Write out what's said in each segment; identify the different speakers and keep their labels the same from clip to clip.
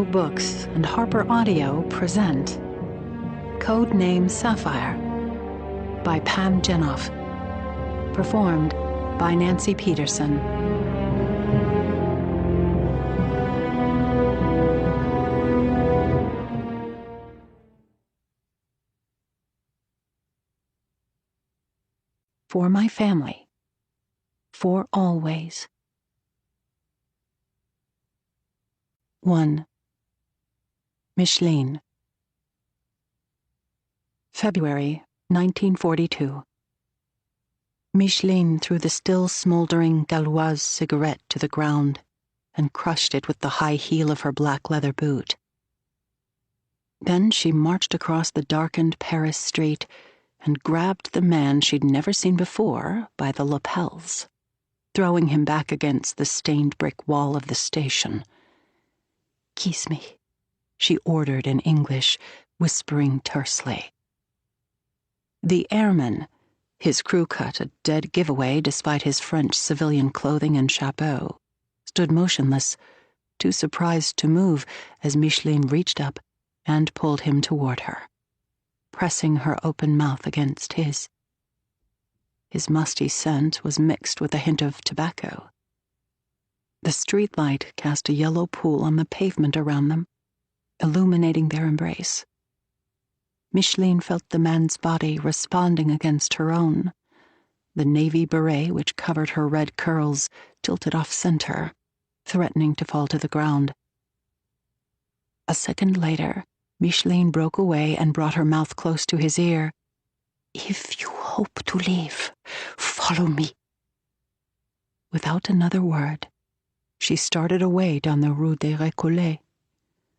Speaker 1: Books and Harper Audio present Code Name Sapphire by Pam Jenoff. Performed by Nancy Peterson. For my family. For always. 1. Micheline. February 1942. Micheline threw the still smoldering Gauloise cigarette to the ground and crushed it with the high heel of her black leather boot. Then she marched across the darkened Paris street and grabbed the man she'd never seen before by the lapels, throwing him back against the stained brick wall of the station. "Kiss me," she ordered in English, whispering tersely. The airman, his crew cut a dead giveaway despite his French civilian clothing and chapeau, stood motionless, too surprised to move as Micheline reached up and pulled him toward her, pressing her open mouth against his. His musty scent was mixed with a hint of tobacco. The streetlight cast a yellow pool on the pavement around them, illuminating their embrace. Micheline felt the man's body responding against her own, the navy beret which covered her red curls tilted off-center, threatening to fall to the ground. A second later, Micheline broke away and brought her mouth close to his ear. "If you hope to live, follow me." Without another word, she started away down the Rue des Récollets.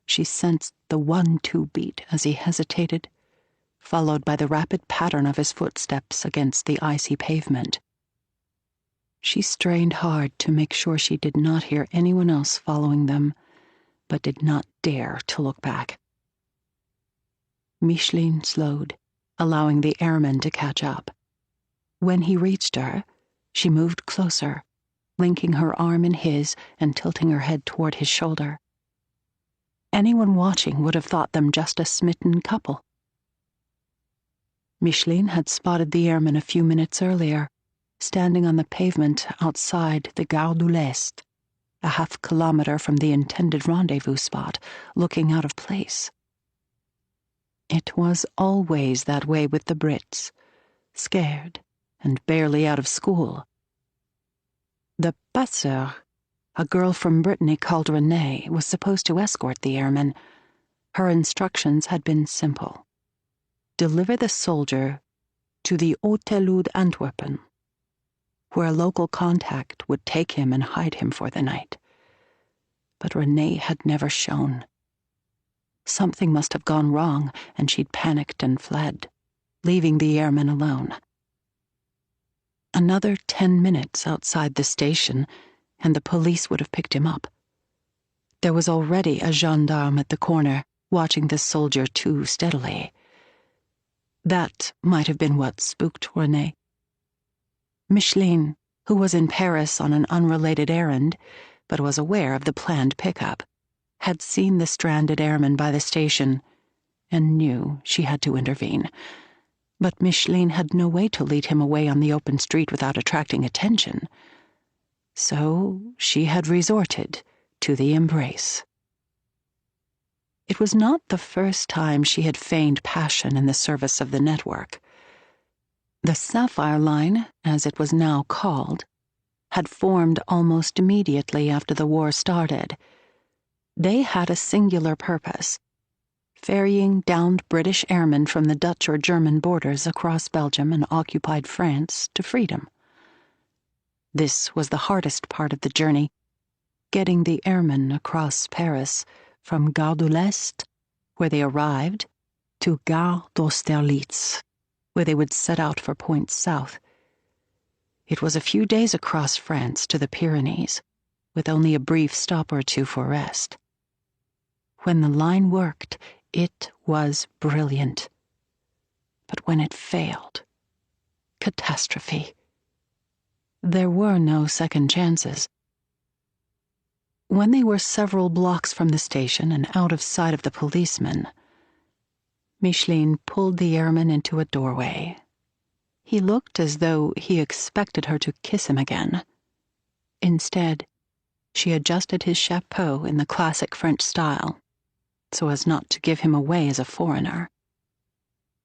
Speaker 1: She sensed the 1-2 beat as he hesitated, followed by the rapid pattern of his footsteps against the icy pavement. She strained hard to make sure she did not hear anyone else following them, but did not dare to look back. Micheline slowed, allowing the airman to catch up. When he reached her, she moved closer, linking her arm in his and tilting her head toward his shoulder. Anyone watching would have thought them just a smitten couple. Micheline had spotted the airman a few minutes earlier, standing on the pavement outside the Gare de l'Est, a half-kilometer from the intended rendezvous spot, looking out of place. It was always that way with the Brits, scared and barely out of school. The passeur, a girl from Brittany called Renee, was supposed to escort the airman. Her instructions had been simple. Deliver the soldier to the Hôtel d'Antwerpen, where a local contact would take him and hide him for the night. But Renee had never shown. Something must have gone wrong, and she'd panicked and fled, leaving the airman alone. Another 10 minutes outside the station, and the police would have picked him up. There was already a gendarme at the corner, watching the soldier too steadily. That might have been what spooked Renee. Micheline, who was in Paris on an unrelated errand, but was aware of the planned pickup, had seen the stranded airman by the station and knew she had to intervene. But Micheline had no way to lead him away on the open street without attracting attention. So she had resorted to the embrace. It was not the first time she had feigned passion in the service of the network. The Sapphire Line, as it was now called, had formed almost immediately after the war started. They had a singular purpose: ferrying downed British airmen from the Dutch or German borders across Belgium and occupied France to freedom. This was the hardest part of the journey, getting the airmen across Paris from Gare de l'Est, where they arrived, to Gare d'Austerlitz, where they would set out for points south. It was a few days across France to the Pyrenees, with only a brief stop or two for rest. When the line worked, it was brilliant. But when it failed, catastrophe. There were no second chances. When they were several blocks from the station and out of sight of the policeman, Micheline pulled the airman into a doorway. He looked as though he expected her to kiss him again. Instead, she adjusted his chapeau in the classic French style, so as not to give him away as a foreigner.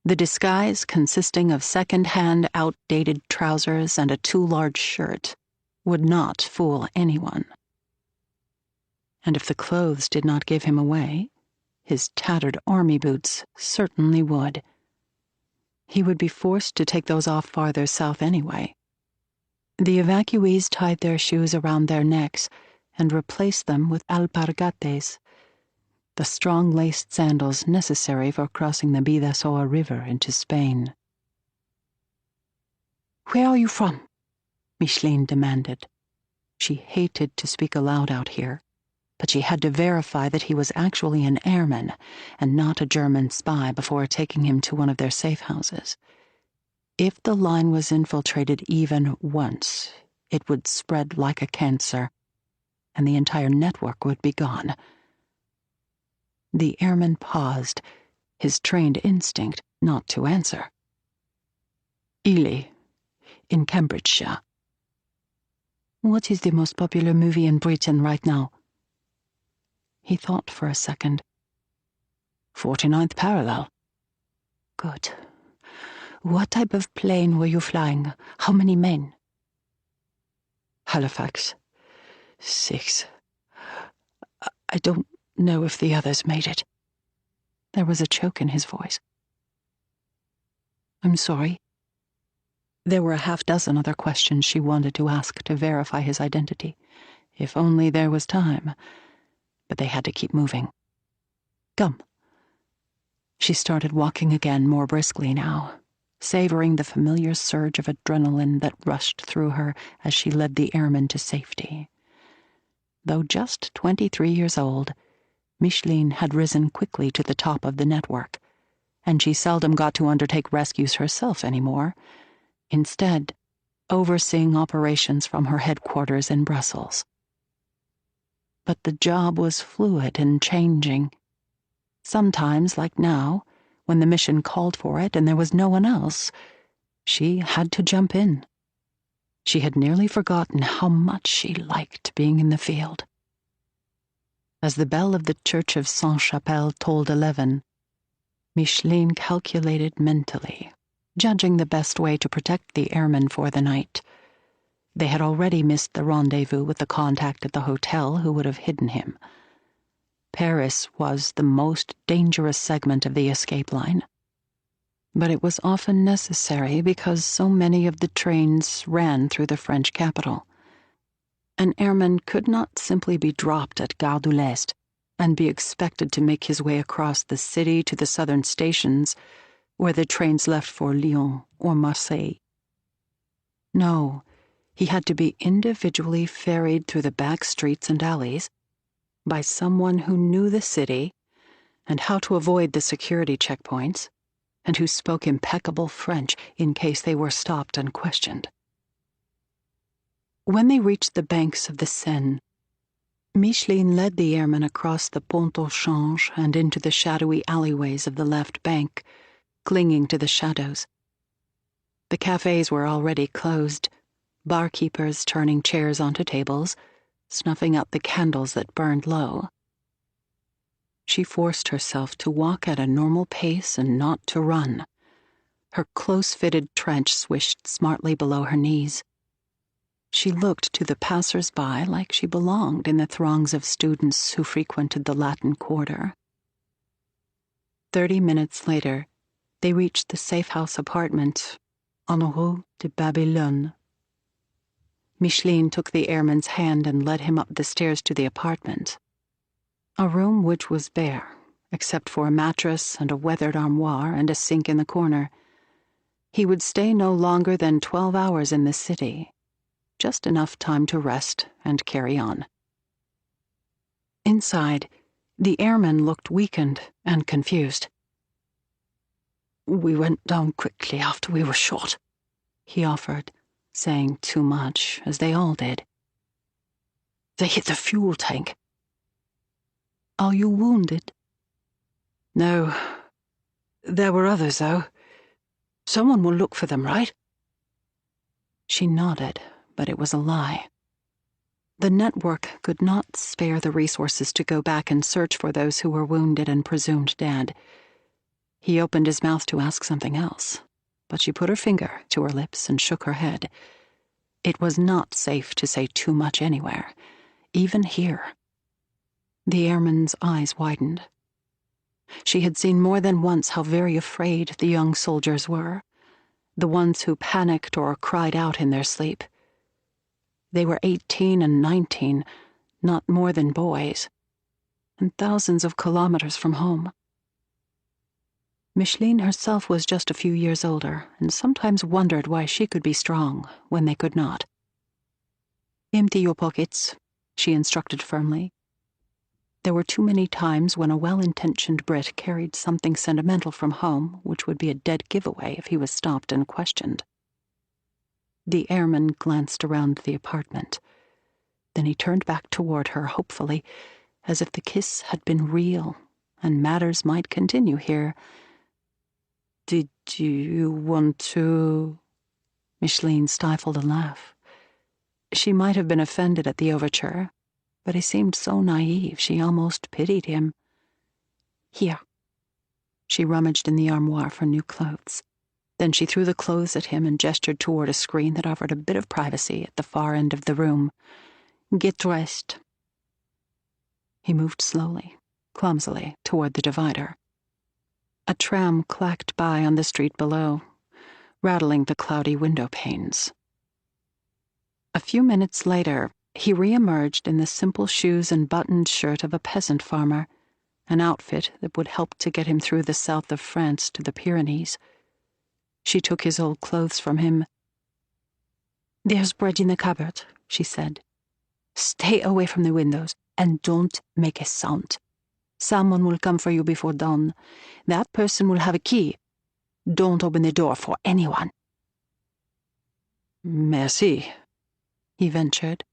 Speaker 1: The disguise, consisting of second-hand, outdated trousers and a too-large shirt, would not fool anyone. And if the clothes did not give him away, his tattered army boots certainly would. He would be forced to take those off farther south anyway. The evacuees tied their shoes around their necks and replaced them with alpargates, the strong laced sandals necessary for crossing the Bidasoa River into Spain. "Where are you from?" Micheline demanded. She hated to speak aloud out here, but she had to verify that he was actually an airman and not a German spy before taking him to one of their safe houses. If the line was infiltrated even once, it would spread like a cancer, and the entire network would be gone. The airman paused, his trained instinct not to answer. "Ely, in Cambridgeshire." "What is the most popular movie in Britain right now?" He thought for a second. 49th Parallel. "Good. What type of plane were you flying? How many men?" "Halifax. 6. I don't know if the others made it." There was a choke in his voice. "I'm sorry." There were a half-dozen other questions she wanted to ask to verify his identity. If only there was time. But they had to keep moving. "Come." She started walking again, more briskly now, savoring the familiar surge of adrenaline that rushed through her as she led the airman to safety. Though just 23 years old, Micheline had risen quickly to the top of the network, and she seldom got to undertake rescues herself anymore, instead overseeing operations from her headquarters in Brussels. But the job was fluid and changing. Sometimes, like now, when the mission called for it and there was no one else, she had to jump in. She had nearly forgotten how much she liked being in the field. As the bell of the Church of Sainte-Chapelle tolled 11, Micheline calculated mentally, judging the best way to protect the airmen for the night. They had already missed the rendezvous with the contact at the hotel who would have hidden him. Paris was the most dangerous segment of the escape line. But it was often necessary because so many of the trains ran through the French capital. An airman could not simply be dropped at Gare de l'Est and be expected to make his way across the city to the southern stations where the trains left for Lyon or Marseille. No, he had to be individually ferried through the back streets and alleys by someone who knew the city and how to avoid the security checkpoints, and who spoke impeccable French in case they were stopped and questioned. When they reached the banks of the Seine, Micheline led the airman across the Pont au Change and into the shadowy alleyways of the left bank, clinging to the shadows. The cafes were already closed, barkeepers turning chairs onto tables, snuffing out the candles that burned low. She forced herself to walk at a normal pace and not to run. Her close-fitted trench swished smartly below her knees. She looked to the passers-by like she belonged in the throngs of students who frequented the Latin Quarter. 30 minutes later, they reached the safe-house apartment on Rue de Babylone. Micheline took the airman's hand and led him up the stairs to the apartment. A room which was bare, except for a mattress and a weathered armoire and a sink in the corner. He would stay no longer than 12 hours in the city, just enough time to rest and carry on. Inside, the airman looked weakened and confused. "We went down quickly after we were shot," he offered, saying too much, as they all did. "They hit the fuel tank. Are you wounded?"
Speaker 2: "No. There were others, though. Someone will look for them, right?"
Speaker 1: She nodded, but it was a lie. The network could not spare the resources to go back and search for those who were wounded and presumed dead. He opened his mouth to ask something else, but she put her finger to her lips and shook her head. It was not safe to say too much anywhere, even here. The airman's eyes widened. She had seen more than once how very afraid the young soldiers were, the ones who panicked or cried out in their sleep. They were 18 and 19, not more than boys, and thousands of kilometers from home. Micheline herself was just a few years older, and sometimes wondered why she could be strong when they could not. "Empty your pockets," she instructed firmly. There were too many times when a well-intentioned Brit carried something sentimental from home, which would be a dead giveaway if he was stopped and questioned. The airman glanced around the apartment. Then he turned back toward her hopefully, as if the kiss had been real, and matters might continue here.
Speaker 2: "Did you want to—"
Speaker 1: Micheline stifled a laugh. She might have been offended at the overture, but he seemed so naive she almost pitied him. "Here." She rummaged in the armoire for new clothes. Then she threw the clothes at him and gestured toward a screen that offered a bit of privacy at the far end of the room. "Get dressed." He moved slowly, clumsily, toward the divider. A tram clacked by on the street below, rattling the cloudy window panes. A few minutes later, he re-emerged in the simple shoes and buttoned shirt of a peasant farmer, an outfit that would help to get him through the south of France to the Pyrenees. She took his old clothes from him. "There's bread in the cupboard," she said. "Stay away from the windows, and don't make a sound. Someone will come for you before dawn. That person will have a key. Don't open the door for anyone."
Speaker 2: "Merci,"
Speaker 1: he ventured,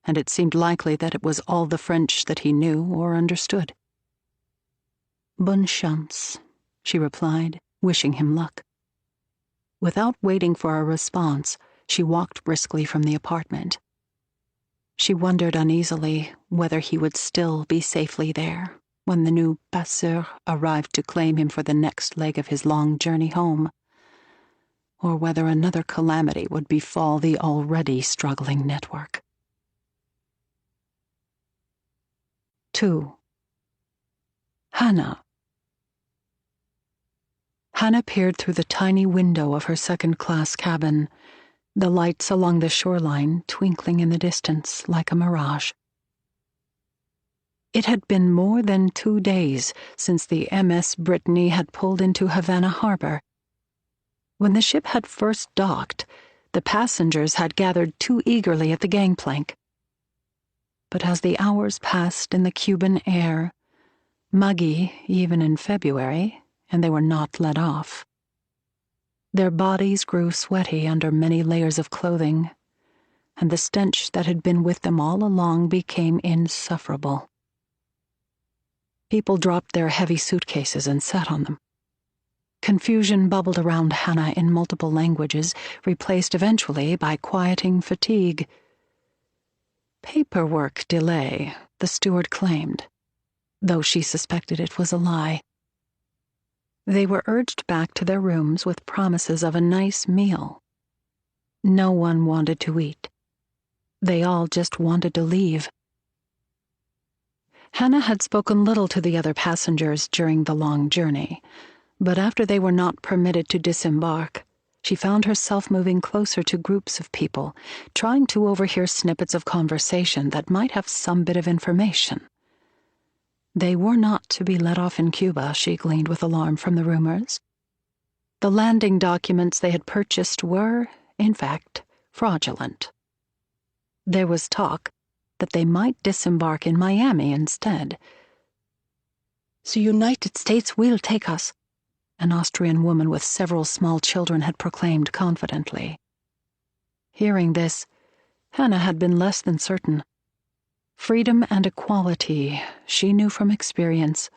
Speaker 1: and it seemed likely that it was all the French that he knew or understood. "Bonne chance," she replied, wishing him luck. Without waiting for a response, she walked briskly from the apartment. She wondered uneasily whether he would still be safely there when the new passeur arrived to claim him for the next leg of his long journey home, or whether another calamity would befall the already struggling network. 2. Hannah. Hannah peered through the tiny window of her second-class cabin, the lights along the shoreline twinkling in the distance like a mirage. It had been more than 2 days since the MS Brittany had pulled into Havana harbor. When the ship had first docked, the passengers had gathered too eagerly at the gangplank. But as the hours passed in the Cuban air, muggy even in February, and they were not let off. Their bodies grew sweaty under many layers of clothing, and the stench that had been with them all along became insufferable. People dropped their heavy suitcases and sat on them. Confusion bubbled around Hannah in multiple languages, replaced eventually by quieting fatigue. Paperwork delay, the steward claimed, though she suspected it was a lie. They were urged back to their rooms with promises of a nice meal. No one wanted to eat. They all just wanted to leave. Hannah had spoken little to the other passengers during the long journey, but after they were not permitted to disembark, she found herself moving closer to groups of people, trying to overhear snippets of conversation that might have some bit of information. They were not to be let off in Cuba, she gleaned with alarm from the rumors. The landing documents they had purchased were, in fact, fraudulent. There was talk that they might disembark in Miami instead. "The United States will take us," an Austrian woman with several small children had proclaimed confidently. Hearing this, Hannah had been less than certain. Freedom and equality, she knew from experience,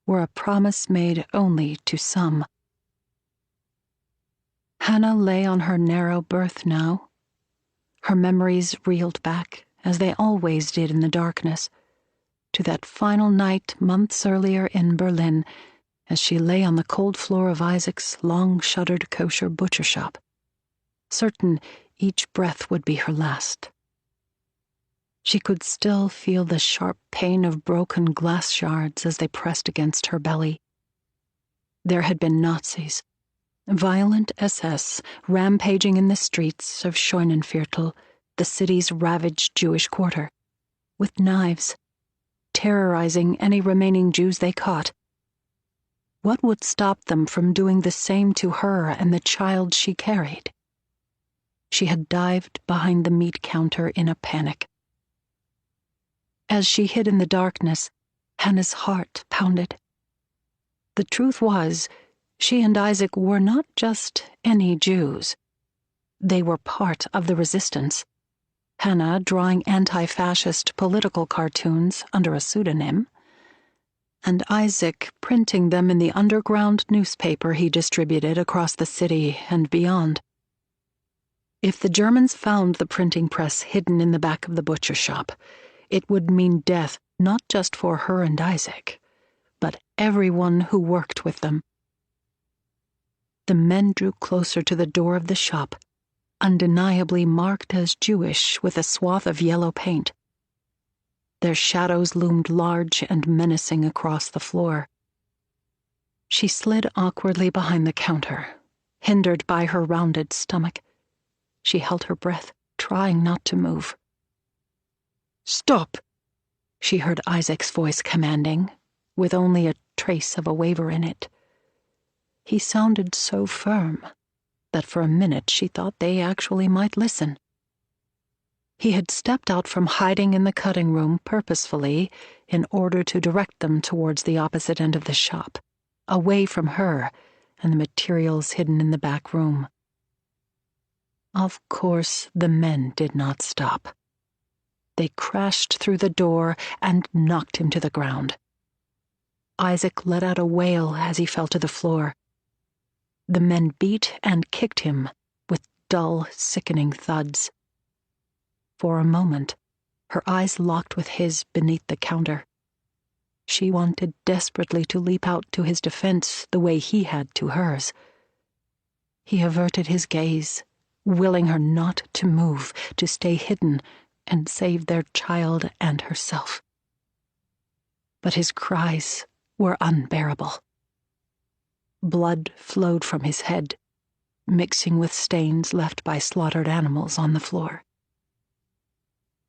Speaker 1: were a promise made only to some. Hannah lay on her narrow berth now. Her memories reeled back, as they always did in the darkness, to that final night months earlier in Berlin, as she lay on the cold floor of Isaac's long-shuttered kosher butcher shop, certain each breath would be her last. She could still feel the sharp pain of broken glass shards as they pressed against her belly. There had been Nazis, violent SS, rampaging in the streets of Scheunenviertel, the city's ravaged Jewish quarter, with knives, terrorizing any remaining Jews they caught. What would stop them from doing the same to her and the child she carried? She had dived behind the meat counter in a panic. As she hid in the darkness, Hannah's heart pounded. The truth was, she and Isaac were not just any Jews. They were part of the resistance, Hannah drawing anti-fascist political cartoons under a pseudonym, and Isaac printing them in the underground newspaper he distributed across the city and beyond. If the Germans found the printing press hidden in the back of the butcher shop, it would mean death not just for her and Isaac, but everyone who worked with them. The men drew closer to the door of the shop, undeniably marked as Jewish with a swath of yellow paint. Their shadows loomed large and menacing across the floor. She slid awkwardly behind the counter, hindered by her rounded stomach. She held her breath, trying not to move. "Stop!" she heard Isaac's voice commanding, with only a trace of a waver in it. He sounded so firm that for a minute she thought they actually might listen. He had stepped out from hiding in the cutting room purposefully in order to direct them towards the opposite end of the shop, away from her and the materials hidden in the back room. Of course, the men did not stop. They crashed through the door and knocked him to the ground. Isaac let out a wail as he fell to the floor. The men beat and kicked him with dull, sickening thuds. For a moment, her eyes locked with his beneath the counter. She wanted desperately to leap out to his defense the way he had to hers. He averted his gaze, willing her not to move, to stay hidden and save their child and herself. But his cries were unbearable. Blood flowed from his head, mixing with stains left by slaughtered animals on the floor.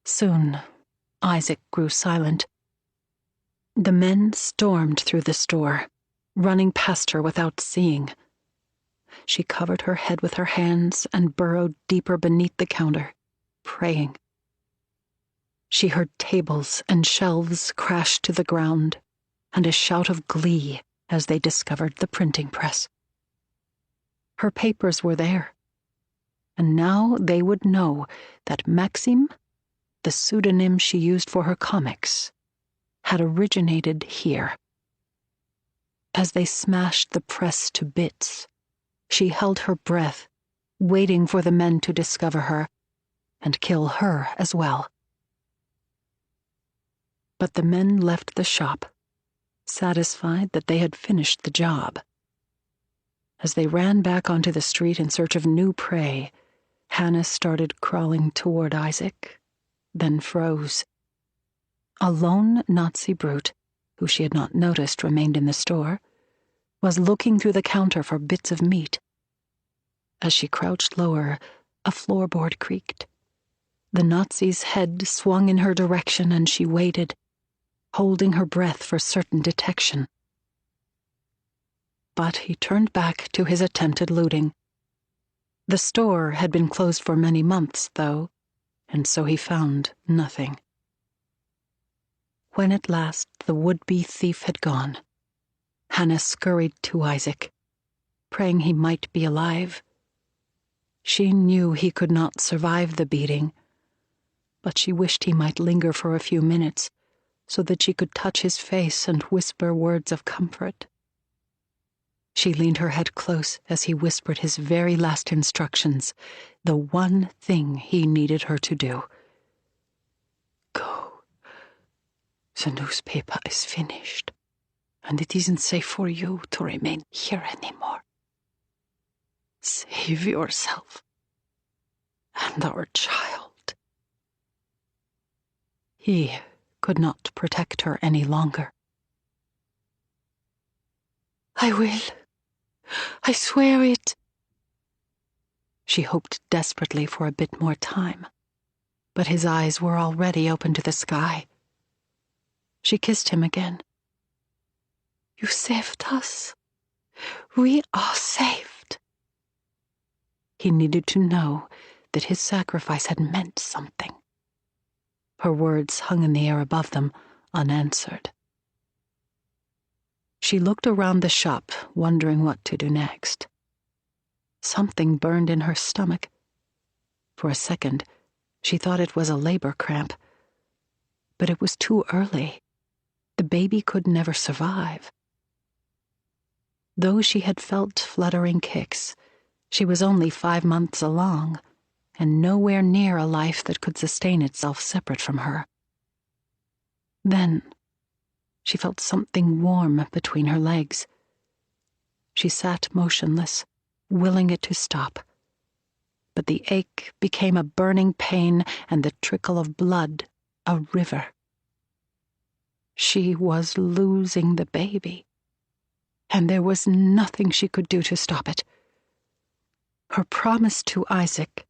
Speaker 1: Soon, Isaac grew silent. The men stormed through the store, running past her without seeing. She covered her head with her hands and burrowed deeper beneath the counter, praying. She heard tables and shelves crash to the ground, and a shout of glee as they discovered the printing press. Her papers were there, and now they would know that Maxim, the pseudonym she used for her comics, had originated here. As they smashed the press to bits, she held her breath, waiting for the men to discover her and kill her as well. But the men left the shop, satisfied that they had finished the job. As they ran back onto the street in search of new prey, Hannah started crawling toward Isaac, then froze. A lone Nazi brute, who she had not noticed remained in the store, was looking through the counter for bits of meat. As she crouched lower, a floorboard creaked. The Nazi's head swung in her direction, and she waited, holding her breath for certain detection. But he turned back to his attempted looting. The store had been closed for many months, though, and so he found nothing. When at last the would-be thief had gone, Hannah scurried to Isaac, praying he might be alive. She knew he could not survive the beating, but she wished he might linger for a few minutes so that she could touch his face and whisper words of comfort. She leaned her head close as he whispered his very last instructions, the one thing he needed her to do. Go. The newspaper is finished, and it isn't safe for you to remain here anymore. Save yourself and our child. He could not protect her any longer. I will. I swear it. She hoped desperately for a bit more time, but his eyes were already open to the sky. She kissed him again. You saved us. We are saved. He needed to know that his sacrifice had meant something. Her words hung in the air above them, unanswered. She looked around the shop, wondering what to do next. Something burned in her stomach. For a second, she thought it was a labor cramp. But it was too early. The baby could never survive. Though she had felt fluttering kicks, she was only 5 months along, and nowhere near a life that could sustain itself separate from her. Then, she felt something warm between her legs. She sat motionless, willing it to stop. But the ache became a burning pain, and the trickle of blood a river. She was losing the baby, and there was nothing she could do to stop it. Her promise to Isaac,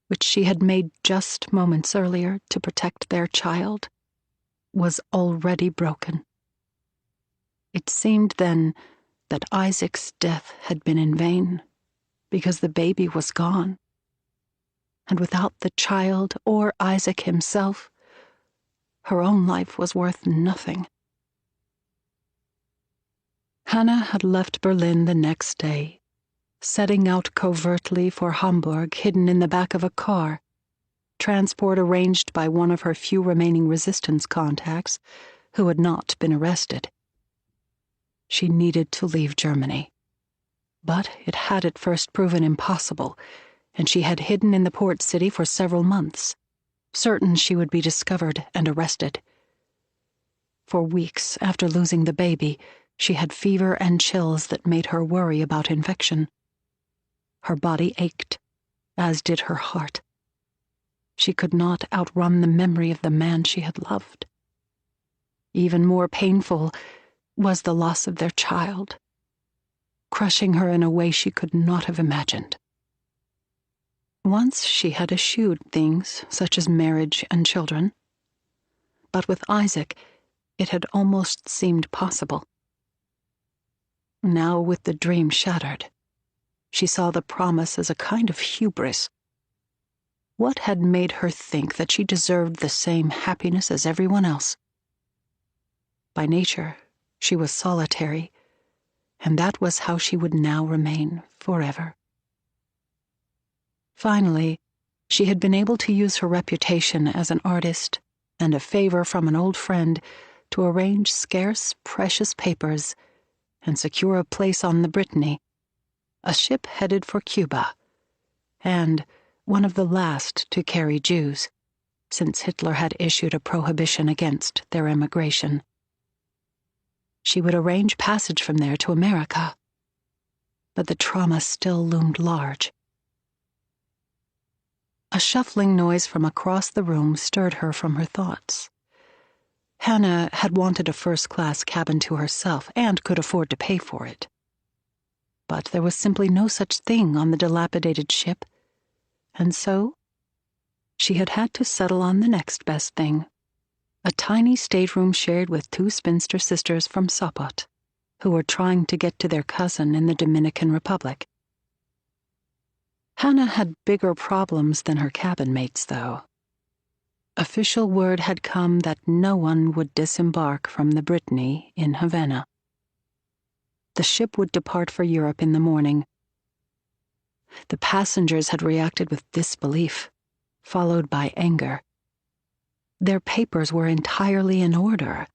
Speaker 1: which she had made just moments earlier to protect their child, was already broken. It seemed then that Isaac's death had been in vain, because the baby was gone. And without the child or Isaac himself, her own life was worth nothing. Hannah had left Berlin the next day, setting out covertly for Hamburg, hidden in the back of a car, transport arranged by one of her few remaining resistance contacts who had not been arrested. She needed to leave Germany, but it had at first proven impossible, and she had hidden in the port city for several months, certain she would be discovered and arrested. For weeks after losing the baby, she had fever and chills that made her worry about infection. Her body ached, as did her heart. She could not outrun the memory of the man she had loved. Even more painful was the loss of their child, crushing her in a way she could not have imagined. Once she had eschewed things such as marriage and children, but with Isaac it had almost seemed possible. Now, with the dream shattered, she saw the promise as a kind of hubris. What had made her think that she deserved the same happiness as everyone else? By nature, she was solitary, and that was how she would now remain forever. Finally, she had been able to use her reputation as an artist and a favor from an old friend to arrange scarce, precious papers and secure a place on the Brittany, a ship headed for Cuba, and one of the last to carry Jews, since Hitler had issued a prohibition against their immigration. She would arrange passage from there to America, but the trauma still loomed large. A shuffling noise from across the room stirred her from her thoughts. Hannah had wanted a first-class cabin to herself and could afford to pay for it. But there was simply no such thing on the dilapidated ship, and so she had had to settle on the next best thing, a tiny stateroom shared with 2 spinster sisters from Sopot, who were trying to get to their cousin in the Dominican Republic. Hannah had bigger problems than her cabin mates, though. Official word had come that no one would disembark from the Brittany in Havana. The ship would depart for Europe in the morning. The passengers had reacted with disbelief, followed by anger. Their papers were entirely in order.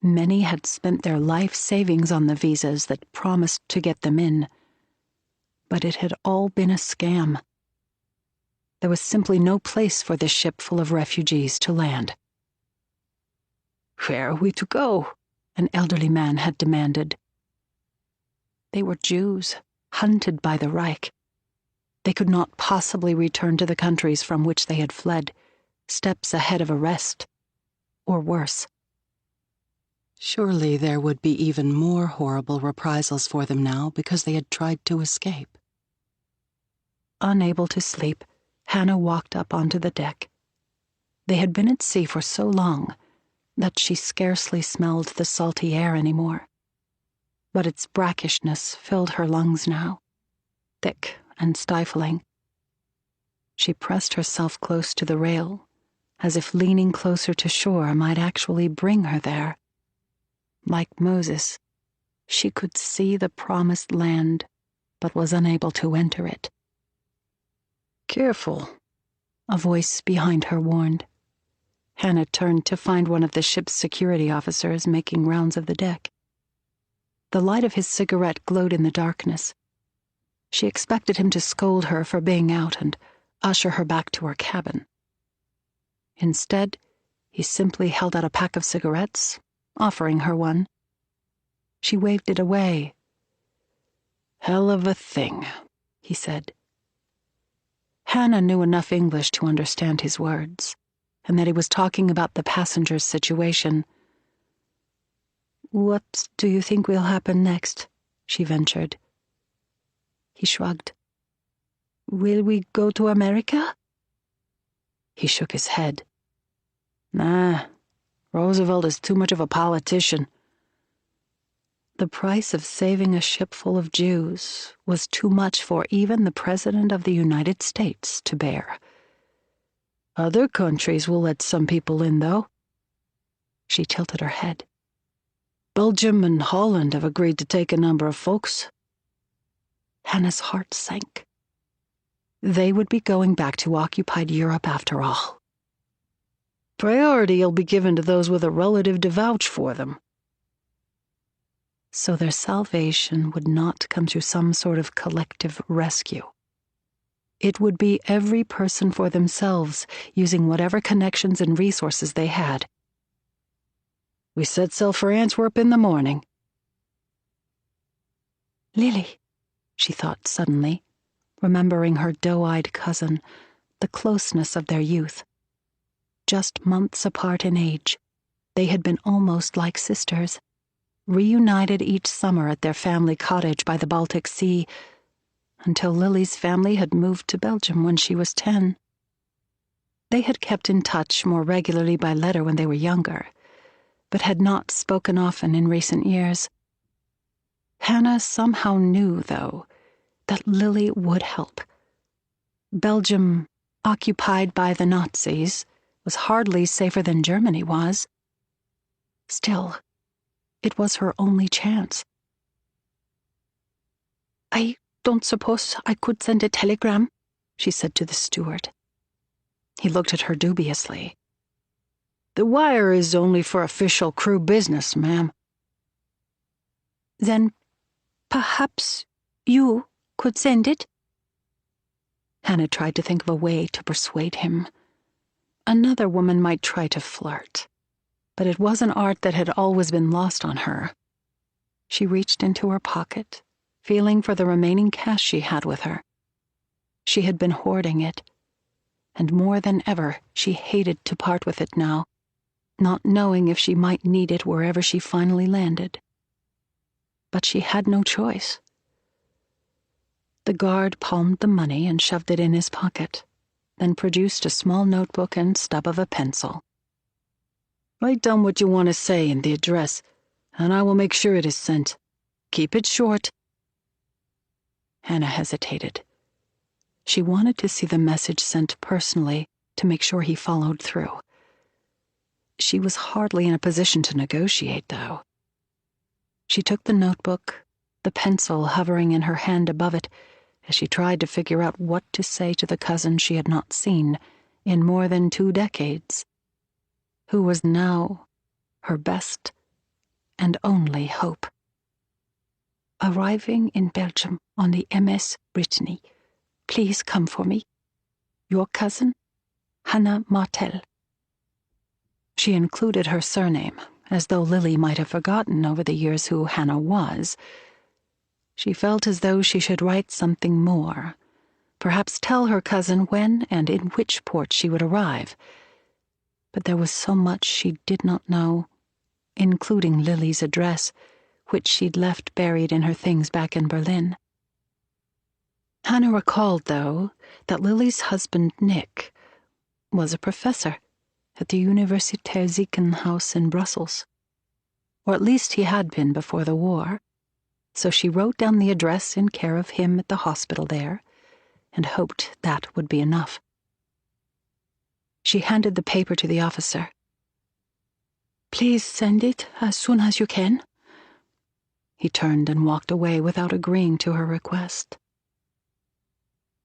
Speaker 1: Many had spent their life savings on the visas that promised to get them in. But it had all been a scam. There was simply no place for this ship full of refugees to land.
Speaker 2: "Where are we to go?"
Speaker 1: an elderly man had demanded. They were Jews, hunted by the Reich. They could not possibly return to the countries from which they had fled, steps ahead of arrest, or worse. Surely there would be even more horrible reprisals for them now because they had tried to escape. Unable to sleep, Hannah walked up onto the deck. They had been at sea for so long that she scarcely smelled the salty air anymore. But its brackishness filled her lungs now, thick and stifling. She pressed herself close to the rail, as if leaning closer to shore might actually bring her there. Like Moses, she could see the promised land, but was unable to enter it.
Speaker 2: "Careful,"
Speaker 1: a voice behind her warned. Hannah turned to find one of the ship's security officers making rounds of the deck. The light of his cigarette glowed in the darkness. She expected him to scold her for being out and usher her back to her cabin. Instead, he simply held out a pack of cigarettes, offering her one. She waved it away.
Speaker 2: "Hell of a thing,"
Speaker 1: he said. Hannah knew enough English to understand his words, and that he was talking about the passenger's situation.
Speaker 2: "What do you think will happen next?"
Speaker 1: she ventured. He shrugged.
Speaker 2: "Will we go to America?"
Speaker 1: He shook his head.
Speaker 2: "Nah, Roosevelt is too much of a politician."
Speaker 1: The price of saving a ship full of Jews was too much for even the President of the United States to bear.
Speaker 2: "Other countries will let some people in, though."
Speaker 1: She tilted her head.
Speaker 2: "Belgium and Holland have agreed to take a number of folks."
Speaker 1: Hannah's heart sank. They would be going back to occupied Europe after all.
Speaker 2: "Priority will be given to those with a relative to vouch for them."
Speaker 1: So their salvation would not come through some sort of collective rescue. It would be every person for themselves, using whatever connections and resources they had.
Speaker 2: "We set sail for Antwerp in the morning."
Speaker 1: Lily, she thought suddenly, remembering her doe-eyed cousin, the closeness of their youth. Just months apart in age, they had been almost like sisters, reunited each summer at their family cottage by the Baltic Sea, until Lily's family had moved to Belgium when she was 10. They had kept in touch more regularly by letter when they were younger, but had not spoken often in recent years. Hannah somehow knew, though, that Lily would help. Belgium, occupied by the Nazis, was hardly safer than Germany was. Still, it was her only chance.
Speaker 2: "I don't suppose I could send a telegram,"
Speaker 1: she said to the steward. He looked at her dubiously.
Speaker 2: "The wire is only for official crew business, ma'am."
Speaker 1: "Then
Speaker 2: perhaps you could send it?"
Speaker 1: Hannah tried to think of a way to persuade him. Another woman might try to flirt, but it was an art that had always been lost on her. She reached into her pocket, feeling for the remaining cash she had with her. She had been hoarding it, and more than ever she hated to part with it now, not knowing if she might need it wherever she finally landed. But she had no choice. The guard palmed the money and shoved it in his pocket, then produced a small notebook and stub of a pencil.
Speaker 2: "Write down what you want to say and the address, and I will make sure it is sent. Keep it short."
Speaker 1: Hannah hesitated. She wanted to see the message sent personally to make sure he followed through. She was hardly in a position to negotiate, though. She took the notebook, the pencil hovering in her hand above it, as she tried to figure out what to say to the cousin she had not seen in more than 2 decades. who was now her best and only hope. Arriving in Belgium on the MS Brittany. Please come for me. Your cousin, Hannah Martel. She included her surname, as though Lily might have forgotten over the years who Hannah was. She felt as though she should write something more, perhaps tell her cousin when and in which port she would arrive. But there was so much she did not know, including Lily's address, which she'd left buried in her things back in Berlin. Hannah recalled, though, that Lily's husband, Nick, was a professor at the Universitair Ziekenhuis in Brussels. Or at least he had been before the war, so she wrote down the address in care of him at the hospital there, and hoped that would be enough. She handed the paper to the officer. Please send it as soon as you can. He turned and walked away without agreeing to her request.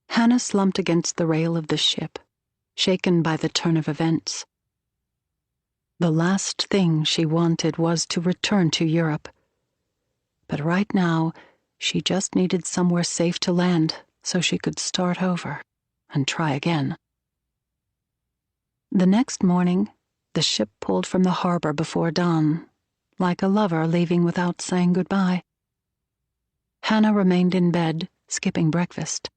Speaker 1: Hannah slumped against the rail of the ship, shaken by the turn of events. The last thing she wanted was to return to Europe. But right now, she just needed somewhere safe to land so she could start over and try again. The next morning, the ship pulled from the harbor before dawn, like a lover leaving without saying goodbye. Hannah remained in bed, skipping breakfast.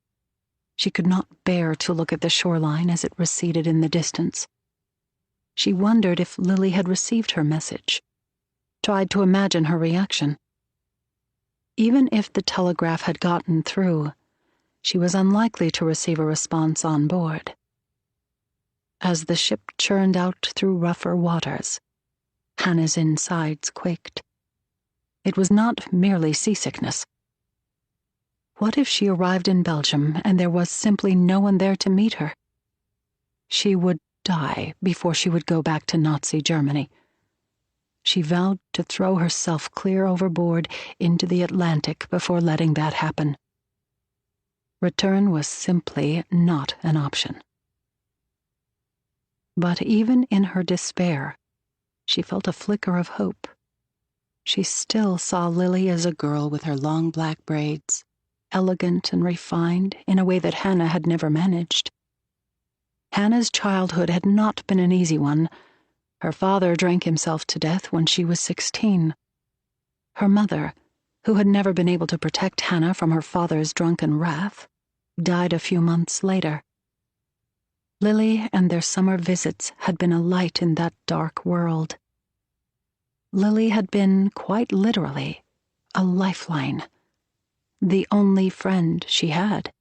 Speaker 1: She could not bear to look at the shoreline as it receded in the distance. She wondered if Lily had received her message, tried to imagine her reaction. Even if the telegraph had gotten through, she was unlikely to receive a response on board. As the ship churned out through rougher waters, Hannah's insides quaked. It was not merely seasickness. What if she arrived in Belgium and there was simply no one there to meet her? She would die before she would go back to Nazi Germany. She vowed to throw herself clear overboard into the Atlantic before letting that happen. Return was simply not an option. But even in her despair, she felt a flicker of hope. She still saw Lily as a girl with her long black braids, elegant and refined in a way that Hannah had never managed. Hannah's childhood had not been an easy one. Her father drank himself to death when she was 16. Her mother, who had never been able to protect Hannah from her father's drunken wrath, died a few months later. Lily and their summer visits had been a light in that dark world. Lily had been, quite literally, a lifeline, the only friend she had.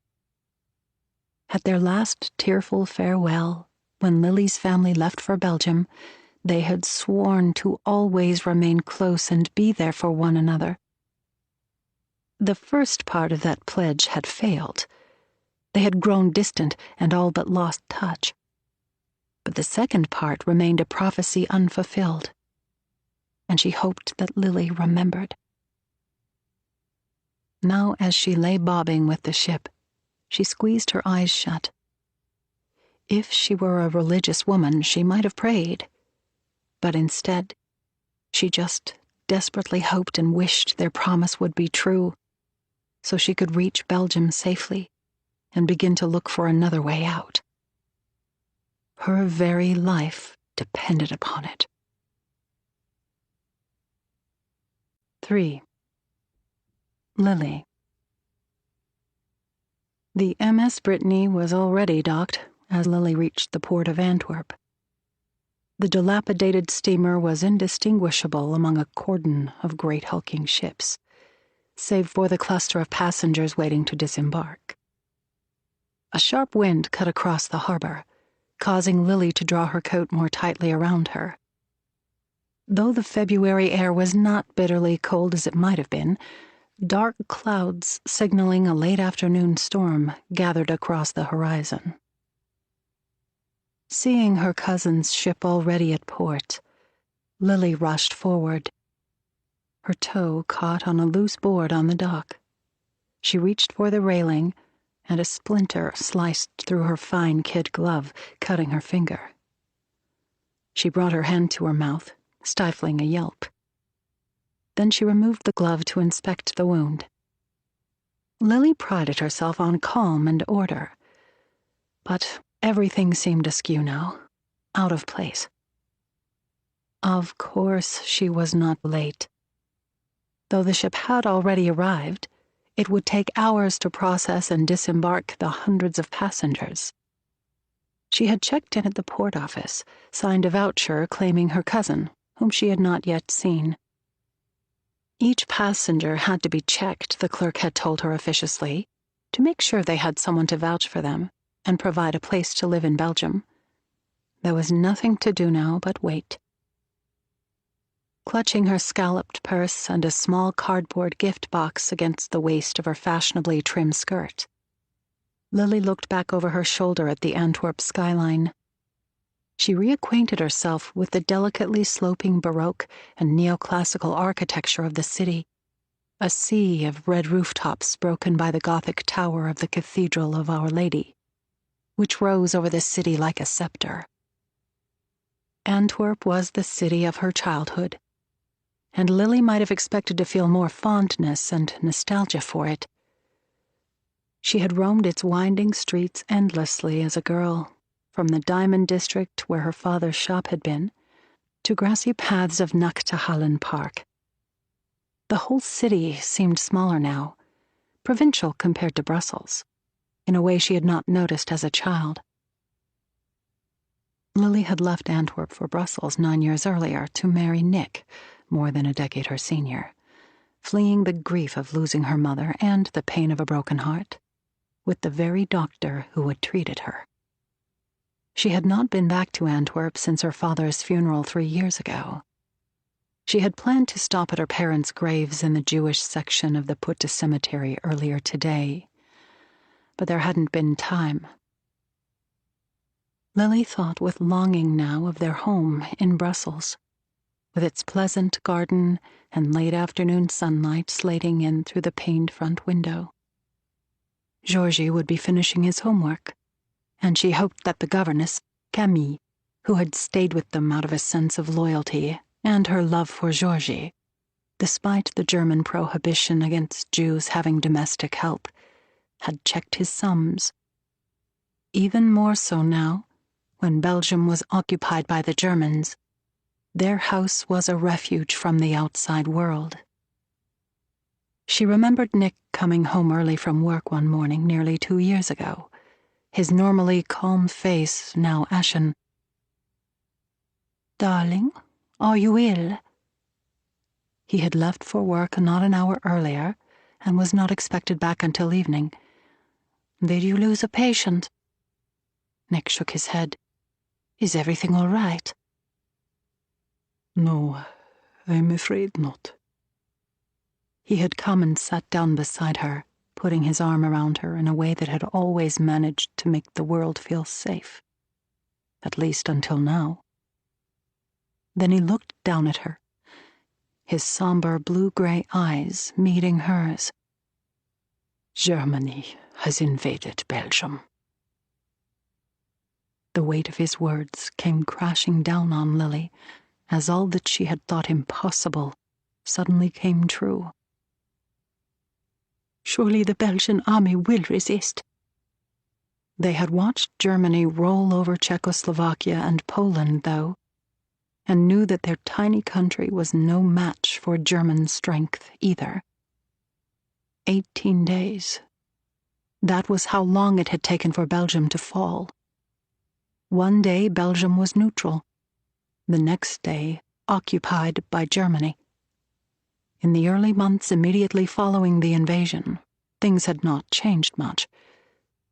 Speaker 1: At their last tearful farewell, when Lily's family left for Belgium, they had sworn to always remain close and be there for one another. The first part of that pledge had failed. They had grown distant and all but lost touch. But the second part remained a prophecy unfulfilled, and she hoped that Lily remembered. Now, as she lay bobbing with the ship, she squeezed her eyes shut. If she were a religious woman, she might have prayed. But instead, she just desperately hoped and wished their promise would be true, so she could reach Belgium safely and begin to look for another way out. Her very life depended upon it. 3. Lily. The MS Brittany was already docked as Lily reached the port of Antwerp. The dilapidated steamer was indistinguishable among a cordon of great hulking ships, save for the cluster of passengers waiting to disembark. A sharp wind cut across the harbor, causing Lily to draw her coat more tightly around her. Though the February air was not bitterly cold as it might have been, dark clouds signaling a late afternoon storm gathered across the horizon. Seeing her cousin's ship already at port, Lily rushed forward. Her toe caught on a loose board on the dock. She reached for the railing, and a splinter sliced through her fine kid glove, cutting her finger. She brought her hand to her mouth, stifling a yelp. Then she removed the glove to inspect the wound. Lily prided herself on calm and order, but everything seemed askew now, out of place. Of course she was not late. Though the ship had already arrived, it would take hours to process and disembark the hundreds of passengers. She had checked in at the port office, signed a voucher claiming her cousin, whom she had not yet seen. Each passenger had to be checked, the clerk had told her officiously, to make sure they had someone to vouch for them and provide a place to live in Belgium. There was nothing to do now but wait. Clutching her scalloped purse and a small cardboard gift box against the waist of her fashionably trim skirt, Lily looked back over her shoulder at the Antwerp skyline. She reacquainted herself with the delicately sloping Baroque and neoclassical architecture of the city, a sea of red rooftops broken by the Gothic tower of the Cathedral of Our Lady, which rose over the city like a scepter. Antwerp was the city of her childhood, and Lily might have expected to feel more fondness and nostalgia for it. She had roamed its winding streets endlessly as a girl, from the diamond district where her father's shop had been, to grassy paths of Nachtehallen Park. The whole city seemed smaller now, provincial compared to Brussels, in a way she had not noticed as a child. Lily had left Antwerp for Brussels 9 years earlier to marry Nick, more than a decade her senior, fleeing the grief of losing her mother and the pain of a broken heart, with the very doctor who had treated her. She had not been back to Antwerp since her father's funeral 3 years ago. She had planned to stop at her parents' graves in the Jewish section of the Putte Cemetery earlier today, but there hadn't been time. Lily thought with longing now of their home in Brussels, with its pleasant garden and late afternoon sunlight slating in through the paned front window. Georgie would be finishing his homework, and she hoped that the governess, Camille, who had stayed with them out of a sense of loyalty and her love for Georgie, despite the German prohibition against Jews having domestic help, had checked his sums. Even more so now, when Belgium was occupied by the Germans, their house was a refuge from the outside world. She remembered Nick coming home early from work one morning nearly 2 years ago, his normally calm face now ashen. "Darling, are you ill?" He had left for work not an hour earlier and was not expected back until evening. "Did you lose a patient?" Nick shook his head. "Is everything all right?"
Speaker 2: "No, I'm afraid not."
Speaker 1: He had come and sat down beside her, putting his arm around her in a way that had always managed to make the world feel safe, at least until now. Then he looked down at her, his somber blue-gray eyes meeting hers.
Speaker 2: "Germany has invaded Belgium."
Speaker 1: The weight of his words came crashing down on Lily, as all that she had thought impossible suddenly came true. "Surely the Belgian army will resist." They had watched Germany roll over Czechoslovakia and Poland, though, and knew that their tiny country was no match for German strength either. 18 days. That was how long it had taken for Belgium to fall. One day Belgium was neutral, the next day occupied by Germany. In the early months immediately following the invasion, things had not changed much.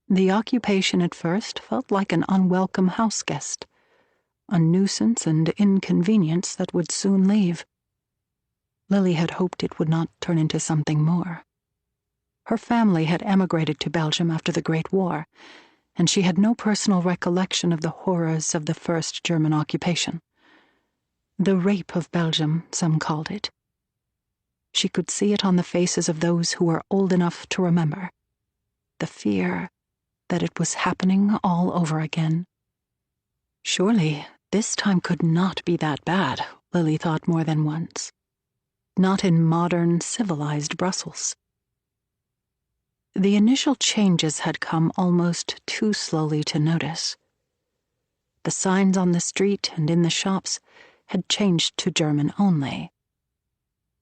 Speaker 1: The occupation at first felt like an unwelcome house guest, a nuisance and inconvenience that would soon leave. Lily had hoped it would not turn into something more. Her family had emigrated to Belgium after the Great War, and she had no personal recollection of the horrors of the first German occupation. The rape of Belgium, some called it. She could see it on the faces of those who were old enough to remember. The fear that it was happening all over again. Surely This time could not be that bad, Lily thought more than once. Not in modern, civilized Brussels. The initial changes had come almost too slowly to notice. The signs on the street and in the shops had changed to German only.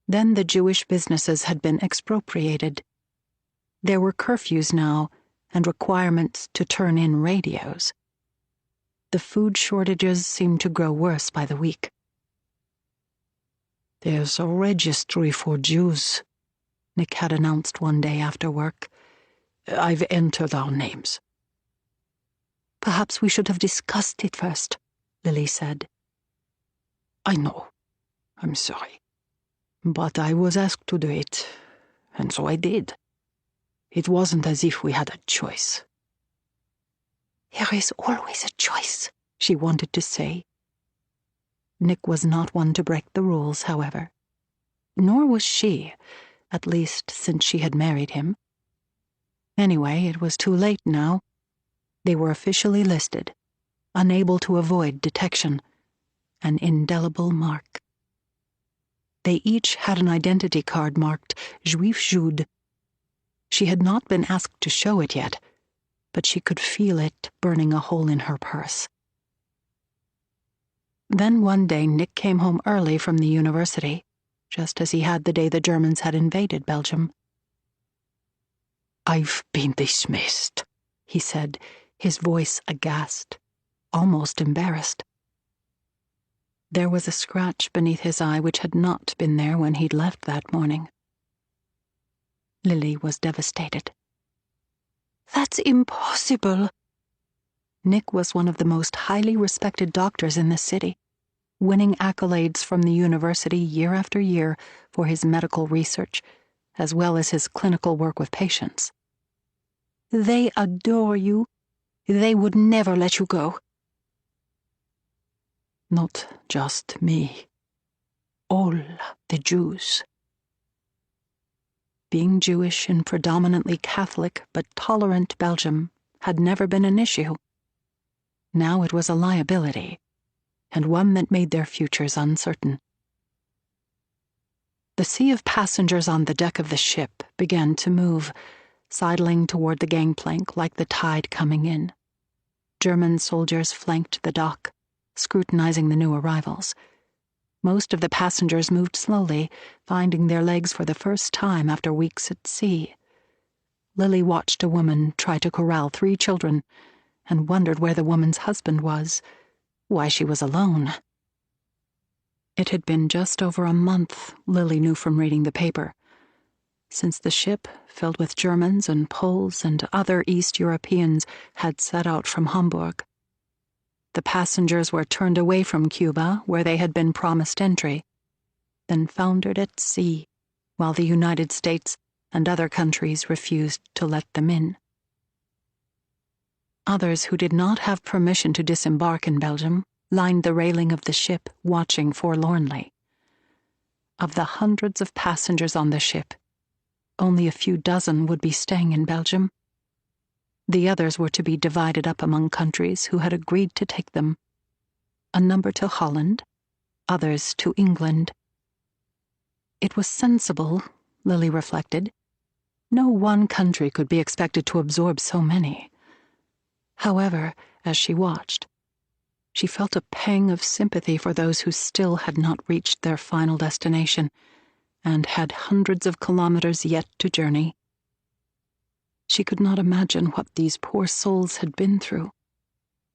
Speaker 1: Then the Jewish businesses had been expropriated. There were curfews now and requirements to turn in radios. The food shortages seemed to grow worse by the week.
Speaker 2: "There's a registry for Jews," Nick had announced one day after work. "I've entered our names."
Speaker 1: "Perhaps we should have discussed it first," Lily said.
Speaker 2: "I know. I'm sorry. But I was asked to do it, and so I did. It wasn't as if we had a choice."
Speaker 1: "There is always a choice," she wanted to say. Nick was not one to break the rules, however. Nor was she, at least since she had married him. Anyway, it was too late now. They were officially listed, unable to avoid detection, an indelible mark. They each had an identity card marked Juif Jude. She had not been asked to show it yet, but she could feel it burning a hole in her purse. Then one day Nick came home early from the university, just as he had the day the Germans had invaded Belgium.
Speaker 2: "I've been dismissed,"
Speaker 1: he said, his voice aghast, almost embarrassed. There was a scratch beneath his eye which had not been there when he'd left that morning. Lily was devastated. "That's impossible." Nick was one of the most highly respected doctors in the city, winning accolades from the university year after year for his medical research, as well as his clinical work with patients. "They adore you. They would never let you go."
Speaker 2: "Not just me. All the Jews."
Speaker 1: Being Jewish in predominantly Catholic but tolerant Belgium had never been an issue. Now it was a liability, and one that made their futures uncertain. The sea of passengers on the deck of the ship began to move, sidling toward the gangplank like the tide coming in. German soldiers flanked the dock, scrutinizing the new arrivals. Most of the passengers moved slowly, finding their legs for the first time after weeks at sea. Lily watched a woman try to corral 3 children and wondered where the woman's husband was, why she was alone. It had been just over a month, Lily knew from reading the paper, since the ship, filled with Germans and Poles and other East Europeans, had set out from Hamburg. The passengers were turned away from Cuba, where they had been promised entry, then foundered at sea, while the United States and other countries refused to let them in. Others who did not have permission to disembark in Belgium lined the railing of the ship, watching forlornly. Of the hundreds of passengers on the ship, only a few dozen would be staying in Belgium. The others were to be divided up among countries who had agreed to take them. A number to Holland, others to England. It was sensible, Lily reflected. No one country could be expected to absorb so many. However, as she watched, she felt a pang of sympathy for those who still had not reached their final destination and had hundreds of kilometers yet to journey. She could not imagine what these poor souls had been through,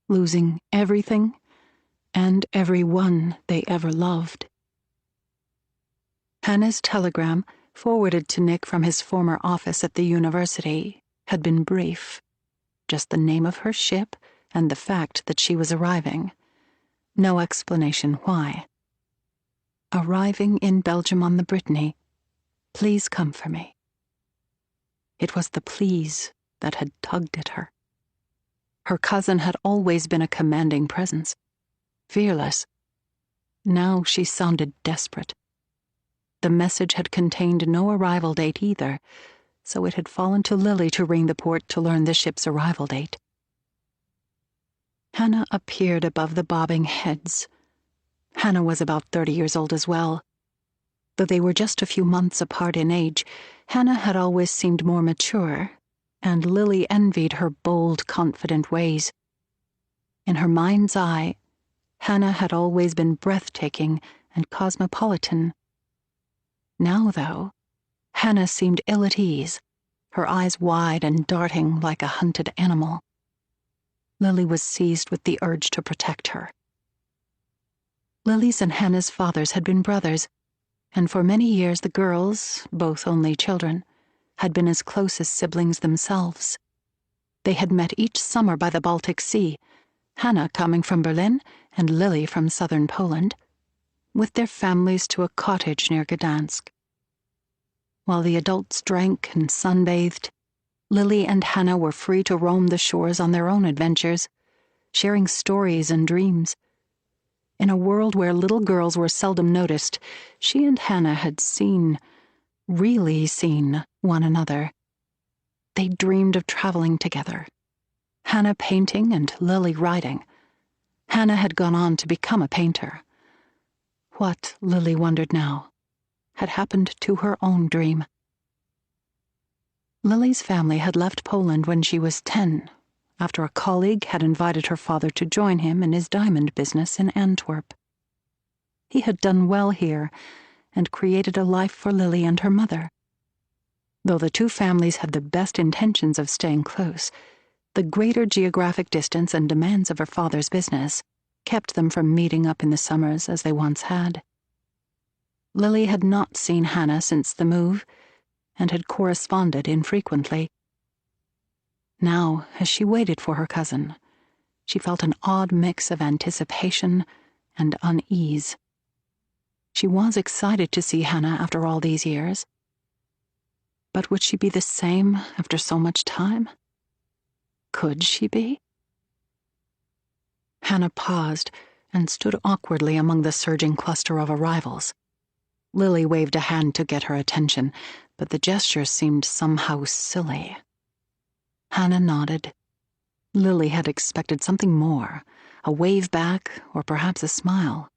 Speaker 1: losing everything and everyone they ever loved. Hannah's telegram, forwarded to Nick from his former office at the university, had been brief. Just the name of her ship and the fact that she was arriving. No explanation why. Arriving in Belgium on the Brittany, please come for me. It was the please that had tugged at her. Her cousin had always been a commanding presence, fearless. Now she sounded desperate. The message had contained no arrival date either, so it had fallen to Lily to ring the port to learn the ship's arrival date. Hannah appeared above the bobbing heads. Hannah was about 30 years old as well. Though they were just a few months apart in age, Hannah had always seemed more mature, and Lily envied her bold, confident ways. In her mind's eye, Hannah had always been breathtaking and cosmopolitan. Now, though, Hannah seemed ill at ease, her eyes wide and darting like a hunted animal. Lily was seized with the urge to protect her. Lily's and Hannah's fathers had been brothers, and for many years the girls, both only children, had been as close as siblings themselves. They had met each summer by the Baltic Sea, Hannah coming from Berlin and Lily from southern Poland, with their families to a cottage near Gdansk. While the adults drank and sunbathed, Lily and Hannah were free to roam the shores on their own adventures, sharing stories and dreams. In a world where little girls were seldom noticed, she and Hannah had really seen one another. They dreamed of traveling together, Hannah painting and Lily writing. Hannah had gone on to become a painter. What, Lily wondered now, had happened to her own dream? Lily's family had left Poland when she was 10, after a colleague had invited her father to join him in his diamond business in Antwerp. He had done well here and created a life for Lily and her mother. Though the two families had the best intentions of staying close, the greater geographic distance and demands of her father's business kept them from meeting up in the summers as they once had. Lily had not seen Hannah since the move, and had corresponded infrequently. Now, as she waited for her cousin, she felt an odd mix of anticipation and unease. She was excited to see Hannah after all these years. But would she be the same after so much time? Could she be? Hannah paused and stood awkwardly among the surging cluster of arrivals. Lily waved a hand to get her attention, but the gesture seemed somehow silly. Hannah nodded. Lily had expected something more, a wave back or perhaps a smile.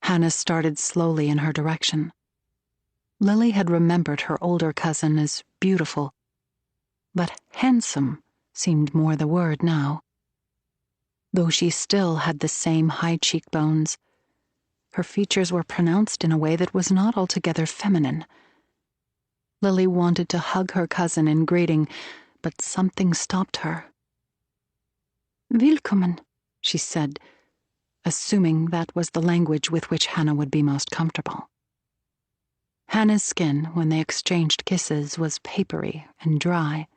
Speaker 1: Hannah started slowly in her direction. Lily had remembered her older cousin as beautiful, but handsome seemed more the word now. Though she still had the same high cheekbones, her features were pronounced in a way that was not altogether feminine. Lily wanted to hug her cousin in greeting, but something stopped her. "Willkommen," she said, assuming that was the language with which Hannah would be most comfortable. Hannah's skin, when they exchanged kisses, was papery and dry.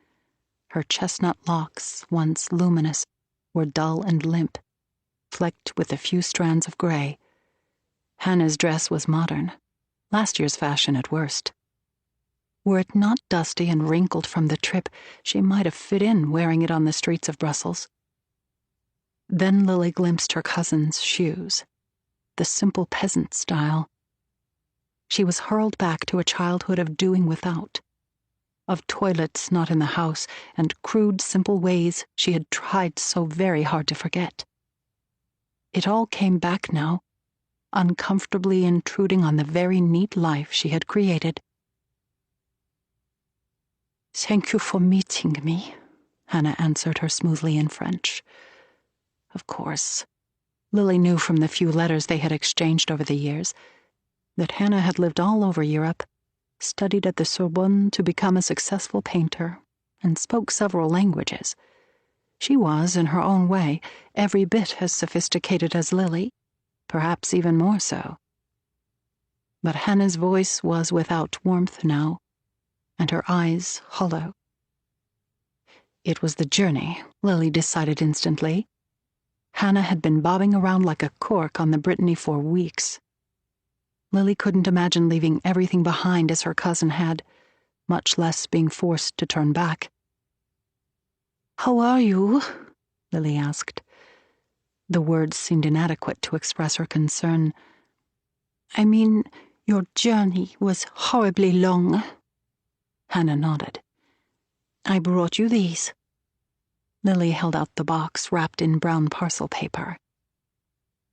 Speaker 1: Her chestnut locks, once luminous, were dull and limp, flecked with a few strands of gray. Hannah's dress was modern, last year's fashion at worst. Were it not dusty and wrinkled from the trip, she might have fit in wearing it on the streets of Brussels. Then Lily glimpsed her cousin's shoes, the simple peasant style. She was hurled back to a childhood of doing without, of toilets not in the house, and crude, simple ways she had tried so very hard to forget. It all came back now, uncomfortably intruding on the very neat life she had created. "Thank you for meeting me," Hannah answered her smoothly in French. Of course, Lily knew from the few letters they had exchanged over the years that Hannah had lived all over Europe, studied at the Sorbonne to become a successful painter, and spoke several languages. She was, in her own way, every bit as sophisticated as Lily, perhaps even more so. But Hannah's voice was without warmth now, and her eyes hollow. It was the journey, Lily decided instantly. Hannah had been bobbing around like a cork on the Brittany for weeks. Lily couldn't imagine leaving everything behind as her cousin had, much less being forced to turn back. "How are you?" Lily asked. The words seemed inadequate to express her concern. "I mean, your journey was horribly long." Hannah nodded. "I brought you these." Lily held out the box wrapped in brown parcel paper.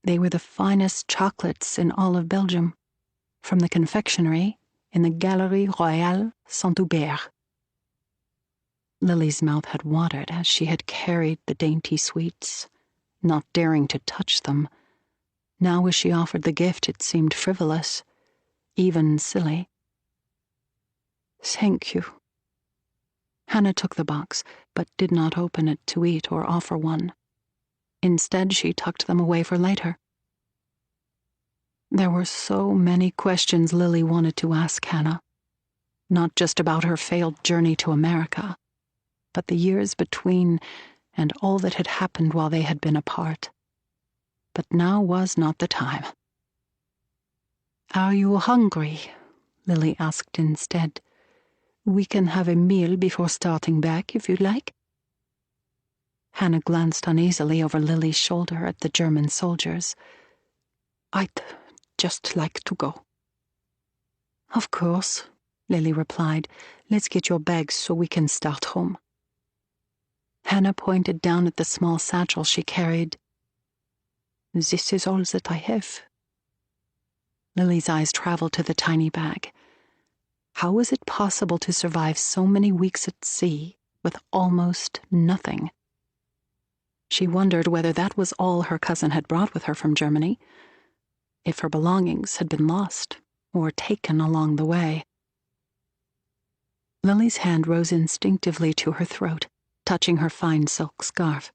Speaker 1: They were the finest chocolates in all of Belgium, from the confectionery in the Galerie Royale Saint-Hubert. Lily's mouth had watered as she had carried the dainty sweets, not daring to touch them. Now as she offered the gift, it seemed frivolous, even silly. "Thank you." Hannah took the box, but did not open it to eat or offer one. Instead, she tucked them away for later. There were so many questions Lily wanted to ask Hannah, not just about her failed journey to America, but the years between and all that had happened while they had been apart. But now was not the time. "Are you hungry?" Lily asked instead. "We can have a meal before starting back, if you'd like." Hannah glanced uneasily over Lily's shoulder at the German soldiers. "I'd just like to go." "Of course," Lily replied. "Let's get your bags so we can start home." Hannah pointed down at the small satchel she carried. "This is all that I have." Lily's eyes traveled to the tiny bag. How was it possible to survive so many weeks at sea with almost nothing? She wondered whether that was all her cousin had brought with her from Germany, if her belongings had been lost or taken along the way. Lily's hand rose instinctively to her throat, touching her fine silk scarf.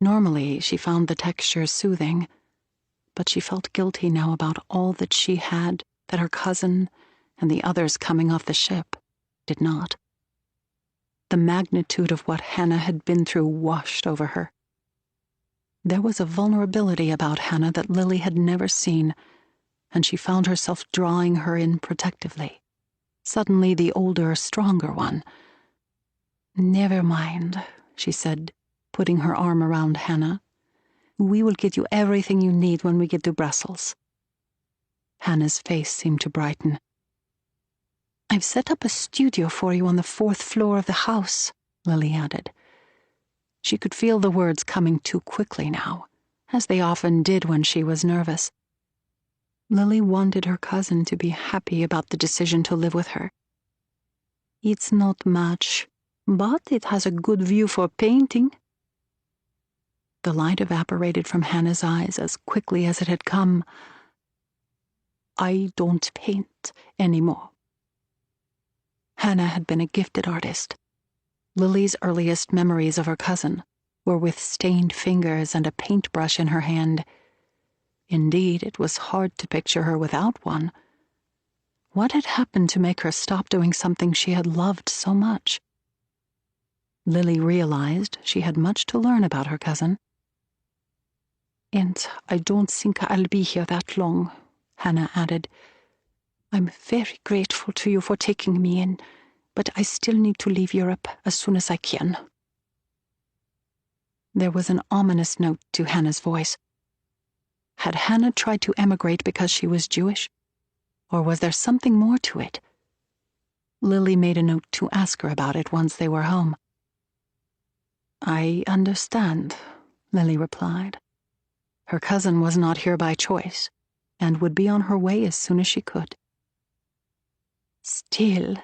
Speaker 1: Normally, she found the texture soothing, but she felt guilty now about all that she had that her cousin and the others coming off the ship did not. The magnitude of what Hannah had been through washed over her. There was a vulnerability about Hannah that Lily had never seen, and she found herself drawing her in protectively, suddenly the older, stronger one. "Never mind," she said, putting her arm around Hannah. "We will get you everything you need when we get to Brussels." Hannah's face seemed to brighten. "I've set up a studio for you on the 4th floor of the house," Lily added. She could feel the words coming too quickly now, as they often did when she was nervous. Lily wanted her cousin to be happy about the decision to live with her. "It's not much, but it has a good view for painting." The light evaporated from Hannah's eyes as quickly as it had come. "I don't paint anymore." Hannah had been a gifted artist. Lily's earliest memories of her cousin were with stained fingers and a paintbrush in her hand. Indeed, it was hard to picture her without one. What had happened to make her stop doing something she had loved so much? Lily realized she had much to learn about her cousin. "And I don't think I'll be here that long," Hannah added. "I'm very grateful to you for taking me in, but I still need to leave Europe as soon as I can." There was an ominous note to Hannah's voice. Had Hannah tried to emigrate because she was Jewish? Or was there something more to it? Lily made a note to ask her about it once they were home. "I understand," Lily replied. Her cousin was not here by choice, and would be on her way as soon as she could. "Still,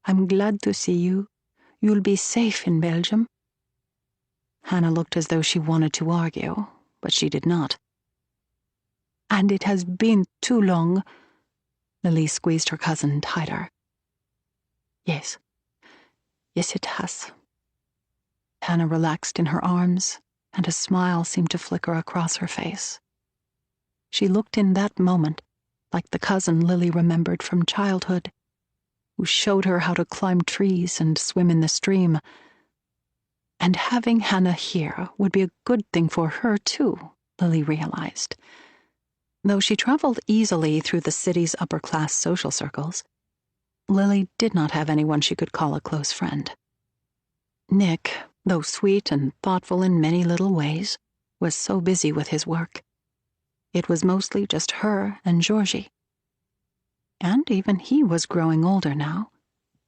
Speaker 1: I'm glad to see you. You'll be safe in Belgium." Hannah looked as though she wanted to argue, but she did not. "And it has been too long." Lily squeezed her cousin tighter. Yes, it has." Hannah relaxed in her arms, and a smile seemed to flicker across her face. She looked in that moment like the cousin Lily remembered from childhood, who showed her how to climb trees and swim in the stream. And having Hannah here would be a good thing for her, too, Lily realized. Though she traveled easily through the city's upper-class social circles, Lily did not have anyone she could call a close friend. Nick, though sweet and thoughtful in many little ways, was so busy with his work. It was mostly just her and Georgie. And even he was growing older now,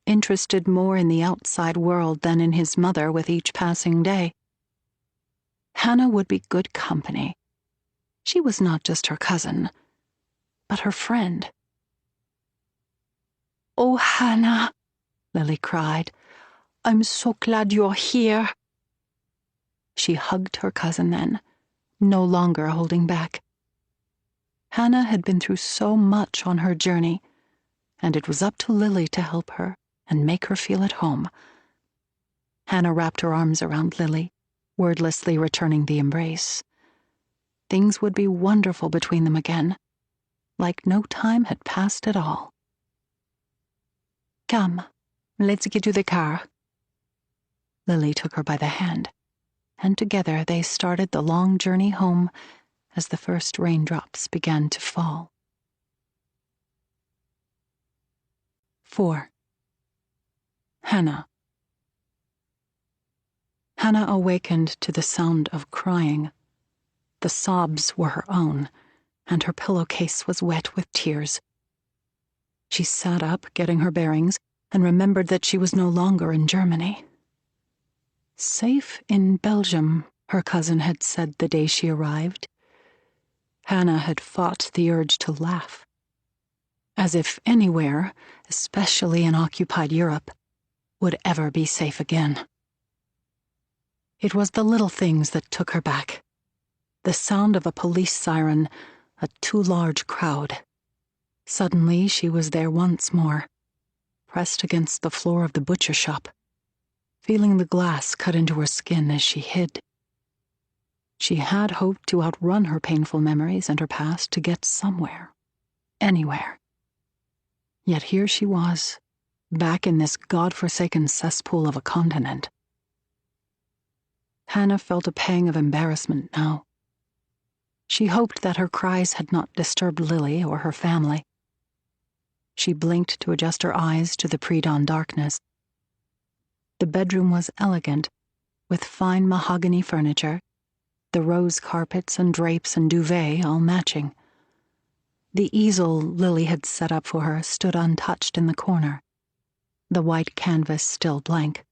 Speaker 1: interested more in the outside world than in his mother with each passing day. Hannah would be good company. She was not just her cousin, but her friend. "Oh, Hannah," Lily cried, "I'm so glad you're here." She hugged her cousin then, no longer holding back. Hannah had been through so much on her journey, and it was up to Lily to help her and make her feel at home. Hannah wrapped her arms around Lily, wordlessly returning the embrace. Things would be wonderful between them again, like no time had passed at all. "Come, let's get to the car." Lily took her by the hand, and together they started the long journey home as the first raindrops began to fall. 4. Hannah. Hannah awakened to the sound of crying. The sobs were her own, and her pillowcase was wet with tears. She sat up, getting her bearings, and remembered that she was no longer in Germany. Safe in Belgium, her cousin had said the day she arrived. Hannah had fought the urge to laugh. As if anywhere, especially in occupied Europe, would ever be safe again. It was the little things that took her back. The sound of a police siren, a too large crowd. Suddenly she was there once more, pressed against the floor of the butcher shop, feeling the glass cut into her skin as she hid. She had hoped to outrun her painful memories and her past to get somewhere, anywhere. Yet here she was, back in this God-forsaken cesspool of a continent. Hannah felt a pang of embarrassment now. She hoped that her cries had not disturbed Lily or her family. She blinked to adjust her eyes to the pre-dawn darkness. The bedroom was elegant, with fine mahogany furniture, the rose carpets and drapes and duvet all matching. The easel Lily had set up for her stood untouched in the corner, the white canvas still blank.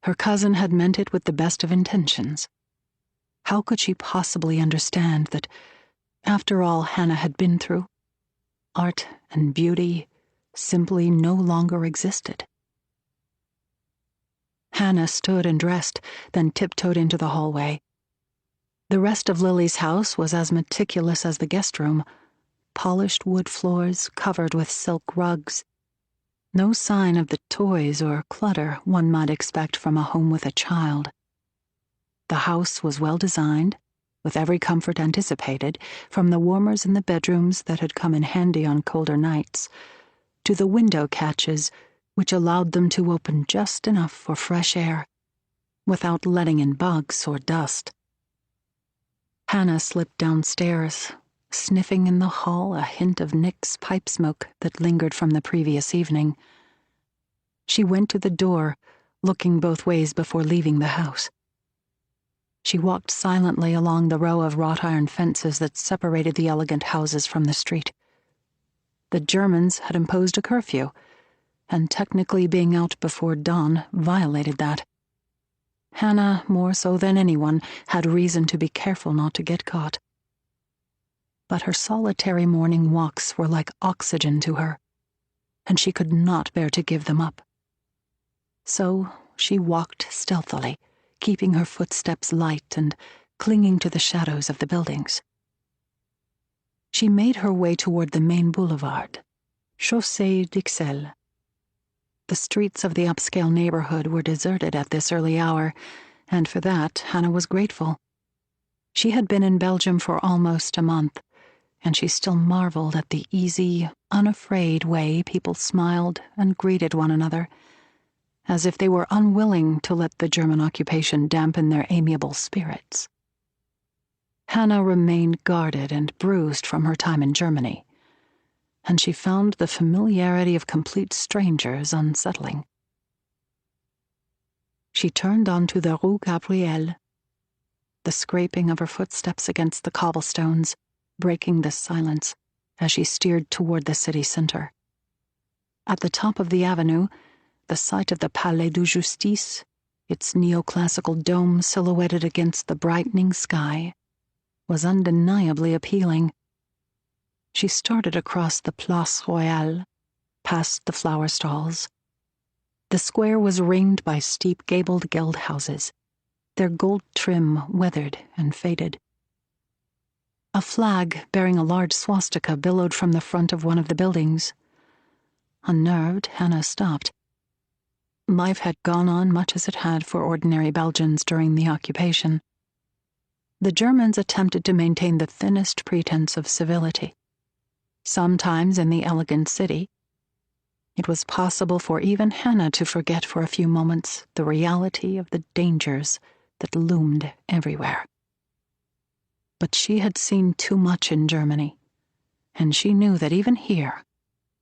Speaker 1: Her cousin had meant it with the best of intentions. How could she possibly understand that, after all Hannah had been through, art and beauty simply no longer existed? Hannah stood and dressed, then tiptoed into the hallway. The rest of Lily's house was as meticulous as the guest room, polished wood floors covered with silk rugs. No sign of the toys or clutter one might expect from a home with a child. The house was well designed, with every comfort anticipated, from the warmers in the bedrooms that had come in handy on colder nights, to the window catches which allowed them to open just enough for fresh air, without letting in bugs or dust. Hannah slipped downstairs, sniffing in the hall a hint of Nick's pipe smoke that lingered from the previous evening. She went to the door, looking both ways before leaving the house. She walked silently along the row of wrought iron fences that separated the elegant houses from the street. The Germans had imposed a curfew, and technically being out before dawn violated that. Hannah, more so than anyone, had reason to be careful not to get caught. But her solitary morning walks were like oxygen to her, and she could not bear to give them up. So she walked stealthily, keeping her footsteps light and clinging to the shadows of the buildings. She made her way toward the main boulevard, Chaussée d'Ixelles. The streets of the upscale neighborhood were deserted at this early hour, and for that Hannah was grateful. She had been in Belgium for almost a month, and she still marveled at the easy, unafraid way people smiled and greeted one another, as if they were unwilling to let the German occupation dampen their amiable spirits. Hannah remained guarded and bruised from her time in Germany, and she found the familiarity of complete strangers unsettling. She turned onto the Rue Gabrielle, the scraping of her footsteps against the cobblestones breaking the silence as she steered toward the city center. At the top of the avenue, the site of the Palais de Justice, its neoclassical dome silhouetted against the brightening sky, was undeniably appealing. She started across the Place Royale, past the flower stalls. The square was ringed by steep gabled guild houses, their gold trim weathered and faded. A flag bearing a large swastika billowed from the front of one of the buildings. Unnerved, Hannah stopped. Life had gone on much as it had for ordinary Belgians during the occupation. The Germans attempted to maintain the thinnest pretense of civility. Sometimes in the elegant city, it was possible for even Hannah to forget for a few moments the reality of the dangers that loomed everywhere. But she had seen too much in Germany, and she knew that even here,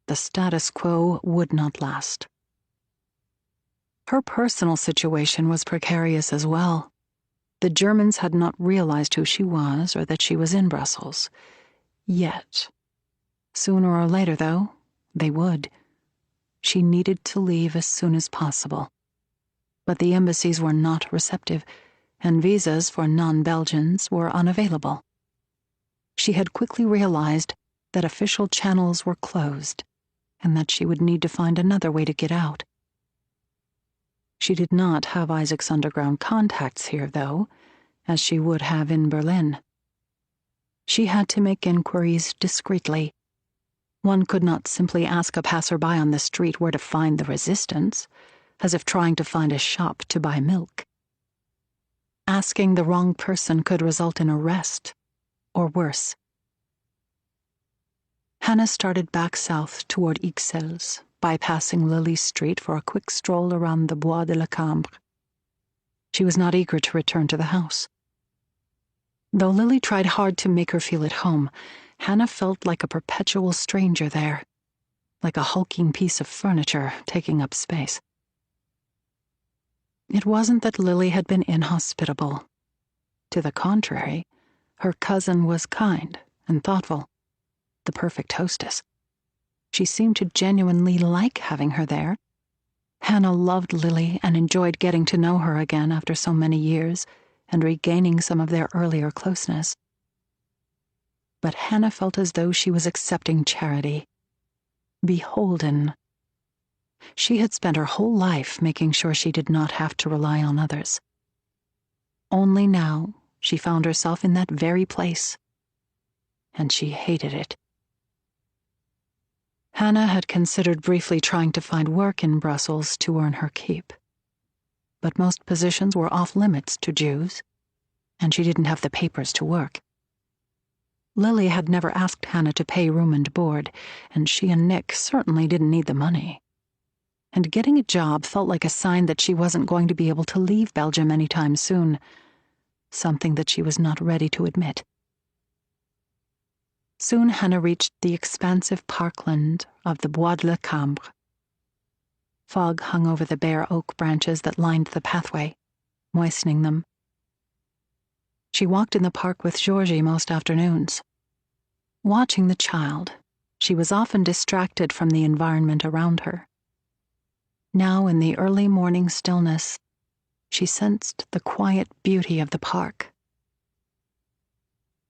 Speaker 1: the status quo would not last. Her personal situation was precarious as well. The Germans had not realized who she was or that she was in Brussels. Yet, sooner or later, though, they would. She needed to leave as soon as possible. But the embassies were not receptive, and visas for non-Belgians were unavailable. She had quickly realized that official channels were closed, and that she would need to find another way to get out. She did not have Isaac's underground contacts here, though, as she would have in Berlin. She had to make inquiries discreetly. One could not simply ask a passerby on the street where to find the resistance, as if trying to find a shop to buy milk. Asking the wrong person could result in arrest, or worse. Hannah started back south toward Ixelles, bypassing Lily Street for a quick stroll around the Bois de la Cambre. She was not eager to return to the house. Though Lily tried hard to make her feel at home, Hannah felt like a perpetual stranger there, like a hulking piece of furniture taking up space. It wasn't that Lily had been inhospitable. To the contrary, her cousin was kind and thoughtful, the perfect hostess. She seemed to genuinely like having her there. Hannah loved Lily and enjoyed getting to know her again after so many years and regaining some of their earlier closeness. But Hannah felt as though she was accepting charity, beholden. She had spent her whole life making sure she did not have to rely on others. Only now she found herself in that very place, and she hated it. Hannah had considered briefly trying to find work in Brussels to earn her keep. But most positions were off-limits to Jews, and she didn't have the papers to work. Lily had never asked Hannah to pay room and board, and she and Nick certainly didn't need the money. And getting a job felt like a sign that she wasn't going to be able to leave Belgium anytime soon, something that she was not ready to admit. Soon Hannah reached the expansive parkland of the Bois de la Cambre. Fog hung over the bare oak branches that lined the pathway, moistening them. She walked in the park with Georgie most afternoons. Watching the child, she was often distracted from the environment around her. Now, in the early morning stillness, she sensed the quiet beauty of the park.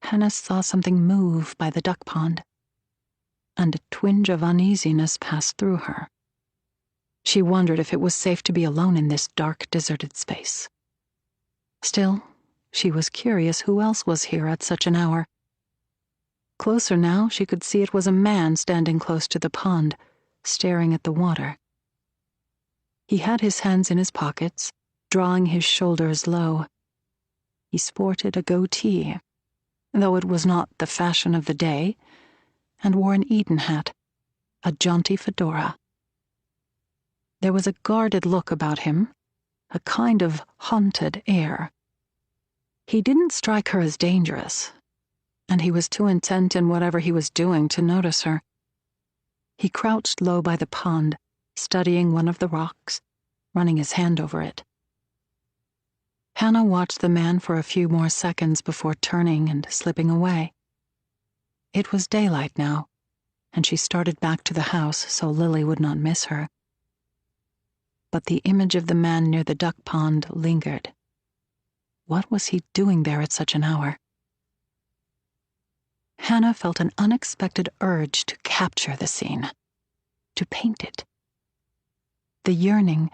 Speaker 1: Hannah saw something move by the duck pond, and a twinge of uneasiness passed through her. She wondered if it was safe to be alone in this dark, deserted space. Still, she was curious who else was here at such an hour. Closer now, she could see it was a man standing close to the pond, staring at the water. He had his hands in his pockets, drawing his shoulders low. He sported a goatee, though it was not the fashion of the day, and wore an Eden hat, a jaunty fedora. There was a guarded look about him, a kind of haunted air. He didn't strike her as dangerous, and he was too intent in whatever he was doing to notice her. He crouched low by the pond, studying one of the rocks, running his hand over it. Hannah watched the man for a few more seconds before turning and slipping away. It was daylight now, and she started back to the house so Lily would not miss her. But the image of the man near the duck pond lingered. What was he doing there at such an hour? Hannah felt an unexpected urge to capture the scene, to paint it. The yearning,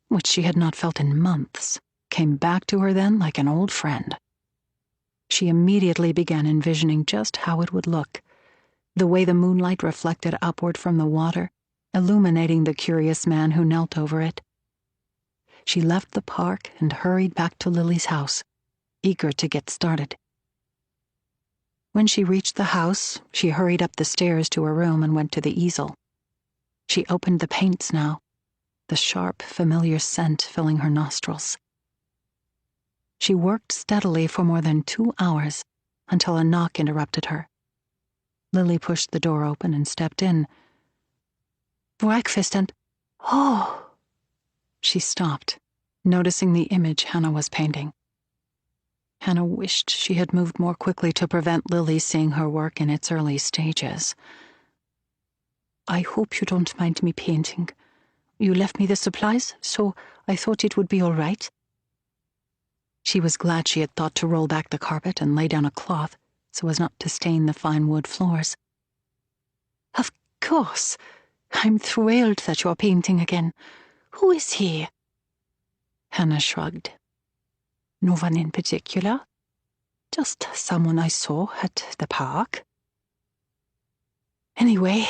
Speaker 1: which she had not felt in months, came back to her then like an old friend. She immediately began envisioning just how it would look, the way the moonlight reflected upward from the water, illuminating the curious man who knelt over it. She left the park and hurried back to Lily's house, eager to get started. When she reached the house, she hurried up the stairs to her room and went to the easel. She opened the paints now, the sharp, familiar scent filling her nostrils. She worked steadily for more than 2 hours until a knock interrupted her. Lily pushed the door open and stepped in. "Breakfast and—" "Oh!" She stopped, noticing the image Hannah was painting. Hannah wished she had moved more quickly to prevent Lily seeing her work in its early stages. "I hope you don't mind me painting. You left me the supplies, so I thought it would be all right." She was glad she had thought to roll back the carpet and lay down a cloth so as not to stain the fine wood floors. "Of course. I'm thrilled that you're painting again. Who is he?" Hannah shrugged. "No one in particular. Just someone I saw at the park. Anyway,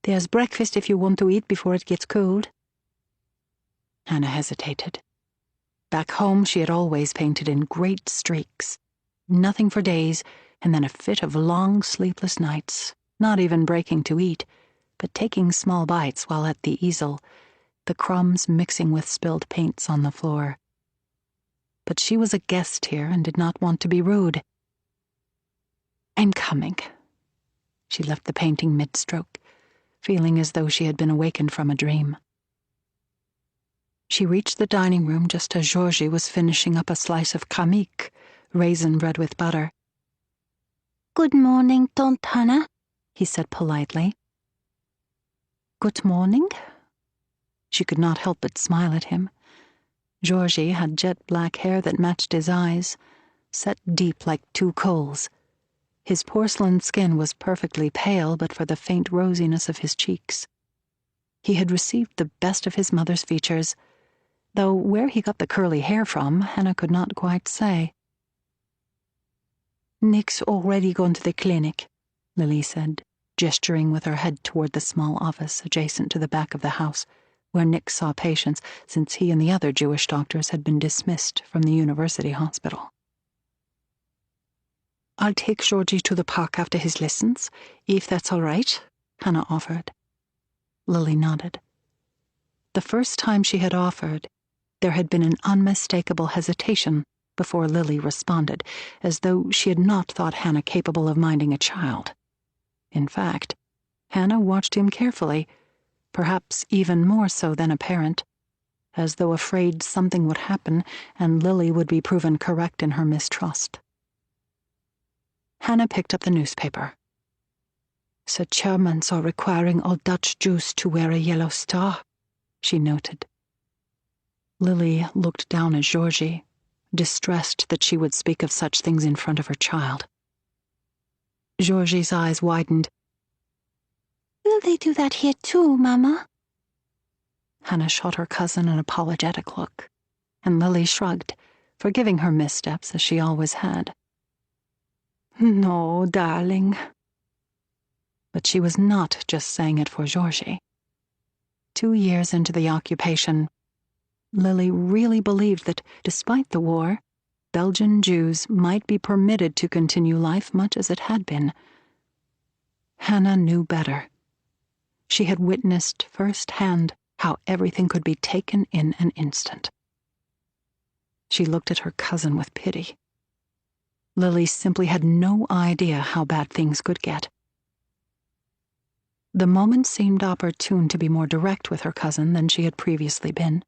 Speaker 1: there's breakfast if you want to eat before it gets cold." Hannah hesitated. Back home, she had always painted in great streaks. Nothing for days, and then a fit of long, sleepless nights, not even breaking to eat, but taking small bites while at the easel, the crumbs mixing with spilled paints on the floor. But she was a guest here and did not want to be rude. "I'm coming." She left the painting mid-stroke, feeling as though she had been awakened from a dream. She reached the dining room just as Georgie was finishing up a slice of kamiq, raisin bread with butter. "Good morning, Tante Hannah," he said politely. "Good morning." She could not help but smile at him. Georgie had jet black hair that matched his eyes, set deep like 2 coals. His porcelain skin was perfectly pale but for the faint rosiness of his cheeks. He had received the best of his mother's features, though where he got the curly hair from, Hannah could not quite say. "Nick's already gone to the clinic," Lily said, gesturing with her head toward the small office adjacent to the back of the house, where Nick saw patients since he and the other Jewish doctors had been dismissed from the university hospital. "I'll take Georgie to the park after his lessons, if that's all right," Hannah offered. Lily nodded. The first time she had offered, there had been an unmistakable hesitation before Lily responded, as though she had not thought Hannah capable of minding a child. In fact, Hannah watched him carefully, perhaps even more so than a parent, as though afraid something would happen and Lily would be proven correct in her mistrust. Hannah picked up the newspaper. "The Germans are requiring all Dutch Jews to wear a yellow star," she noted. Lily looked down at Georgie, distressed that she would speak of such things in front of her child. Georgie's eyes widened. "Will they do that here too, Mama?" Hannah shot her cousin an apologetic look, and Lily shrugged, forgiving her missteps as she always had. "No, darling." But she was not just saying it for Georgie. 2 years into the occupation, Lily really believed that, despite the war, Belgian Jews might be permitted to continue life much as it had been. Hannah knew better. She had witnessed firsthand how everything could be taken in an instant. She looked at her cousin with pity. Lily simply had no idea how bad things could get. The moment seemed opportune to be more direct with her cousin than she had previously been.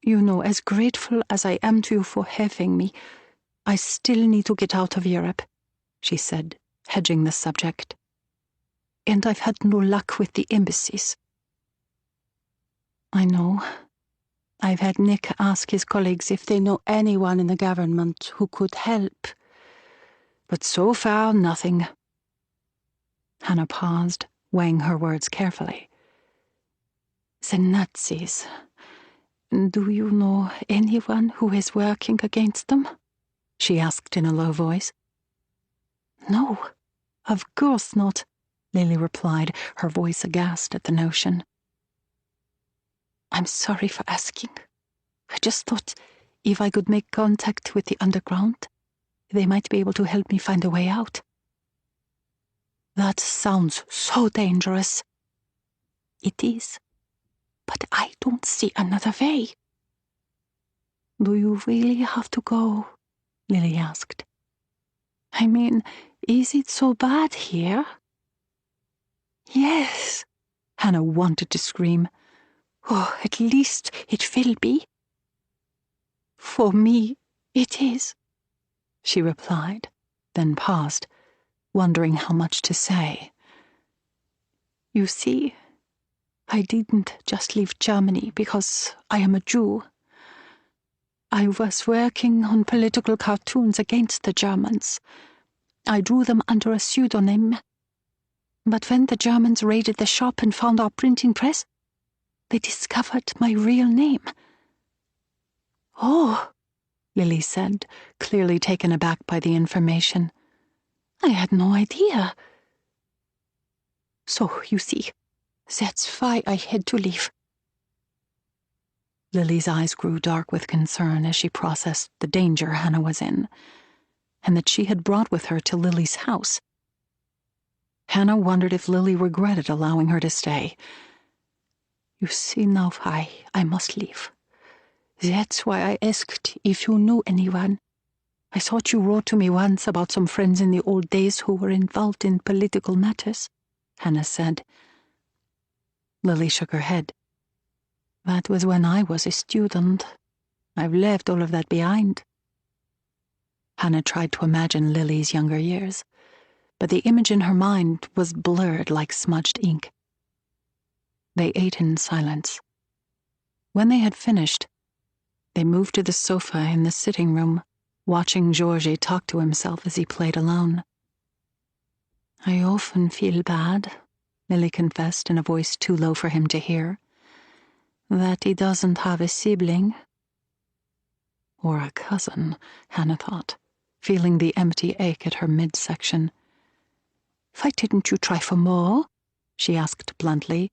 Speaker 1: "You know, as grateful as I am to you for having me, I still need to get out of Europe," she said, hedging the subject.
Speaker 2: and I've had no luck with the embassies. I know. I've had Nick ask his colleagues if they know anyone in the government who could help. But so far, nothing. Hannah paused, weighing her words carefully. The Nazis. Do you know anyone who is working against them? She asked in a low voice. No, of course not, Lily replied, her voice aghast at the notion. I'm sorry for asking. I just thought if I could make contact with the underground, they might be able to help me find a way out. That sounds so dangerous. It is, but I don't see another way. Do you really have to go? Lily asked. I mean, is it so bad here? Yes, Hannah wanted to scream. Oh, at least it will be. For me, it is, she replied, then paused, wondering how much to say. You see, I didn't just leave Germany because I am a Jew. I was working on political cartoons against the Germans. I drew them under a pseudonym. But when the Germans raided the shop and found our printing press, they discovered my real name. Oh, Lily said, clearly taken aback by the information. I had no idea. So, you see, that's why I had to leave. Lily's eyes grew dark with concern as she processed the danger Hannah was in, and that she had brought with her to Lily's house. Hannah wondered if Lily regretted allowing her to stay. You see now why I must leave. That's why I asked if you knew anyone. I thought you wrote to me once about some friends in the old days who were involved in political matters, Hannah said. Lily shook her head. That was when I was a student. I've left all of that behind. Hannah tried to imagine Lily's younger years, but the image in her mind was blurred like smudged ink. They ate in silence. When they had finished, they moved to the sofa in the sitting room, watching Georgie talk to himself as he played alone. I often feel bad, Lily confessed in a voice too low for him to hear, that he doesn't have a sibling. Or a cousin, Hannah thought, feeling the empty ache at her midsection. Why didn't you try for more? She asked bluntly.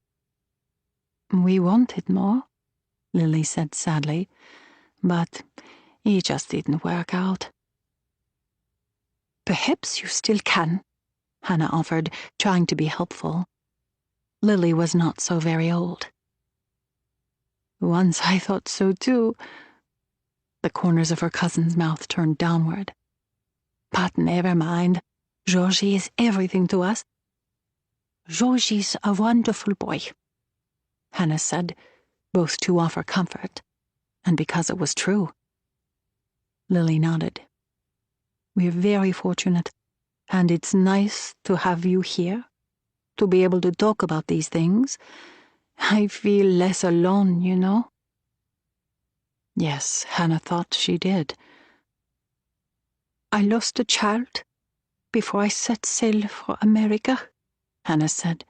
Speaker 2: We wanted more, Lily said sadly, but it just didn't work out. Perhaps you still can, Hannah offered, trying to be helpful. Lily was not so very old. Once I thought so too. The corners of her cousin's mouth turned downward. But never mind. Georgie is everything to us. Georgie's a wonderful boy, Hannah said, both to offer comfort, and because it was true. Lily nodded. We're very fortunate, and it's nice to have you here, to be able to talk about these things. I feel less alone, you know. Yes, Hannah thought she did. I lost a child before I set sail for America, Hannah said.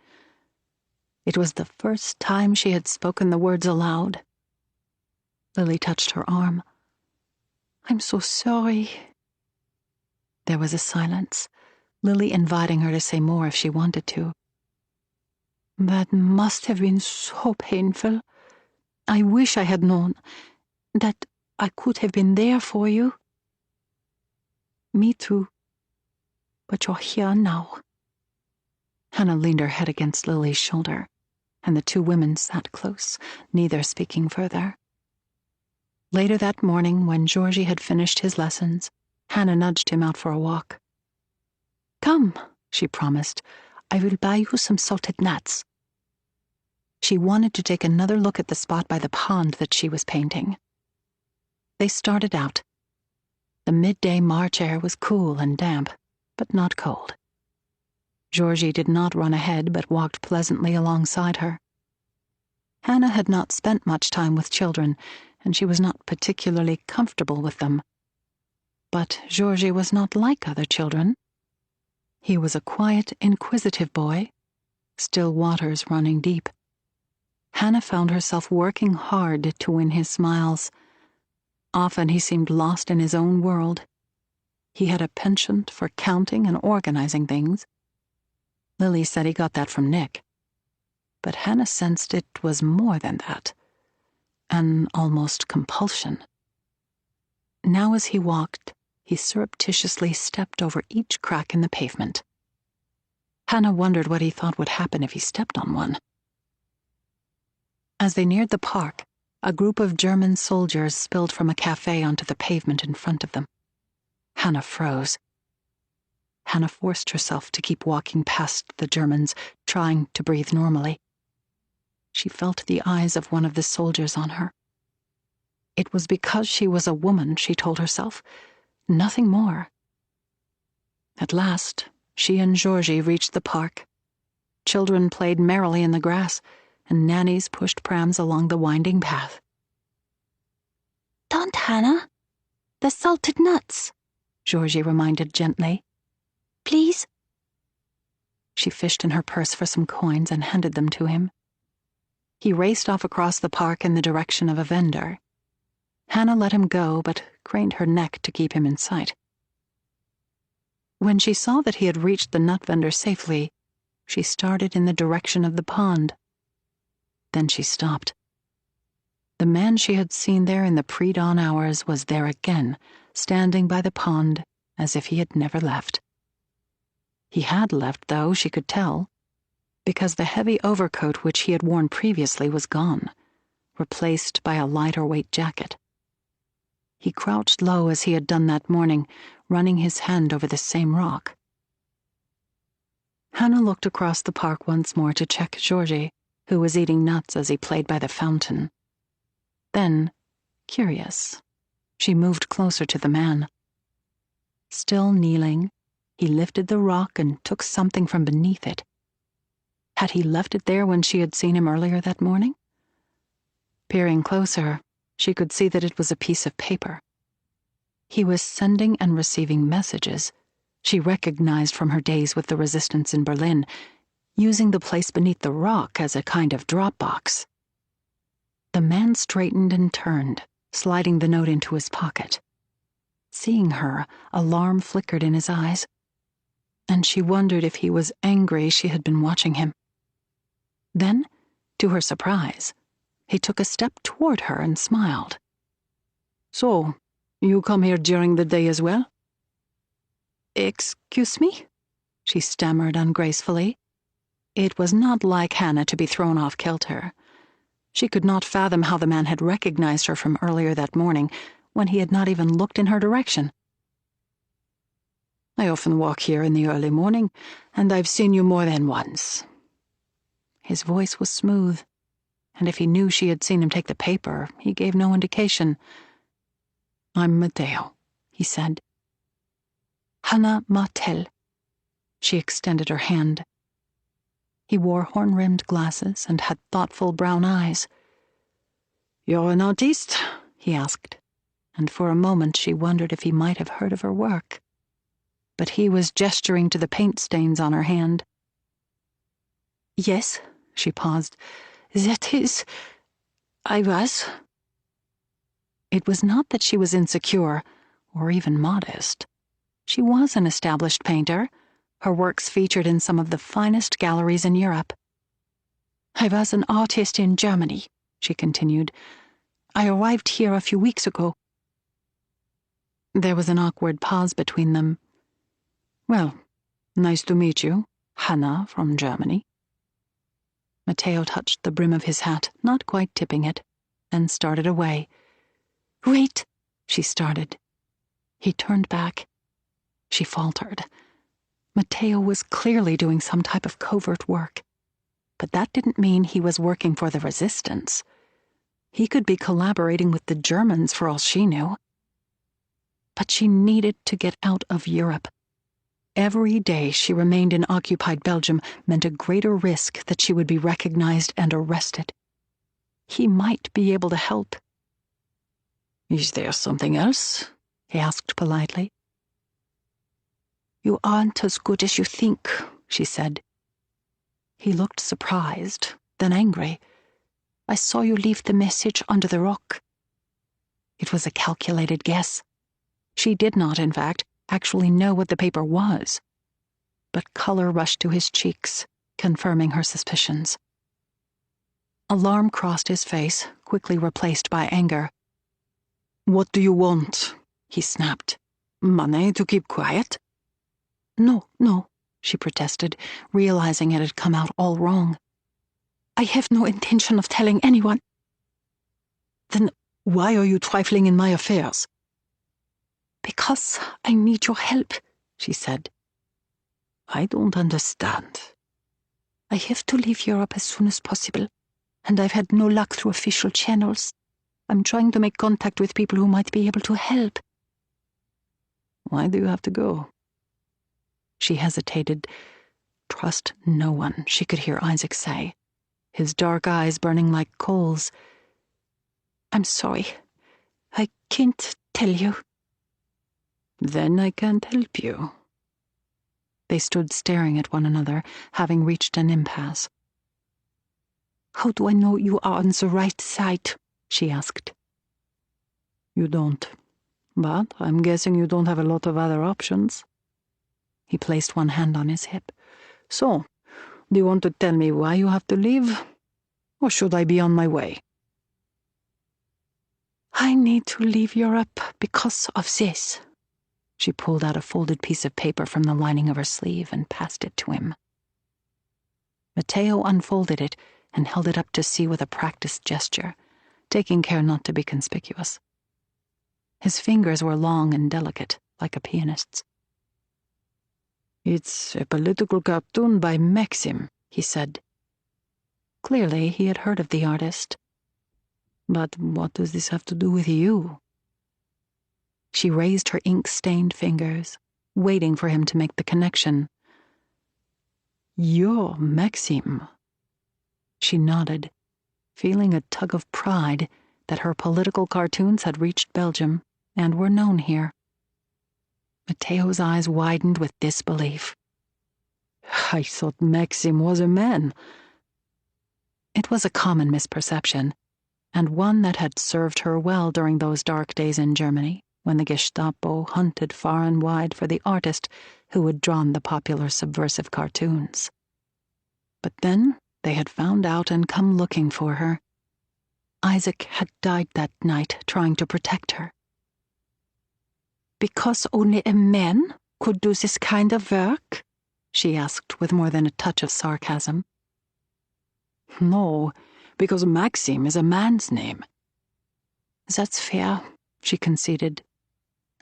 Speaker 2: It was the first time she had spoken the words aloud. Lily touched her arm. I'm so sorry. There was a silence, Lily inviting her to say more if she wanted to. That must have been so painful. I wish I had known that I could have been there for you. Me too. But you're here now. Hannah leaned her head against Lily's shoulder, and the two women sat close, neither speaking further. Later that morning, when Georgie had finished his lessons, Hannah nudged him out for a walk. Come, she promised. I will buy you some salted nuts. She wanted to take another look at the spot by the pond that she was painting. They started out. The midday March air was cool and damp, but not cold. Georgie did not run ahead but walked pleasantly alongside her. Hannah had not spent much time with children, and she was not particularly comfortable with them. But Georgie was not like other children. He was a quiet, inquisitive boy, still waters running deep. Hannah found herself working hard to win his smiles. Often he seemed lost in his own world. He had a penchant for counting and organizing things. Lily said he got that from Nick. But Hannah sensed it was more than that. An almost compulsion. Now as he walked, he surreptitiously stepped over each crack in the pavement. Hannah wondered what he thought would happen if he stepped on one. As they neared the park, a group of German soldiers spilled from a cafe onto the pavement in front of them. Hannah froze. Hannah forced herself to keep walking past the Germans, trying to breathe normally. She felt the eyes of one of the soldiers on her. It was because she was a woman, she told herself. Nothing more. At last, she and Georgie reached the park. Children played merrily in the grass, and nannies pushed prams along the winding path.
Speaker 1: "Don't, Hannah. The salted nuts," Georgie reminded gently. "Please?"
Speaker 2: She fished in her purse for some coins and handed them to him. He raced off across the park in the direction of a vendor. Hannah let him go, but craned her neck to keep him in sight. When she saw that he had reached the nut vendor safely, she started in the direction of the pond. Then she stopped. The man she had seen there in the pre-dawn hours was there again, standing by the pond as if he had never left. He had left, though, she could tell, because the heavy overcoat which he had worn previously was gone, replaced by a lighter-weight jacket. He crouched low as he had done that morning, running his hand over the same rock. Hannah looked across the park once more to check Georgie, who was eating nuts as he played by the fountain. Then, curious, she moved closer to the man. Still kneeling, he lifted the rock and took something from beneath it. Had he left it there when she had seen him earlier that morning? Peering closer, she could see that it was a piece of paper. He was sending and receiving messages she recognized from her days with the resistance in Berlin, using the place beneath the rock as a kind of drop box. The man straightened and turned, sliding the note into his pocket. Seeing her, alarm flickered in his eyes, and she wondered if he was angry she had been watching him. Then, to her surprise, he took a step toward her and smiled. "So, you come here during the day as well?" "Excuse me?" she stammered ungracefully. It was not like Hannah to be thrown off kilter. She could not fathom how the man had recognized her from earlier that morning, when he had not even looked in her direction. "I often walk here in the early morning, and I've seen you more than once." His voice was smooth, and if he knew she had seen him take the paper, he gave no indication. "I'm Matteo," he said. "Hannah Martel." She extended her hand. He wore horn-rimmed glasses and had thoughtful brown eyes. "You're an artiste?" he asked, and for a moment she wondered if he might have heard of her work. But he was gesturing to the paint stains on her hand. "Yes," she paused. "That is, I was." It was not that she was insecure, or even modest. She was an established painter, her works featured in some of the finest galleries in Europe. "I was an artist in Germany," she continued. "I arrived here a few weeks ago." There was an awkward pause between them. "Well, nice to meet you, Hannah from Germany." Matteo touched the brim of his hat, not quite tipping it, and started away. "Wait," she started. He turned back. She faltered. Matteo was clearly doing some type of covert work, but that didn't mean he was working for the resistance. He could be collaborating with the Germans for all she knew. But she needed to get out of Europe. Every day she remained in occupied Belgium meant a greater risk that she would be recognized and arrested. He might be able to help.
Speaker 1: "Is there something else?" he asked politely.
Speaker 2: "You aren't as good as you think," she said. He looked surprised, then angry. "I saw you leave the message under the rock." It was a calculated guess. She did not, in fact, actually know what the paper was. But color rushed to his cheeks, confirming her suspicions. Alarm crossed his face, quickly replaced by anger.
Speaker 1: "What do you want?" he snapped. "Money to keep quiet?"
Speaker 2: No, she protested, realizing it had come out all wrong. "I have no intention of telling anyone."
Speaker 1: "Then why are you trifling in my affairs?"
Speaker 2: "Because I need your help," she said.
Speaker 1: "I don't understand."
Speaker 2: "I have to leave Europe as soon as possible, and I've had no luck through official channels. I'm trying to make contact with people who might be able to help."
Speaker 1: "Why do you have to go?"
Speaker 2: She hesitated. Trust no one, she could hear Isaac say, his dark eyes burning like coals. "I'm sorry. I can't tell you."
Speaker 1: "Then I can't help you."
Speaker 2: They stood staring at one another, having reached an impasse. "How do I know you are on the right side?" she asked.
Speaker 1: "You don't. But I'm guessing you don't have a lot of other options." He placed one hand on his hip. "So, do you want to tell me why you have to leave? Or should I be on my way?"
Speaker 2: "I need to leave Europe because of this." She pulled out a folded piece of paper from the lining of her sleeve and passed it to him. Matteo unfolded it and held it up to see with a practiced gesture, taking care not to be conspicuous. His fingers were long and delicate, like a pianist's.
Speaker 1: "It's a political cartoon by Maxim," he said.
Speaker 2: Clearly, he had heard of the artist.
Speaker 1: "But what does this have to do with you?"
Speaker 2: She raised her ink-stained fingers, waiting for him to make the connection.
Speaker 1: "You're Maxim."
Speaker 2: She nodded, feeling a tug of pride that her political cartoons had reached Belgium and were known here. Matteo's eyes widened with disbelief.
Speaker 1: "I thought Maxim was a man."
Speaker 2: It was a common misperception, and one that had served her well during those dark days in Germany, when the Gestapo hunted far and wide for the artist who had drawn the popular subversive cartoons. But then they had found out and come looking for her. Isaac had died that night trying to protect her. "Because only a man could do this kind of work?" she asked with more than a touch of sarcasm.
Speaker 1: "No, because Maxim is a man's name."
Speaker 2: "That's fair," she conceded.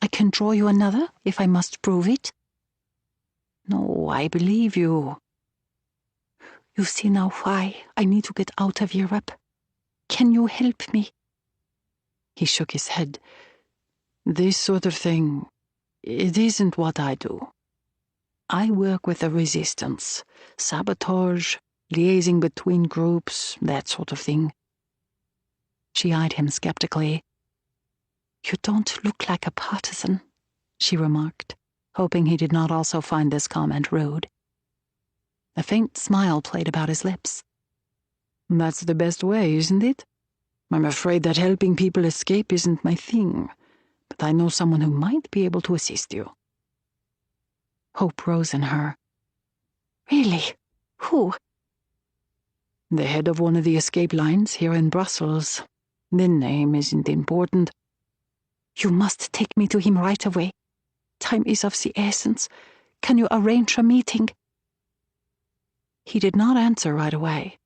Speaker 2: "I can draw you another if I must prove it."
Speaker 1: "No, I believe you."
Speaker 2: "You see now why I need to get out of Europe. Can you help me?"
Speaker 1: He shook his head. "This sort of thing, it isn't what I do. I work with the resistance, sabotage, liaising between groups, that sort of thing."
Speaker 2: She eyed him skeptically. "You don't look like a partisan," she remarked, hoping he did not also find this comment rude. A faint smile played about his lips.
Speaker 1: "That's the best way, isn't it? I'm afraid that helping people escape isn't my thing, but I know someone who might be able to assist you."
Speaker 2: Hope rose in her. "Really? Who?"
Speaker 1: "The head of one of the escape lines here in Brussels. The name isn't important."
Speaker 2: "You must take me to him right away. Time is of the essence. Can you arrange a meeting?" He did not answer right away.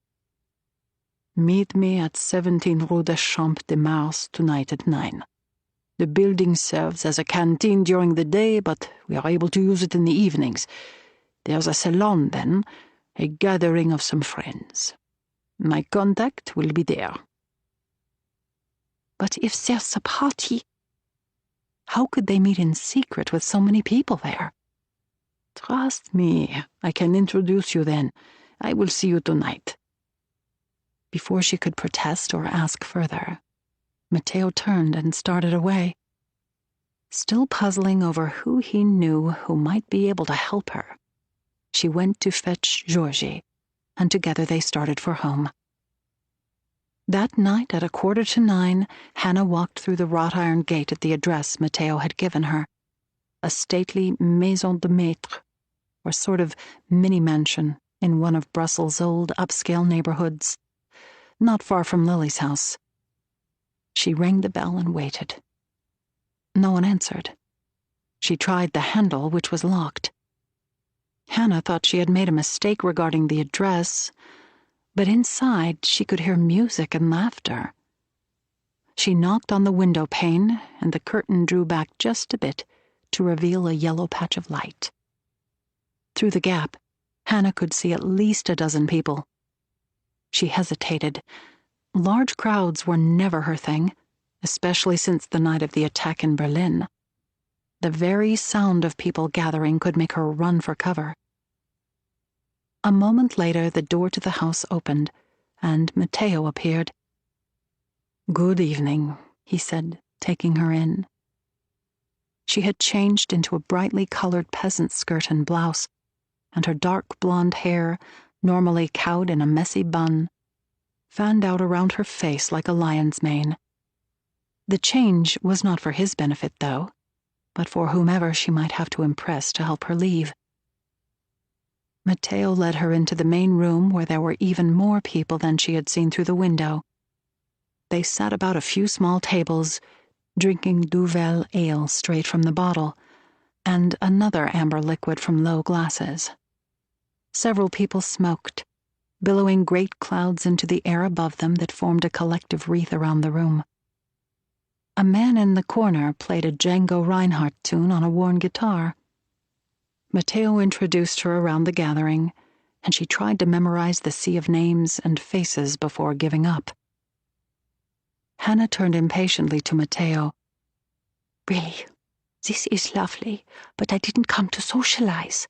Speaker 1: "Meet me at 17 Rue des Champs de Mars tonight at 9. The building serves as a canteen during the day, but we are able to use it in the evenings. There's a salon then, a gathering of some friends. My contact will be there."
Speaker 2: "But if there's a party?" How could they meet in secret with so many people there? Trust me, I can introduce you then. I will see you tonight." Before she could protest or ask further, Matteo turned and started away. Still puzzling over who he knew who might be able to help her, she went to fetch Georgie, and together they started for home. That night at 9:15, Hannah walked through the wrought iron gate at the address Matteo had given her, a stately maison de maître, or sort of mini-mansion in one of Brussels' old upscale neighborhoods, not far from Lily's house. She rang the bell and waited. No one answered. She tried the handle, which was locked. Hannah thought she had made a mistake regarding the address, but inside she could hear music and laughter. She knocked on the window pane, and the curtain drew back just a bit to reveal a yellow patch of light. Through the gap, Hannah could see at least a dozen people. She hesitated. Large crowds were never her thing, especially since the night of the attack in Berlin. The very sound of people gathering could make her run for cover. A moment later, the door to the house opened, and Matteo appeared. "Good evening," he said, taking her in. She had changed into a brightly colored peasant skirt and blouse, and her dark blonde hair, normally cowed in a messy bun, fanned out around her face like a lion's mane. The change was not for his benefit, though, but for whomever she might have to impress to help her leave. Matteo led her into the main room, where there were even more people than she had seen through the window. They sat about a few small tables, drinking Duvel ale straight from the bottle, and another amber liquid from low glasses. Several people smoked, billowing great clouds into the air above them that formed a collective wreath around the room. A man in the corner played a Django Reinhardt tune on a worn guitar. Matteo introduced her around the gathering, and she tried to memorize the sea of names and faces before giving up. Hannah turned impatiently to Matteo. "Really, this is lovely, but I didn't come to socialize."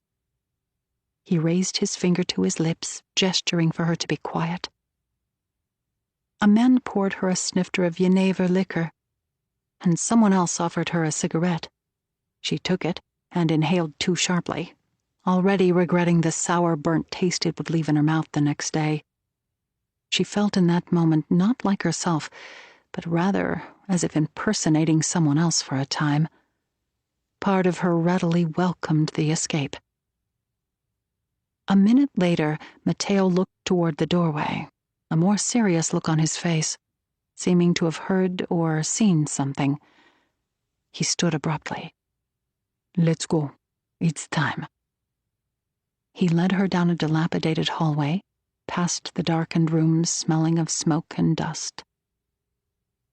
Speaker 2: He raised his finger to his lips, gesturing for her to be quiet. A man poured her a snifter of Genever liquor, and someone else offered her a cigarette. She took it and inhaled too sharply, already regretting the sour, burnt taste it would leave in her mouth the next day. She felt in that moment not like herself, but rather as if impersonating someone else for a time. Part of her readily welcomed the escape. A minute later, Matteo looked toward the doorway, a more serious look on his face, seeming to have heard or seen something. He stood abruptly. "Let's go. It's time." He led her down a dilapidated hallway, past the darkened rooms smelling of smoke and dust.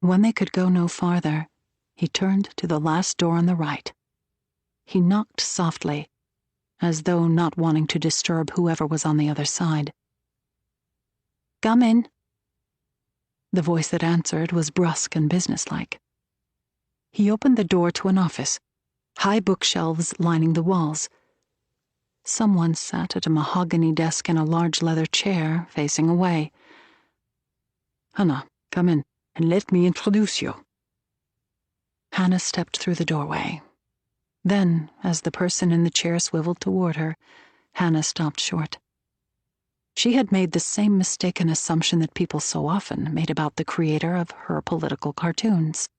Speaker 2: When they could go no farther, he turned to the last door on the right. He knocked softly, as though not wanting to disturb whoever was on the other side. "Come in." The voice that answered was brusque and businesslike. He opened the door to an office, high bookshelves lining the walls. Someone sat at a mahogany desk in a large leather chair, facing away. "Hannah, come in, and let me introduce you." Hannah stepped through the doorway. Then, as the person in the chair swiveled toward her, Hannah stopped short. She had made the same mistaken assumption that people so often made about the creator of her political cartoons.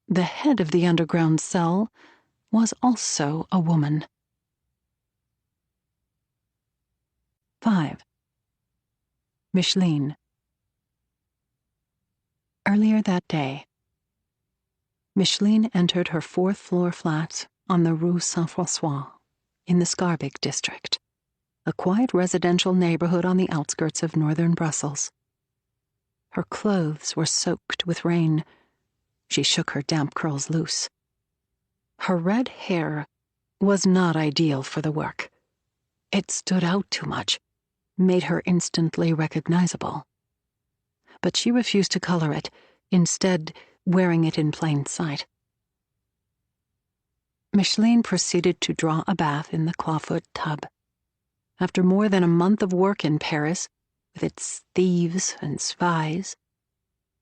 Speaker 2: The head of the underground cell was also a woman. 5. Micheline. Earlier that day, Micheline entered her fourth-floor flat on the Rue Saint-François in the Schaerbeek district, a quiet residential neighborhood on the outskirts of northern Brussels. Her clothes were soaked with rain. She shook her damp curls loose. Her red hair was not ideal for the work. It stood out too much, made her instantly recognizable. But she refused to color it, instead wearing it in plain sight. Micheline proceeded to draw a bath in the clawfoot tub. After more than a month of work in Paris, with its thieves and spies,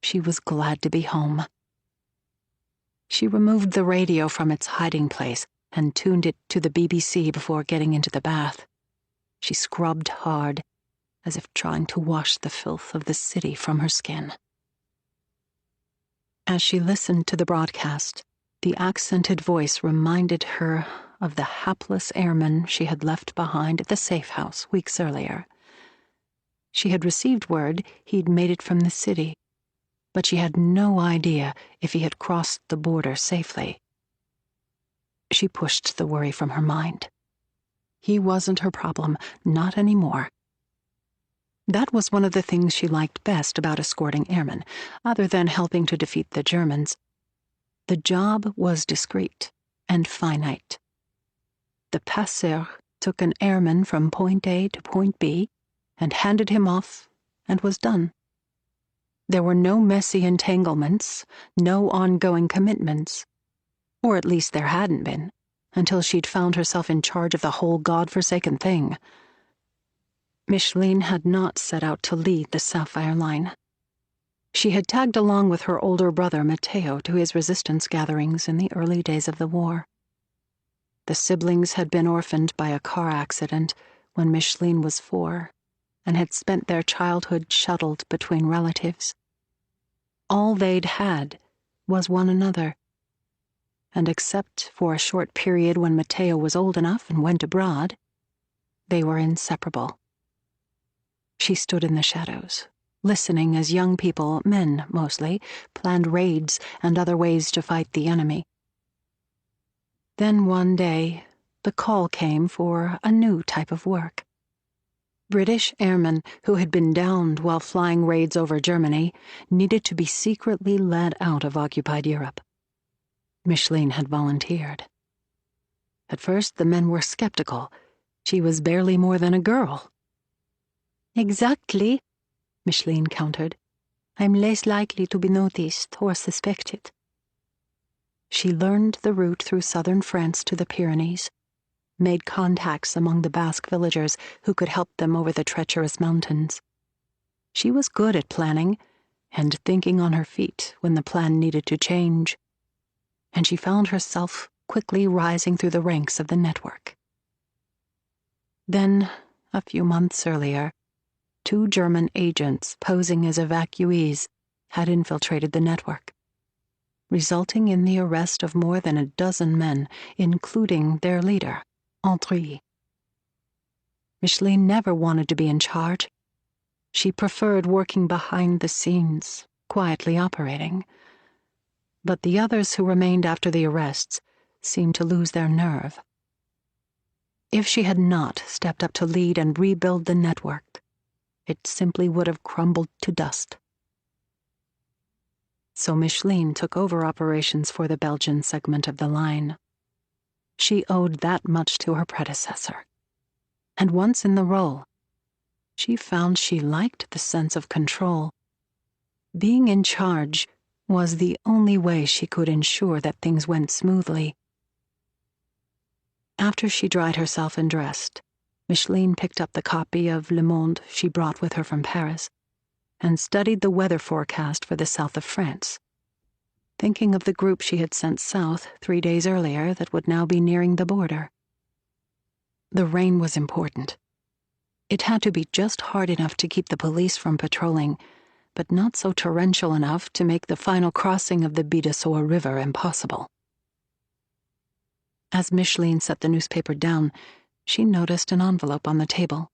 Speaker 2: she was glad to be home. She removed the radio from its hiding place and tuned it to the BBC before getting into the bath. She scrubbed hard, as if trying to wash the filth of the city from her skin. As she listened to the broadcast, the accented voice reminded her of the hapless airman she had left behind at the safe house weeks earlier. She had received word he'd made it from the city, but she had no idea if he had crossed the border safely. She pushed the worry from her mind. He wasn't her problem, not anymore. That was one of the things she liked best about escorting airmen, other than helping to defeat the Germans. The job was discreet and finite. The passeur took an airman from point A to point B and handed him off and was done. There were no messy entanglements, no ongoing commitments. Or at least there hadn't been, until she'd found herself in charge of the whole godforsaken thing. Micheline had not set out to lead the Sapphire line. She had tagged along with her older brother Matteo to his resistance gatherings in the early days of the war. The siblings had been orphaned by a car accident when Micheline was 4, and had spent their childhood shuttled between relatives. All they'd had was one another, and except for a short period when Matteo was old enough and went abroad, they were inseparable. She stood in the shadows, listening as young people, men mostly, planned raids and other ways to fight the enemy. Then one day, the call came for a new type of work. British airmen who had been downed while flying raids over Germany needed to be secretly led out of occupied Europe. Micheline had volunteered. At first, the men were skeptical. She was barely more than a girl.
Speaker 3: "Exactly," Micheline countered. "I'm less likely to be noticed or suspected."
Speaker 2: She learned the route through southern France to the Pyrenees, made contacts among the Basque villagers who could help them over the treacherous mountains. She was good at planning and thinking on her feet when the plan needed to change, and she found herself quickly rising through the ranks of the network. Then, a few months earlier, 2 German agents posing as evacuees had infiltrated the network, resulting in the arrest of more than a dozen men, including their leader, André. Micheline never wanted to be in charge. She preferred working behind the scenes, quietly operating. But the others who remained after the arrests seemed to lose their nerve. If she had not stepped up to lead and rebuild the network, it simply would have crumbled to dust. So Micheline took over operations for the Belgian segment of the line. She owed that much to her predecessor. And once in the role, she found she liked the sense of control. Being in charge was the only way she could ensure that things went smoothly. After she dried herself and dressed, Micheline picked up the copy of Le Monde she brought with her from Paris and studied the weather forecast for the south of France, thinking of the group she had sent south 3 days earlier that would now be nearing the border. The rain was important. It had to be just hard enough to keep the police from patrolling, but not so torrential enough to make the final crossing of the Bidassoa River impossible. As Micheline set the newspaper down, she noticed an envelope on the table.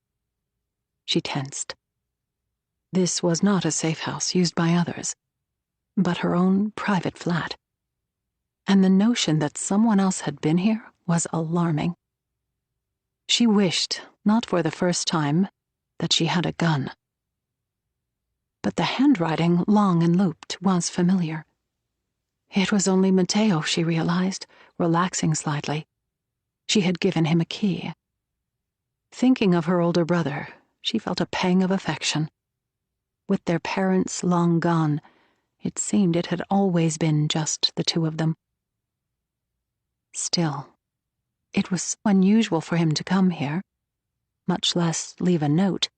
Speaker 2: She tensed. This was not a safe house used by others, but her own private flat. And the notion that someone else had been here was alarming. She wished, not for the first time, that she had a gun. But the handwriting, long and looped, was familiar. It was only Matteo, she realized, relaxing slightly. She had given him a key. Thinking of her older brother, she felt a pang of affection. With their parents long gone, it seemed it had always been just the 2 of them. still. It was so unusual for him to come here, much less leave a note.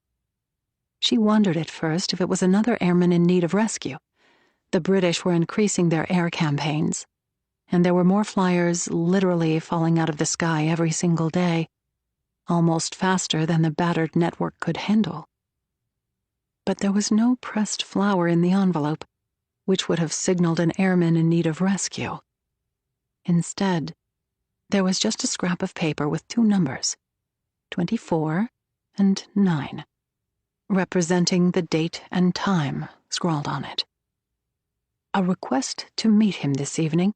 Speaker 2: She wondered at first if it was another airman in need of rescue. The British were increasing their air campaigns, and there were more flyers literally falling out of the sky every single day, almost faster than the battered network could handle. But there was no pressed flower in the envelope, which would have signaled an airman in need of rescue. Instead, there was just a scrap of paper with 2 numbers, 24 and 9, representing the date and time scrawled on it. A request to meet him this evening.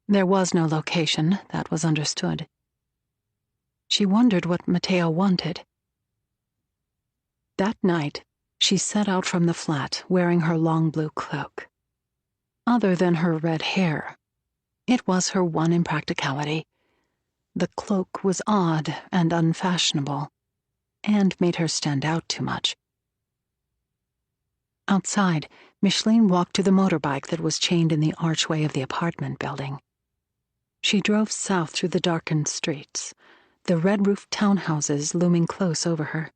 Speaker 2: There was no location, that was understood. She wondered what Matteo wanted. That night, she set out from the flat wearing her long blue cloak. Other than her red hair, it was her one impracticality. The cloak was odd and unfashionable, and made her stand out too much. Outside, Micheline walked to the motorbike that was chained in the archway of the apartment building. She drove south through the darkened streets, the red-roofed townhouses looming close over her.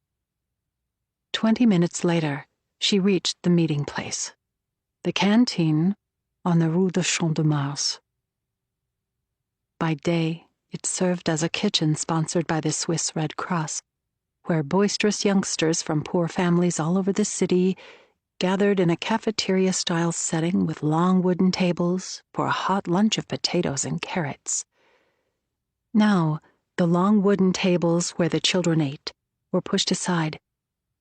Speaker 2: 20 minutes later, she reached the meeting place, the canteen on the Rue de Champ de Mars. By day, it served as a kitchen sponsored by the Swiss Red Cross, where boisterous youngsters from poor families all over the city gathered in a cafeteria-style setting with long wooden tables for a hot lunch of potatoes and carrots. Now, the long wooden tables where the children ate were pushed aside,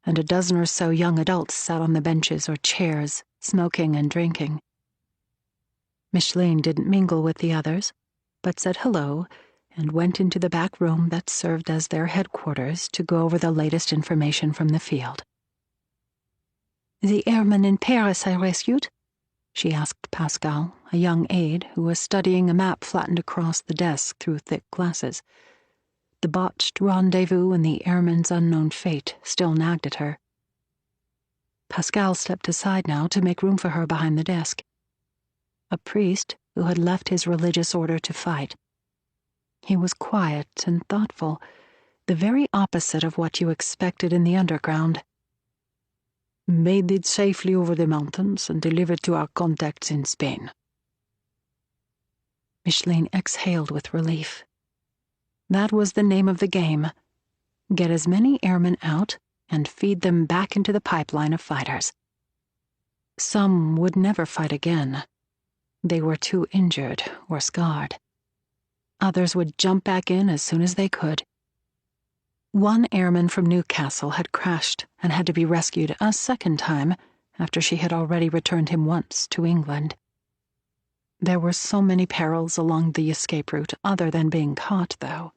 Speaker 2: and a dozen or so young adults sat on the benches or chairs, smoking and drinking. Micheline didn't mingle with the others, but said hello and went into the back room that served as their headquarters to go over the latest information from the field.
Speaker 3: "The airman in Paris I rescued?" she asked Pascal, a young aide who was studying a map flattened across the desk through thick glasses. The botched rendezvous and the airman's unknown fate still nagged at her. Pascal stepped aside now to make room for her behind the desk. A priest who had left his religious order to fight. He was quiet and thoughtful, the very opposite of what you expected in the underground.
Speaker 4: "Made it safely over the mountains and delivered to our contacts in Spain."
Speaker 2: Micheline exhaled with relief. That was the name of the game. Get as many airmen out and feed them back into the pipeline of fighters. Some would never fight again. They were too injured or scarred. Others would jump back in as soon as they could. One airman from Newcastle had crashed and had to be rescued a second time after she had already returned him once to England. There were so many perils along the escape route other than being caught, though.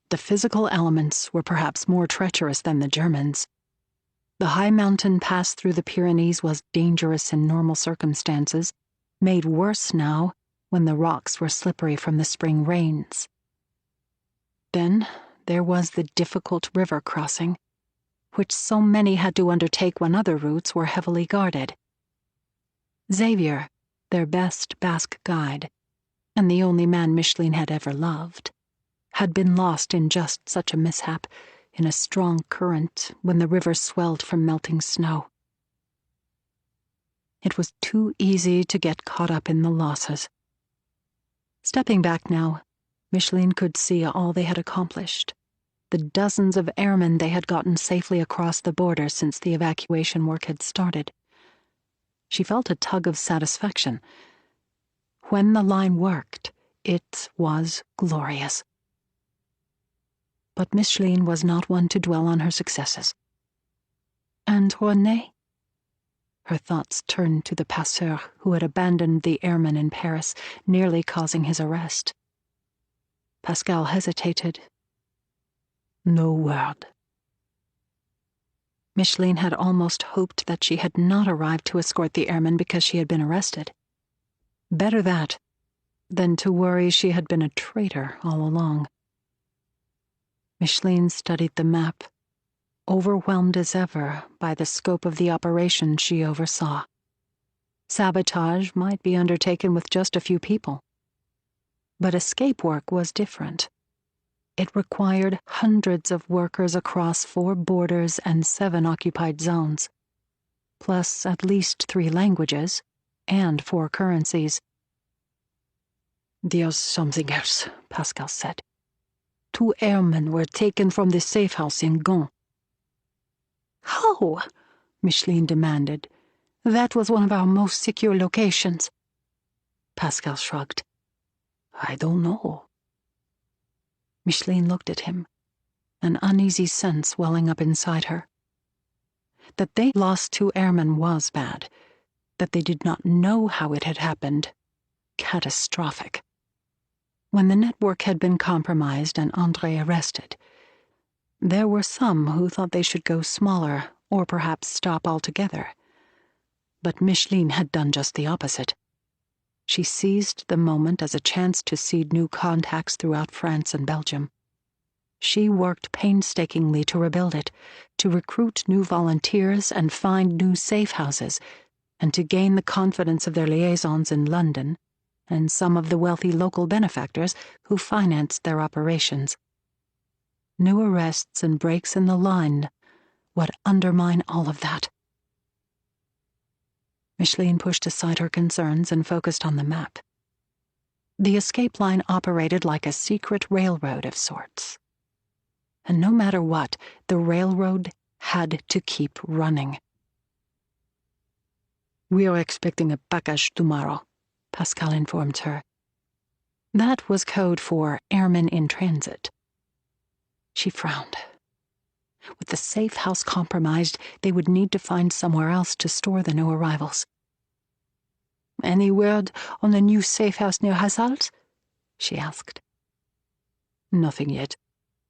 Speaker 2: The physical elements were perhaps more treacherous than the Germans. The high mountain pass through the Pyrenees was dangerous in normal circumstances, made worse now when the rocks were slippery from the spring rains. Then there was the difficult river crossing, which so many had to undertake when other routes were heavily guarded. Xavier, their best Basque guide, and the only man Micheline had ever loved, had been lost in just such a mishap in a strong current when the river swelled from melting snow. It was too easy to get caught up in the losses. Stepping back now, Micheline could see all they had accomplished, the dozens of airmen they had gotten safely across the border since the evacuation work had started. She felt a tug of satisfaction. When the line worked, it was glorious. But Micheline was not one to dwell on her successes. And René? Her thoughts turned to the passeur who had abandoned the airman in Paris, nearly causing his arrest. Pascal hesitated.
Speaker 4: "No word."
Speaker 2: Micheline had almost hoped that she had not arrived to escort the airman because she had been arrested. Better that than to worry she had been a traitor all along. Micheline studied the map, overwhelmed as ever by the scope of the operation she oversaw. Sabotage might be undertaken with just a few people. But escape work was different. It required hundreds of workers across 4 borders and 7 occupied zones, plus at least 3 languages and 4 currencies.
Speaker 4: "There's something else," Pascal said. 2 airmen were taken from the safe house in Gand.
Speaker 2: "How?" Micheline demanded. "That was one of our most secure locations."
Speaker 4: Pascal shrugged. "I don't know."
Speaker 2: Micheline looked at him, an uneasy sense welling up inside her. That they lost 2 airmen was bad. That they did not know how it had happened, catastrophic. When the network had been compromised and André arrested, there were some who thought they should go smaller or perhaps stop altogether. But Micheline had done just the opposite. She seized the moment as a chance to seed new contacts throughout France and Belgium. She worked painstakingly to rebuild it, to recruit new volunteers and find new safe houses, and to gain the confidence of their liaisons in London and some of the wealthy local benefactors who financed their operations. New arrests and breaks in the line would undermine all of that. Micheline pushed aside her concerns and focused on the map. The escape line operated like a secret railroad of sorts. And no matter what, the railroad had to keep running.
Speaker 4: "We are expecting a package tomorrow," Pascal informed her.
Speaker 2: That was code for airmen in transit. She frowned. With the safe house compromised, they would need to find somewhere else to store the new arrivals.
Speaker 4: "Any word on a new safe house near Hasselt?" she asked. "Nothing yet.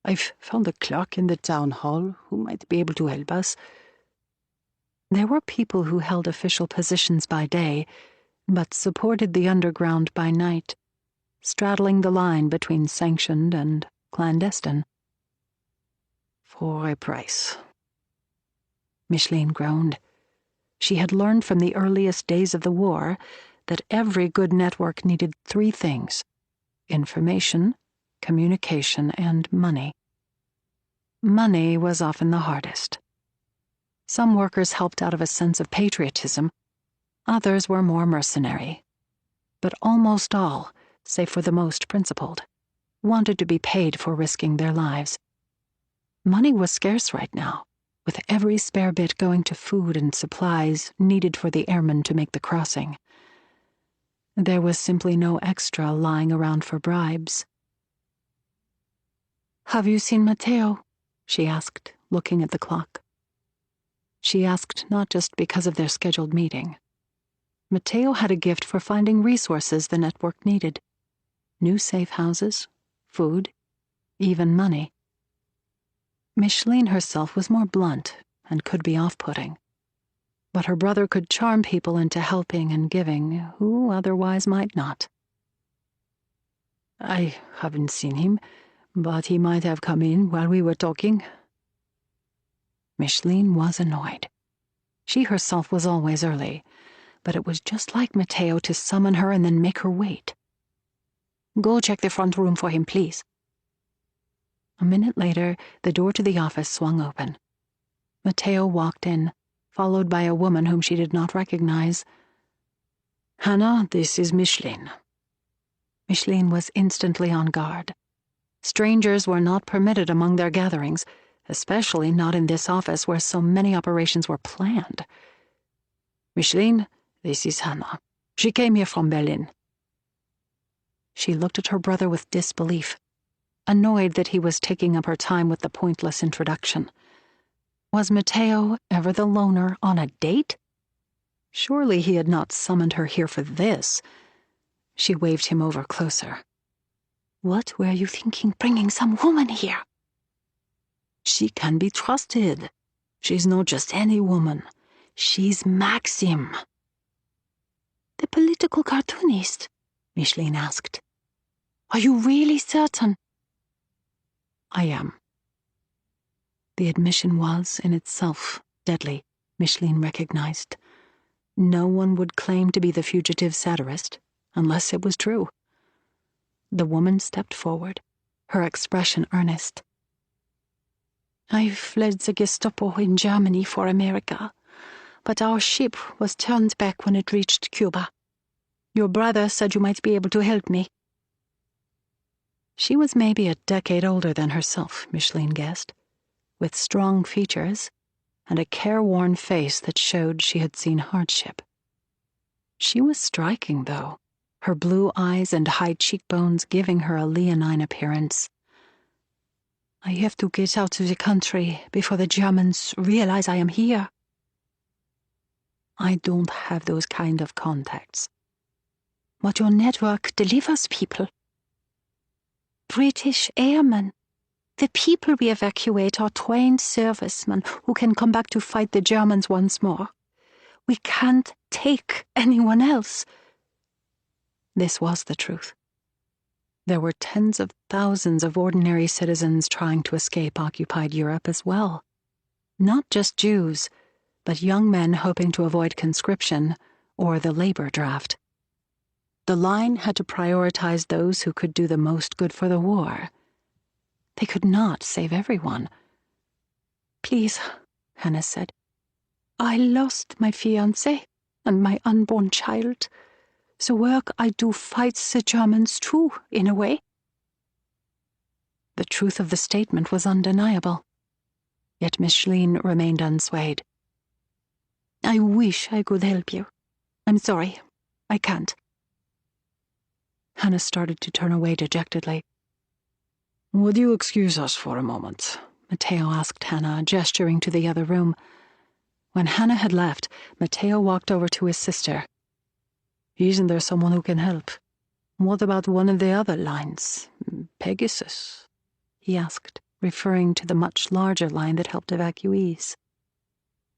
Speaker 4: I've found a clerk in the town hall who might be able to help us."
Speaker 2: There were people who held official positions by day, but supported the underground by night, straddling the line between sanctioned and clandestine.
Speaker 4: "For a price."
Speaker 2: Micheline groaned. She had learned from the earliest days of the war that every good network needed 3 things: information, communication, and money. Money was often the hardest. Some workers helped out of a sense of patriotism, others were more mercenary. But almost all, save for the most principled, wanted to be paid for risking their lives. Money was scarce right now, with every spare bit going to food and supplies needed for the airmen to make the crossing. There was simply no extra lying around for bribes.
Speaker 3: "Have you seen Matteo?"
Speaker 2: she asked, looking at the clock. She asked not just because of their scheduled meeting. Matteo had a gift for finding resources the network needed: new safe houses, food, even money. Micheline herself was more blunt and could be off-putting, but her brother could charm people into helping and giving who otherwise might not.
Speaker 4: "I haven't seen him, but he might have come in while we were talking."
Speaker 2: Micheline was annoyed. She herself was always early, but it was just like Matteo to summon her and then make her wait.
Speaker 3: "Go check the front room for him, please."
Speaker 2: A minute later, the door to the office swung open. Matteo walked in, followed by a woman whom she did not recognize.
Speaker 4: "Hannah, this is Micheline."
Speaker 2: Micheline was instantly on guard. Strangers were not permitted among their gatherings, especially not in this office where so many operations were planned.
Speaker 4: "Micheline, this is Hannah. She came here from Berlin."
Speaker 2: She looked at her brother with disbelief, annoyed that he was taking up her time with the pointless introduction. Was Matteo ever the loner on a date? Surely he had not summoned her here for this. She waved him over closer.
Speaker 3: "What were you thinking bringing some woman here?"
Speaker 4: "She can be trusted. She's not just any woman. She's Maxim."
Speaker 3: "The political cartoonist?"
Speaker 2: Micheline asked.
Speaker 3: "Are you really certain?"
Speaker 2: "I am." The admission was, in itself, deadly, Micheline recognized. No one would claim to be the fugitive satirist, unless it was true. The woman stepped forward, her expression earnest.
Speaker 3: I fled the Gestapo in Germany for America, but our ship was turned back when it reached Cuba. Your brother said you might be able to help me.
Speaker 2: She was maybe a decade older than herself, Micheline guessed, with strong features and a careworn face that showed she had seen hardship. She was striking, though, her blue eyes and high cheekbones giving her a leonine appearance.
Speaker 3: I have to get out of the country before the Germans realize I am here.
Speaker 2: I don't have those kind of contacts.
Speaker 3: But your network delivers people. British airmen. The people we evacuate are trained servicemen who can come back to fight the Germans once more. We can't take anyone else.
Speaker 2: This was the truth. There were tens of thousands of ordinary citizens trying to escape occupied Europe as well. Not just Jews, but young men hoping to avoid conscription or the labor draft. The line had to prioritize those who could do the most good for the war. They could not save everyone.
Speaker 3: Please, Hannah said. I lost my fiancé and my unborn child. The work I do fights the Germans too, in a way.
Speaker 2: The truth of the statement was undeniable. Yet Micheline remained unswayed.
Speaker 3: I wish I could help you. I'm sorry, I can't.
Speaker 2: Hannah started to turn away dejectedly.
Speaker 4: Would you excuse us for a moment?
Speaker 2: Matteo asked Hannah, gesturing to the other room. When Hannah had left, Matteo walked over to his sister.
Speaker 4: Isn't there someone who can help? What about one of the other lines? Pegasus?
Speaker 2: He asked, referring to the much larger line that helped evacuees.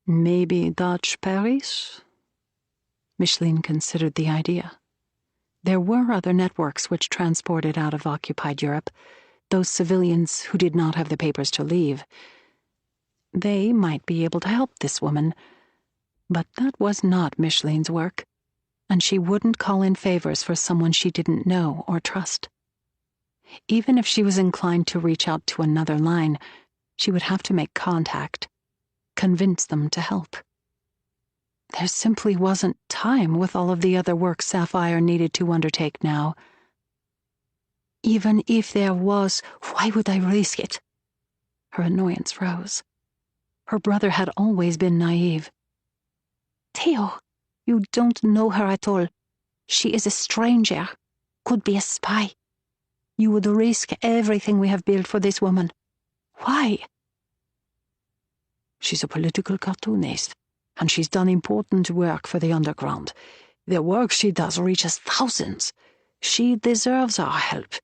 Speaker 4: Maybe Dutch Paris?
Speaker 2: Micheline considered the idea. There were other networks which transported out of occupied Europe those civilians who did not have the papers to leave. They might be able to help this woman, but that was not Micheline's work, and she wouldn't call in favors for someone she didn't know or trust. Even if she was inclined to reach out to another line, she would have to make contact, convince them to help. There simply wasn't time with all of the other work Sapphire needed to undertake now.
Speaker 3: Even if there was, why would I risk it?
Speaker 2: Her annoyance rose. Her brother had always been naive.
Speaker 3: Theo, you don't know her at all. She is a stranger, could be a spy. You would risk everything we have built for this woman. Why?
Speaker 4: She's a political cartoonist, and she's done important work for the underground. The work she does reaches thousands. She deserves our help.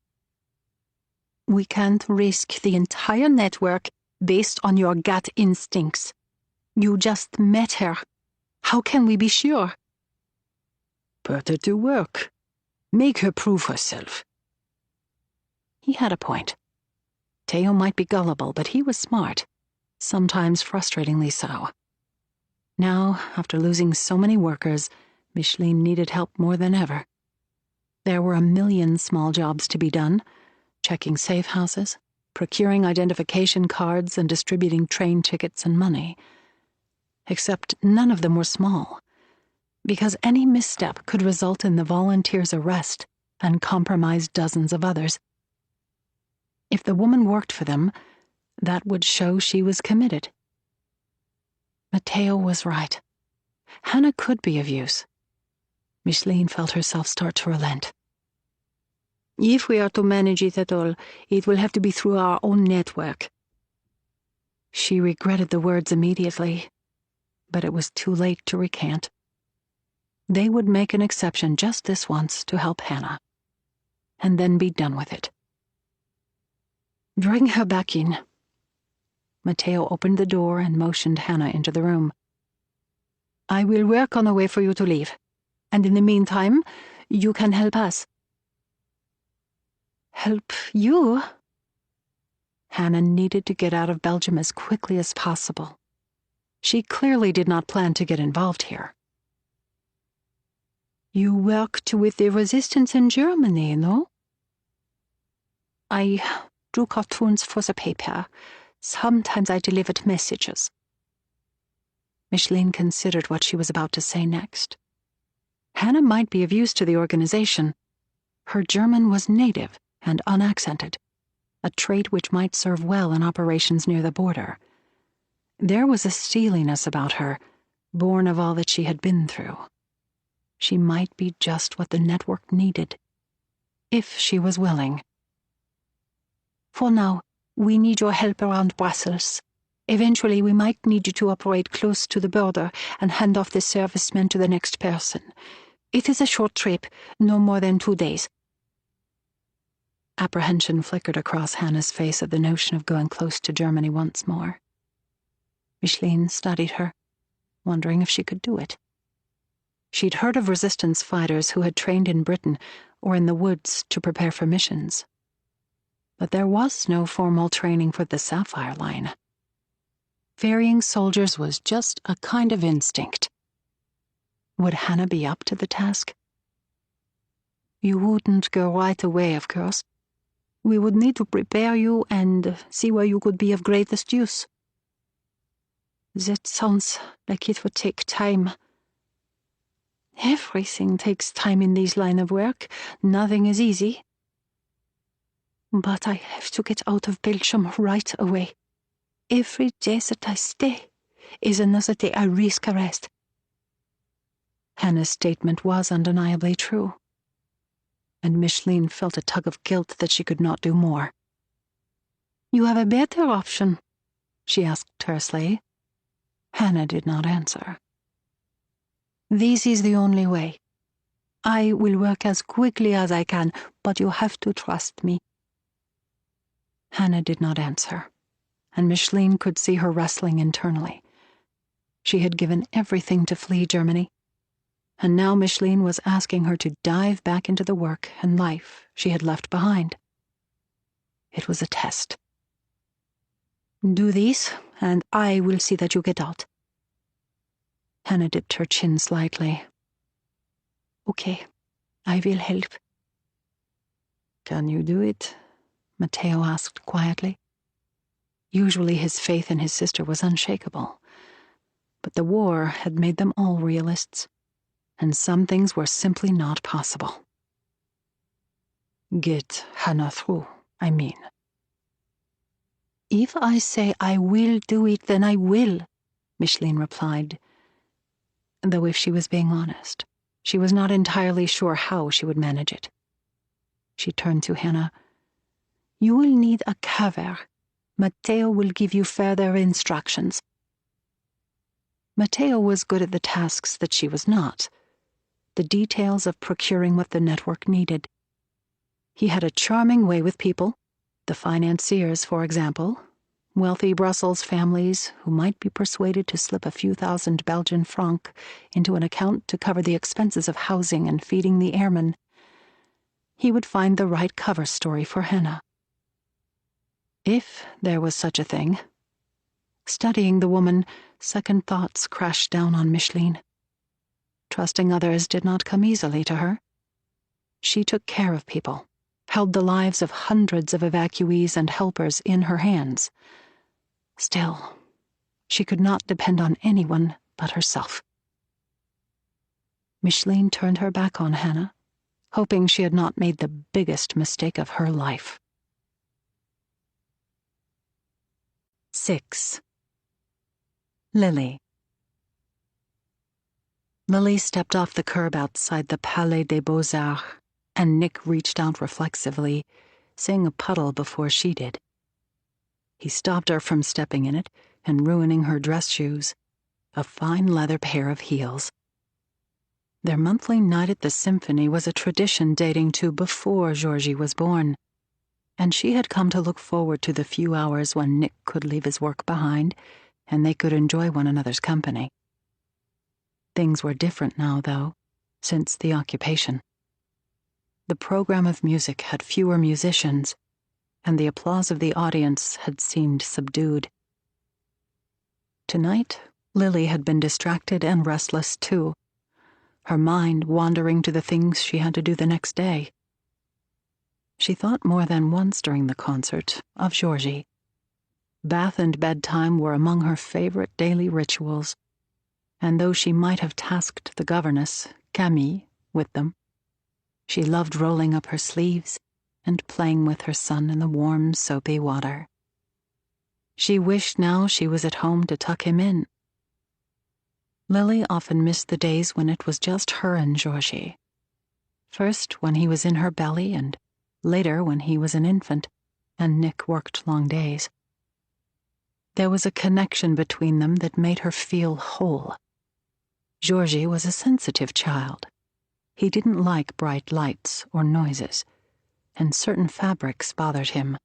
Speaker 3: We can't risk the entire network based on your gut instincts. You just met her. How can we be sure?
Speaker 4: Put her to work. Make her prove herself.
Speaker 2: He had a point. Theo might be gullible, but he was smart, sometimes frustratingly so. Now, after losing so many workers, Micheline needed help more than ever. There were a million small jobs to be done, checking safe houses, procuring identification cards, and distributing train tickets and money. Except none of them were small, because any misstep could result in the volunteers' arrest and compromise dozens of others. If the woman worked for them, that would show she was committed. Matteo was right. Hannah could be of use. Micheline felt herself start to relent.
Speaker 3: If we are to manage it at all, it will have to be through our own network.
Speaker 2: She regretted the words immediately, but it was too late to recant. They would make an exception just this once to help Hannah, and then be done with it.
Speaker 3: Bring her back in.
Speaker 2: Matteo opened the door and motioned Hannah into the room.
Speaker 3: I will work on a way for you to leave, and in the meantime, you can help us.
Speaker 2: Help you? Hannah needed to get out of Belgium as quickly as possible. She clearly did not plan to get involved here.
Speaker 3: You worked with the resistance in Germany, no? I drew cartoons for the paper. Sometimes I delivered messages.
Speaker 2: Micheline considered what she was about to say next. Hannah might be of use to the organization. Her German was native and unaccented, a trait which might serve well in operations near the border. There was a steeliness about her, born of all that she had been through. She might be just what the network needed, if she was willing.
Speaker 3: For now, we need your help around Brussels. Eventually, we might need you to operate close to the border and hand off the servicemen to the next person. It is a short trip, no more than 2 days.
Speaker 2: Apprehension flickered across Hannah's face at the notion of going close to Germany once more. Micheline studied her, wondering if she could do it. She'd heard of resistance fighters who had trained in Britain or in the woods to prepare for missions. But there was no formal training for the Sapphire line. Ferrying soldiers was just a kind of instinct. Would Hannah be up to the task?
Speaker 3: You wouldn't go right away, of course. We would need to prepare you and see where you could be of greatest use. That sounds like it would take time. Everything takes time in this line of work. Nothing is easy. But I have to get out of Belgium right away. Every day that I stay is another day I risk arrest.
Speaker 2: Hannah's statement was undeniably true, and Micheline felt a tug of guilt that she could not do more.
Speaker 3: You have a better option,
Speaker 2: she asked tersely. Hannah did not answer.
Speaker 3: This is the only way. I will work as quickly as I can, but you have to trust me.
Speaker 2: Hannah did not answer, and Micheline could see her wrestling internally. She had given everything to flee Germany, and now Micheline was asking her to dive back into the work and life she had left behind. It was a test.
Speaker 3: Do this, and I will see that you get out.
Speaker 2: Hannah dipped her chin slightly.
Speaker 3: Okay, I will help.
Speaker 2: Can you do it? Matteo asked quietly. Usually his faith in his sister was unshakable, but the war had made them all realists, and some things were simply not possible. Get Hannah through, I mean.
Speaker 3: If I say I will do it, then I will, Micheline replied.
Speaker 2: Though if she was being honest, she was not entirely sure how she would manage it. She turned to Hannah.
Speaker 3: You will need a covert. Matteo will give you further instructions.
Speaker 2: Matteo was good at the tasks that she was not, the details of procuring what the network needed. He had a charming way with people, the financiers, for example, wealthy Brussels families who might be persuaded to slip a few thousand Belgian francs into an account to cover the expenses of housing and feeding the airmen. He would find the right cover story for Hannah. If there was such a thing. Studying the woman, second thoughts crashed down on Micheline. Trusting others did not come easily to her. She took care of people, held the lives of hundreds of evacuees and helpers in her hands. Still, she could not depend on anyone but herself. Micheline turned her back on Hannah, hoping she had not made the biggest mistake of her life. 6. Lily. Lily stepped off the curb outside the Palais des Beaux-Arts, and Nick reached out reflexively, seeing a puddle before she did. He stopped her from stepping in it and ruining her dress shoes, a fine leather pair of heels. Their monthly night at the symphony was a tradition dating to before Georgie was born, and she had come to look forward to the few hours when Nick could leave his work behind and they could enjoy one another's company. Things were different now, though, since the occupation. The program of music had fewer musicians, and the applause of the audience had seemed subdued. Tonight, Lily had been distracted and restless too, her mind wandering to the things she had to do the next day. She thought more than once during the concert of Georgie. Bath and bedtime were among her favorite daily rituals, and though she might have tasked the governess, Camille, with them, she loved rolling up her sleeves and playing with her son in the warm, soapy water. She wished now she was at home to tuck him in. Lily often missed the days when it was just her and Georgie. First when he was in her belly, and later when he was an infant, and Nick worked long days. There was a connection between them that made her feel whole. Georgie was a sensitive child. He didn't like bright lights or noises, and certain fabrics bothered him.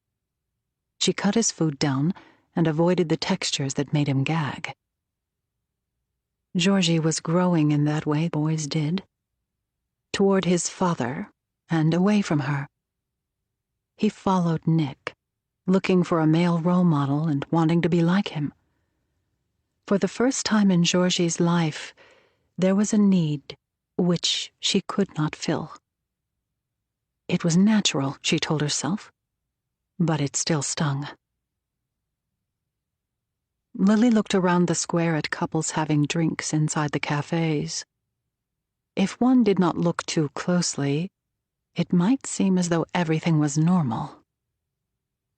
Speaker 2: She cut his food down and avoided the textures that made him gag. Georgie was growing in that way boys did, toward his father and away from her. He followed Nick, looking for a male role model and wanting to be like him. For the first time in Georgie's life, there was a need which she could not fill. It was natural, she told herself, but it still stung. Lily looked around the square at couples having drinks inside the cafes. If one did not look too closely, it might seem as though everything was normal.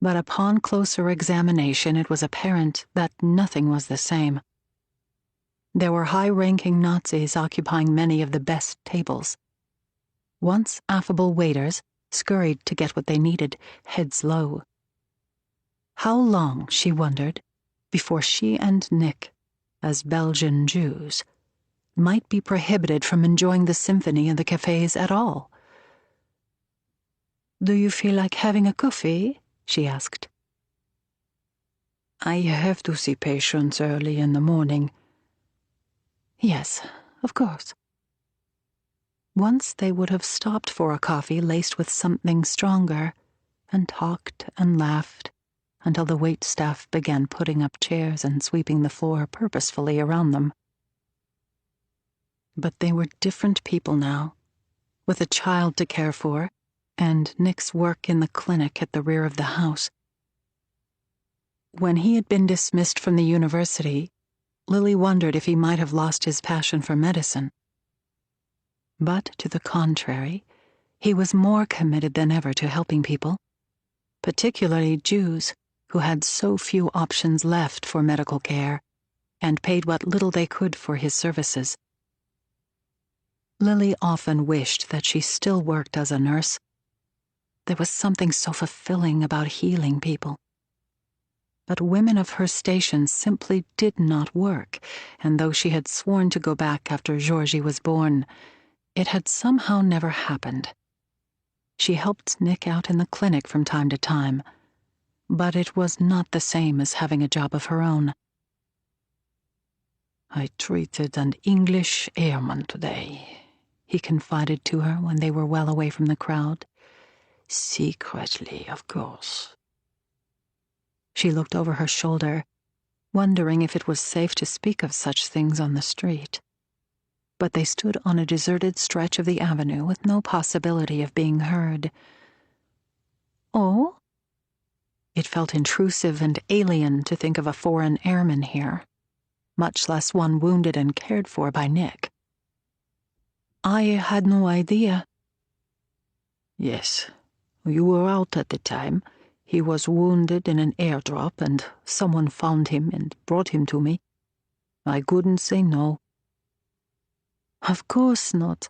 Speaker 2: But upon closer examination, it was apparent that nothing was the same. There were high-ranking Nazis occupying many of the best tables. Once affable waiters scurried to get what they needed, heads low. How long, she wondered, before she and Nick, as Belgian Jews, might be prohibited from enjoying the symphony in the cafes at all? "Do you feel like having a coffee?" she asked. "I have to see patients early in the morning." "Yes, of course." Once they would have stopped for a coffee laced with something stronger, and talked and laughed until the waitstaff began putting up chairs and sweeping the floor purposefully around them. But they were different people now, with a child to care for, and Nick's work in the clinic at the rear of the house. When he had been dismissed from the university, Lily wondered if he might have lost his passion for medicine. But, to the contrary, he was more committed than ever to helping people, particularly Jews, who had so few options left for medical care, and paid what little they could for his services. Lily often wished that she still worked as a nurse. There was something so fulfilling about healing people. But women of her station simply did not work, and though she had sworn to go back after Georgie was born, it had somehow never happened. She helped Nick out in the clinic from time to time, but it was not the same as having a job of her own. "I treated an English airman today," he confided to her when they were well away from the crowd. "Secretly, of course." She looked over her shoulder, wondering if it was safe to speak of such things on the street. But they stood on a deserted stretch of the avenue with no possibility of being heard. "Oh?" It felt intrusive and alien to think of a foreign airman here, much less one wounded and cared for by Nick. "I had no idea." "Yes, you were out at the time. He was wounded in an airdrop, and someone found him and brought him to me. I couldn't say no." "Of course not."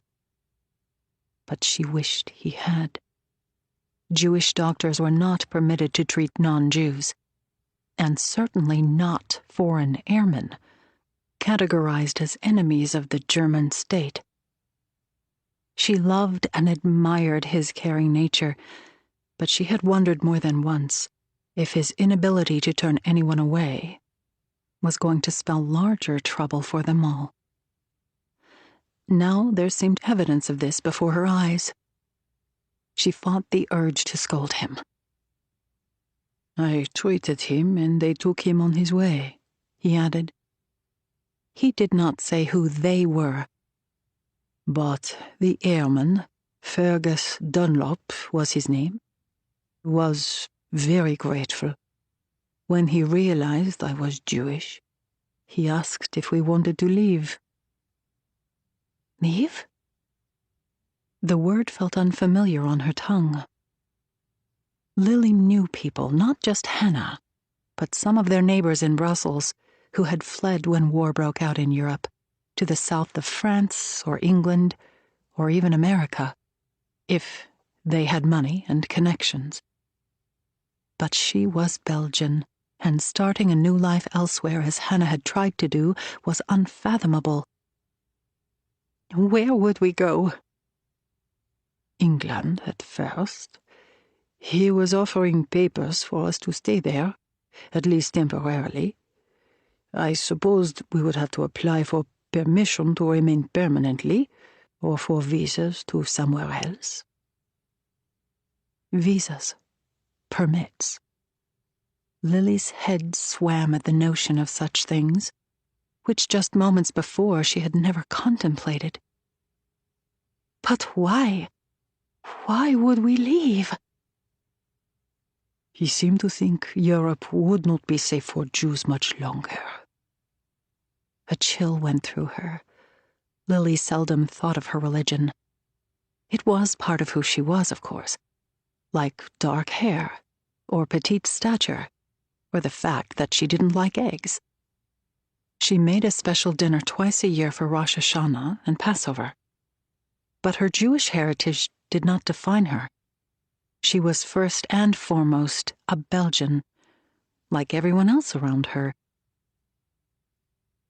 Speaker 2: But she wished he had. Jewish doctors were not permitted to treat non-Jews, and certainly not foreign airmen, categorized as enemies of the German state. She loved and admired his caring nature, but she had wondered more than once if his inability to turn anyone away was going to spell larger trouble for them all. Now there seemed evidence of this before her eyes. She fought the urge to scold him. "I treated him, and they took him on his way," he added. He did not say who they were. "But the airman, Fergus Dunlop was his name,
Speaker 4: was very grateful. When he realized I was Jewish, he asked if we wanted to leave.
Speaker 2: Leave? The word felt unfamiliar on her tongue. Lily knew people, not just Hannah, but some of their neighbors in Brussels who had fled when war broke out in Europe, to the south of France or England or even America, if they had money and connections. But she was Belgian, and starting a new life elsewhere, as Hannah had tried to do, was unfathomable.
Speaker 4: Where would we go? England at first. He was offering papers for us to stay there, at least temporarily. I supposed we would have to apply for permission to remain permanently, or for visas to somewhere else.
Speaker 2: Visas. Permits. Lily's head swam at the notion of such things, which just moments before she had never contemplated. But why? Why would we leave?
Speaker 4: He seemed to think Europe would not be safe for Jews much longer.
Speaker 2: A chill went through her. Lily seldom thought of her religion. It was part of who she was, of course, like dark hair, or petite stature, or the fact that she didn't like eggs. She made a special dinner twice a year for Rosh Hashanah and Passover. But her Jewish heritage did not define her. She was first and foremost a Belgian, like everyone else around her.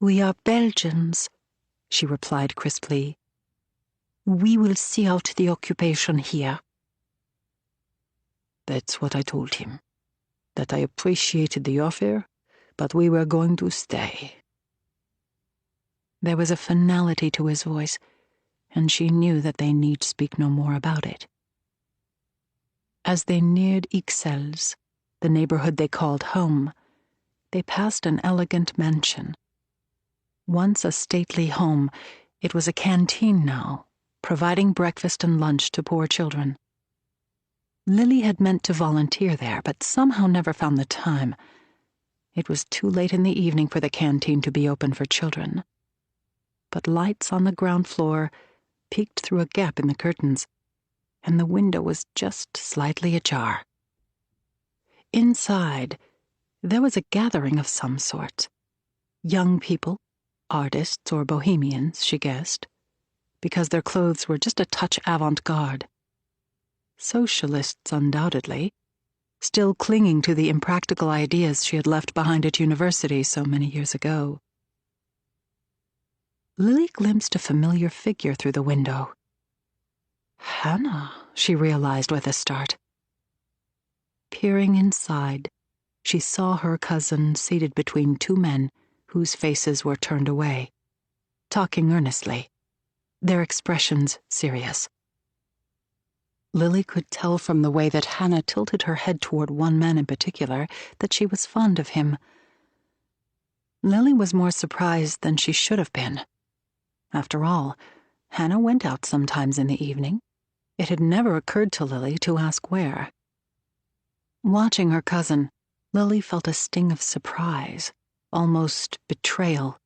Speaker 3: "We are Belgians," she replied crisply. "We will see out the occupation here."
Speaker 4: That's what I told him, that I appreciated the offer, but we were going to stay.
Speaker 2: There was a finality to his voice, and she knew that they need speak no more about it. As they neared Ixelles, the neighborhood they called home, they passed an elegant mansion. Once a stately home, it was a canteen now, providing breakfast and lunch to poor children. Lily had meant to volunteer there, but somehow never found the time. It was too late in the evening for the canteen to be open for children. But lights on the ground floor peeked through a gap in the curtains, and the window was just slightly ajar. Inside, there was a gathering of some sort. Young people, artists or bohemians, she guessed, because their clothes were just a touch avant-garde. Socialists, undoubtedly, still clinging to the impractical ideas she had left behind at university so many years ago. Lily glimpsed a familiar figure through the window. Hannah, she realized with a start. Peering inside, she saw her cousin seated between two men whose faces were turned away, talking earnestly, their expressions serious. Lily could tell from the way that Hannah tilted her head toward one man in particular that she was fond of him. Lily was more surprised than she should have been. After all, Hannah went out sometimes in the evening. It had never occurred to Lily to ask where. Watching her cousin, Lily felt a sting of surprise, almost betrayal.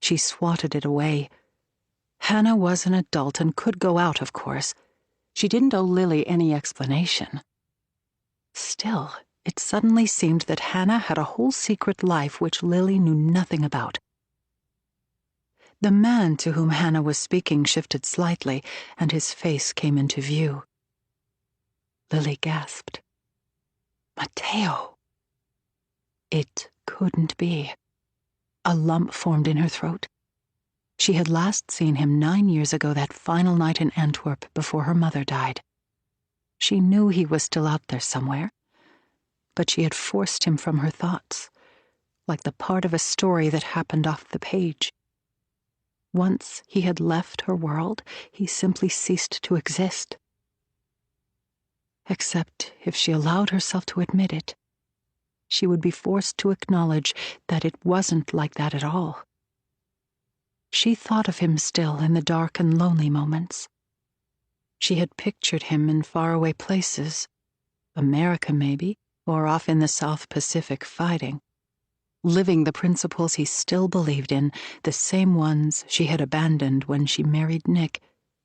Speaker 2: She swatted it away. Hannah was an adult and could go out, of course. She didn't owe Lily any explanation. Still, it suddenly seemed that Hannah had a whole secret life which Lily knew nothing about. The man to whom Hannah was speaking shifted slightly, and his face came into view. Lily gasped. Matteo! It couldn't be. A lump formed in her throat. She had last seen him 9 years ago, that final night in Antwerp before her mother died. She knew he was still out there somewhere, but she had forced him from her thoughts, like the part of a story that happened off the page. Once he had left her world, he simply ceased to exist. Except if she allowed herself to admit it, she would be forced to acknowledge that it wasn't like that at all. She thought of him still in the dark and lonely moments. She had pictured him in faraway places, America maybe, or off in the South Pacific fighting, living the principles he still believed in, the same ones she had abandoned when she married Nick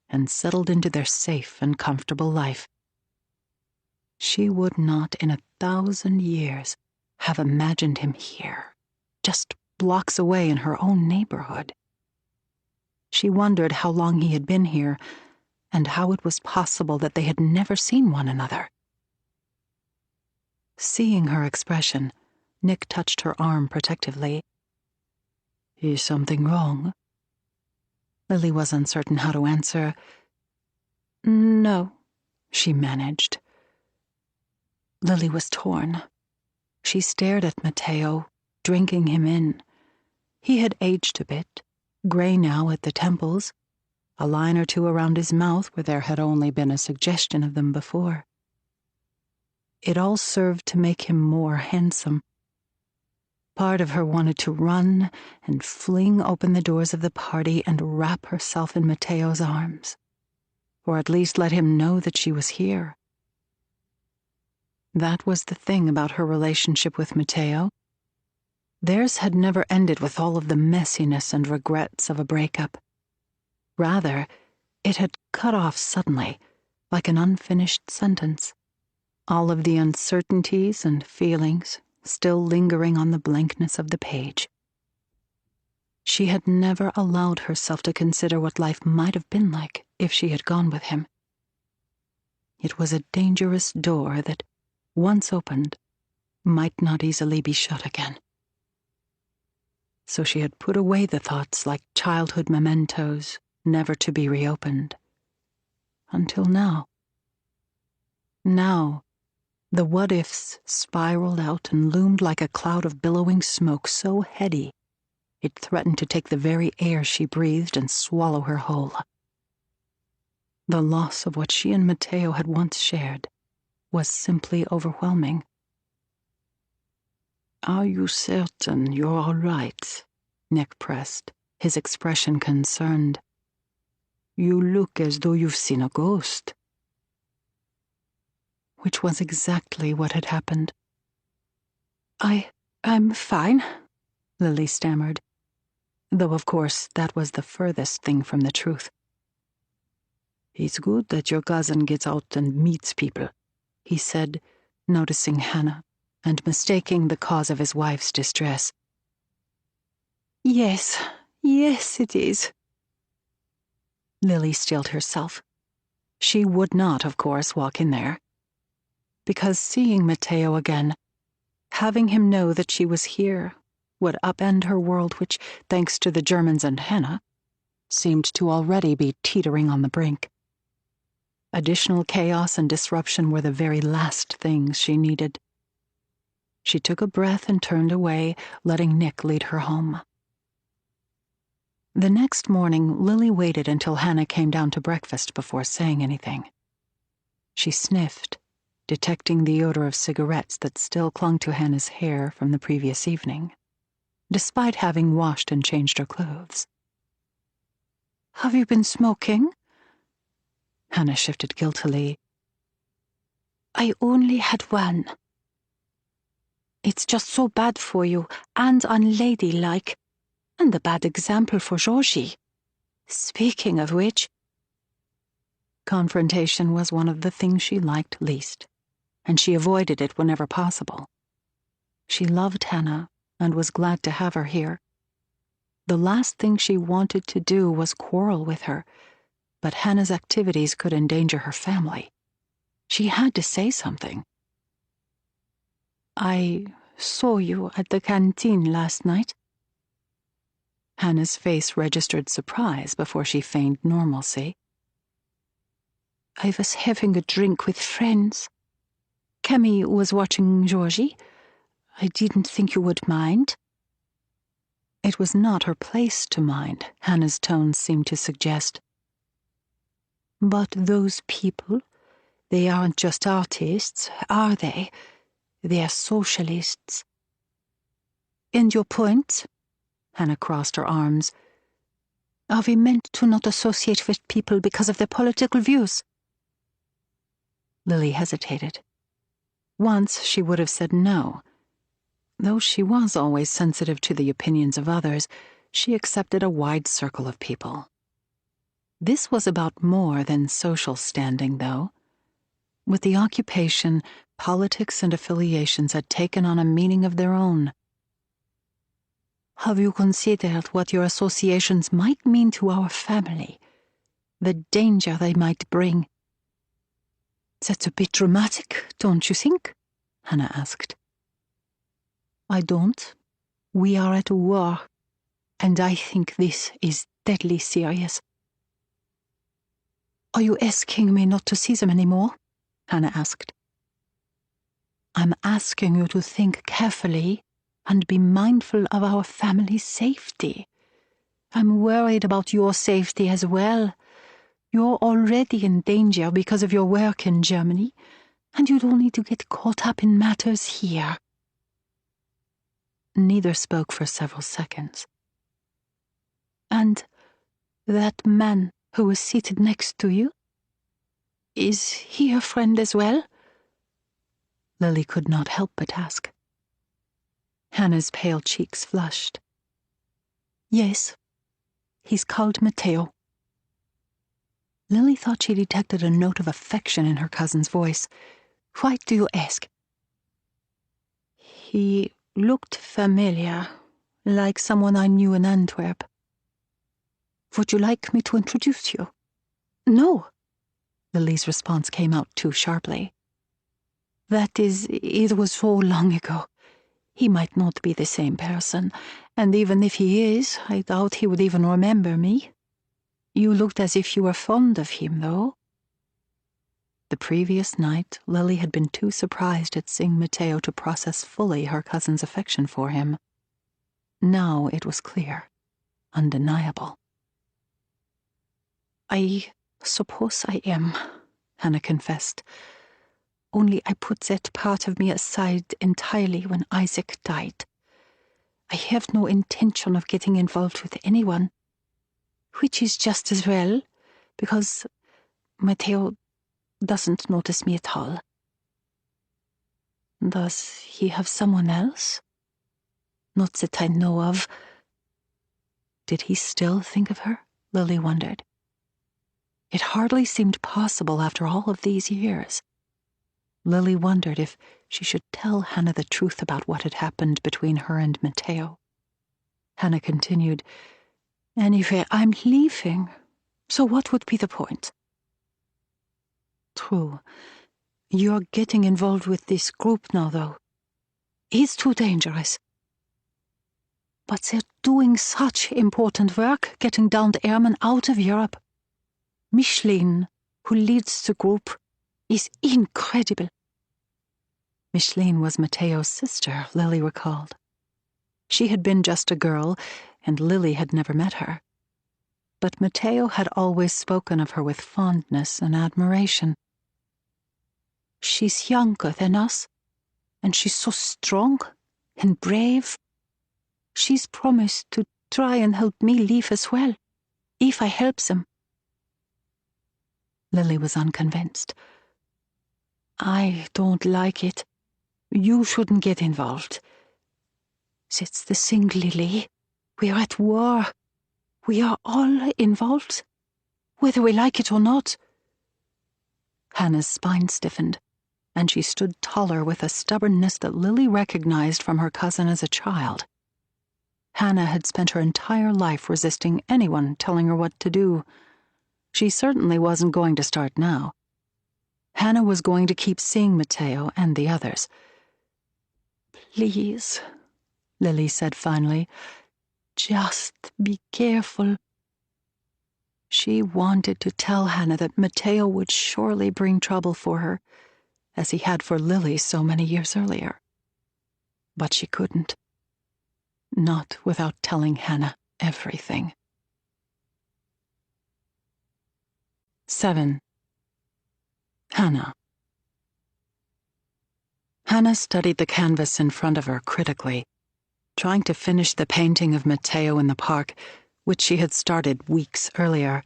Speaker 2: and settled into their safe and comfortable life. She would not in 1,000 years have imagined him here, just blocks away in her own neighborhood. She wondered how long he had been here and how it was possible that they had never seen one another. Seeing her expression, Nick touched her arm protectively. "Is something wrong?" Lily was uncertain how to answer. "No," she managed. Lily was torn. She stared at Matteo, drinking him in. He had aged a bit, gray now at the temples, a line or two around his mouth where there had only been a suggestion of them before. It all served to make him more handsome. Part of her wanted to run and fling open the doors of the party and wrap herself in Matteo's arms, or at least let him know that she was here. That was the thing about her relationship with Matteo. Theirs had never ended with all of the messiness and regrets of a breakup. Rather, it had cut off suddenly, like an unfinished sentence. All of the uncertainties and feelings still lingering on the blankness of the page. She had never allowed herself to consider what life might have been like if she had gone with him. It was a dangerous door that, once opened, might not easily be shut again. So she had put away the thoughts like childhood mementos, never to be reopened. Until now. Now, the what-ifs spiraled out and loomed like a cloud of billowing smoke so heady it threatened to take the very air she breathed and swallow her whole. The loss of what she and Matteo had once shared was simply overwhelming. "Are you certain you're all right?" Nick pressed, his expression concerned. "You look as though you've seen a ghost." Which was exactly what had happened. I'm fine," Lily stammered, though of course that was the furthest thing from the truth. "It's good that your cousin gets out and meets people," he said, noticing Hannah and mistaking the cause of his wife's distress. Yes, it is." Lily stilled herself. She would not, of course, walk in there. Because seeing Matteo again, having him know that she was here, would upend her world which, thanks to the Germans and Hannah, seemed to already be teetering on the brink. Additional chaos and disruption were the very last things she needed. She took a breath and turned away, letting Nick lead her home. The next morning, Lily waited until Hannah came down to breakfast before saying anything. She sniffed, detecting the odor of cigarettes that still clung to Hannah's hair from the previous evening, despite having washed and changed her clothes. "Have you been smoking?" Hannah shifted guiltily. "I only had one. It's just so bad for you and unladylike, and a bad example for Georgie. Speaking of which..." Confrontation was one of the things she liked least, and she avoided it whenever possible. She loved Hannah and was glad to have her here. The last thing she wanted to do was quarrel with her, but Hannah's activities could endanger her family. She had to say something. "I saw you at the canteen last night." Hannah's face registered surprise before she feigned normalcy. "I was having a drink with friends. Camille was watching Georgie. I didn't think you would mind." It was not her place to mind, Hannah's tone seemed to suggest. "But those people, they aren't just artists, are they? They're socialists." "And your point?" Hannah crossed her arms. "Are we meant to not associate with people because of their political views?" Lily hesitated. Once she would have said no. Though she was always sensitive to the opinions of others, she accepted a wide circle of people. This was about more than social standing, though. With the occupation, politics and affiliations had taken on a meaning of their own. Have you considered what your associations might mean to our family? The danger they might bring? That's a bit dramatic, don't you think? Hannah asked. I don't. We are at war, and I think this is deadly serious. Are you asking me not to see them anymore? Hannah asked. I'm asking you to think carefully and be mindful of our family's safety. I'm worried about your safety as well. You're already in danger because of your work in Germany, and you don't need to get caught up in matters here. Neither spoke for several seconds. And that man who was seated next to you? Is he a friend as well? Lily could not help but ask. Hannah's pale cheeks flushed. Yes, he's called Matteo. Lily thought she detected a note of affection in her cousin's voice. Why do you ask? He looked familiar, like someone I knew in Antwerp. Would you like me to introduce you? No. Lily's response came out too sharply. That is, it was so long ago. He might not be the same person, and even if he is, I doubt he would even remember me. You looked as if you were fond of him, though. The previous night, Lily had been too surprised at seeing Matteo to process fully her cousin's affection for him. Now it was clear, undeniable. I suppose I am, Hannah confessed. Only I put that part of me aside entirely when Isaac died. I have no intention of getting involved with anyone, which is just as well, because Matteo doesn't notice me at all. Does he have someone else? Not that I know of. Did he still think of her? Lily wondered. It hardly seemed possible after all of these years. Lily wondered if she should tell Hannah the truth about what had happened between her and Matteo. Hannah continued, Anyway, I'm leaving, so what would be the point? True. You're getting involved with this group now, though. It's too dangerous. But they're doing such important work getting downed airmen out of Europe. Micheline, who leads the group, is incredible. Micheline was Matteo's sister, Lily recalled. She had been just a girl, and Lily had never met her. But Matteo had always spoken of her with fondness and admiration. She's younger than us, and she's so strong and brave. She's promised to try and help me leave as well, if I help them. Lily was unconvinced. I don't like it. You shouldn't get involved. That's the thing, Lily. We're at war. We are all involved, whether we like it or not. Hannah's spine stiffened, and she stood taller with a stubbornness that Lily recognized from her cousin as a child. Hannah had spent her entire life resisting anyone telling her what to do. She certainly wasn't going to start now. Hannah was going to keep seeing Matteo and the others. Please, Lily said finally, just be careful. She wanted to tell Hannah that Matteo would surely bring trouble for her, as he had for Lily so many years earlier. But she couldn't. Not without telling Hannah everything. 7. Hannah. Hannah studied the canvas in front of her critically, trying to finish the painting of Matteo in the park, which she had started weeks earlier.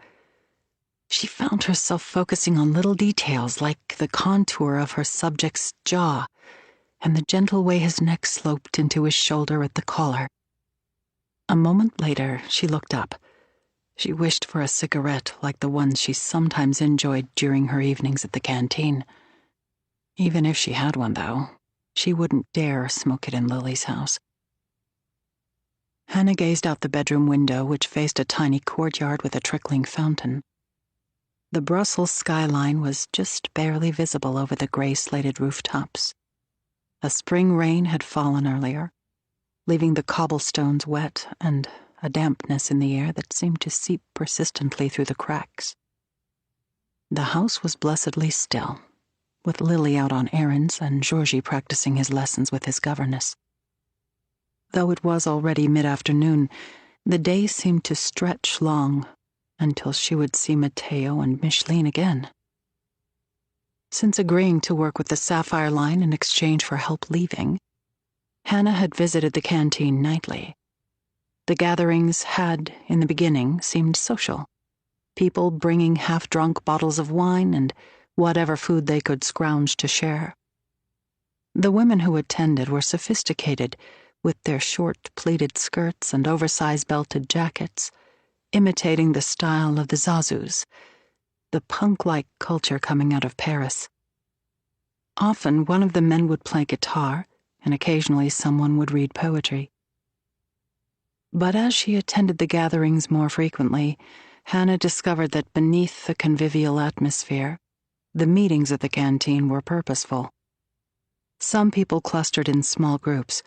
Speaker 2: She found herself focusing on little details like the contour of her subject's jaw and the gentle way his neck sloped into his shoulder at the collar. A moment later, she looked up. She wished for a cigarette like the ones she sometimes enjoyed during her evenings at the canteen. Even if she had one, though, she wouldn't dare smoke it in Lily's house. Hannah gazed out the bedroom window, which faced a tiny courtyard with a trickling fountain. The Brussels skyline was just barely visible over the gray-slated rooftops. A spring rain had fallen earlier, leaving the cobblestones wet and a dampness in the air that seemed to seep persistently through the cracks. The house was blessedly still, with Lily out on errands and Georgie practicing his lessons with his governess. Though it was already mid-afternoon, the day seemed to stretch long until she would see Matteo and Micheline again. Since agreeing to work with the Sapphire line in exchange for help leaving, Hannah had visited the canteen nightly. The gatherings had, in the beginning, seemed social, people bringing half-drunk bottles of wine and whatever food they could scrounge to share. The women who attended were sophisticated, with their short pleated skirts and oversized belted jackets, imitating the style of the Zazus, the punk-like culture coming out of Paris. Often one of the men would play guitar, and occasionally someone would read poetry. But as she attended the gatherings more frequently, Hannah discovered that beneath the convivial atmosphere, the meetings at the canteen were purposeful. Some people clustered in small groups,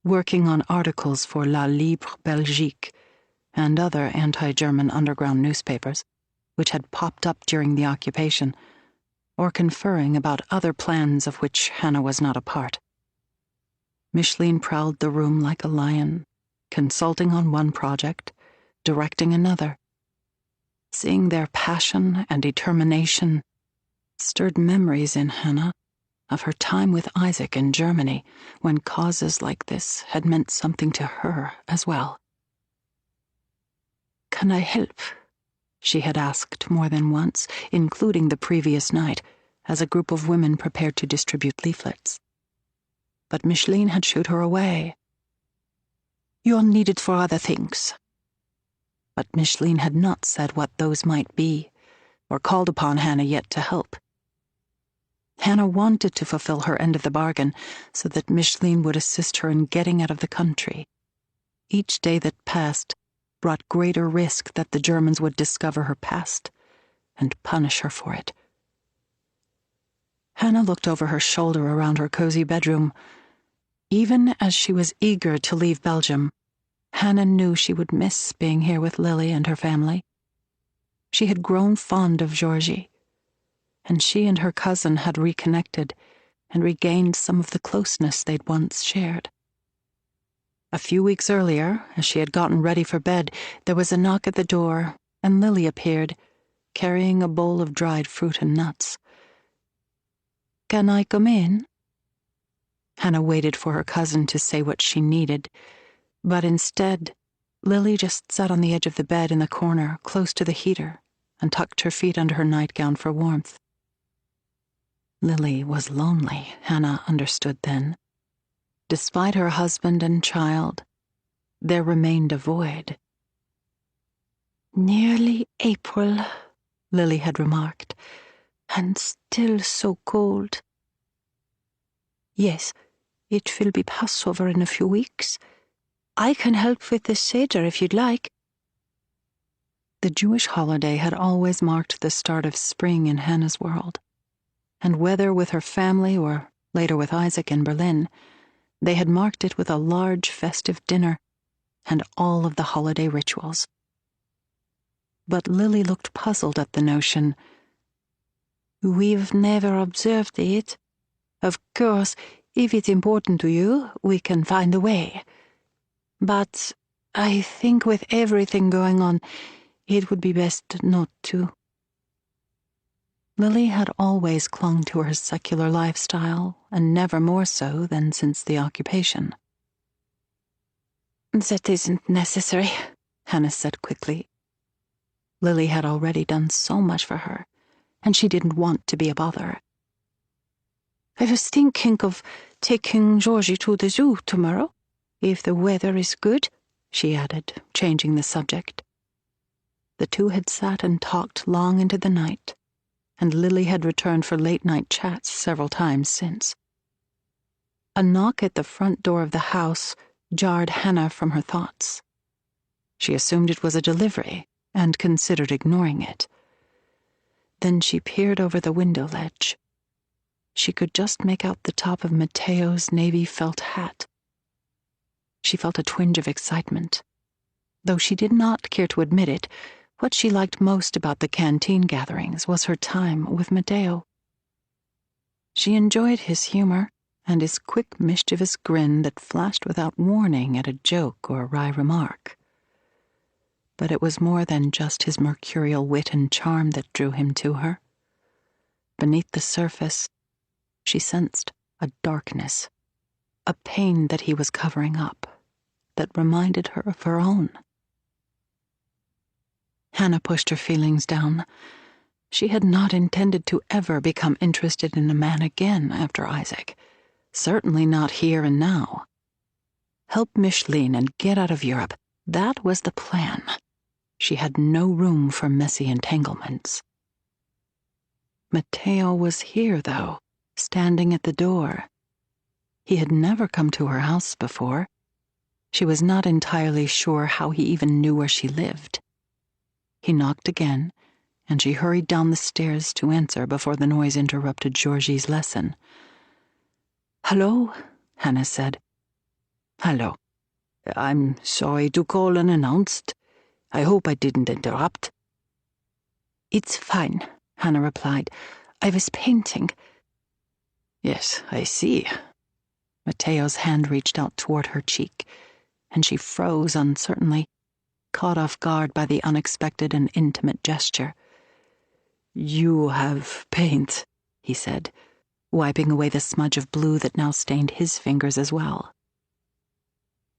Speaker 2: working on articles for La Libre Belgique and other anti-German underground newspapers, which had popped up during the occupation, or conferring about other plans of which Hannah was not a part. Micheline prowled the room like a lion, consulting on one project, directing another. Seeing their passion and determination stirred memories in Hannah of her time with Isaac in Germany, when causes like this had meant something to her as well. "Can I help?" she had asked more than once, including the previous night, as a group of women prepared to distribute leaflets. But Micheline had shooed her away. "You're needed for other things." But Micheline had not said what those might be, or called upon Hannah yet to help. Hannah wanted to fulfill her end of the bargain so that Micheline would assist her in getting out of the country. Each day that passed brought greater risk that the Germans would discover her past and punish her for it. Hannah looked over her shoulder around her cozy bedroom. Even as she was eager to leave Belgium, Hannah knew she would miss being here with Lily and her family. She had grown fond of Georgie, and she and her cousin had reconnected and regained some of the closeness they'd once shared. A few weeks earlier, as she had gotten ready for bed, there was a knock at the door, and Lily appeared, carrying a bowl of dried fruit and nuts. "Can I come in?" Hannah waited for her cousin to say what she needed, but instead, Lily just sat on the edge of the bed in the corner, close to the heater, and tucked her feet under her nightgown for warmth. Lily was lonely, Hannah understood then. Despite her husband and child, there remained a void. "Nearly April," Lily had remarked, "and still so cold." "Yes, it will be Passover in a few weeks. I can help with the Seder if you'd like." The Jewish holiday had always marked the start of spring in Hannah's world, and whether with her family or later with Isaac in Berlin, they had marked it with a large festive dinner and all of the holiday rituals. But Lily looked puzzled at the notion. "We've never observed it. Of course, if it's important to you, we can find a way. But I think with everything going on, it would be best not to." Lily had always clung to her secular lifestyle, and never more so than since the occupation. "That isn't necessary," Hannah said quickly. Lily had already done so much for her, and she didn't want to be a bother.
Speaker 3: I was thinking of taking Georgie to the zoo tomorrow, if the weather is good,
Speaker 2: she added, changing the subject. The two had sat and talked long into the night, and Lily had returned for late-night chats several times since. A knock at the front door of the house jarred Hannah from her thoughts. She assumed it was a delivery and considered ignoring it. Then she peered over the window ledge. She could just make out the top of Matteo's navy felt hat. She felt a twinge of excitement. Though she did not care to admit it, what she liked most about the canteen gatherings was her time with Matteo. She enjoyed his humor and his quick, mischievous grin that flashed without warning at a joke or a wry remark. But it was more than just his mercurial wit and charm that drew him to her. Beneath the surface, she sensed a darkness, a pain that he was covering up, that reminded her of her own. Hannah pushed her feelings down. She had not intended to ever become interested in a man again after Isaac, certainly not here and now. Help Micheline and get out of Europe, that was the plan. She had no room for messy entanglements. Matteo was here, though, standing at the door. He had never come to her house before. She was not entirely sure how he even knew where she lived. He knocked again, and she hurried down the stairs to answer before the noise interrupted Georgie's lesson.
Speaker 3: Hello,
Speaker 2: Hannah said.
Speaker 4: Hello. I'm sorry to call unannounced. I hope I didn't interrupt.
Speaker 3: It's fine, Hannah replied. I was painting.
Speaker 4: Yes, I see.
Speaker 2: Matteo's hand reached out toward her cheek, and she froze uncertainly, caught off guard by the unexpected and intimate gesture.
Speaker 4: You have paint, he said,
Speaker 2: wiping away the smudge of blue that now stained his fingers as well.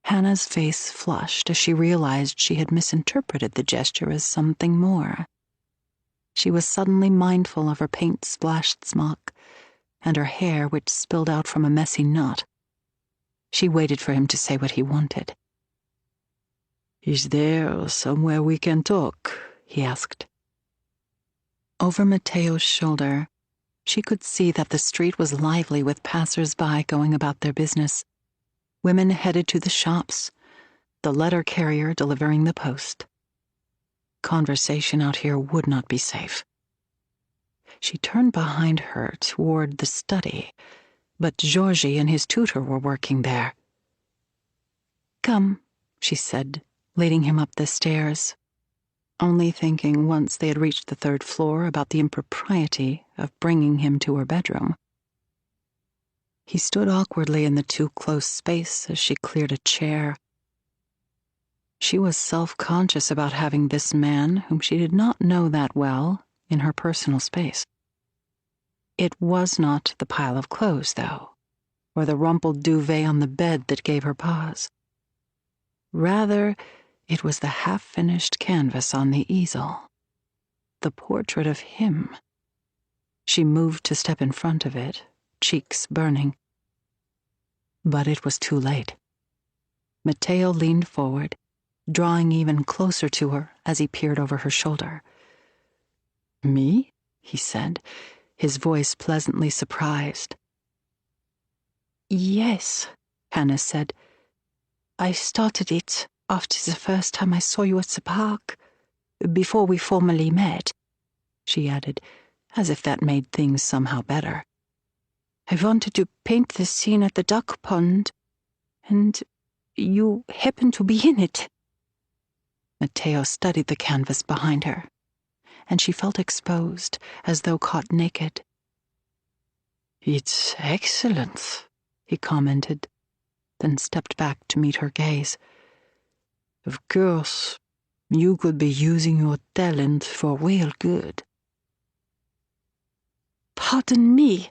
Speaker 2: Hannah's face flushed as she realized she had misinterpreted the gesture as something more. She was suddenly mindful of her paint-splashed smock and her hair, which spilled out from a messy knot. She waited for him to say what he wanted.
Speaker 4: Is there somewhere we can talk? He asked.
Speaker 2: Over Matteo's shoulder, she could see that the street was lively with passers-by going about their business. Women headed to the shops, the letter carrier delivering the post. Conversation out here would not be safe. She turned behind her toward the study, but Georgie and his tutor were working there.
Speaker 3: Come,
Speaker 2: she said, leading him up the stairs, only thinking once they had reached the third floor about the impropriety of bringing him to her bedroom. He stood awkwardly in the too close space as she cleared a chair. She was self-conscious about having this man, whom she did not know that well, in her personal space. It was not the pile of clothes, though, or the rumpled duvet on the bed that gave her pause. Rather, it was the half-finished canvas on the easel, the portrait of him. She moved to step in front of it, cheeks burning. But it was too late. Matteo leaned forward, drawing even closer to her as he peered over her shoulder.
Speaker 4: Me?
Speaker 2: He said, his voice pleasantly surprised.
Speaker 3: Yes,
Speaker 2: Hannah said.
Speaker 3: I started it after the first time I saw you at the park, before we formally met,
Speaker 2: she added, as if that made things somehow better.
Speaker 3: I wanted to paint the scene at the duck pond, and you happened to be in it.
Speaker 2: Matteo studied the canvas behind her, and she felt exposed, as though caught naked.
Speaker 4: It's excellent,
Speaker 2: he commented, then stepped back to meet her gaze.
Speaker 4: Of course, you could be using your talent for real good.
Speaker 3: Pardon me.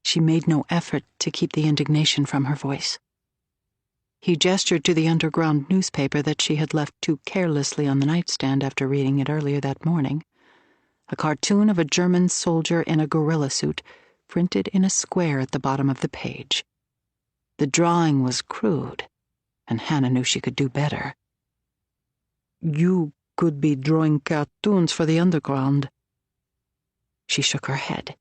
Speaker 2: She made no effort to keep the indignation from her voice. He gestured to the underground newspaper that she had left too carelessly on the nightstand after reading it earlier that morning. A cartoon of a German soldier in a gorilla suit, printed in a square at the bottom of the page. The drawing was crude, and Hannah knew she could do better. "You could be drawing cartoons for the underground." She shook her head.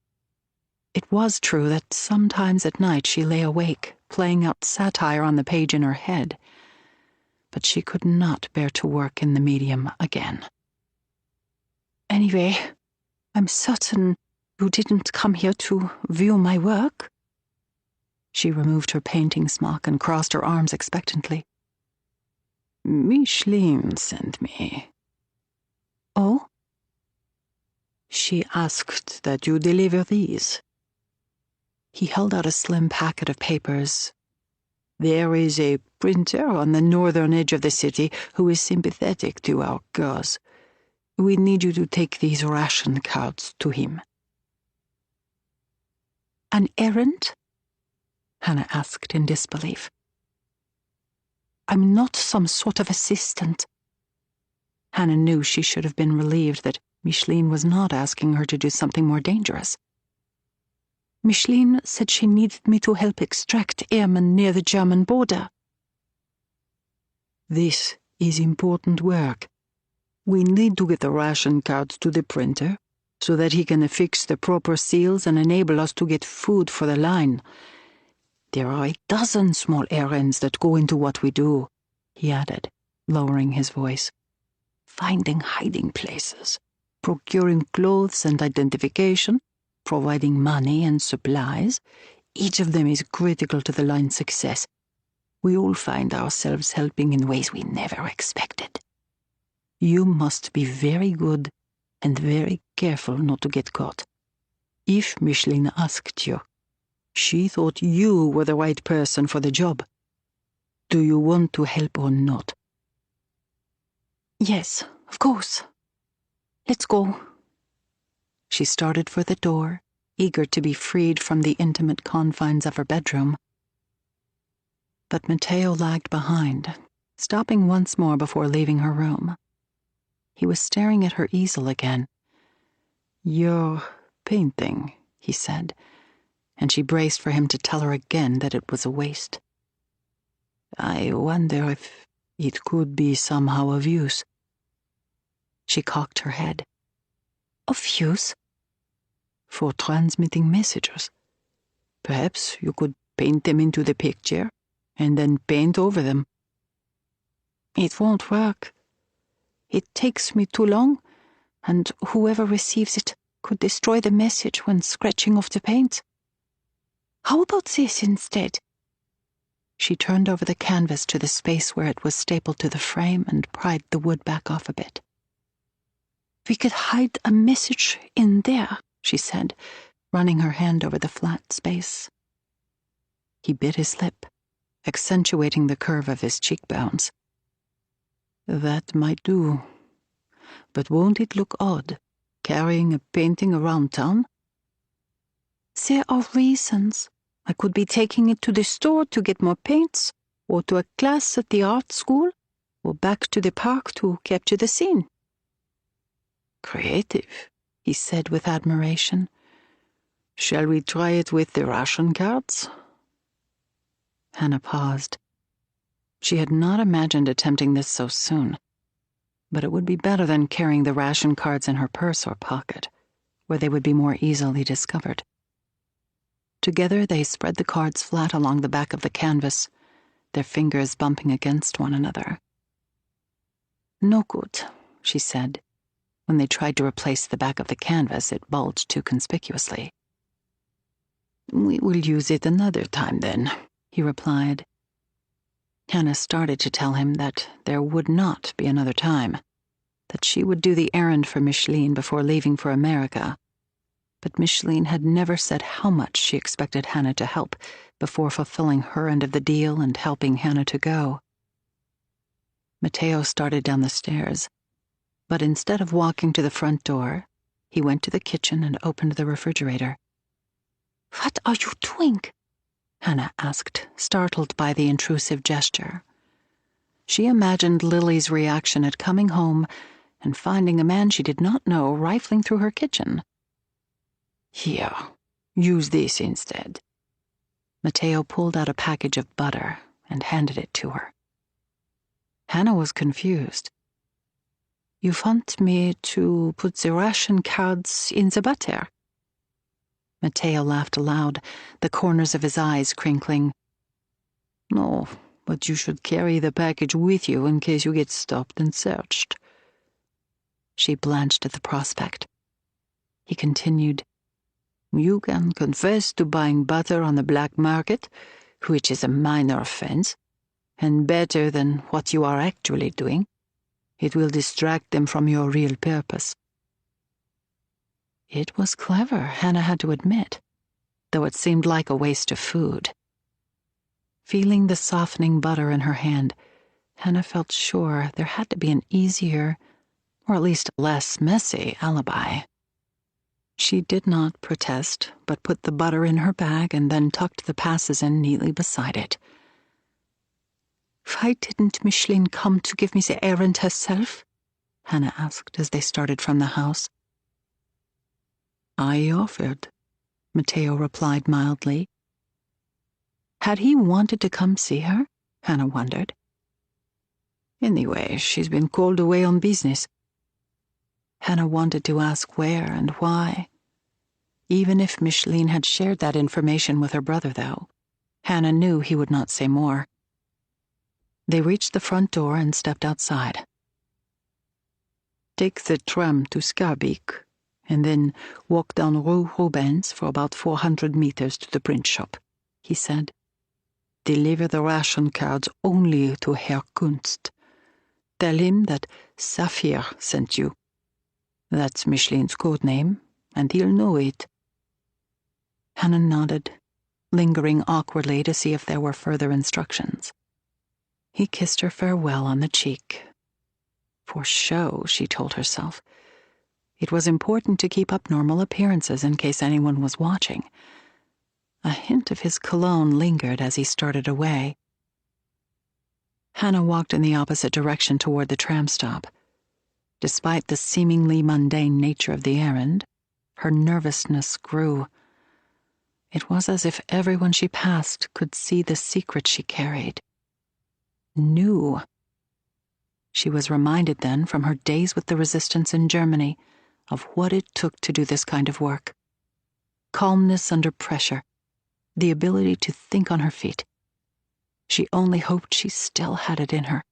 Speaker 2: It was true that sometimes at night she lay awake, playing out satire on the page in her head, but she could not bear to work in the medium again.
Speaker 3: "Anyway, I'm certain you didn't come here to view my work."
Speaker 2: She removed her painting smock and crossed her arms expectantly.
Speaker 4: "Micheline sent me.
Speaker 3: "Oh?"
Speaker 4: She asked that you deliver these."
Speaker 2: He held out a slim packet of papers.
Speaker 4: "There is a printer on the northern edge of the city who is sympathetic to our cause. We need you to take these ration cards to him."
Speaker 3: "An errand?"
Speaker 2: Hannah asked in disbelief.
Speaker 3: "I'm not some sort of assistant."
Speaker 2: Hannah knew she should have been relieved that Micheline was not asking her to do something more dangerous.
Speaker 3: "Micheline said she needed me to help extract airmen near the German border."
Speaker 4: "This is important work. We need to get the ration cards to the printer so that he can affix the proper seals and enable us to get food for the line. There are a dozen small errands that go into what we do," he added, lowering his voice. "Finding hiding places, procuring clothes and identification, providing money and supplies. Each of them is critical to the line's success. We all find ourselves helping in ways we never expected. You must be very good and very careful not to get caught. If Micheline asked you, she thought you were the right person for the job. Do you want to help or not?"
Speaker 3: "Yes, of course. Let's go."
Speaker 2: She started for the door, eager to be freed from the intimate confines of her bedroom. But Matteo lagged behind, stopping once more before leaving her room. He was staring at her easel again.
Speaker 4: "You're painting,"
Speaker 2: he said, and she braced for him to tell her again that it was a waste.
Speaker 4: "I wonder if it could be somehow of use."
Speaker 2: She cocked her head.
Speaker 3: "Of use?"
Speaker 4: "For transmitting messages. Perhaps you could paint them into the picture and then paint over them."
Speaker 3: "It won't work. It takes me too long, and whoever receives it could destroy the message when scratching off the paint. How about this instead?"
Speaker 2: She turned over the canvas to the space where it was stapled to the frame and pried the wood back off a bit.
Speaker 3: "We could hide a message in there,"
Speaker 2: she said, running her hand over the flat space. He bit his lip, accentuating the curve of his cheekbones.
Speaker 4: "That might do. But won't it look odd, carrying a painting around town?"
Speaker 3: "There are reasons. I could be taking it to the store to get more paints, or to a class at the art school, or back to the park to capture the scene."
Speaker 4: "Creative,"
Speaker 2: he said with admiration.
Speaker 4: "Shall we try it with the ration cards?"
Speaker 2: Hannah paused. She had not imagined attempting this so soon, but it would be better than carrying the ration cards in her purse or pocket, where they would be more easily discovered. Together they spread the cards flat along the back of the canvas, their fingers bumping against one another.
Speaker 3: "No good,"
Speaker 2: she said. When they tried to replace the back of the canvas, it bulged too conspicuously.
Speaker 4: "We will use it another time, then," he replied.
Speaker 2: Hannah started to tell him that there would not be another time, that she would do the errand for Micheline before leaving for America. But Micheline had never said how much she expected Hannah to help before fulfilling her end of the deal and helping Hannah to go. Matteo started down the stairs, but instead of walking to the front door, he went to the kitchen and opened the refrigerator.
Speaker 3: "What are you doing?"
Speaker 2: Hannah asked, startled by the intrusive gesture. She imagined Lily's reaction at coming home and finding a man she did not know rifling through her kitchen.
Speaker 4: Here, use this instead.
Speaker 2: Matteo pulled out a package of butter and handed it to her. Hannah was confused.
Speaker 4: You want me to put the ration cards in the butter?
Speaker 2: Matteo laughed aloud, the corners of his eyes crinkling.
Speaker 4: No, but you should carry the package with you in case you get stopped and searched.
Speaker 2: She blanched at the prospect. He continued,
Speaker 4: You can confess to buying butter on the black market, which is a minor offense, and better than what you are actually doing. It will distract them from your real purpose.
Speaker 2: It was clever, Hannah had to admit, though it seemed like a waste of food. Feeling the softening butter in her hand, Hannah felt sure there had to be an easier, or at least less messy, alibi. She did not protest, but put the butter in her bag and then tucked the passes in neatly beside it.
Speaker 4: Why didn't Micheline come to give me the errand herself? Hannah asked as they started from the house.
Speaker 2: I offered, Matteo replied mildly. Had he wanted to come see her? Hannah wondered.
Speaker 4: Anyway, she's been called away on business.
Speaker 2: Hannah wanted to ask where and why. Even if Micheline had shared that information with her brother, though, Hannah knew he would not say more. They reached the front door and stepped outside.
Speaker 4: Take the tram to Scarbeck, and then walk down Rue Rubens for about 400 meters to the print shop, he said. Deliver the ration cards only to Herr Kunst. Tell him that Sapphire sent you. That's Micheline's code name, and he'll know it.
Speaker 2: Hannah nodded, lingering awkwardly to see if there were further instructions. He kissed her farewell on the cheek. For show, she told herself. It was important to keep up normal appearances in case anyone was watching. A hint of his cologne lingered as he started away. Hannah walked in the opposite direction toward the tram stop. Despite the seemingly mundane nature of the errand, her nervousness grew. It was as if everyone she passed could see the secret she carried. Knew. She was reminded then, from her days with the resistance in Germany, of what it took to do this kind of work. Calmness under pressure, the ability to think on her feet. She only hoped she still had it in her.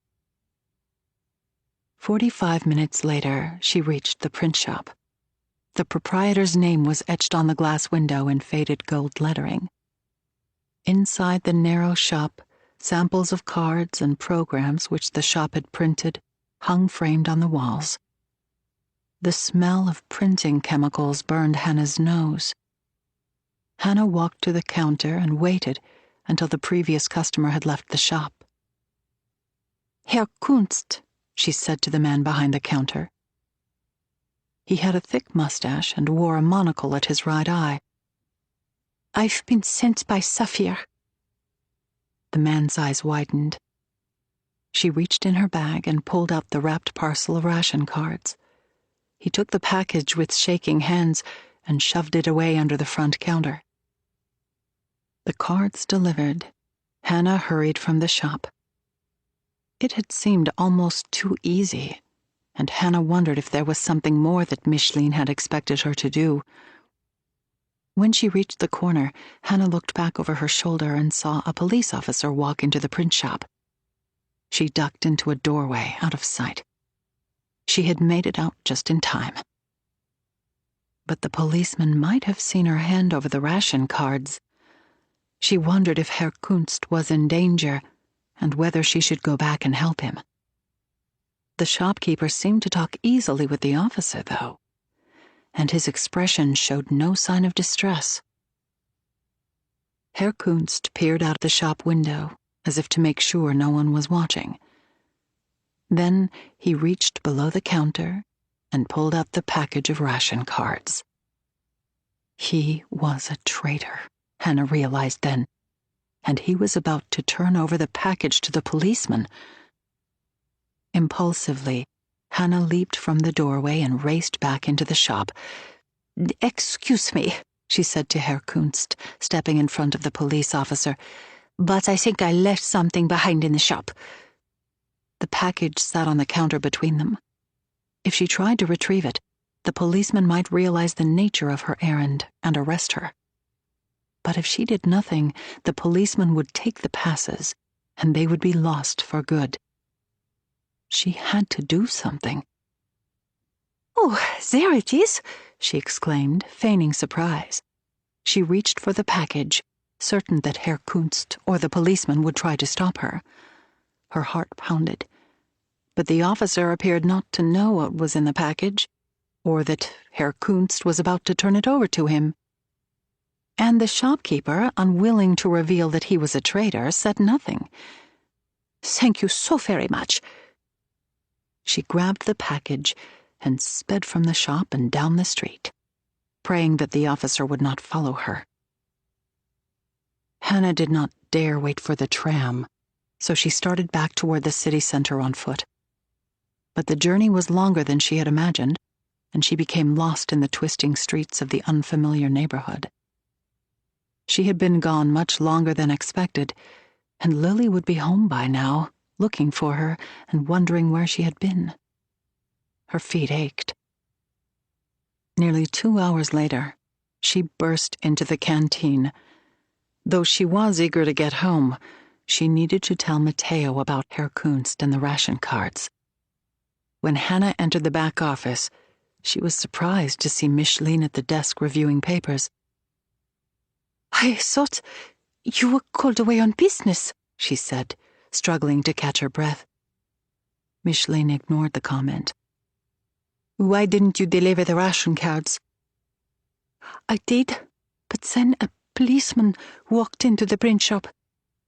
Speaker 2: 45 minutes later, she reached the print shop. The proprietor's name was etched on the glass window in faded gold lettering. Inside the narrow shop, samples of cards and programs which the shop had printed hung framed on the walls. The smell of printing chemicals burned Hannah's nose. Hannah walked to the counter and waited until the previous customer had left the shop.
Speaker 4: Herr Kunst,
Speaker 2: she said to the man behind the counter. He had a thick mustache and wore a monocle at his right eye.
Speaker 4: I've been sent by Sapphire.
Speaker 2: The man's eyes widened. She reached in her bag and pulled out the wrapped parcel of ration cards. He took the package with shaking hands and shoved it away under the front counter. The cards delivered, Hannah hurried from the shop. It had seemed almost too easy, and Hannah wondered if there was something more that Micheline had expected her to do. When she reached the corner, Hannah looked back over her shoulder and saw a police officer walk into the print shop. She ducked into a doorway out of sight. She had made it out just in time. But the policeman might have seen her hand over the ration cards. She wondered if Herr Kunst was in danger and whether she should go back and help him. The shopkeeper seemed to talk easily with the officer, though, and his expression showed no sign of distress. Herr Kunst peered out the shop window, as if to make sure no one was watching. Then he reached below the counter and pulled out the package of ration cards. He was a traitor, Hannah realized then. and he was about to turn over the package to the policeman. Impulsively, Hannah leaped from the doorway and raced back into the shop.
Speaker 3: "Excuse me," she said to Herr Kunst, stepping in front of the police officer, "but I think I left something behind in the shop."
Speaker 2: The package sat on the counter between them. If she tried to retrieve it, the policeman might realize the nature of her errand and arrest her. But if she did nothing, the policeman would take the passes, and they would be lost for good. She had to do something.
Speaker 3: "Oh, there it is,"
Speaker 2: she exclaimed, feigning surprise. She reached for the package, certain that Herr Kunst or the policeman would try to stop her. Her heart pounded. But the officer appeared not to know what was in the package, or that Herr Kunst was about to turn it over to him. And the shopkeeper, unwilling to reveal that he was a traitor, said nothing.
Speaker 3: "Thank you so very much."
Speaker 2: She grabbed the package and sped from the shop and down the street, praying that the officer would not follow her. Hannah did not dare wait for the tram, so she started back toward the city center on foot. But the journey was longer than she had imagined, and she became lost in the twisting streets of the unfamiliar neighborhood. She had been gone much longer than expected, and Lily would be home by now, looking for her and wondering where she had been. Her feet ached. Nearly 2 hours later, she burst into the canteen. Though she was eager to get home, she needed to tell Matteo about Herr Kunst and the ration cards. When Hannah entered the back office, she was surprised to see Micheline at the desk reviewing papers.
Speaker 3: "I thought you were called away on business,"
Speaker 2: she said, struggling to catch her breath. Micheline ignored the comment.
Speaker 3: "Why didn't you deliver the ration cards?" "I did, but then a policeman walked into the print shop.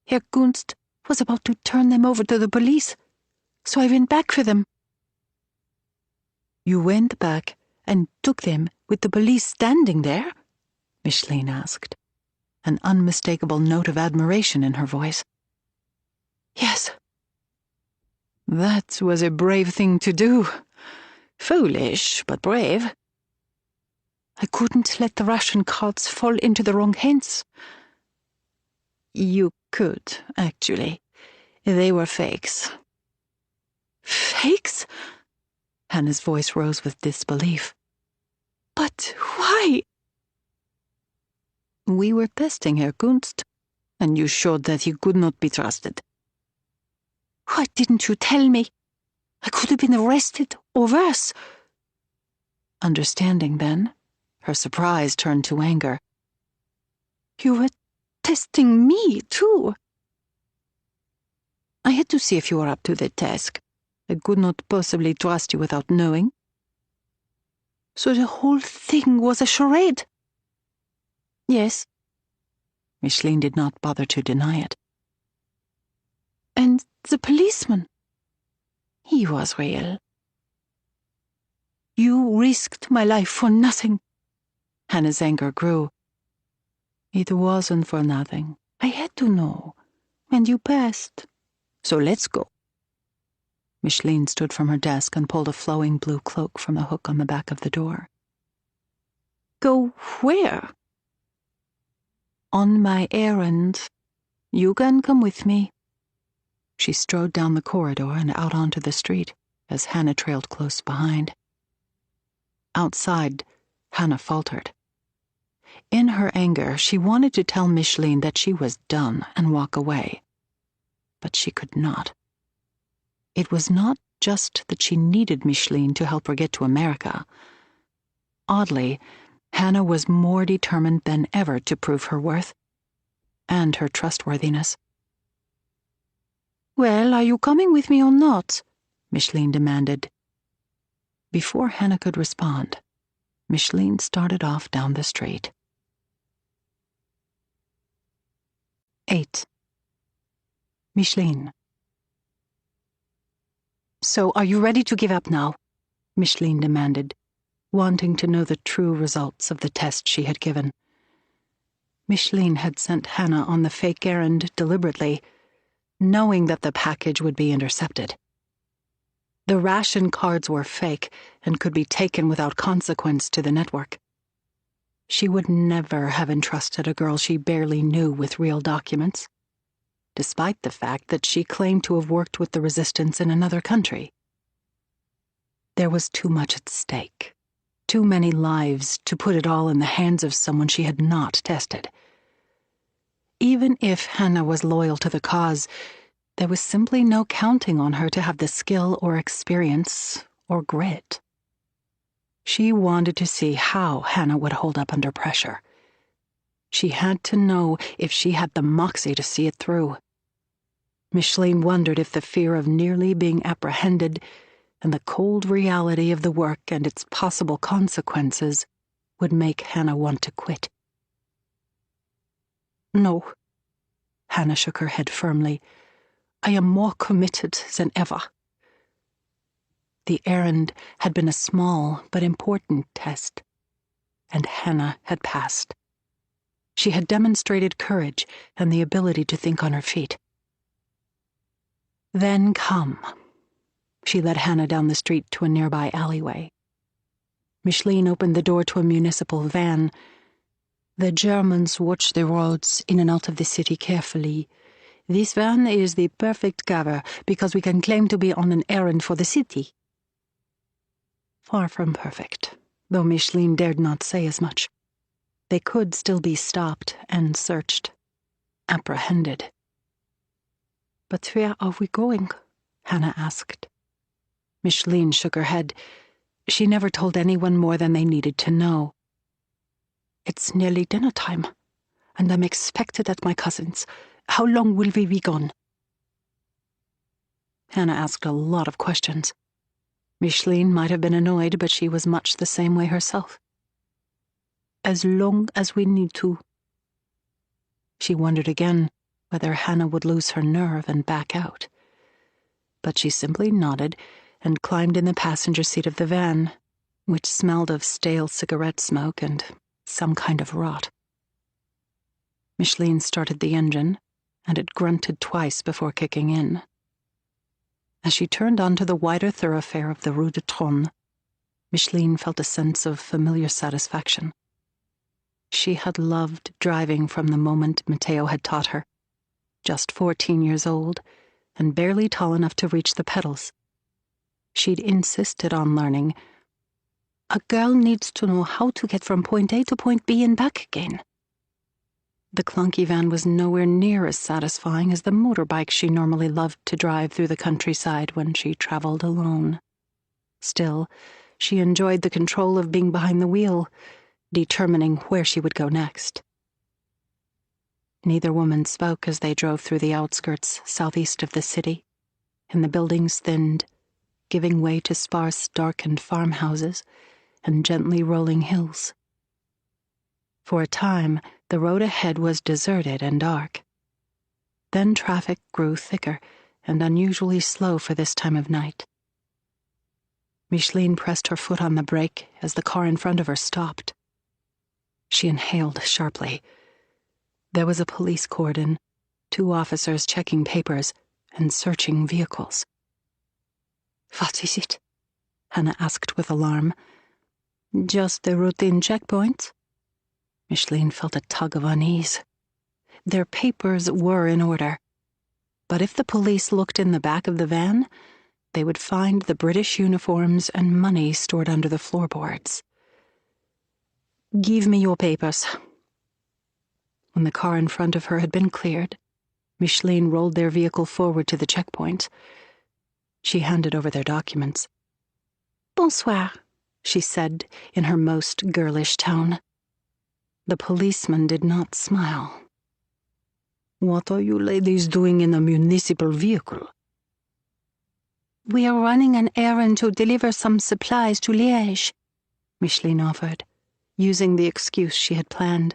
Speaker 3: Herr Kunst was about to turn them over to the police, so I went back for them."
Speaker 2: "You went back and took them with the police standing there?" Micheline asked, an unmistakable note of admiration in her voice.
Speaker 3: "Yes."
Speaker 2: "That was a brave thing to do. Foolish, but brave."
Speaker 3: "I couldn't let the ration cards fall into the wrong hands."
Speaker 2: "You could, actually. They were fakes."
Speaker 3: "Fakes?"
Speaker 2: Hannah's voice rose with disbelief.
Speaker 3: "But why?"
Speaker 2: "We were testing Herr Kunst, and you showed that he could not be trusted."
Speaker 3: "Why didn't you tell me? I could have been arrested, or worse."
Speaker 2: Understanding then, her surprise turned to anger.
Speaker 3: "You were testing me, too."
Speaker 2: "I had to see if you were up to the task. I could not possibly trust you without knowing."
Speaker 3: "So the whole thing was a charade?"
Speaker 2: "Yes." Micheline did not bother to deny it.
Speaker 3: "And the policeman?"
Speaker 2: "He was real."
Speaker 3: "You risked my life for nothing."
Speaker 2: Hannah's anger grew. "It wasn't for nothing. I had to know. And you passed. So let's go." Micheline stood from her desk and pulled a flowing blue cloak from the hook on the back of the door.
Speaker 3: "Go where?"
Speaker 2: "On my errand. You can come with me." She strode down the corridor and out onto the street as Hannah trailed close behind. Outside, Hannah faltered. In her anger, she wanted to tell Micheline that she was done and walk away. But she could not. It was not just that she needed Micheline to help her get to America. Oddly, Hannah was more determined than ever to prove her worth and her trustworthiness.
Speaker 3: "Well, are you coming with me or not?"
Speaker 2: Micheline demanded. Before Hannah could respond, Micheline started off down the street. 8. Micheline.
Speaker 3: "So are you ready to give up now?"
Speaker 2: Micheline demanded, wanting to know the true results of the test she had given. Micheline had sent Hannah on the fake errand deliberately, knowing that the package would be intercepted. The ration cards were fake and could be taken without consequence to the network. She would never have entrusted a girl she barely knew with real documents, despite the fact that she claimed to have worked with the resistance in another country. There was too much at stake, too many lives to put it all in the hands of someone she had not tested. Even if Hannah was loyal to the cause, there was simply no counting on her to have the skill or experience or grit. She wanted to see how Hannah would hold up under pressure. She had to know if she had the moxie to see it through. Micheline wondered if the fear of nearly being apprehended and the cold reality of the work and its possible consequences would make Hannah want to quit.
Speaker 4: No.
Speaker 2: Hannah shook her head firmly.
Speaker 4: I am more committed than ever.
Speaker 2: The errand had been a small but important test, and Hannah had passed. She had demonstrated courage and the ability to think on her feet. Then come. She led Hannah down the street to a nearby alleyway. Micheline opened the door to a municipal van.
Speaker 4: The Germans watch the roads in and out of the city carefully. This van is the perfect cover because we can claim to be on an errand for the city.
Speaker 2: Far from perfect, though Micheline dared not say as much. They could still be stopped and searched, apprehended.
Speaker 4: But where are we going?
Speaker 2: Hannah asked. Micheline shook her head. She never told anyone more than they needed to know.
Speaker 4: It's nearly dinner time, and I'm expected at my cousin's. How long will we be gone?
Speaker 2: Hannah asked a lot of questions. Micheline might have been annoyed, but she was much the same way herself.
Speaker 4: As long as we need to.
Speaker 2: She wondered again whether Hannah would lose her nerve and back out. But she simply nodded and climbed in the passenger seat of the van, which smelled of stale cigarette smoke and some kind of rot. Micheline started the engine, and it grunted twice before kicking in. As she turned onto the wider thoroughfare of the Rue de Trône, Micheline felt a sense of familiar satisfaction. She had loved driving from the moment Matteo had taught her, just 14 years old and barely tall enough to reach the pedals. She'd insisted on learning.
Speaker 4: A girl needs to know how to get from point A to point B and back again.
Speaker 2: The clunky van was nowhere near as satisfying as the motorbike she normally loved to drive through the countryside when she traveled alone. Still, she enjoyed the control of being behind the wheel, determining where she would go next. Neither woman spoke as they drove through the outskirts southeast of the city, and the buildings thinned, giving way to sparse, darkened farmhouses and gently rolling hills. For a time, the road ahead was deserted and dark. Then traffic grew thicker and unusually slow for this time of night. Micheline pressed her foot on the brake as the car in front of her stopped. She inhaled sharply. There was a police cordon, 2 officers checking papers and searching vehicles.
Speaker 4: What is it?
Speaker 2: Hannah asked with alarm.
Speaker 4: Just a routine checkpoint.
Speaker 2: Micheline felt a tug of unease. Their papers were in order, but if the police looked in the back of the van, they would find the British uniforms and money stored under the floorboards.
Speaker 4: Give me your papers.
Speaker 2: When the car in front of her had been cleared, Micheline rolled their vehicle forward to the checkpoint. She handed over their documents.
Speaker 4: Bonsoir,
Speaker 2: she said in her most girlish tone. The policeman did not smile.
Speaker 4: What are you ladies doing in a municipal vehicle?
Speaker 3: We are running an errand to deliver some supplies to Liège,
Speaker 2: Micheline offered, using the excuse she had planned.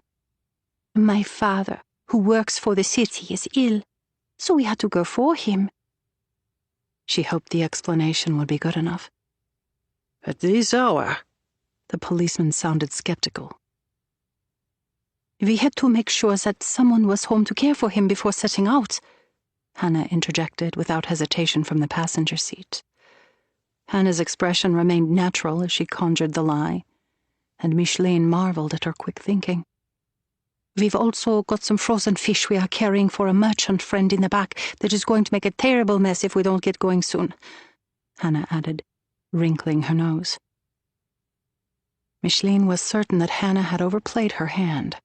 Speaker 3: My father, who works for the city, is ill, so we had to go for him.
Speaker 2: She hoped the explanation would be good enough.
Speaker 4: At this hour?
Speaker 2: The policeman sounded skeptical.
Speaker 3: We had to make sure that someone was home to care for him before setting out, Hannah interjected without hesitation from the passenger seat. Hannah's expression remained natural as she conjured the lie, and Micheline marveled at her quick thinking. We've also got some frozen fish we are carrying for a merchant friend in the back that is going to make a terrible mess if we don't get going soon, Hannah added, wrinkling her nose. Micheline was certain that Hannah had overplayed her hand.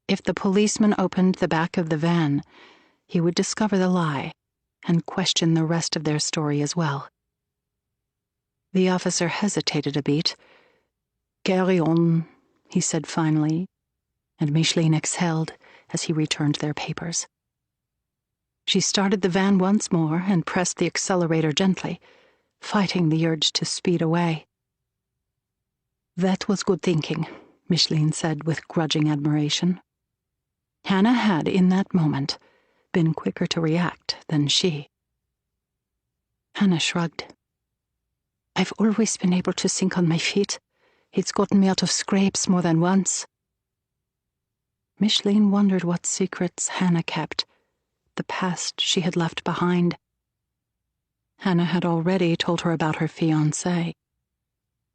Speaker 3: If the policeman opened the back of the van, he would discover the lie and question the rest of their story as well. The officer hesitated a beat. "Carry on," he said finally, and Micheline exhaled as he returned their papers. She started the van once more and pressed the accelerator gently, fighting the urge to speed away. "That was good thinking," Micheline said with grudging admiration. Hannah had, in that moment, been quicker to react than she. Hannah shrugged. "I've always been able to think on my feet. It's gotten me out of scrapes more than once." Micheline wondered what secrets Hannah kept, the past she had left behind. Hannah had already told her about her fiancé.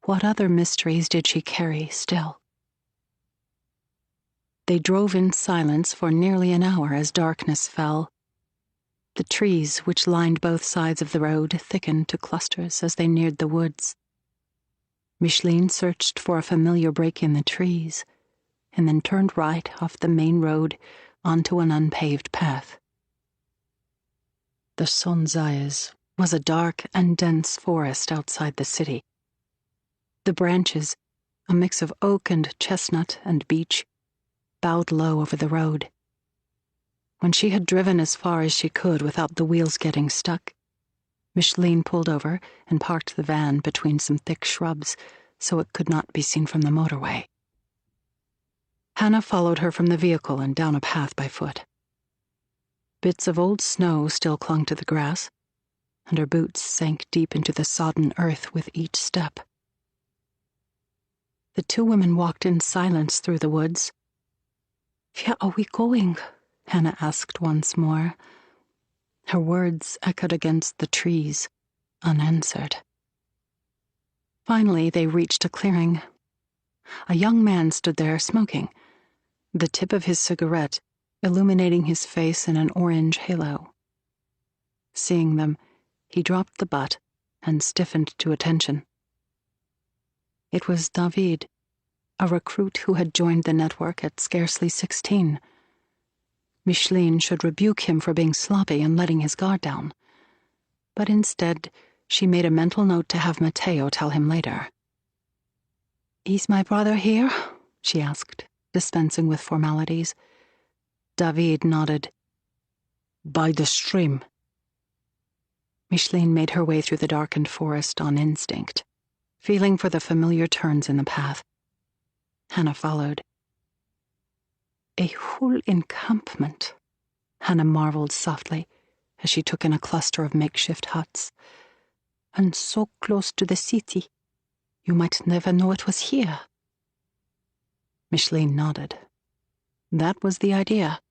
Speaker 3: What other mysteries did she carry still? They drove in silence for nearly an hour as darkness fell. The trees, which lined both sides of the road, thickened to clusters as they neared the woods. Micheline searched for a familiar break in the trees, and then turned right off the main road onto an unpaved path. The Sonzayes was a dark and dense forest outside the city. The branches, a mix of oak and chestnut and beech, bowed low over the road. When she had driven as far as she could without the wheels getting stuck, Micheline pulled over and parked the van between some thick shrubs so it could not be seen from the motorway. Hannah followed her from the vehicle and down a path by foot. Bits of old snow still clung to the grass, and her boots sank deep into the sodden earth with each step. The two women walked in silence through the woods. "Where are we going?" Hannah asked once more. Her words echoed against the trees, unanswered. Finally, they reached a clearing. A young man stood there smoking, the tip of his cigarette illuminating his face in an orange halo. Seeing them, he dropped the butt and stiffened to attention. It was David, a recruit who had joined the network at scarcely 16. Micheline should rebuke him for being sloppy and letting his guard down. But instead, she made a mental note to have Matteo tell him later. "Is my brother here?" she asked, dispensing with formalities. David nodded. "By the stream." Micheline made her way through the darkened forest on instinct, feeling for the familiar turns in the path. Hannah followed. "A whole encampment," Hannah marveled softly as she took in a cluster of makeshift huts. "And so close to the city. You might never know it was here." Micheline nodded. That was the idea.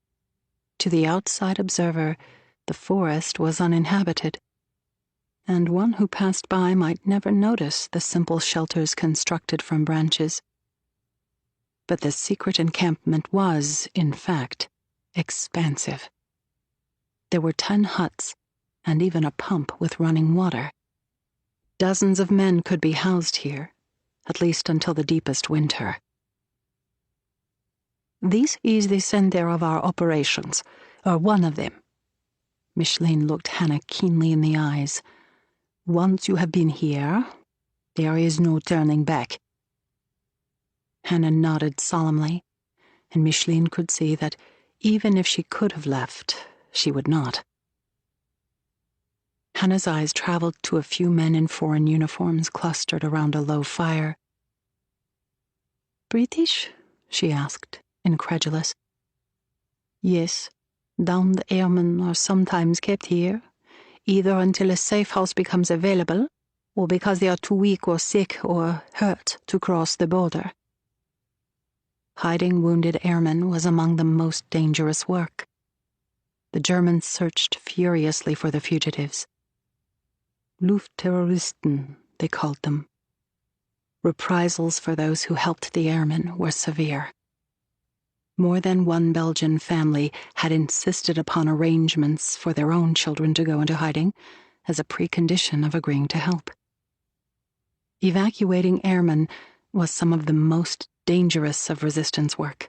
Speaker 3: To the outside observer, the forest was uninhabited, and one who passed by might never notice the simple shelters constructed from branches. But the secret encampment was, in fact, expansive. There were 10 huts, and even a pump with running water. Dozens of men could be housed here, at least until the deepest winter. "This is the center of our operations, or one of them." Micheline looked Hannah keenly in the eyes. "Once you have been here, there is no turning back." Hannah nodded solemnly, and Micheline could see that even if she could have left, she would not. Hannah's eyes traveled to a few men in foreign uniforms clustered around a low fire. "British?" she asked, incredulous. "Yes, downed airmen are sometimes kept here, either until a safe house becomes available, or because they are too weak or sick or hurt to cross the border."
Speaker 2: Hiding wounded airmen was among the most dangerous work. The Germans searched furiously for the fugitives. Luftterroristen, they called them. Reprisals for those who helped the airmen were severe. More than one Belgian family had insisted upon arrangements for their own children to go into hiding as a precondition of agreeing to help. Evacuating airmen was some of the most dangerous of resistance work,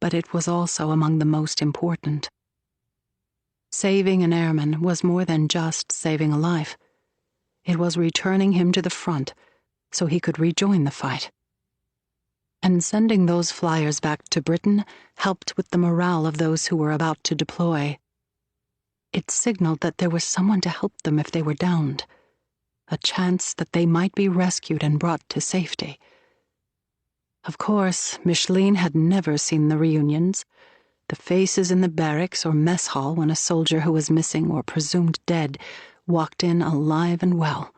Speaker 2: but it was also among the most important. Saving an airman was more than just saving a life. It was returning him to the front so he could rejoin the fight. And sending those flyers back to Britain helped with the morale of those who were about to deploy. It signaled that there was someone to help them if they were downed, a chance that they might be rescued and brought to safety. Of course, Micheline had never seen the reunions, the faces in the barracks or mess hall when a soldier who was missing or presumed dead walked in alive and well.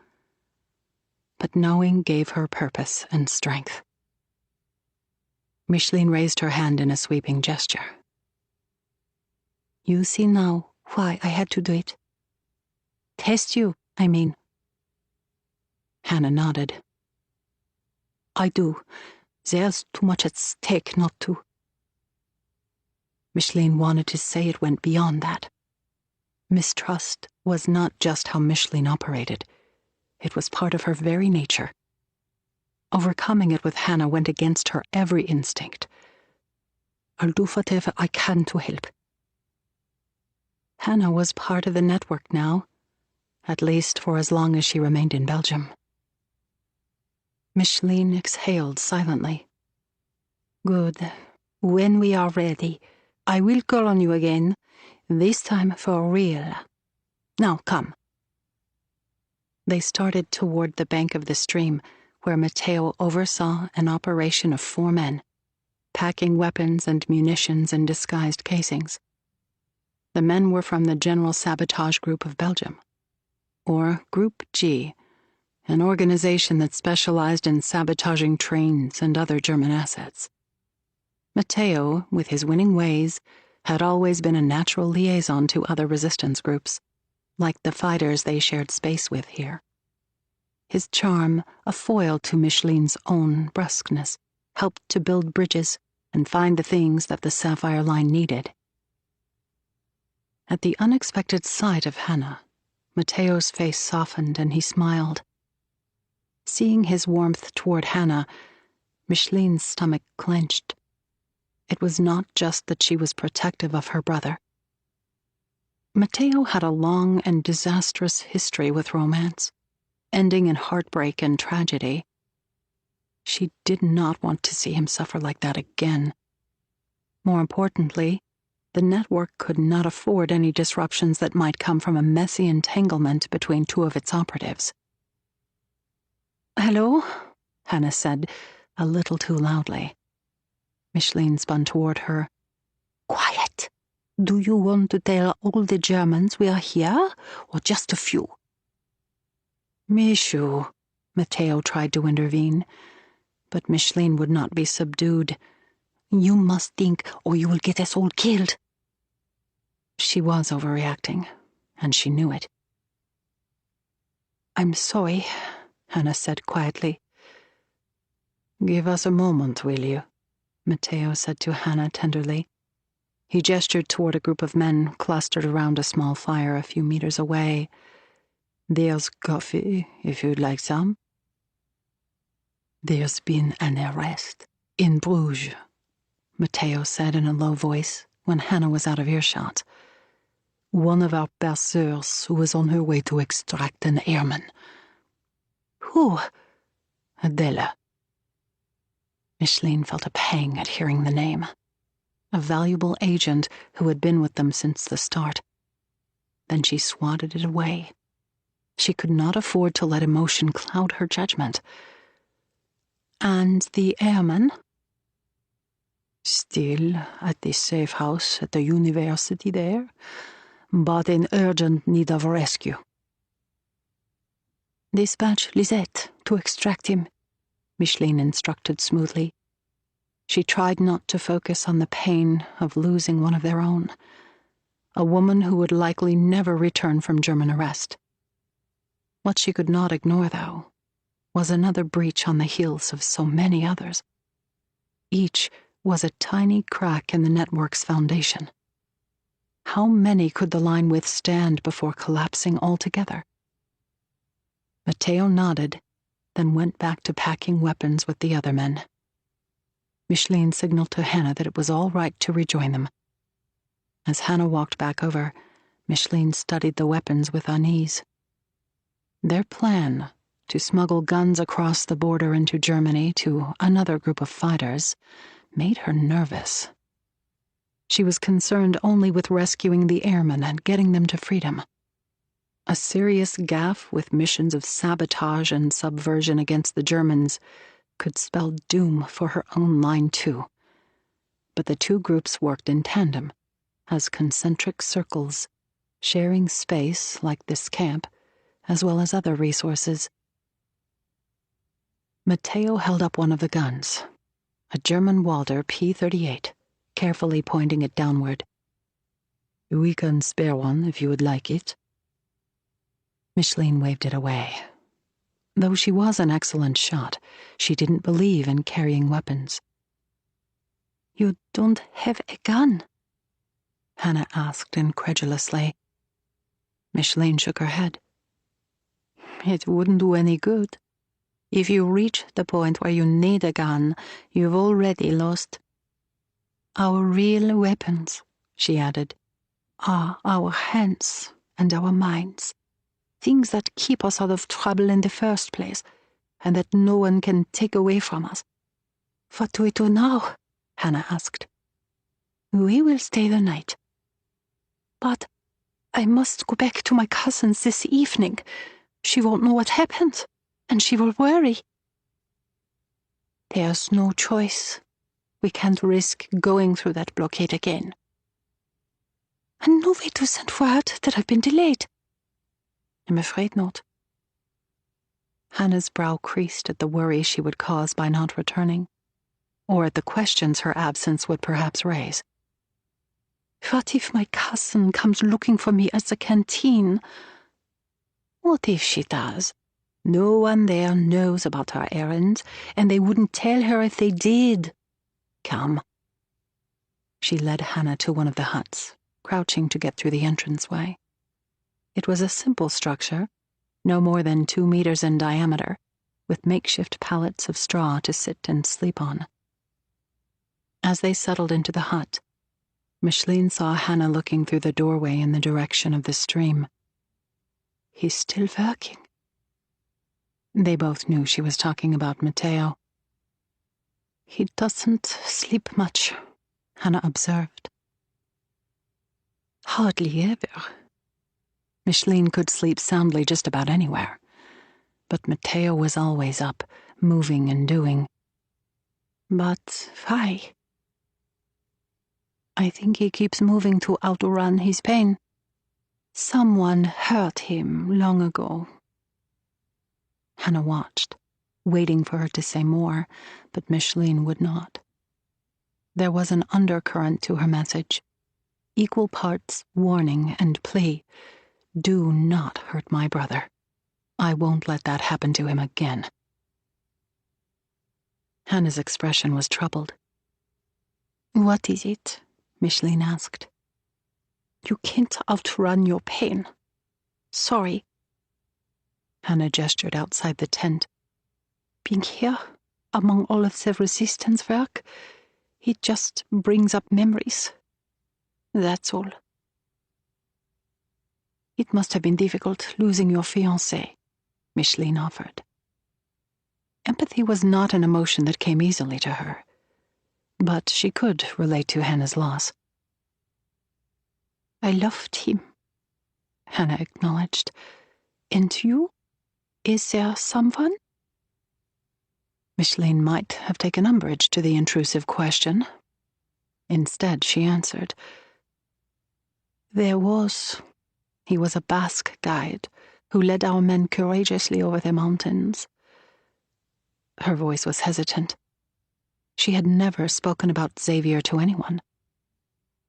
Speaker 2: But knowing gave her purpose and strength. Micheline raised her hand in a sweeping gesture. You see now why I had to do it. Test you, I mean. Hannah nodded. I do. There's too much at stake not to. Micheline wanted to say it went beyond that. Mistrust was not just how Micheline operated. It was part of her very nature. Overcoming it with Hannah went against her every instinct. I'll do whatever I can to help. Hannah was part of the network now, at least for as long as she remained in Belgium. Micheline exhaled silently. Good. When we are ready, I will call on you again, this time for real. Now, come. They started toward the bank of the stream, where Matteo oversaw an operation of 4 men, packing weapons and munitions in disguised casings. The men were from the General Sabotage Group of Belgium, or Group G, an organization that specialized in sabotaging trains and other German assets. Matteo, with his winning ways, had always been a natural liaison to other resistance groups, like the fighters they shared space with here. His charm, a foil to Micheline's own brusqueness, helped to build bridges and find the things that the Sapphire line needed. At the unexpected sight of Hannah, Matteo's face softened and he smiled. Seeing his warmth toward Hannah, Micheline's stomach clenched. It was not just that she was protective of her brother. Matteo had a long and disastrous history with romance, ending in heartbreak and tragedy. She did not want to see him suffer like that again. More importantly, the network could not afford any disruptions that might come from a messy entanglement between 2 of its operatives. Hello, Hannah said, a little too loudly. Micheline spun toward her. Quiet. Do you want to tell all the Germans we are here, or just a few? Michu, Matteo tried to intervene, but Micheline would not be subdued. You must think, or you will get us all killed. She was overreacting, and she knew it. I'm sorry, Hannah said quietly. Give us a moment, will you? Matteo said to Hannah tenderly. He gestured toward a group of men clustered around a small fire a few meters away. There's coffee, if you'd like some. There's been an arrest in Bruges, Matteo said in a low voice when Hannah was out of earshot. One of our passeurs who was on her way to extract an airman. Who? Adela. Micheline felt a pang at hearing the name. A valuable agent who had been with them since the start. Then she swatted it away. She could not afford to let emotion cloud her judgment. And the airman? Still at the safe house at the university there, but in urgent need of rescue. Dispatch Lisette to extract him, Micheline instructed smoothly. She tried not to focus on the pain of losing one of their own, a woman who would likely never return from German arrest. What she could not ignore, though, was another breach on the heels of so many others. Each was a tiny crack in the network's foundation. How many could the line withstand before collapsing altogether? Matteo nodded, then went back to packing weapons with the other men. Micheline signaled to Hannah that it was all right to rejoin them. As Hannah walked back over, Micheline studied the weapons with unease. Their plan, to smuggle guns across the border into Germany to another group of fighters, made her nervous. She was concerned only with rescuing the airmen and getting them to freedom. A serious gaffe with missions of sabotage and subversion against the Germans could spell doom for her own line too. But the two groups worked in tandem, as concentric circles, sharing space like this camp, as well as other resources. Matteo held up one of the guns, a German Walder P-38, carefully pointing it downward. "We can spare one if you would like it." Micheline waved it away. Though she was an excellent shot, she didn't believe in carrying weapons.
Speaker 3: "You don't have a gun?"
Speaker 2: Hannah asked incredulously. Micheline shook her head.
Speaker 3: "It wouldn't do any good. If you reach the point where you need a gun, you've already lost. Our real weapons," she added, "are our hands and our minds. Things that keep us out of trouble in the first place, and that no one can take away from us." "What do we do now?" Hannah asked. "We will stay the night." "But I must go back to my cousin's this evening. She won't know what happened, and she will worry." "There's no choice. We can't risk going through that blockade again." "And no way to send word that I've been delayed?"
Speaker 2: "I'm afraid not." Hannah's brow creased at the worry she would cause by not returning, or at the questions her absence would perhaps raise.
Speaker 3: "What if my cousin comes looking for me at the canteen?"
Speaker 2: "What if she does? No one there knows about her errand, and they wouldn't tell her if they did. Come." She led Hannah to one of the huts, crouching to get through the entranceway. It was a simple structure, no more than 2 meters in diameter, with makeshift pallets of straw to sit and sleep on. As they settled into the hut, Micheline saw Hannah looking through the doorway in the direction of the stream. "He's still working." They both knew she was talking about Matteo.
Speaker 3: "He doesn't sleep much,"
Speaker 2: Hannah observed.
Speaker 3: "Hardly ever."
Speaker 2: Micheline could sleep soundly just about anywhere, but Matteo was always up, moving and doing.
Speaker 3: "But why?" "I think he keeps moving to outrun his pain. Someone hurt him long ago."
Speaker 2: Hannah watched, waiting for her to say more, but Micheline would not. There was an undercurrent to her message, equal parts warning and plea. "Do not hurt my brother. I won't let that happen to him again." Hannah's expression was troubled.
Speaker 3: "What is it?"
Speaker 2: Micheline asked.
Speaker 3: "You can't outrun your pain. Sorry."
Speaker 2: Hannah gestured outside the tent.
Speaker 3: "Being here, among all of the resistance work, it just brings up memories. That's all."
Speaker 2: "It must have been difficult losing your fiancé," Micheline offered. Empathy was not an emotion that came easily to her, but she could relate to Hannah's loss.
Speaker 3: "I loved him,"
Speaker 2: Hannah acknowledged.
Speaker 3: "And you? Is there someone?"
Speaker 2: Micheline might have taken umbrage to the intrusive question. Instead, she answered,
Speaker 3: "There was.
Speaker 2: He was a Basque guide who led our men courageously over the mountains." Her voice was hesitant. She had never spoken about Xavier to anyone.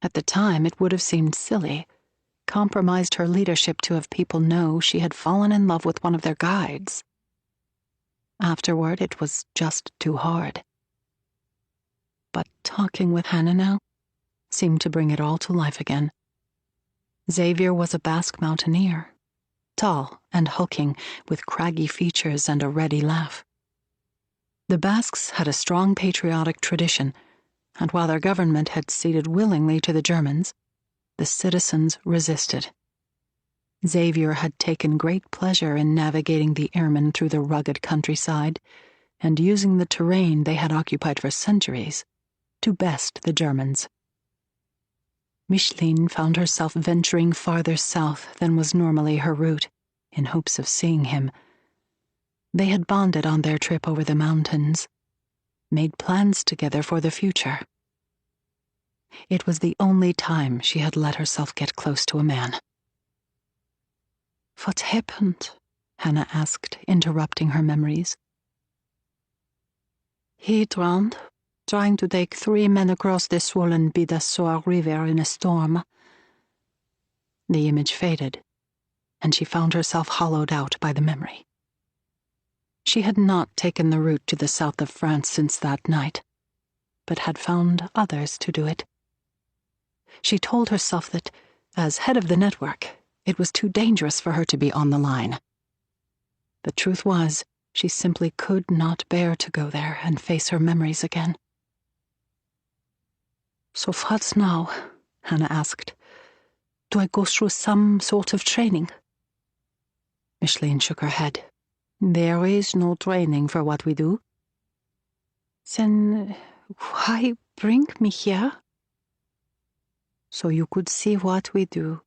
Speaker 2: At the time, it would have seemed silly, compromised her leadership to have people know she had fallen in love with one of their guides. Afterward, it was just too hard. But talking with Hannah now seemed to bring it all to life again. Xavier was a Basque mountaineer, tall and hulking, with craggy features and a ready laugh. The Basques had a strong patriotic tradition, and while their government had ceded willingly to the Germans, the citizens resisted. Xavier had taken great pleasure in navigating the airmen through the rugged countryside and using the terrain they had occupied for centuries to best the Germans. Micheline found herself venturing farther south than was normally her route, in hopes of seeing him. They had bonded on their trip over the mountains, made plans together for the future. It was the only time she had let herself get close to a man.
Speaker 3: What happened? Hannah asked, interrupting her memories. He drowned, trying to take 3 men across the swollen Bidassoa River in a storm.
Speaker 2: The image faded, and she found herself hollowed out by the memory. She had not taken the route to the south of France since that night, but had found others to do it. She told herself that, as head of the network, it was too dangerous for her to be on the line. The truth was, she simply could not bear to go there and face her memories again.
Speaker 3: So what now? Hannah asked. Do I go through some sort of training?
Speaker 2: Micheline shook her head.
Speaker 3: There is no training for what we do. Then why bring me here? So you could see what we do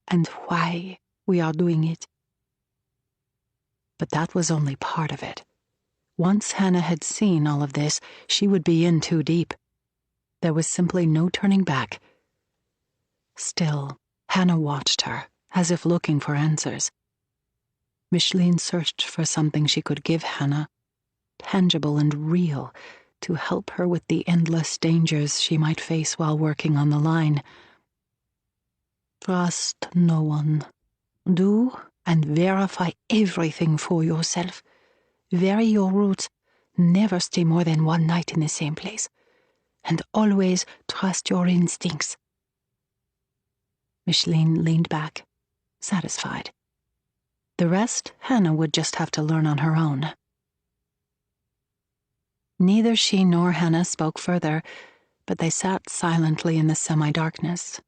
Speaker 3: and why we are doing it.
Speaker 2: But that was only part of it. Once Hannah had seen all of this, she would be in too deep. There was simply no turning back. Still, Hannah watched her, as if looking for answers. Micheline searched for something she could give Hannah, tangible and real, to help her with the endless dangers she might face while working on the line.
Speaker 3: Trust no one. Do and verify everything for yourself. Vary your routes. Never stay more than 1 night in the same place. And always trust your instincts.
Speaker 2: Micheline leaned back, satisfied. The rest, Hannah would just have to learn on her own. Neither she nor Hannah spoke further, but they sat silently in the semi-darkness,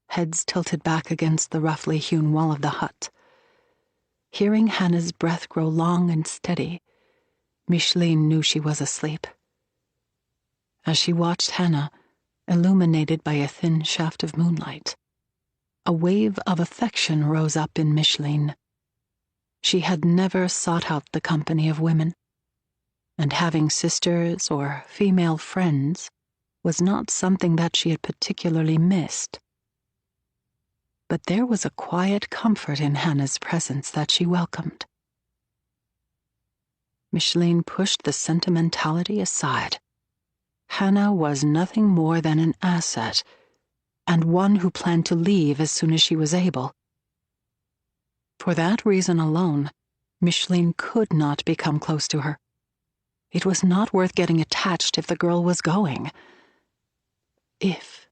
Speaker 2: heads tilted back against the roughly hewn wall of the hut. Hearing Hannah's breath grow long and steady, Micheline knew she was asleep. As she watched Hannah, illuminated by a thin shaft of moonlight, a wave of affection rose up in Micheline. She had never sought out the company of women, and having sisters or female friends was not something that she had particularly missed. But there was a quiet comfort in Hannah's presence that she welcomed. Micheline pushed the sentimentality aside. Hannah was nothing more than an asset, and one who planned to leave as soon as she was able. For that reason alone, Micheline could not become close to her. It was not worth getting attached if the girl was going. If.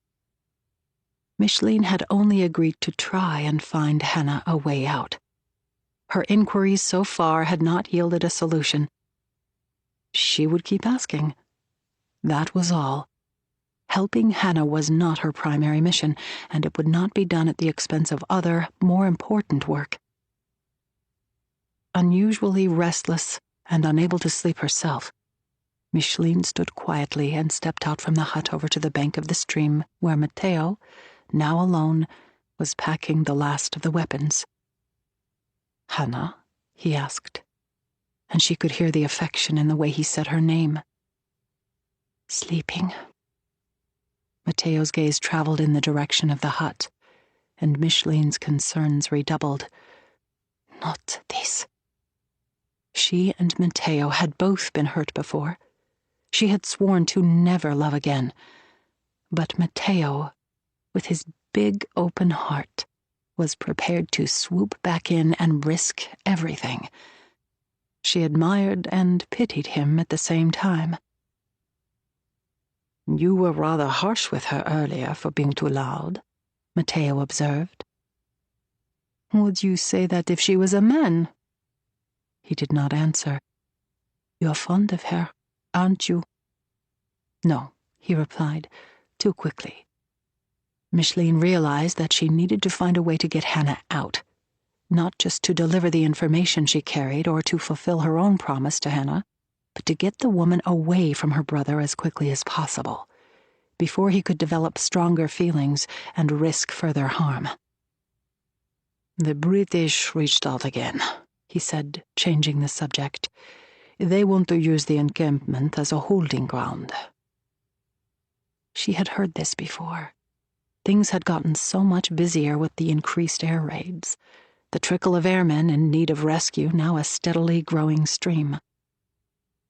Speaker 2: Micheline had only agreed to try and find Hannah a way out. Her inquiries so far had not yielded a solution. She would keep asking. That was all. Helping Hannah was not her primary mission, and it would not be done at the expense of other, more important work. Unusually restless and unable to sleep herself, Micheline stood quietly and stepped out from the hut over to the bank of the stream where Matteo, now alone, was packing the last of the weapons. "Hannah?" he asked, and she could hear the affection in the way he said her name.
Speaker 3: Sleeping.
Speaker 2: Matteo's gaze traveled in the direction of the hut, and Micheline's concerns redoubled.
Speaker 3: Not this.
Speaker 2: She and Matteo had both been hurt before. She had sworn to never love again. But Matteo, with his big open heart, was prepared to swoop back in and risk everything. She admired and pitied him at the same time.
Speaker 4: "You were rather harsh with her earlier for being too loud," Matteo observed.
Speaker 2: "Would you say that if she was a man?" He did not answer.
Speaker 4: "You're fond of her, aren't you?"
Speaker 2: "No," he replied, too quickly. Micheline realized that she needed to find a way to get Hannah out, not just to deliver the information she carried or to fulfill her own promise to Hannah, but to get the woman away from her brother as quickly as possible, before he could develop stronger feelings and risk further harm.
Speaker 4: "The British reached out again," he said, changing the subject. "They want to use the encampment as a holding ground."
Speaker 2: She had heard this before. Things had gotten so much busier with the increased air raids, the trickle of airmen in need of rescue now a steadily growing stream.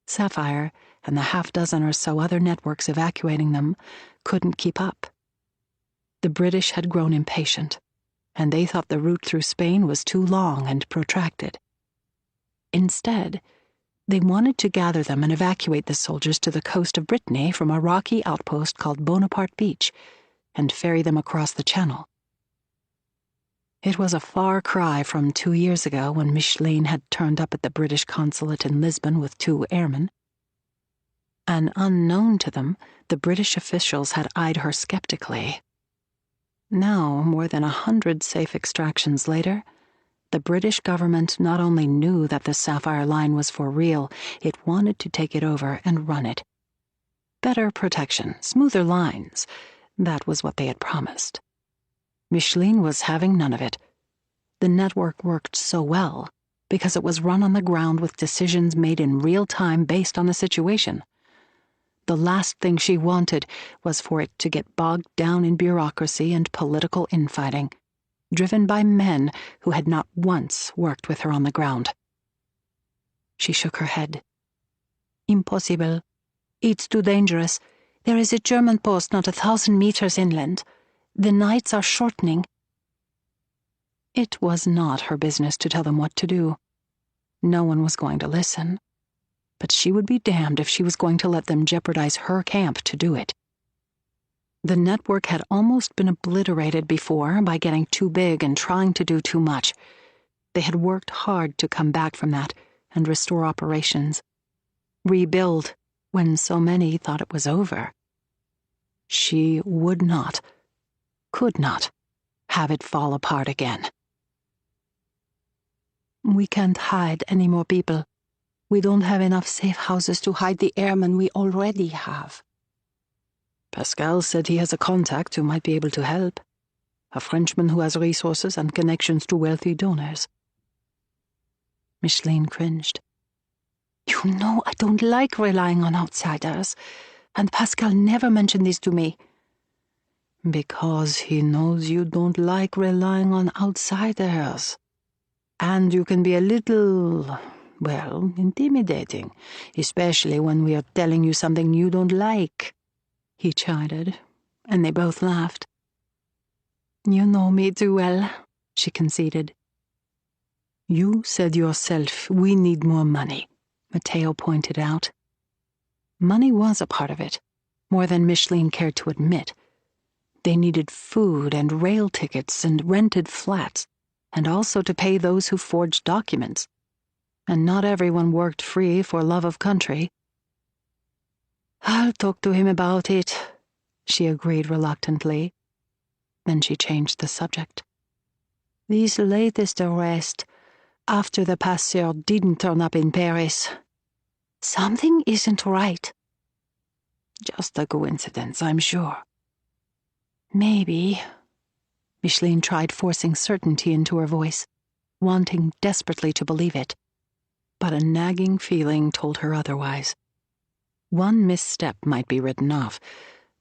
Speaker 2: Sapphire and the half-dozen or so other networks evacuating them couldn't keep up. The British had grown impatient, and they thought the route through Spain was too long and protracted. Instead, they wanted to gather them and evacuate the soldiers to the coast of Brittany from a rocky outpost called Bonaparte Beach and ferry them across the Channel. It was a far cry from 2 years ago when Micheline had turned up at the British consulate in Lisbon with 2 airmen. And unknown to them, the British officials had eyed her skeptically. Now, more than 100 safe extractions later, the British government not only knew that the Sapphire Line was for real, it wanted to take it over and run it. Better protection, smoother lines, that was what they had promised. Micheline was having none of it. The network worked so well because it was run on the ground with decisions made in real time based on the situation. The last thing she wanted was for it to get bogged down in bureaucracy and political infighting, driven by men who had not once worked with her on the ground. She shook her head.
Speaker 3: "Impossible. It's too dangerous. There is a German post not 1,000 meters inland. The nights are shortening."
Speaker 2: It was not her business to tell them what to do. No one was going to listen. But she would be damned if she was going to let them jeopardize her camp to do it. The network had almost been obliterated before by getting too big and trying to do too much. They had worked hard to come back from that and restore operations. Rebuild when so many thought it was over. She would not, could not, have it fall apart again.
Speaker 3: "We can't hide any more people. We don't have enough safe houses to hide the airmen we already have."
Speaker 4: "Pascal said he has a contact who might be able to help. A Frenchman who has resources and connections to wealthy donors."
Speaker 2: Micheline cringed.
Speaker 3: "You know I don't like relying on outsiders, and Pascal never mentioned this to me."
Speaker 4: "Because he knows you don't like relying on outsiders. And you can be a little, well, intimidating, especially when we are telling you something you don't like," he chided, and they both laughed.
Speaker 3: "You know me too well," she conceded.
Speaker 4: "You said yourself we need more money,"
Speaker 2: Matteo pointed out. Money was a part of it, more than Micheline cared to admit. They needed food and rail tickets and rented flats, and also to pay those who forged documents. And not everyone worked free for love of country.
Speaker 3: "I'll talk to him about it,"
Speaker 2: she agreed reluctantly. Then she changed the subject.
Speaker 3: "This latest arrest, after the passeur didn't turn up in Paris. Something isn't right."
Speaker 4: "Just a coincidence, I'm sure."
Speaker 3: "Maybe."
Speaker 2: Micheline tried forcing certainty into her voice, wanting desperately to believe it. But a nagging feeling told her otherwise. One misstep might be written off,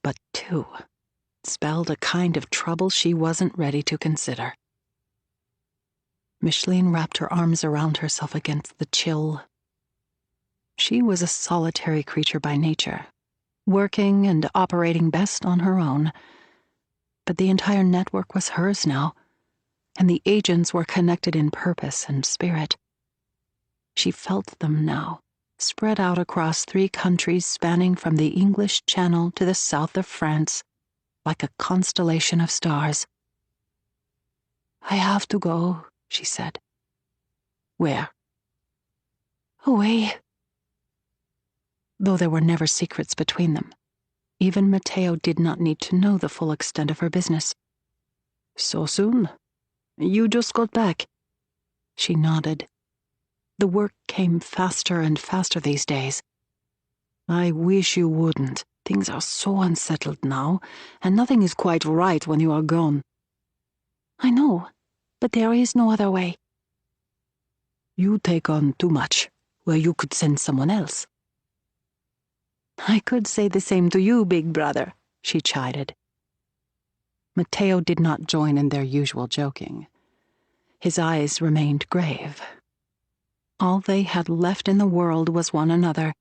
Speaker 2: but 2 spelled a kind of trouble she wasn't ready to consider. Micheline wrapped her arms around herself against the chill. She was a solitary creature by nature, working and operating best on her own. But the entire network was hers now, and the agents were connected in purpose and spirit. She felt them now, spread out across 3 countries spanning from the English Channel to the south of France, like a constellation of stars.
Speaker 3: I have to go, she said.
Speaker 2: Where?
Speaker 3: Away.
Speaker 2: Though there were never secrets between them, even Matteo did not need to know the full extent of her business.
Speaker 4: So soon? You just got back?
Speaker 2: She nodded. The work came faster and faster these days.
Speaker 4: I wish you wouldn't. Things are so unsettled now, and nothing is quite right when you are gone.
Speaker 3: I know, but there is no other way.
Speaker 4: You take on too much, where you could send someone else.
Speaker 3: I could say the same to you, big brother, she chided.
Speaker 2: Matteo did not join in their usual joking. His eyes remained grave. All they had left in the world was one another.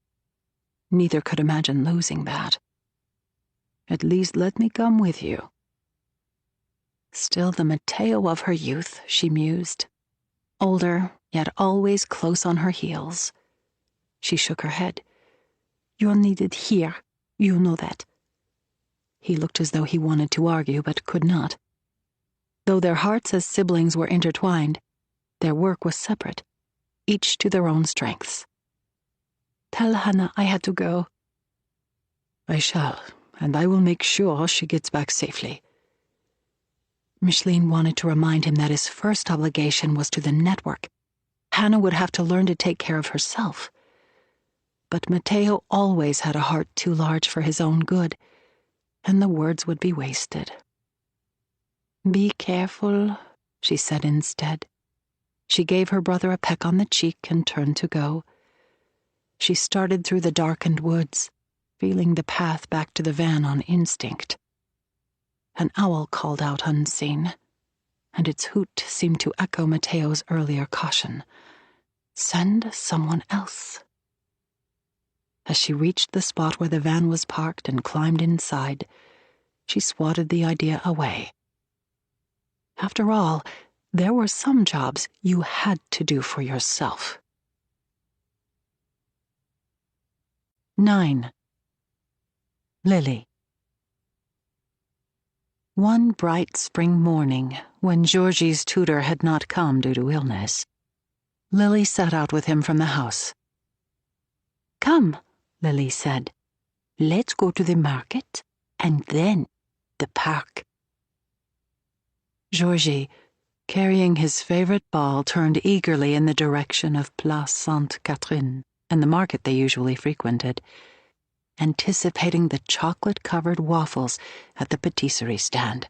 Speaker 2: Neither could imagine losing that.
Speaker 4: At least let me come with you.
Speaker 2: Still the Matteo of her youth, she mused. Older, yet always close on her heels. She shook her head.
Speaker 3: You're needed here, you know that.
Speaker 2: He looked as though he wanted to argue, but could not. Though their hearts as siblings were intertwined, their work was separate, each to their own strengths.
Speaker 3: Tell Hannah I had to go.
Speaker 4: I shall, and I will make sure she gets back safely.
Speaker 2: Micheline wanted to remind him that his first obligation was to the network. Hannah would have to learn to take care of herself. But Matteo always had a heart too large for his own good, and the words would be wasted.
Speaker 3: Be careful, she said instead.
Speaker 2: She gave her brother a peck on the cheek and turned to go. She started through the darkened woods, feeling the path back to the van on instinct. An owl called out unseen, and its hoot seemed to echo Matteo's earlier caution. Send someone else. As she reached the spot where the van was parked and climbed inside, she swatted the idea away. After all, there were some jobs you had to do for yourself. 9. Lily. One bright spring morning, when Georgie's tutor had not come due to illness, Lily set out with him from the house.
Speaker 3: Come, Lily said. Let's go to the market, and then the park.
Speaker 2: Georgie, carrying his favorite ball, turned eagerly in the direction of Place Sainte-Catherine and the market they usually frequented, anticipating the chocolate-covered waffles at the patisserie stand.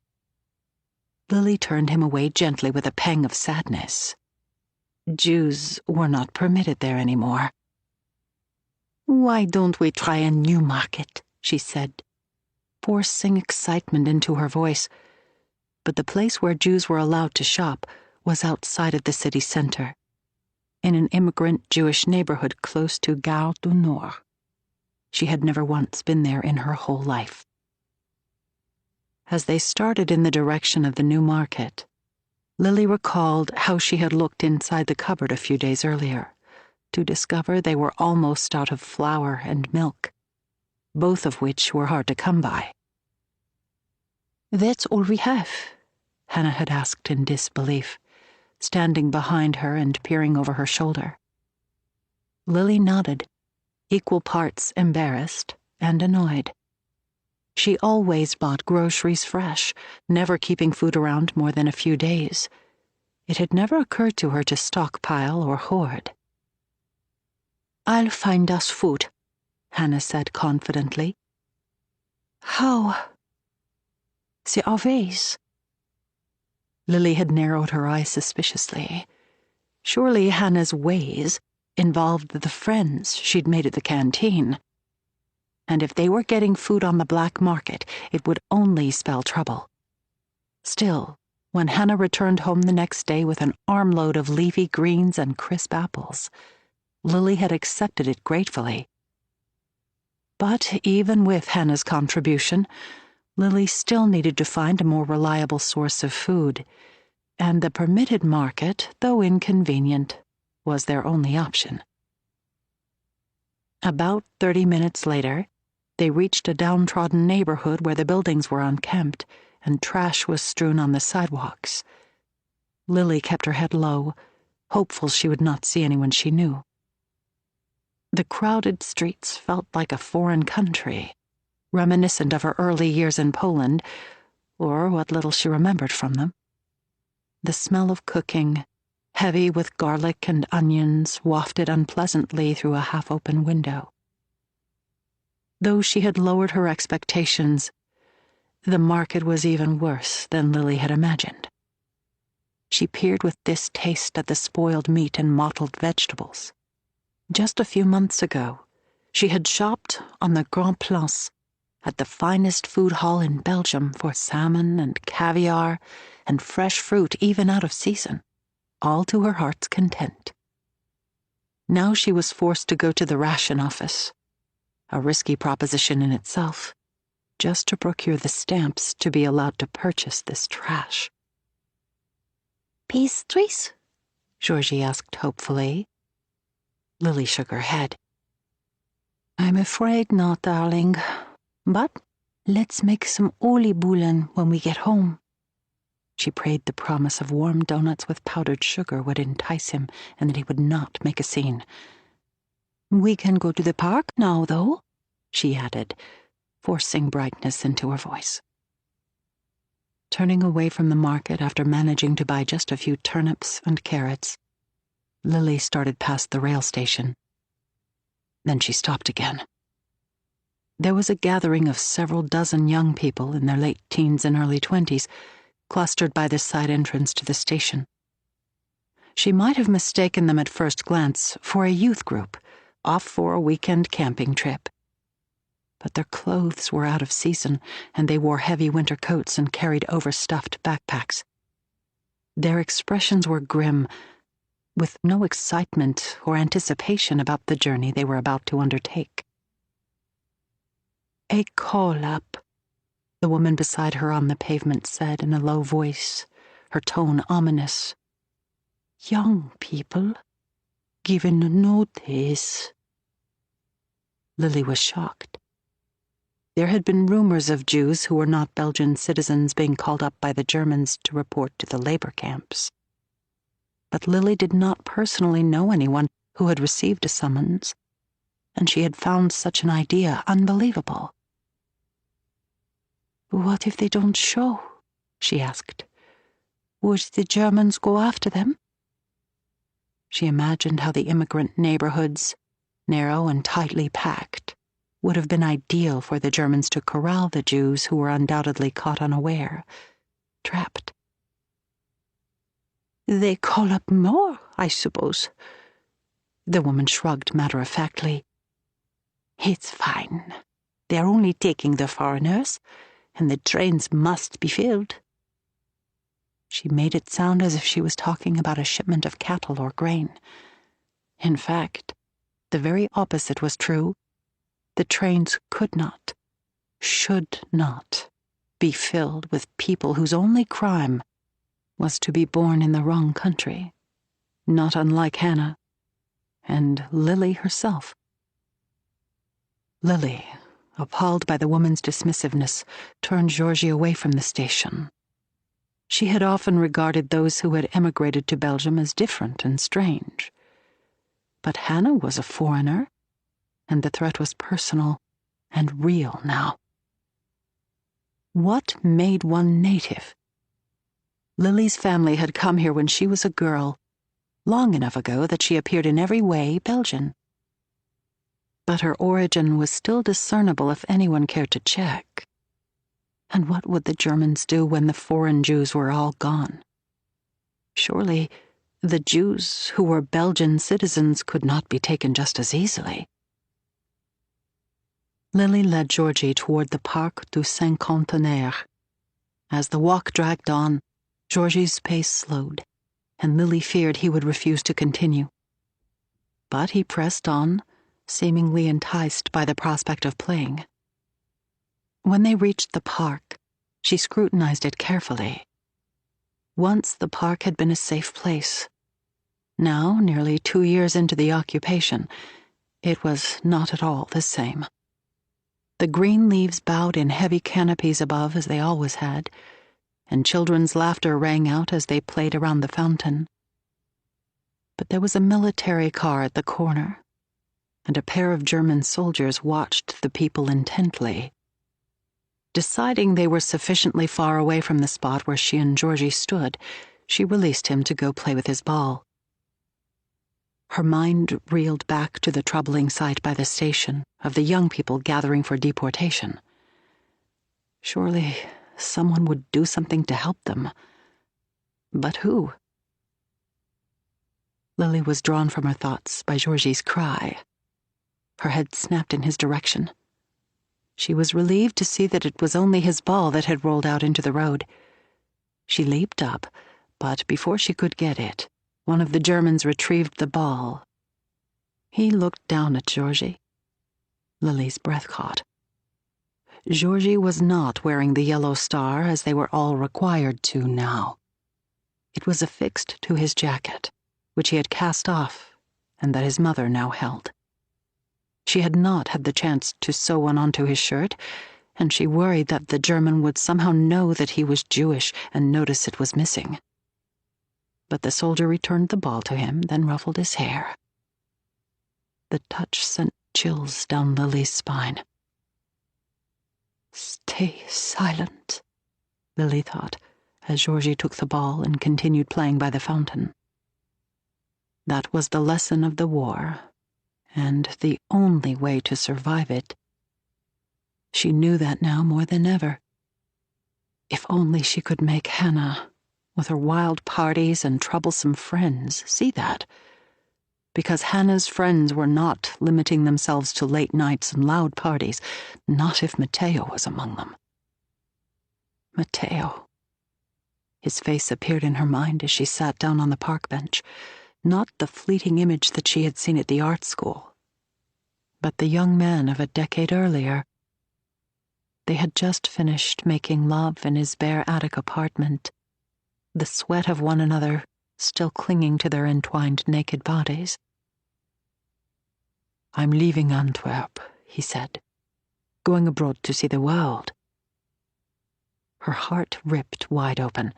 Speaker 2: Lily turned him away gently with a pang of sadness. Jews were not permitted there anymore.
Speaker 3: Why don't we try a new market? She said,
Speaker 2: forcing excitement into her voice. But the place where Jews were allowed to shop was outside of the city center, in an immigrant Jewish neighborhood close to Gare du Nord. She had never once been there in her whole life. As they started in the direction of the new market, Lily recalled how she had looked inside the cupboard a few days earlier, to discover they were almost out of flour and milk, both of which were hard to come by.
Speaker 3: That's all we have,
Speaker 2: Hannah had asked in disbelief, standing behind her and peering over her shoulder. Lily nodded, equal parts embarrassed and annoyed. She always bought groceries fresh, never keeping food around more than a few days. It had never occurred to her to stockpile or hoard.
Speaker 3: I'll find us food,
Speaker 2: Hannah said confidently.
Speaker 3: How? There are ways.
Speaker 2: Lily had narrowed her eyes suspiciously. Surely Hannah's ways involved the friends she'd made at the canteen. And if they were getting food on the black market, it would only spell trouble. Still, when Hannah returned home the next day with an armload of leafy greens and crisp apples, Lily had accepted it gratefully. But even with Hannah's contribution, Lily still needed to find a more reliable source of food, and the permitted market, though inconvenient, was their only option. About 30 minutes later, they reached a downtrodden neighborhood where the buildings were unkempt and trash was strewn on the sidewalks. Lily kept her head low, hopeful she would not see anyone she knew. The crowded streets felt like a foreign country, reminiscent of her early years in Poland, or what little she remembered from them. The smell of cooking, heavy with garlic and onions, wafted unpleasantly through a half-open window. Though she had lowered her expectations, the market was even worse than Lily had imagined. She peered with distaste at the spoiled meat and mottled vegetables. Just a few months ago, she had shopped on the Grand Place at the finest food hall in Belgium for salmon and caviar and fresh fruit even out of season, all to her heart's content. Now she was forced to go to the ration office, a risky proposition in itself, just to procure the stamps to be allowed to purchase this trash.
Speaker 3: Pastries?
Speaker 2: Georgie asked hopefully. Lily shook her head.
Speaker 3: I'm afraid not, darling. But let's make some oliebollen when we get home.
Speaker 2: She prayed the promise of warm donuts with powdered sugar would entice him and that he would not make a scene.
Speaker 3: We can go to the park now, though,
Speaker 2: she added, forcing brightness into her voice. Turning away from the market after managing to buy just a few turnips and carrots, Lily started past the rail station. Then she stopped again. There was a gathering of several dozen young people in their late teens and early 20s, clustered by the side entrance to the station. She might have mistaken them at first glance for a youth group, off for a weekend camping trip. But their clothes were out of season, and they wore heavy winter coats and carried overstuffed backpacks. Their expressions were grim, with no excitement or anticipation about the journey they were about to undertake.
Speaker 3: A call-up,
Speaker 2: the woman beside her on the pavement said in a low voice, her tone ominous.
Speaker 3: Young people, given notice.
Speaker 2: Lily was shocked. There had been rumors of Jews who were not Belgian citizens being called up by the Germans to report to the labor camps. But Lily did not personally know anyone who had received a summons, and she had found such an idea unbelievable.
Speaker 3: What if they don't show? She asked. Would the Germans go after them?
Speaker 2: She imagined how the immigrant neighborhoods, narrow and tightly packed, would have been ideal for the Germans to corral the Jews who were undoubtedly caught unaware, trapped.
Speaker 3: They call up more, I suppose.
Speaker 2: The woman shrugged matter-of-factly.
Speaker 3: It's fine. They're only taking the foreigners, and the trains must be filled.
Speaker 2: She made it sound as if she was talking about a shipment of cattle or grain. In fact, the very opposite was true. The trains could not, should not, be filled with people whose only crime was to be born in the wrong country, not unlike Hannah and Lily herself. Lily, appalled by the woman's dismissiveness, turned Georgie away from the station. She had often regarded those who had emigrated to Belgium as different and strange. But Hannah was a foreigner, and the threat was personal and real now. What made one native? Lily's family had come here when she was a girl, long enough ago that she appeared in every way Belgian. But her origin was still discernible if anyone cared to check. And what would the Germans do when the foreign Jews were all gone? Surely the Jews who were Belgian citizens could not be taken just as easily. Lily led Georgie toward the Parc du Cinquantenaire. As the walk dragged on, Georgie's pace slowed, and Lily feared he would refuse to continue. But he pressed on, seemingly enticed by the prospect of playing. When they reached the park, she scrutinized it carefully. Once the park had been a safe place. Now, nearly 2 years into the occupation, it was not at all the same. The green leaves bowed in heavy canopies above as they always had, and children's laughter rang out as they played around the fountain. But there was a military car at the corner, and a pair of German soldiers watched the people intently. Deciding they were sufficiently far away from the spot where she and Georgie stood, she released him to go play with his ball. Her mind reeled back to the troubling sight by the station of the young people gathering for deportation. Surely someone would do something to help them. But who? Lily was drawn from her thoughts by Georgie's cry. Her head snapped in his direction. She was relieved to see that it was only his ball that had rolled out into the road. She leaped up, but before she could get it, one of the Germans retrieved the ball. He looked down at Georgie. Lily's breath caught. Georgie was not wearing the yellow star as they were all required to now. It was affixed to his jacket, which he had cast off and that his mother now held. She had not had the chance to sew one onto his shirt, and she worried that the German would somehow know that he was Jewish and notice it was missing. But the soldier returned the ball to him, then ruffled his hair. The touch sent chills down Lily's spine. Stay silent, Lily thought, as Georgie took the ball and continued playing by the fountain. That was the lesson of the war, and the only way to survive it. She knew that now more than ever. If only she could make Hannah, with her wild parties and troublesome friends, see that. Because Hannah's friends were not limiting themselves to late nights and loud parties, not if Matteo was among them. Matteo. His face appeared in her mind as she sat down on the park bench, not the fleeting image that she had seen at the art school, but the young man of a decade earlier. They had just finished making love in his bare attic apartment, the sweat of one another still clinging to their entwined naked bodies. "I'm leaving Antwerp," he said, "going abroad to see the world." Her heart ripped wide open.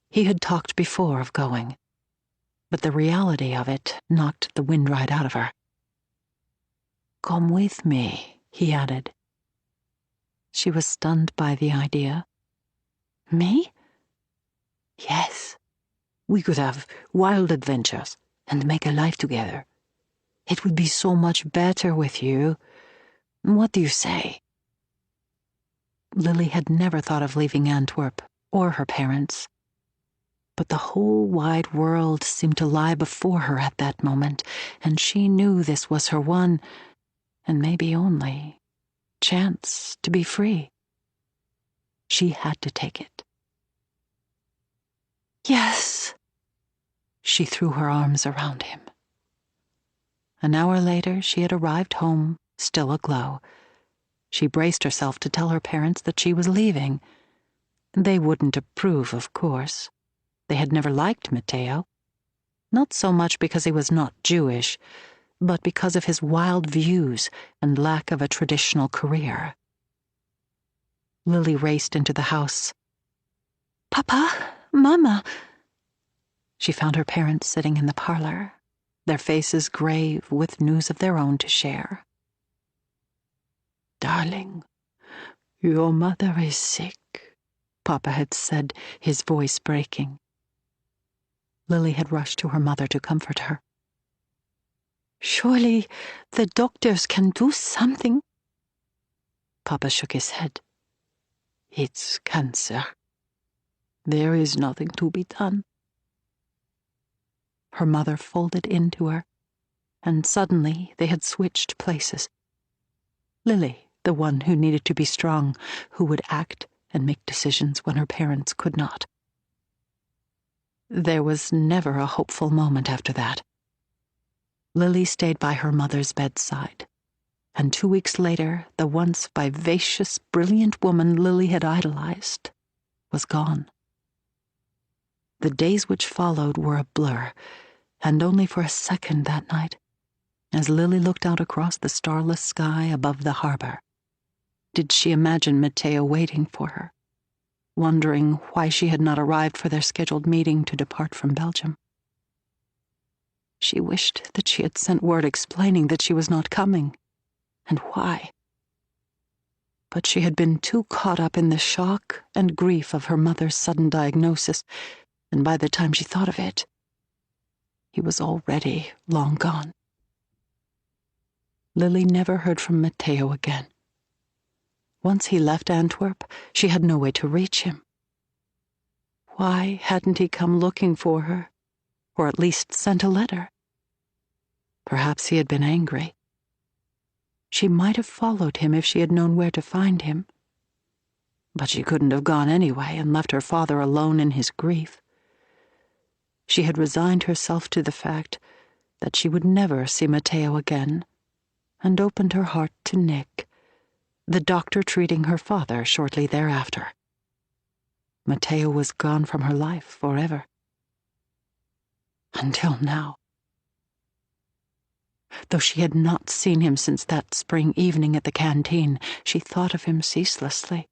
Speaker 2: He had talked before of going, but the reality of it knocked the wind right out of her. "Come with me," he added. She was stunned by the idea. "Me?" "Yes. We could have wild adventures and make a life together. It would be so much better with you. What do you say?" Lily had never thought of leaving Antwerp or her parents, but the whole wide world seemed to lie before her at that moment, and she knew this was her one, and maybe only, chance to be free. She had to take it. "Yes." She threw her arms around him. An hour later, she had arrived home, still aglow. She braced herself to tell her parents that she was leaving. They wouldn't approve, of course. They had never liked Matteo, not so much because he was not Jewish, but because of his wild views and lack of a traditional career. Lily raced into the house. "Papa, Mama." She found her parents sitting in the parlor, their faces grave with news of their own to share. "Darling, your mother is sick," Papa had said, his voice breaking. Lily had rushed to her mother to comfort her. "Surely the doctors can do something." Papa shook his head. "It's cancer. There is nothing to be done." Her mother folded into her, and suddenly they had switched places. Lily, the one who needed to be strong, who would act and make decisions when her parents could not. There was never a hopeful moment after that. Lily stayed by her mother's bedside, and 2 weeks later, the once vivacious, brilliant woman Lily had idolized was gone. The days which followed were a blur, and only for a second that night, as Lily looked out across the starless sky above the harbor, did she imagine Matteo waiting for her, wondering why she had not arrived for their scheduled meeting to depart from Belgium. She wished that she had sent word explaining that she was not coming, and why. But she had been too caught up in the shock and grief of her mother's sudden diagnosis, and by the time she thought of it, he was already long gone. Lily never heard from Matteo again. Once he left Antwerp, she had no way to reach him. Why hadn't he come looking for her, or at least sent a letter? Perhaps he had been angry. She might have followed him if she had known where to find him. But she couldn't have gone anyway and left her father alone in his grief. She had resigned herself to the fact that she would never see Matteo again, and opened her heart to Nick, the doctor treating her father shortly thereafter. Matteo was gone from her life forever. Until now. Though she had not seen him since that spring evening at the canteen, she thought of him ceaselessly.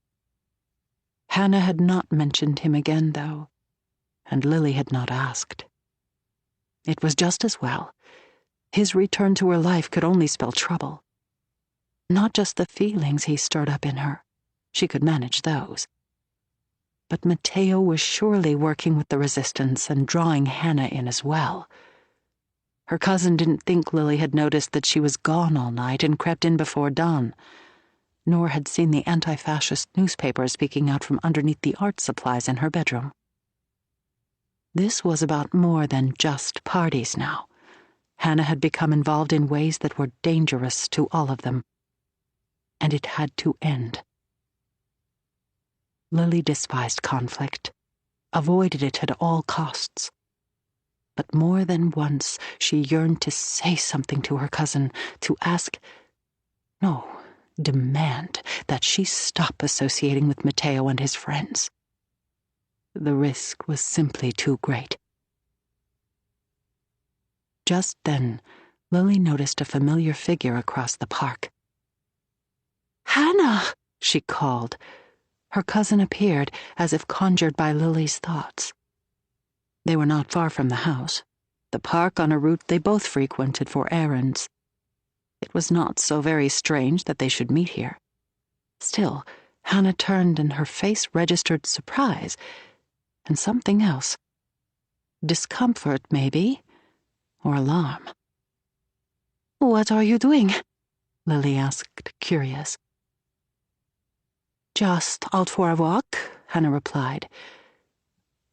Speaker 2: Hannah had not mentioned him again, though, and Lily had not asked. It was just as well. His return to her life could only spell trouble. Not just the feelings he stirred up in her. She could manage those. But Matteo was surely working with the resistance and drawing Hannah in as well. Her cousin didn't think Lily had noticed that she was gone all night and crept in before dawn, nor had seen the anti-fascist newspaper speaking out from underneath the art supplies in her bedroom. This was about more than just parties now. Hannah had become involved in ways that were dangerous to all of them, and it had to end. Lily despised conflict, avoided it at all costs. But more than once she yearned to say something to her cousin, to ask, no, demand, that she stop associating with Matteo and his friends. The risk was simply too great. Just then, Lily noticed a familiar figure across the park. "Hannah!" she called. Her cousin appeared, as if conjured by Lily's thoughts. They were not far from the house, the park on a route they both frequented for errands. It was not so very strange that they should meet here. Still, Hannah turned and her face registered surprise, and something else. Discomfort, maybe, or alarm. "What are you doing?" Lily asked, curious. "Just out for a walk," Hannah replied.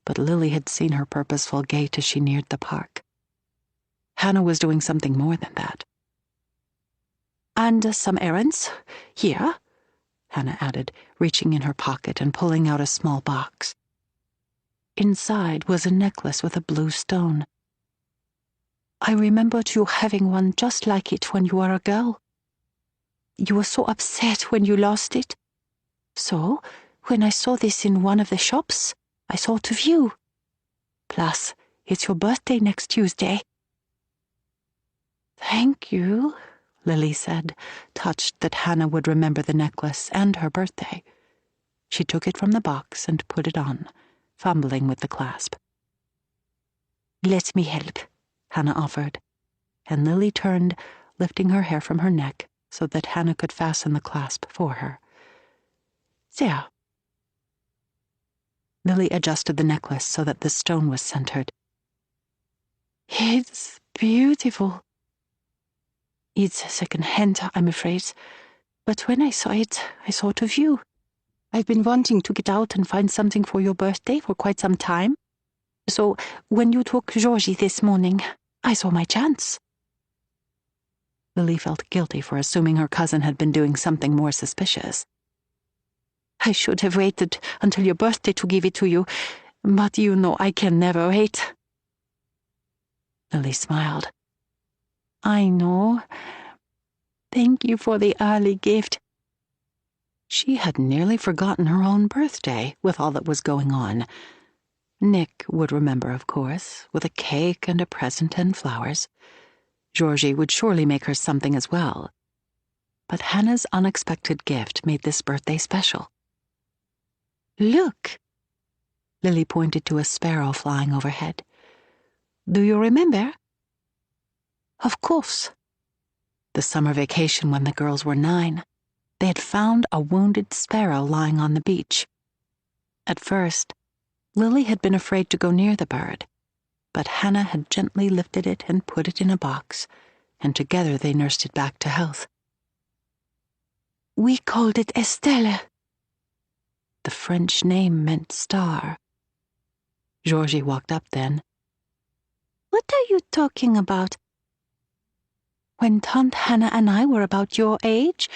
Speaker 2: But Lily had seen her purposeful gait as she neared the park. Hannah was doing something more than that. "And some errands. Here," Hannah added, reaching in her pocket and pulling out a small box. Inside was a necklace with a blue stone. "I remembered you having one just like it when you were a girl. You were so upset when you lost it. So, when I saw this in one of the shops, I thought of you. Plus, it's your birthday next Tuesday." "Thank you," Lily said, touched that Hannah would remember the necklace and her birthday. She took it from the box and put it on, fumbling with the clasp. "Let me help," Hannah offered, and Lily turned, lifting her hair from her neck so that Hannah could fasten the clasp for her. "There." Lily adjusted the necklace so that the stone was centered. "It's beautiful. It's second-hand, I'm afraid. But when I saw it, I thought of you. I've been wanting to get out and find something for your birthday for quite some time. So when you took Georgie this morning, I saw my chance." Lily felt guilty for assuming her cousin had been doing something more suspicious. "I should have waited until your birthday to give it to you, but you know I can never wait." Lily smiled.
Speaker 3: I know. Thank you for the early gift.
Speaker 2: She had nearly forgotten her own birthday with all that was going on. Nick would remember, of course, with a cake and a present and flowers. Georgie would surely make her something as well. But Hannah's unexpected gift made this birthday special.
Speaker 3: Look,
Speaker 2: Lily pointed to a sparrow flying overhead.
Speaker 3: do you remember? Of course.
Speaker 2: The summer vacation when the girls were 9. They had found a wounded sparrow lying on the beach. At first, Lily had been afraid to go near the bird, but Hannah had gently lifted it and put it in a box, and together they nursed it back to health.
Speaker 3: We called it Estelle.
Speaker 2: The French name meant star. Georgie walked up then.
Speaker 3: What are you talking about? When Tante Hannah and I were about your age,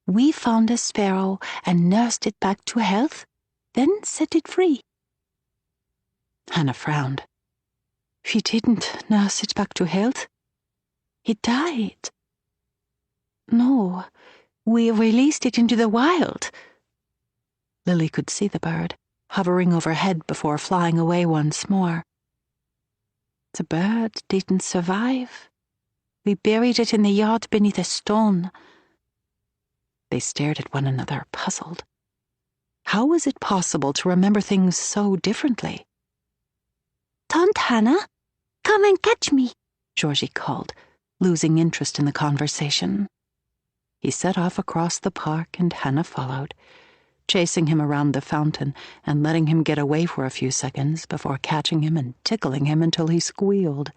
Speaker 3: we found a sparrow and nursed it back to health, then set it free.
Speaker 2: Hannah frowned.
Speaker 3: We didn't nurse it back to health. It died. No, we released it into the wild.
Speaker 2: Lily could see the bird, hovering overhead before flying away once more.
Speaker 3: The bird didn't survive. We buried it in the yard beneath a stone.
Speaker 2: They stared at one another, puzzled. How was it possible to remember things so differently?
Speaker 3: Tante Hannah, come and catch me,
Speaker 2: Georgie called, losing interest in the conversation. He set off across the park and Hannah followed, chasing him around the fountain and letting him get away for a few seconds before catching him and tickling him until he squealed.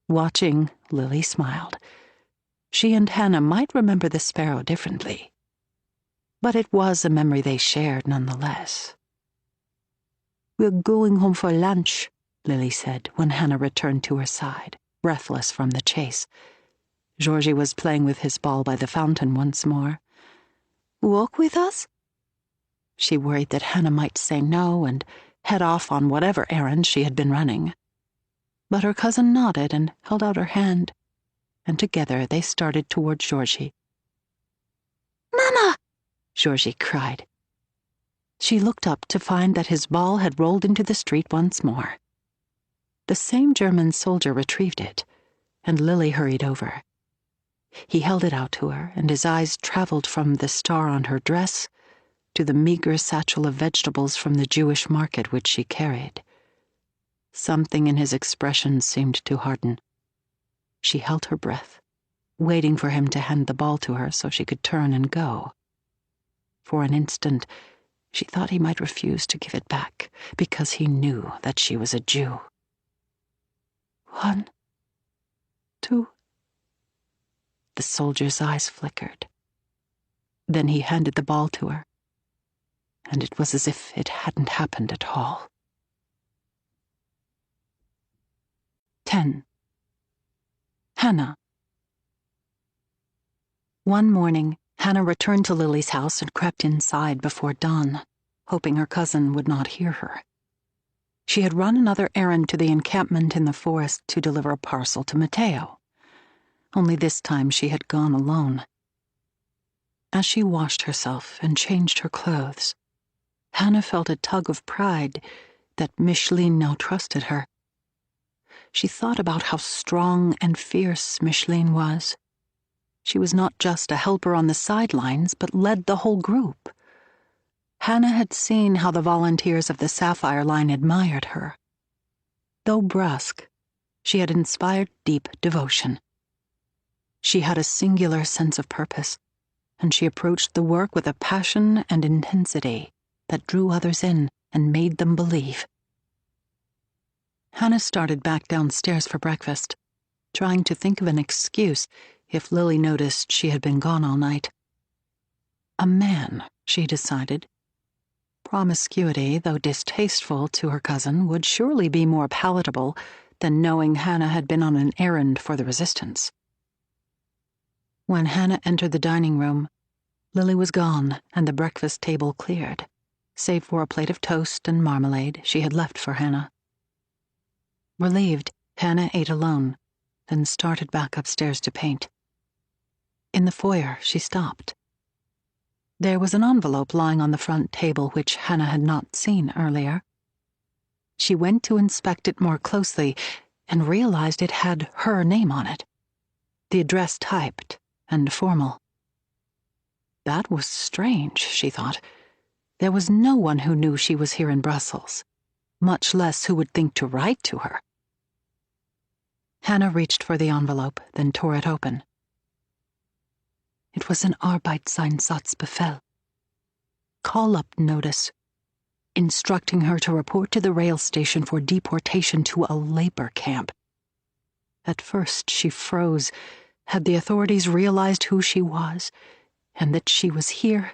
Speaker 2: Watching, Lily smiled. She and Hannah might remember the sparrow differently, but it was a memory they shared nonetheless.
Speaker 3: We're going home for lunch,
Speaker 2: Lily said when Hannah returned to her side, breathless from the chase. Georgie was playing with his ball by the fountain once more.
Speaker 3: Walk with us?
Speaker 2: She worried that Hannah might say no and head off on whatever errand she had been running. But her cousin nodded and held out her hand, and together they started toward Georgie.
Speaker 3: Mama!
Speaker 2: Georgie cried. She looked up to find that his ball had rolled into the street once more. The same German soldier retrieved it, and Lily hurried over. He held it out to her, and his eyes traveled from the star on her dress to the meager satchel of vegetables from the Jewish market which she carried. Something in his expression seemed to harden. She held her breath, waiting for him to hand the ball to her so she could turn and go. For an instant, she thought he might refuse to give it back because he knew that she was a Jew.
Speaker 3: 1, 2.
Speaker 2: The soldier's eyes flickered. Then he handed the ball to her, and it was as if it hadn't happened at all. 10. Hannah. One morning, Hannah returned to Lily's house and crept inside before dawn, hoping her cousin would not hear her. She had run another errand to the encampment in the forest to deliver a parcel to Matteo. Only this time she had gone alone. As she washed herself and changed her clothes, Hannah felt a tug of pride that Micheline now trusted her. She thought about how strong and fierce Micheline was. She was not just a helper on the sidelines, but led the whole group. Hannah had seen how the volunteers of the Sapphire line admired her. Though brusque, she had inspired deep devotion. She had a singular sense of purpose, and she approached the work with a passion and intensity that drew others in and made them believe. Hannah started back downstairs for breakfast, trying to think of an excuse if Lily noticed she had been gone all night. A man, she decided. Promiscuity, though distasteful to her cousin, would surely be more palatable than knowing Hannah had been on an errand for the resistance. When Hannah entered the dining room, Lily was gone and the breakfast table cleared, save for a plate of toast and marmalade she had left for Hannah. Relieved, Hannah ate alone, then started back upstairs to paint. In the foyer, she stopped. There was an envelope lying on the front table which Hannah had not seen earlier. She went to inspect it more closely and realized it had her name on it, the address typed and formal. That was strange, she thought. There was no one who knew she was here in Brussels, much less who would think to write to her. Hannah reached for the envelope, then tore it open. It was an Arbeitseinsatzbefehl. Call-up notice, instructing her to report to the rail station for deportation to a labor camp. At first she froze. Had the authorities realized who she was, and that she was here?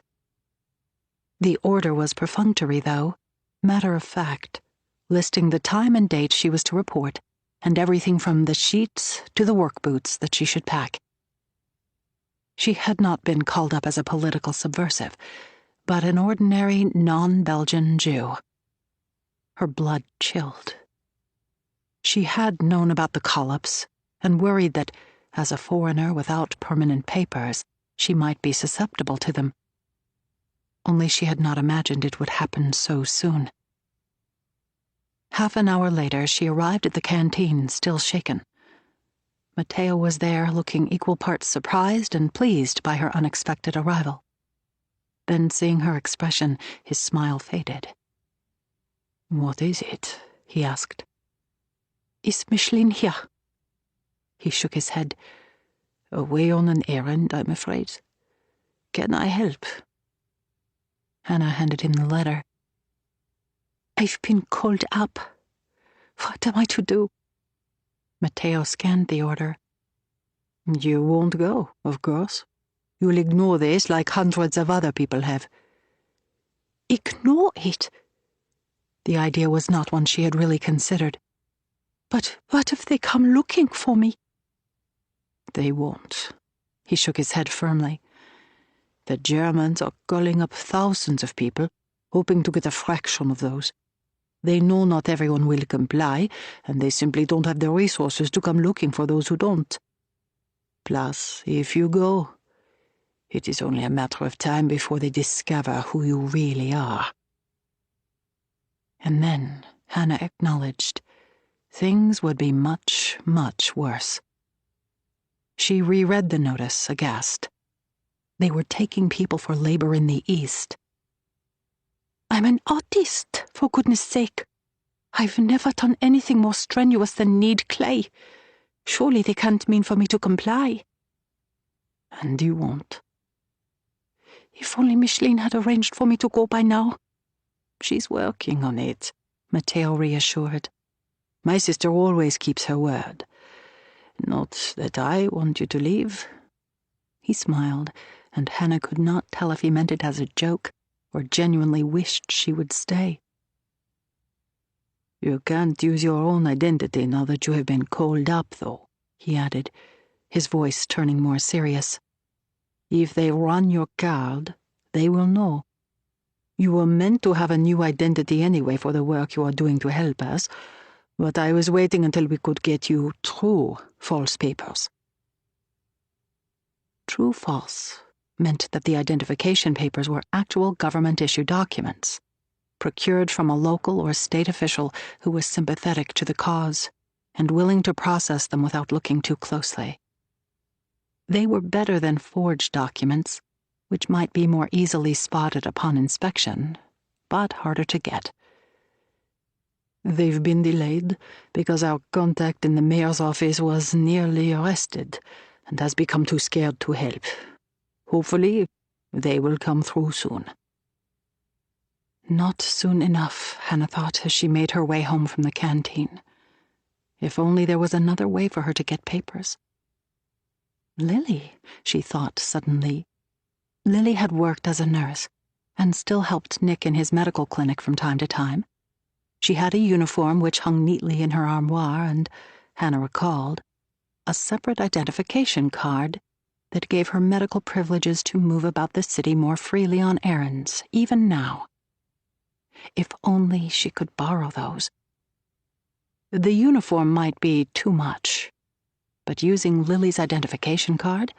Speaker 2: The order was perfunctory, though, matter of fact, listing the time and date she was to report, and everything from the sheets to the work boots that she should pack. She had not been called up as a political subversive, but an ordinary non-Belgian Jew. Her blood chilled. She had known about the call-ups and worried that, as a foreigner without permanent papers, she might be susceptible to them. Only she had not imagined it would happen so soon. Half an hour later, she arrived at the canteen, still shaken. Matteo was there, looking equal parts surprised and pleased by her unexpected arrival. Then, seeing her expression, his smile faded. "What is it?" he asked. "Is Micheline here?" He shook his head. "Away on an errand, I'm afraid. Can I help?" Hannah handed him the letter. "I've been called up. What am I to do?" Matteo scanned the order. "You won't go, of course. You'll ignore this like hundreds of other people have." "Ignore it?" The idea was not one she had really considered. "But what if they come looking for me?" "They won't." He shook his head firmly. "The Germans are calling up thousands of people, hoping to get a fraction of those. They know not everyone will comply, and they simply don't have the resources to come looking for those who don't. Plus, if you go, it is only a matter of time before they discover who you really are." And then Hannah acknowledged things would be much, much worse. She reread the notice, aghast. They were taking people for labor in the East. "I'm an artist, for goodness sake. I've never done anything more strenuous than knead clay. Surely they can't mean for me to comply." "And you won't." "If only Micheline had arranged for me to go by now."
Speaker 4: "She's working on it," Matteo reassured. "My sister always keeps her word. Not that I want you to leave." He smiled, and Hannah could not tell if he meant it as a joke or genuinely wished she would stay. "You can't use your own identity now that you have been called up, though," he added, his voice turning more serious. "If they run your card, they will know. You were meant to have a new identity anyway for the work you are doing to help us, but I was waiting until we could get you true false papers." True false meant that the identification papers were actual government-issued documents, procured from a local or state official who was sympathetic to the cause and willing to process them without looking too closely. They were better than forged documents, which might be more easily spotted upon inspection, but harder to get. "They've been delayed because our contact in the mayor's office was nearly arrested and has become too scared to help. Hopefully, they will come through soon." Not soon enough, Hannah thought as she made her way home from the canteen. If only there was another way for her to get papers. Lily, she thought suddenly. Lily had worked as a nurse and still helped Nick in his medical clinic from time to time. She had a uniform which hung neatly in her armoire and, Hannah recalled, a separate identification card that gave her medical privileges to move about the city more freely on errands, even now. If only she could borrow those. The uniform might be too much.
Speaker 2: but using Lily's identification card,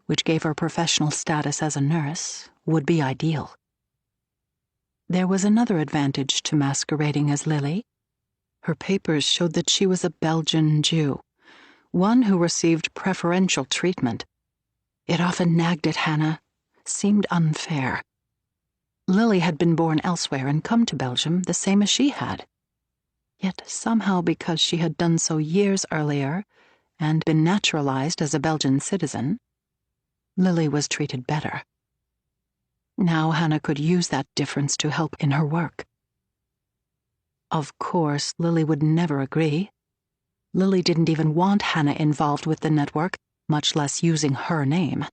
Speaker 2: which gave her professional status as a nurse, would be ideal. There was another advantage to masquerading as Lily. Her papers showed that she was a Belgian Jew, one who received preferential treatment. It often nagged at Hannah, seemed unfair. Lily had been born elsewhere and come to Belgium the same as she had. Yet somehow, because she had done so years earlier and been naturalized as a Belgian citizen, Lily was treated better. Now Hannah could use that difference to help in her work. Of course, Lily would never agree. Lily didn't even want Hannah involved with the network, much less using her name.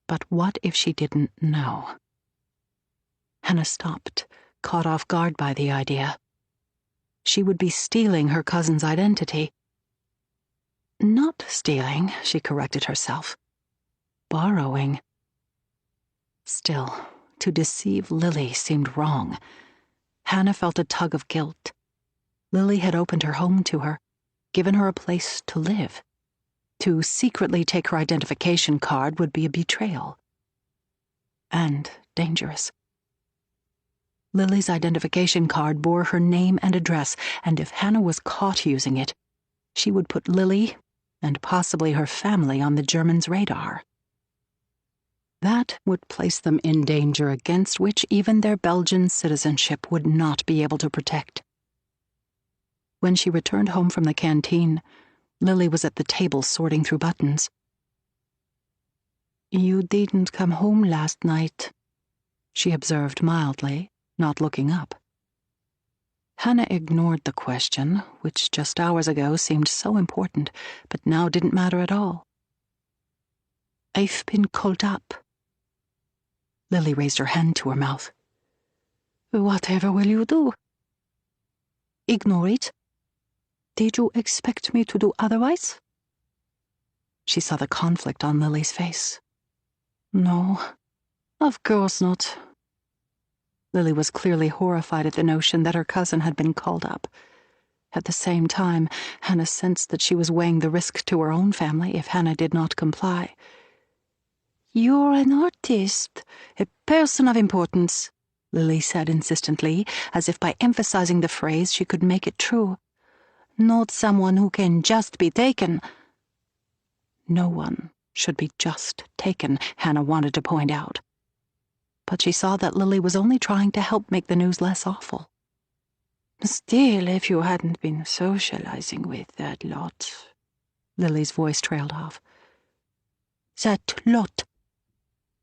Speaker 2: But what if she didn't know? Hannah stopped, caught off guard by the idea. She would be stealing her cousin's identity. Not stealing, she corrected herself. Borrowing. Still, to deceive Lily seemed wrong. Hannah felt a tug of guilt. Lily had opened her home to her, given her a place to live. To secretly take her identification card would be a betrayal. And dangerous. Lily's identification card bore her name and address, and if Hannah was caught using it, she would put Lily, and possibly her family, on the Germans' radar. That would place them in danger against which even their Belgian citizenship would not be able to protect. When she returned home from the canteen, Lily was at the table sorting through buttons. "You didn't come home last night," she observed mildly, not looking up. Hannah ignored the question, which just hours ago seemed so important, but now didn't matter at all. "I've been called up." Lily raised her hand to her mouth. "Whatever will you do?" "Ignore it. Did you expect me to do otherwise?" She saw the conflict on Lily's face. "No, of course not." Lily was clearly horrified at the notion that her cousin had been called up. At the same time, Hannah sensed that she was weighing the risk to her own family if Hannah did not comply. "You're an artist, a person of importance," Lily said insistently, as if by emphasizing the phrase she could make it true. "Not someone who can just be taken." No one should be just taken, Hannah wanted to point out. But she saw that Lily was only trying to help make the news less awful. "Still, if you hadn't been socializing with that lot," Lily's voice trailed off. "That lot."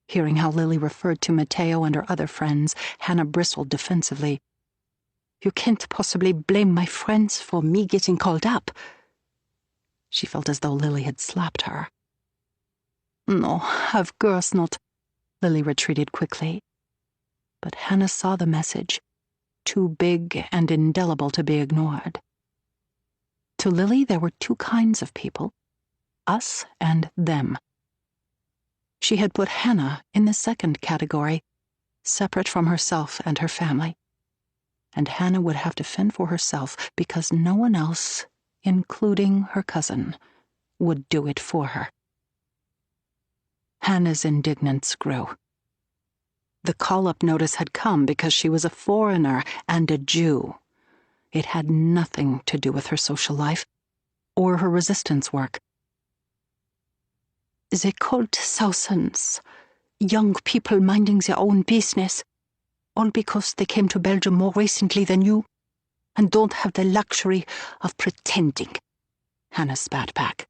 Speaker 2: Hearing how Lily referred to Matteo and her other friends, Hannah bristled defensively. "You can't possibly blame my friends for me getting called up." She felt as though Lily had slapped her. "No, of course not," Lily retreated quickly. But Hannah saw the message, too big and indelible to be ignored. To Lily, there were two kinds of people, us and them. She had put Hannah in the second category, separate from herself and her family. And Hannah would have to fend for herself because no one else, including her cousin, would do it for her. Hannah's indignance grew. The call-up notice had come because she was a foreigner and a Jew. It had nothing to do with her social life or her resistance work. "They called thousands, young people minding their own business, all because they came to Belgium more recently than you, and don't have the luxury of pretending," Hannah spat back.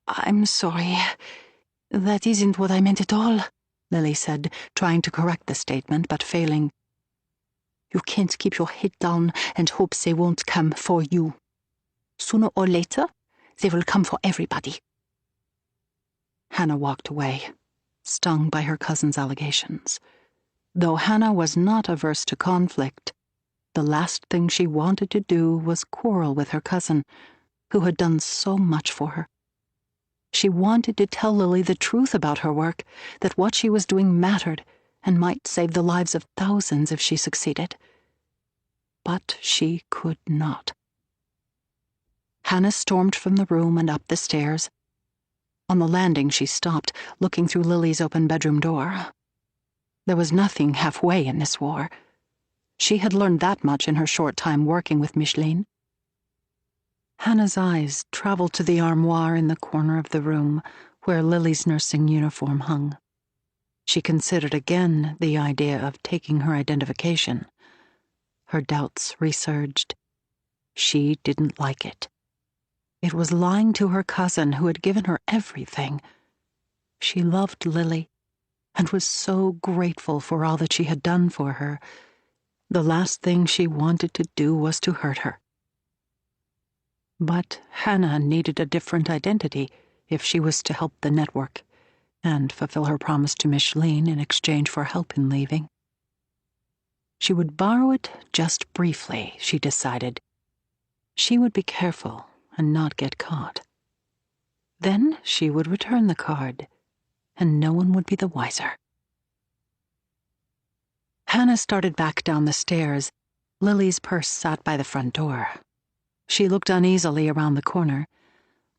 Speaker 2: "I'm sorry. That isn't what I meant at all," Lily said, trying to correct the statement, but failing. "You can't keep your head down and hope they won't come for you. Sooner or later, they will come for everybody." Hannah walked away, stung by her cousin's allegations. Though Hannah was not averse to conflict, the last thing she wanted to do was quarrel with her cousin, who had done so much for her. She wanted to tell Lily the truth about her work, that what she was doing mattered and might save the lives of thousands if she succeeded. But she could not. Hannah stormed from the room and up the stairs. On the landing, she stopped, looking through Lily's open bedroom door. There was nothing halfway in this war. She had learned that much in her short time working with Micheline. Hannah's eyes traveled to the armoire in the corner of the room where Lily's nursing uniform hung. She considered again the idea of taking her identification. Her doubts resurged. She didn't like it. It was lying to her cousin who had given her everything. She loved Lily and was so grateful for all that she had done for her. The last thing she wanted to do was to hurt her. But Hannah needed a different identity if she was to help the network and fulfill her promise to Micheline in exchange for help in leaving. She would borrow it just briefly, she decided. She would be careful and not get caught. Then she would return the card, and no one would be the wiser. Hannah started back down the stairs. Lily's purse sat by the front door. She looked uneasily around the corner,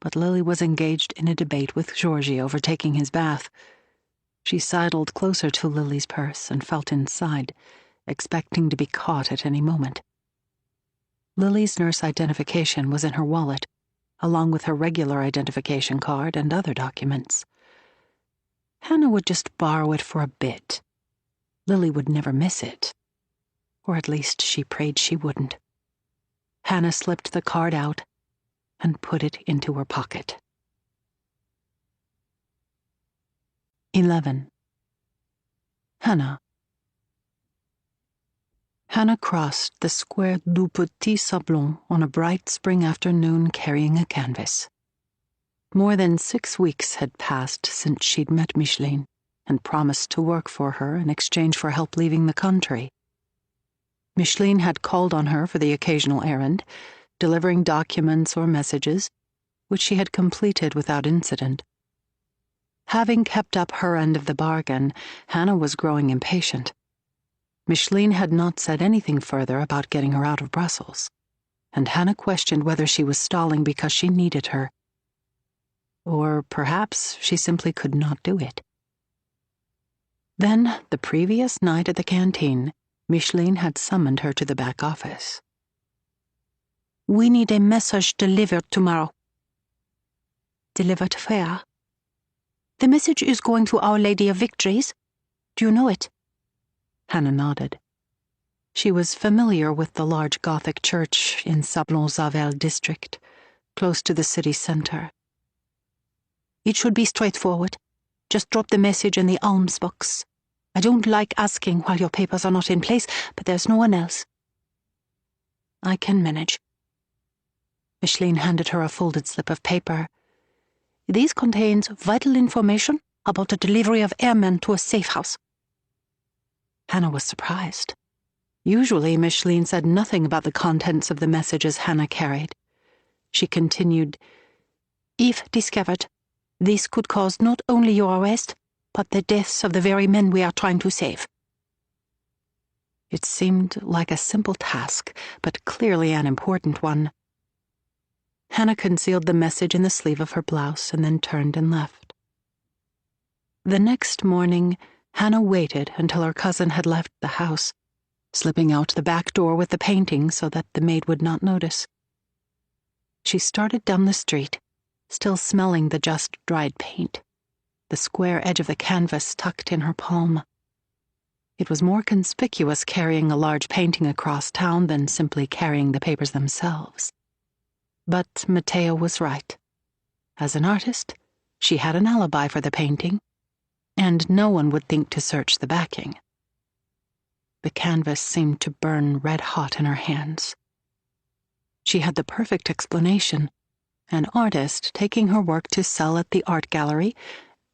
Speaker 2: but Lily was engaged in a debate with Georgie over taking his bath. She sidled closer to Lily's purse and felt inside, expecting to be caught at any moment. Lily's nurse identification was in her wallet, along with her regular identification card and other documents. Hannah would just borrow it for a bit. Lily would never miss it, or at least she prayed she wouldn't. Hannah slipped the card out and put it into her pocket. 11. Hannah. Hannah crossed the Square du Petit Sablon on a bright spring afternoon carrying a canvas. More than 6 weeks had passed since she'd met Micheline and promised to work for her in exchange for help leaving the country. Micheline had called on her for the occasional errand, delivering documents or messages, which she had completed without incident. Having kept up her end of the bargain, Hannah was growing impatient. Micheline had not said anything further about getting her out of Brussels, and Hannah questioned whether she was stalling because she needed her. Or perhaps she simply could not do it. Then, the previous night at the canteen, Micheline had summoned her to the back office.
Speaker 3: We need a message delivered tomorrow. Delivered where? The message is going to Our Lady of Victories. Do you know it?
Speaker 2: Hannah nodded. She was familiar with the large Gothic church in Sablon-Zavel district, close to the city center.
Speaker 3: It should be straightforward. Just drop the message in the alms box. I don't like asking while your papers are not in place, but there's no one else.
Speaker 2: I can manage. Micheline handed her a folded slip of paper.
Speaker 3: This contains vital information about the delivery of airmen to a safe house.
Speaker 2: Hannah was surprised. Usually, Micheline said nothing about the contents of the messages Hannah carried. She continued,
Speaker 3: If discovered, this could cause not only your arrest, but the deaths of the very men we are trying to save.
Speaker 2: It seemed like a simple task, but clearly an important one. Hannah concealed the message in the sleeve of her blouse and then turned and left. The next morning, Hannah waited until her cousin had left the house, slipping out the back door with the painting so that the maid would not notice. She started down the street, still smelling the just dried paint, the square edge of the canvas tucked in her palm. It was more conspicuous carrying a large painting across town than simply carrying the papers themselves. But Matteo was right. As an artist, she had an alibi for the painting, and no one would think to search the backing. The canvas seemed to burn red-hot in her hands. She had the perfect explanation: an artist taking her work to sell at the art gallery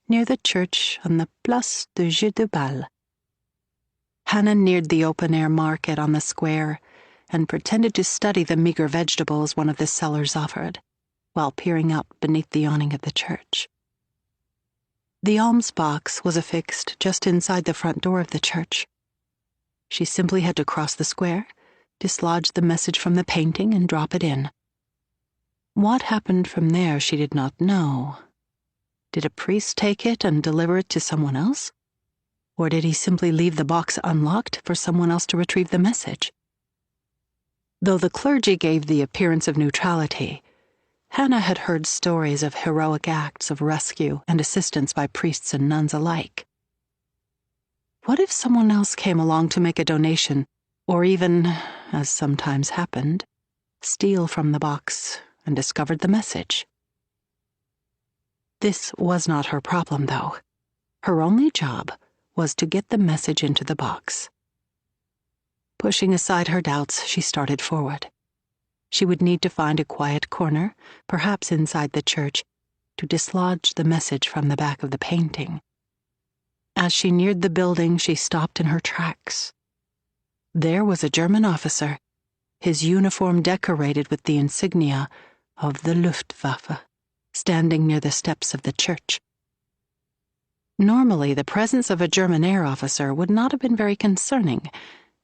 Speaker 2: near the church on the Place de Jeu de Balle. Hannah neared the open-air market on the square and pretended to study the meager vegetables one of the sellers offered, while peering out beneath the awning of the church. The alms box was affixed just inside the front door of the church. She simply had to cross the square, dislodge the message from the painting, and drop it in. What happened from there she did not know. Did a priest take it and deliver it to someone else? Or did he simply leave the box unlocked for someone else to retrieve the message? Though the clergy gave the appearance of neutrality, Hannah had heard stories of heroic acts of rescue and assistance by priests and nuns alike. What if someone else came along to make a donation, or even, as sometimes happened, steal from the box and discovered the message? This was not her problem, though. Her only job was to get the message into the box. Pushing aside her doubts, she started forward. She would need to find a quiet corner, perhaps inside the church, to dislodge the message from the back of the painting. As she neared the building, she stopped in her tracks. There was a German officer, his uniform decorated with the insignia of the Luftwaffe, standing near the steps of the church. Normally, the presence of a German air officer would not have been very concerning,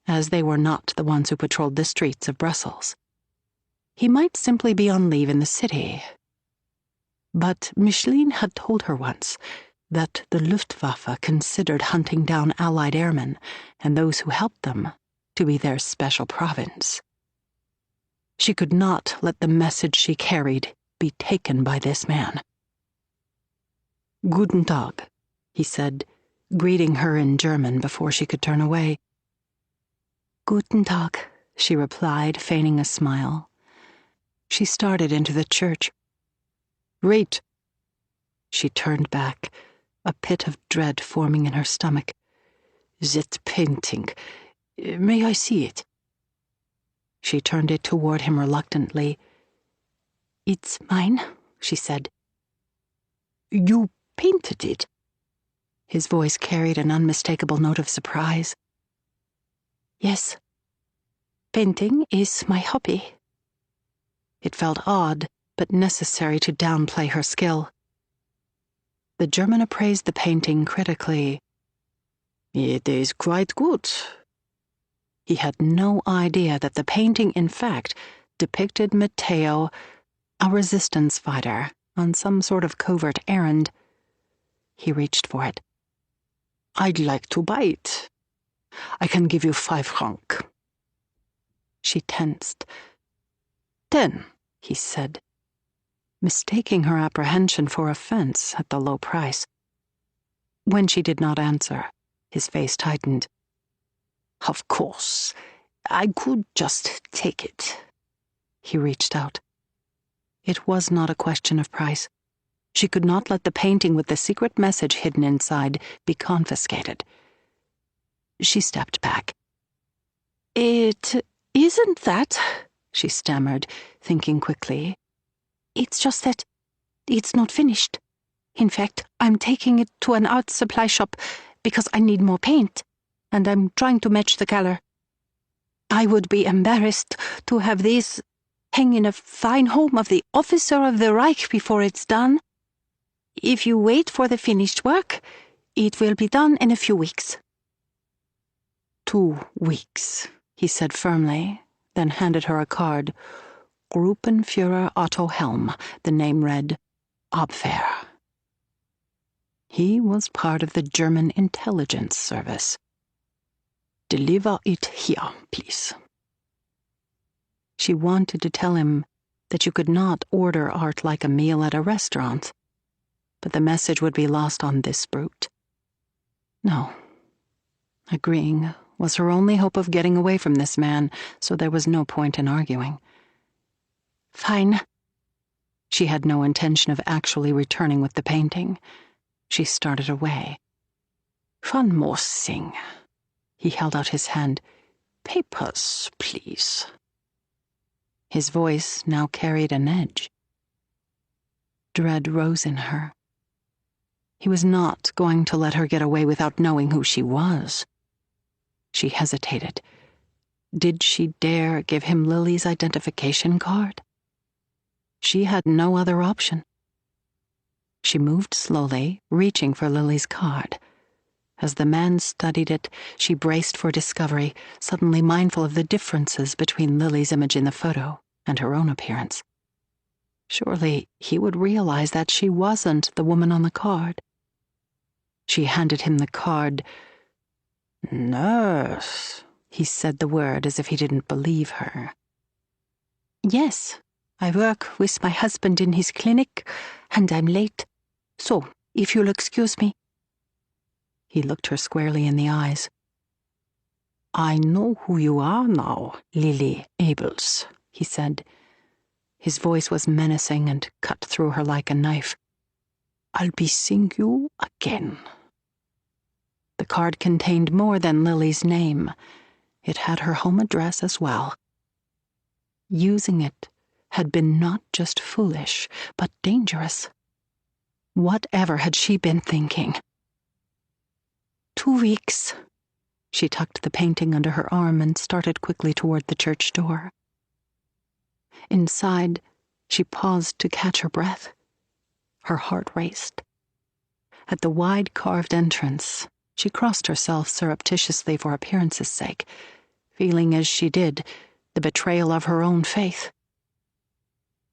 Speaker 2: as they were not the ones who patrolled the streets of Brussels. He might simply be on leave in the city. But Micheline had told her once that the Luftwaffe considered hunting down Allied airmen and those who helped them to be their special province. She could not let the message she carried be taken by this man. "Guten Tag," he said, greeting her in German before she could turn away.
Speaker 3: "Guten Tag," she replied, feigning a smile.
Speaker 2: She started into the church. "Great." She turned back, a pit of dread forming in her stomach. "That painting. May I see it?" She turned it toward him reluctantly.
Speaker 3: "It's mine," she said.
Speaker 2: "You painted it?" His voice carried an unmistakable note of surprise.
Speaker 3: "Yes. Painting is my hobby."
Speaker 2: It felt odd, but necessary to downplay her skill. The German appraised the painting critically. "It is quite good." He had no idea that the painting, in fact, depicted Matteo, a resistance fighter, on some sort of covert errand. He reached for it. "I'd like to buy it. I can give you 5 francs. She tensed. 10, he said, mistaking her apprehension for offense at the low price. When she did not answer, his face tightened. "Of course, I could just take it." He reached out. It was not a question of price. She could not let the painting with the secret message hidden inside be confiscated. She stepped back. "It isn't that," she stammered, thinking quickly. "It's just that it's not finished. In fact, I'm taking it to an art supply shop because I need more paint, and I'm trying to match the color. I would be embarrassed to have this hang in a fine home of the officer of the Reich before it's done. If you wait for the finished work, it will be done in a few weeks." 2 weeks, he said firmly, then handed her a card. Gruppenführer Otto Helm, the name read Abwehr. He was part of the German intelligence service. "Deliver it here, please." She wanted to tell him that you could not order art like a meal at a restaurant, but the message would be lost on this brute. No. Agreeing was her only hope of getting away from this man, so there was no point in arguing. "Fine." She had no intention of actually returning with the painting. She started away. "One more thing." He held out his hand. "Papers, please." His voice now carried an edge. Dread rose in her. He was not going to let her get away without knowing who she was. She hesitated. Did she dare give him Lily's identification card? She had no other option. She moved slowly, reaching for Lily's card. As the man studied it, she braced for discovery, suddenly mindful of the differences between Lily's image in the photo and her own appearance. Surely he would realize that she wasn't the woman on the card. She handed him the card.
Speaker 3: Nurse.
Speaker 2: He said the word as if he didn't believe her.
Speaker 3: Yes, I work with my husband in his clinic, and I'm late. So, if you'll excuse me.
Speaker 2: He looked her squarely in the eyes.
Speaker 3: I know who you are now, Lily Abels, he said.
Speaker 2: His voice was menacing and cut through her like a knife.
Speaker 3: I'll be seeing you again.
Speaker 2: The card contained more than Lily's name. It had her home address as well. Using it had been not just foolish, but dangerous. Whatever had she been thinking?
Speaker 3: 2 weeks.
Speaker 2: She tucked the painting under her arm and started quickly toward the church door. Inside, she paused to catch her breath. Her heart raced. At the wide carved entrance, she crossed herself surreptitiously for appearance's sake, feeling as she did the betrayal of her own faith.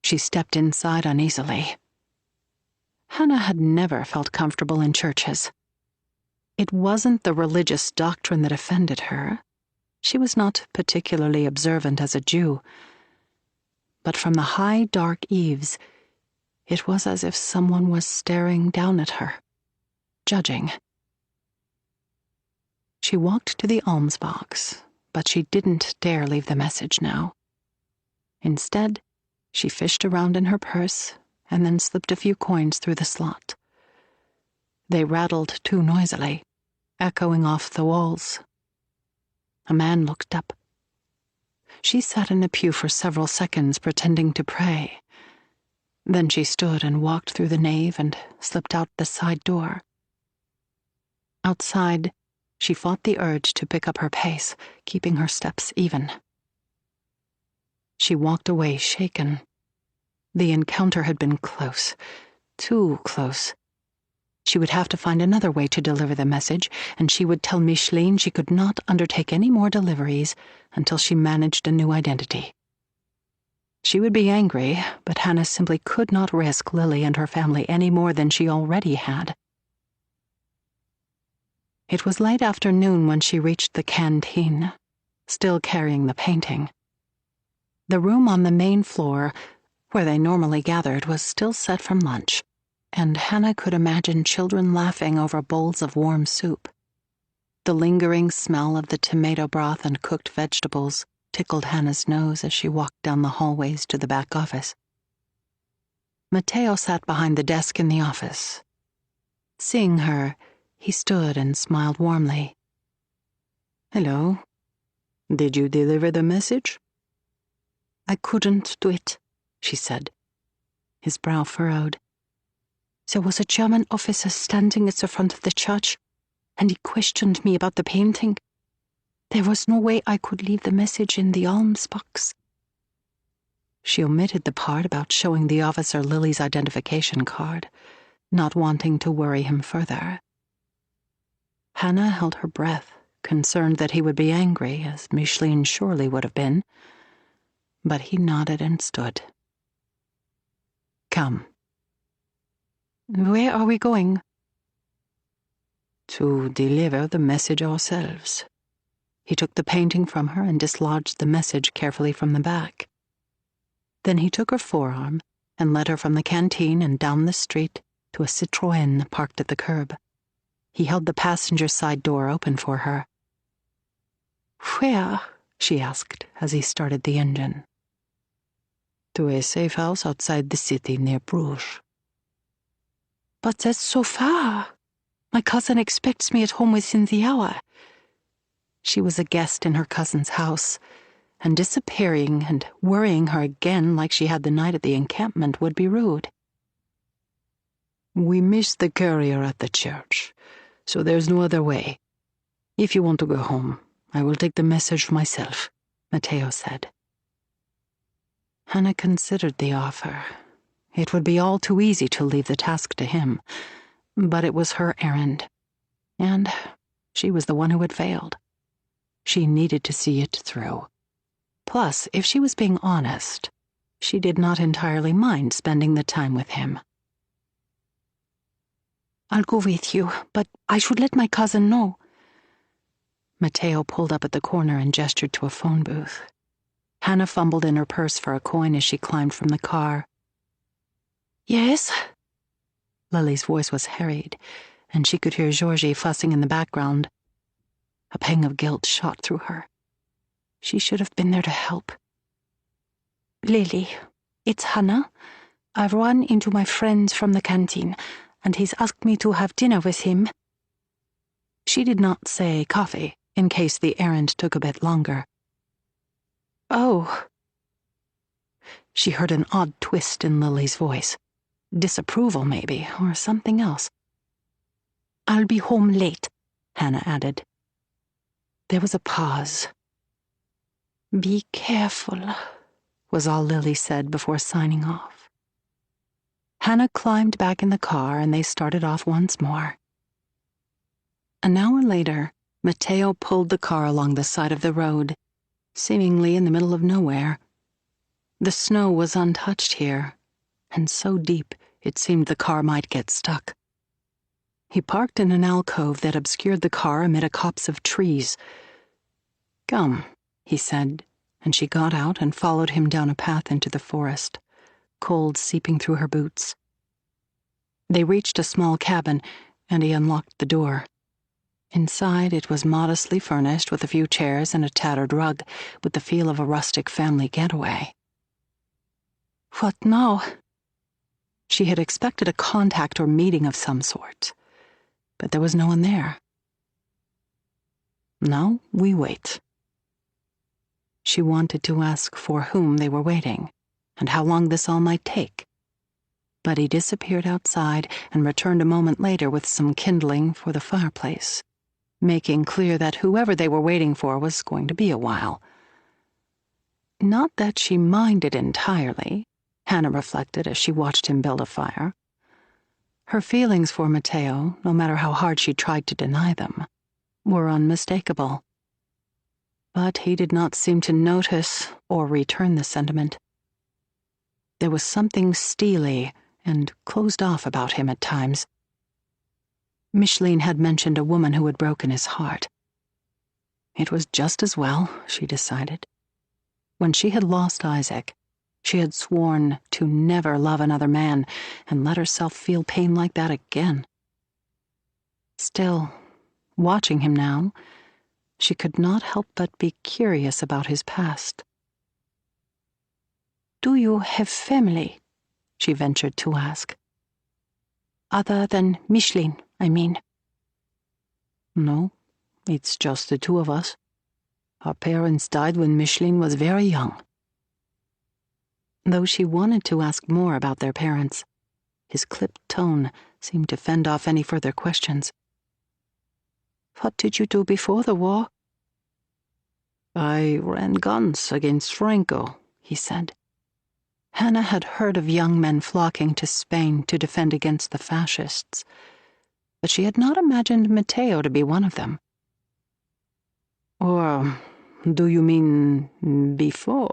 Speaker 2: She stepped inside uneasily. Hannah had never felt comfortable in churches. It wasn't the religious doctrine that offended her. She was not particularly observant as a Jew. But from the high, dark eaves, it was as if someone was staring down at her, judging. She walked to the alms box, but she didn't dare leave the message now. Instead, she fished around in her purse and then slipped a few coins through the slot. They rattled too noisily, echoing off the walls. A man looked up. She sat in a pew for several seconds, pretending to pray. Then she stood and walked through the nave and slipped out the side door. Outside, she fought the urge to pick up her pace, keeping her steps even. She walked away shaken. The encounter had been close, too close. She would have to find another way to deliver the message, and she would tell Micheline she could not undertake any more deliveries until she managed a new identity. She would be angry, but Hannah simply could not risk Lily and her family any more than she already had. It was late afternoon when she reached the canteen, still carrying the painting. The room on the main floor, where they normally gathered, was still set from lunch, and Hannah could imagine children laughing over bowls of warm soup. The lingering smell of the tomato broth and cooked vegetables tickled Hannah's nose as she walked down the hallways to the back office. Matteo sat behind the desk in the office. Seeing her, he stood and smiled warmly.
Speaker 3: Hello.
Speaker 2: Did you deliver the message?
Speaker 3: I couldn't do it, she said.
Speaker 2: His brow furrowed.
Speaker 3: There was a German officer standing at the front of the church, and he questioned me about the painting. There was no way I could leave the message in the alms box.
Speaker 2: She omitted the part about showing the officer Lily's identification card, not wanting to worry him further. Hannah held her breath, concerned that he would be angry, as Micheline surely would have been. But he nodded and stood. Come.
Speaker 3: Where are we going?
Speaker 2: To deliver the message ourselves. He took the painting from her and dislodged the message carefully from the back. Then he took her forearm and led her from the canteen and down the street to a Citroën parked at the curb. He held the passenger side door open for her.
Speaker 3: Where?
Speaker 2: She asked as he started the engine. To a safe house outside the city near Bruges.
Speaker 3: But that's so far. My cousin expects me at home within the hour.
Speaker 2: She was a guest in her cousin's house, and disappearing and worrying her again like she had the night at the encampment would be rude. We missed the courier at the church, so there's no other way. If you want to go home, I will take the message myself, Matteo said. Hannah considered the offer. It would be all too easy to leave the task to him, but it was her errand, and she was the one who had failed. She needed to see it through. Plus, if she was being honest, She did not entirely mind spending the time with him.
Speaker 3: I'll go with you, but I should let my cousin know.
Speaker 2: Matteo pulled up at the corner and gestured to a phone booth. Hannah fumbled in her purse for a coin as she climbed from the car.
Speaker 3: Yes?
Speaker 2: Lily's voice was harried, and she could hear Georgie fussing in the background. A pang of guilt shot through her. She should have been there to help.
Speaker 3: Lily, it's Hannah. I've run into my friend from the canteen, and he's asked me to have dinner with him.
Speaker 2: She did not say coffee, in case the errand took a bit longer.
Speaker 3: Oh.
Speaker 2: She heard an odd twist in Lily's voice. Disapproval, maybe, or something else.
Speaker 3: I'll be home late,
Speaker 2: Hannah added. There was a pause.
Speaker 3: Be careful,
Speaker 2: was all Lily said before signing off. Hannah climbed back in the car and they started off once more. An hour later, Matteo pulled the car along the side of the road, seemingly in the middle of nowhere. The snow was untouched here, and so deep it seemed the car might get stuck. He parked in an alcove that obscured the car amid a copse of trees. "Come," he said, and she got out and followed him down a path into the forest, cold seeping through her boots. They reached a small cabin, and he unlocked the door. Inside, it was modestly furnished with a few chairs and a tattered rug, with the feel of a rustic family getaway.
Speaker 3: What now?
Speaker 2: She had expected a contact or meeting of some sort, but there was no one there. Now we wait. She wanted to ask for whom they were waiting, and how long this all might take. But he disappeared outside and returned a moment later with some kindling for the fireplace, making clear that whoever they were waiting for was going to be a while. Not that she minded entirely, Hannah reflected as she watched him build a fire. Her feelings for Matteo, no matter how hard she tried to deny them, were unmistakable. But he did not seem to notice or return the sentiment. There was something steely and closed off about him at times. Micheline had mentioned a woman who had broken his heart. It was just as well, she decided. When she had lost Isaac, she had sworn to never love another man and let herself feel pain like that again. Still, watching him now, she could not help but be curious about his past.
Speaker 3: Do you have family? She ventured to ask. Other than Micheline, I mean.
Speaker 2: No, it's just the two of us. Our parents died when Micheline was very young. Though she wanted to ask more about their parents, his clipped tone seemed to fend off any further questions.
Speaker 3: What did you do before the war?
Speaker 2: I ran guns against Franco, he said. Hannah had heard of young men flocking to Spain to defend against the fascists, but she had not imagined Matteo to be one of them. Or do you mean before?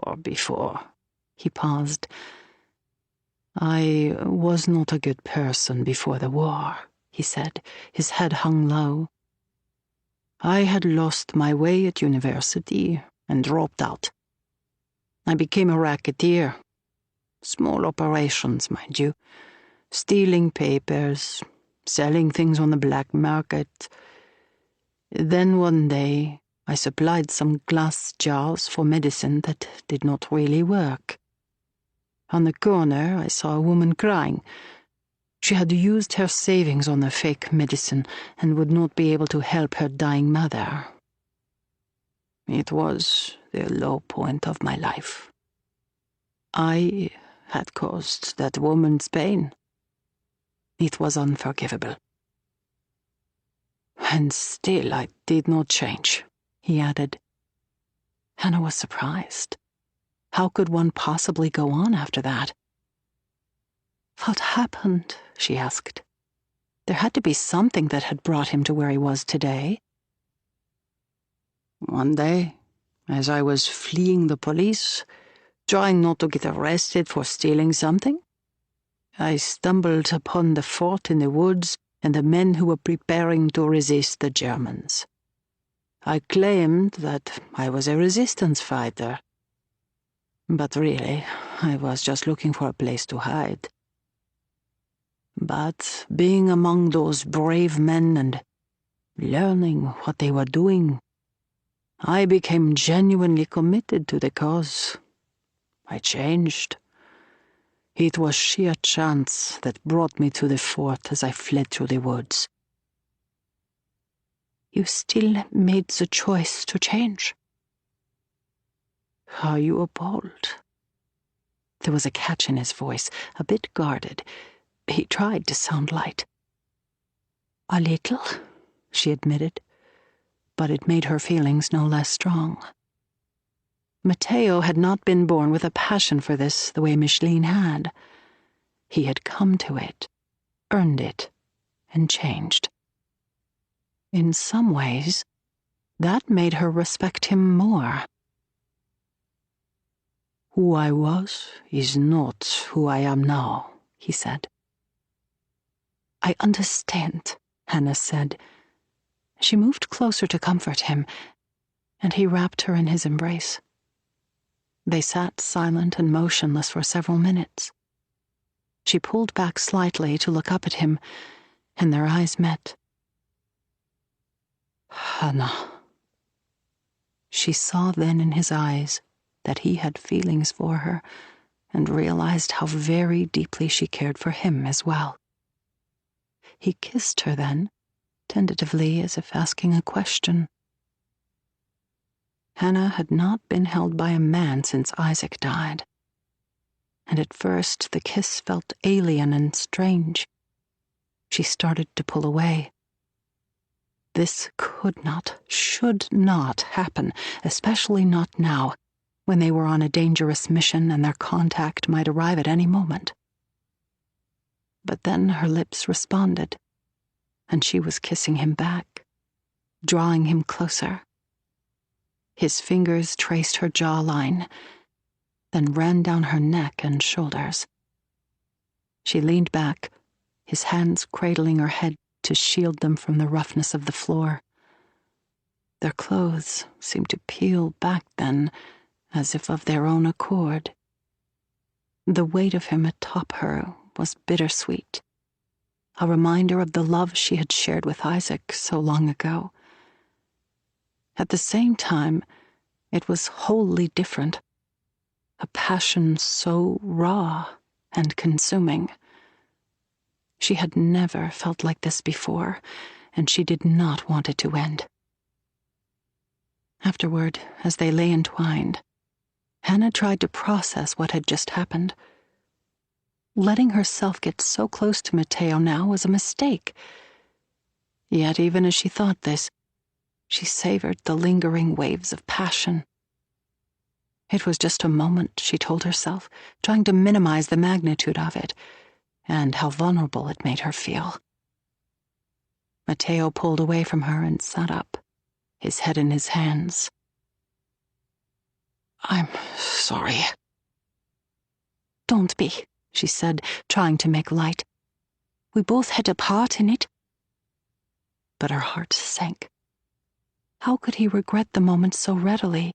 Speaker 2: He paused. I was not a good person before the war, he said, his head hung low. I had lost my way at university and dropped out. I became a racketeer. Small operations, mind you. Stealing papers, selling things on the black market. Then one day, I supplied some glass jars for medicine that did not really work. On the corner, I saw a woman crying. She had used her savings on the fake medicine and would not be able to help her dying mother. It was the low point of my life. I had caused that woman's pain. It was unforgivable. And still I did not change, he added. Hannah was surprised. How could one possibly go on after that? What happened? She asked. There had to be something that had brought him to where he was today. One day, as I was fleeing the police,
Speaker 4: trying not to get arrested for stealing something. I stumbled upon the fort in the woods and the men who were preparing to resist the Germans. I claimed that I was a resistance fighter, but really, I was just looking for a place to hide. But being among those brave men and learning what they were doing, I became genuinely committed to the cause. I changed. It was sheer chance that brought me to the fort as I fled through the woods.
Speaker 3: You still made the choice to change.
Speaker 4: Are you appalled?
Speaker 2: There was a catch in his voice, a bit guarded. He tried to sound light.
Speaker 3: A little,
Speaker 2: she admitted, but it made her feelings no less strong. Matteo had not been born with a passion for this the way Micheline had. He had come to it, earned it, and changed. In some ways, that made her respect him more.
Speaker 4: Who I was is not who I am now, he said.
Speaker 2: I understand, Hannah said. She moved closer to comfort him, and he wrapped her in his embrace. They sat silent and motionless for several minutes. She pulled back slightly to look up at him, and their eyes met.
Speaker 4: Hannah.
Speaker 2: She saw then in his eyes that he had feelings for her, and realized how very deeply she cared for him as well. He kissed her then, tentatively, as if asking a question. Hannah had not been held by a man since Isaac died, and at first the kiss felt alien and strange. She started to pull away. This could not, should not happen, especially not now, when they were on a dangerous mission and their contact might arrive at any moment. But then her lips responded, and she was kissing him back, drawing him closer. His fingers traced her jawline, then ran down her neck and shoulders. She leaned back, his hands cradling her head to shield them from the roughness of the floor. Their clothes seemed to peel back then, as if of their own accord. The weight of him atop her was bittersweet, a reminder of the love she had shared with Isaac so long ago. At the same time, it was wholly different, a passion so raw and consuming. She had never felt like this before, and she did not want it to end. Afterward, as they lay entwined, Hannah tried to process what had just happened. Letting herself get so close to Matteo now was a mistake. Yet even as she thought this, she savored the lingering waves of passion. It was just a moment, she told herself, trying to minimize the magnitude of it, and how vulnerable it made her feel. Matteo pulled away from her and sat up, his head in his hands.
Speaker 4: I'm sorry.
Speaker 2: Don't be, she said, trying to make light. We both had a part in it. But her heart sank. How could he regret the moment so readily?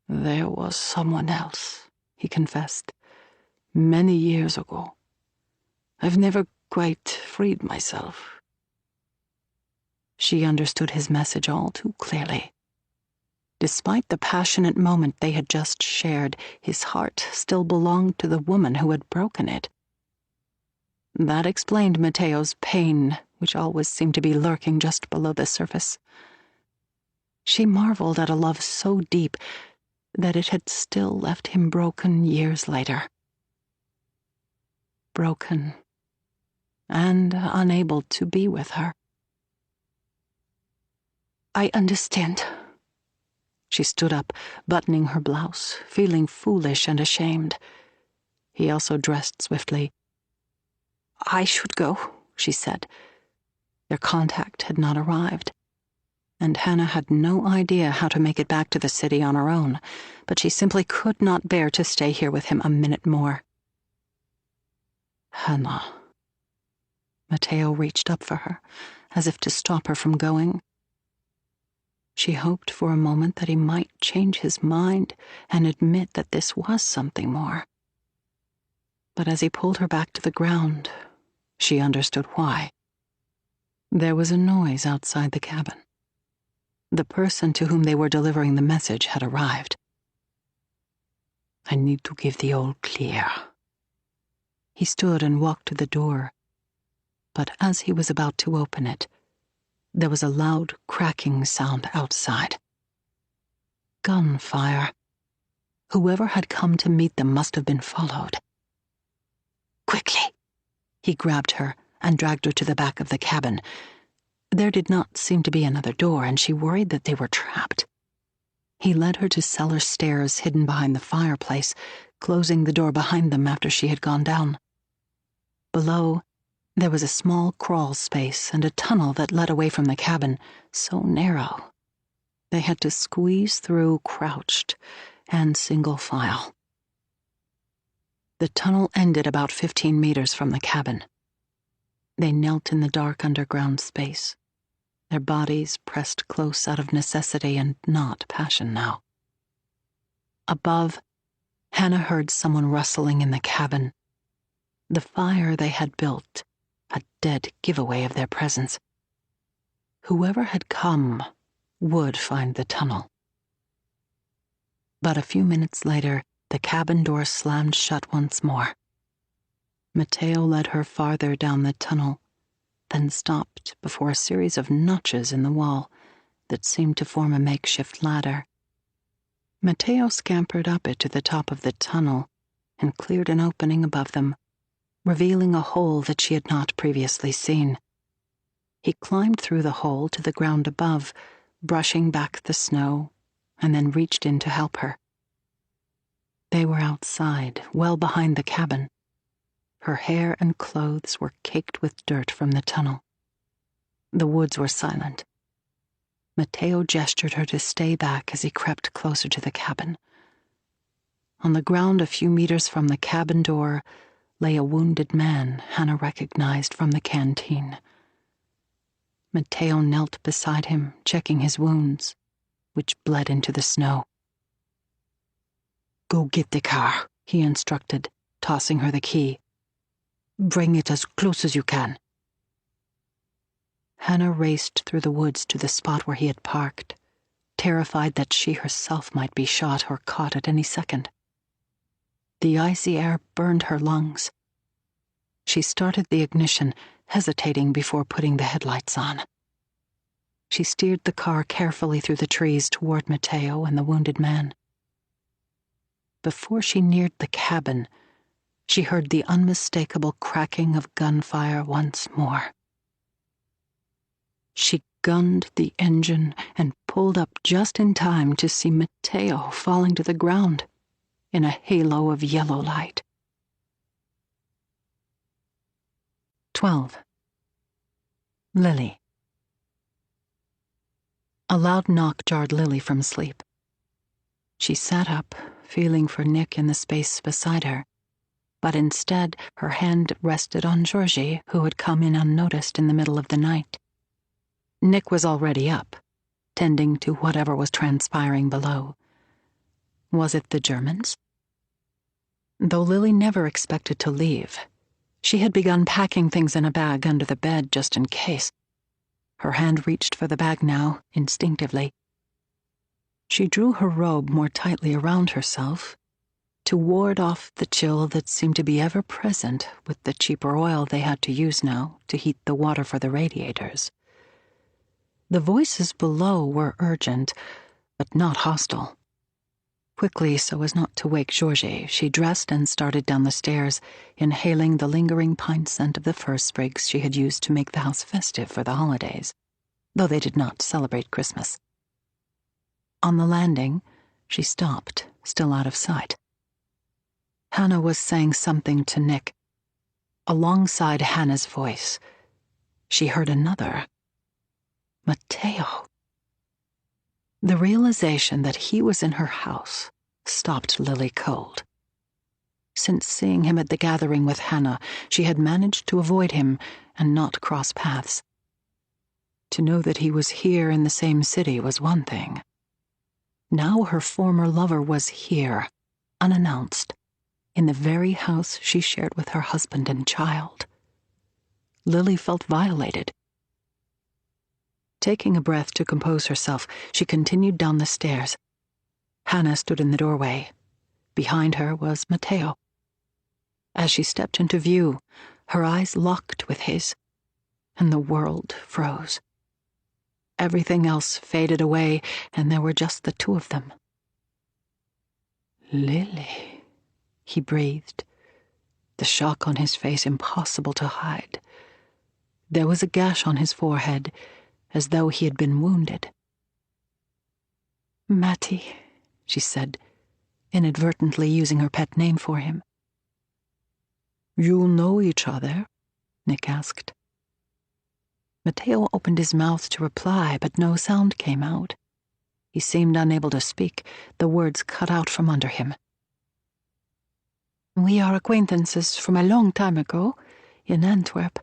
Speaker 4: There was someone else, he confessed, many years ago. I've never quite freed myself.
Speaker 2: She understood his message all too clearly. Despite the passionate moment they had just shared, his heart still belonged to the woman who had broken it. That explained Matteo's pain, which always seemed to be lurking just below the surface. She marveled at a love so deep that it had still left him broken years later. Broken, and unable to be with her. I understand. She stood up, buttoning her blouse, feeling foolish and ashamed. He also dressed swiftly. I should go, she said. Their contact had not arrived, and Hannah had no idea how to make it back to the city on her own, but she simply could not bear to stay here with him a minute more. Hannah. Matteo reached up for her, as if to stop her from going. She hoped for a moment that he might change his mind and admit that this was something more. But as he pulled her back to the ground, she understood why. There was a noise outside the cabin. The person to whom they were delivering the message had arrived. I need to give the all clear. He stood and walked to the door, but as he was about to open it, there was a loud cracking sound outside. Gunfire. Whoever had come to meet them must have been followed. Quickly! He grabbed her and dragged her to the back of the cabin. There did not seem to be another door, and she worried that they were trapped. He led her to cellar stairs hidden behind the fireplace, closing the door behind them after she had gone down. Below, there was a small crawl space and a tunnel that led away from the cabin, so narrow they had to squeeze through crouched and single file. The tunnel ended about 15 meters from the cabin. They knelt in the dark underground space, their bodies pressed close out of necessity and not passion now. Above, Hannah heard someone rustling in the cabin. The fire they had built, a dead giveaway of their presence. Whoever had come would find the tunnel. But a few minutes later, the cabin door slammed shut once more. Matteo led her farther down the tunnel, then stopped before a series of notches in the wall that seemed to form a makeshift ladder. Matteo scampered up it to the top of the tunnel and cleared an opening above them, revealing a hole that she had not previously seen. He climbed through the hole to the ground above, brushing back the snow, and then reached in to help her. They were outside, well behind the cabin. Her hair and clothes were caked with dirt from the tunnel. The woods were silent. Matteo gestured her to stay back as he crept closer to the cabin. On the ground a few meters from the cabin door lay a wounded man Hannah recognized from the canteen. Matteo knelt beside him, checking his wounds, which bled into the snow. Go get the car, he instructed, tossing her the key. Bring it as close as you can. Hannah raced through the woods to the spot where he had parked, terrified that she herself might be shot or caught at any second. The icy air burned her lungs. She started the ignition, hesitating before putting the headlights on. She steered the car carefully through the trees toward Matteo and the wounded man. Before she neared the cabin, she heard the unmistakable cracking of gunfire once more. She gunned the engine and pulled up just in time to see Matteo falling to the ground in a halo of yellow light. 12. Lily. A loud knock jarred Lily from sleep. She sat up, feeling for Nick in the space beside her, but instead her hand rested on Georgie, who had come in unnoticed in the middle of the night. Nick was already up, tending to whatever was transpiring below. Was it the Germans? Though Lily never expected to leave, she had begun packing things in a bag under the bed just in case. Her hand reached for the bag now, instinctively. She drew her robe more tightly around herself to ward off the chill that seemed to be ever present with the cheaper oil they had to use now to heat the water for the radiators. The voices below were urgent, but not hostile. Quickly, so as not to wake Georgie, she dressed and started down the stairs, inhaling the lingering pine scent of the fir sprigs she had used to make the house festive for the holidays, though they did not celebrate Christmas. On the landing, she stopped, still out of sight. Hannah was saying something to Nick. Alongside Hannah's voice, she heard another. Matteo. The realization that he was in her house stopped Lily cold. Since seeing him at the gathering with Hannah, she had managed to avoid him and not cross paths. To know that he was here in the same city was one thing. Now her former lover was here, unannounced, in the very house she shared with her husband and child. Lily felt violated. Taking a breath to compose herself, she continued down the stairs. Hannah stood in the doorway. Behind her was Matteo. As she stepped into view, her eyes locked with his, and the world froze. Everything else faded away, and there were just the two of them. "Lily," he breathed, the shock on his face impossible to hide. There was a gash on his forehead, as though he had been wounded. "Matty," she said, inadvertently using her pet name for him. "You know each other?" Nick asked. Matteo opened his mouth to reply, but no sound came out. He seemed unable to speak, the words cut out from under him. "We are acquaintances from a long time ago, in Antwerp,"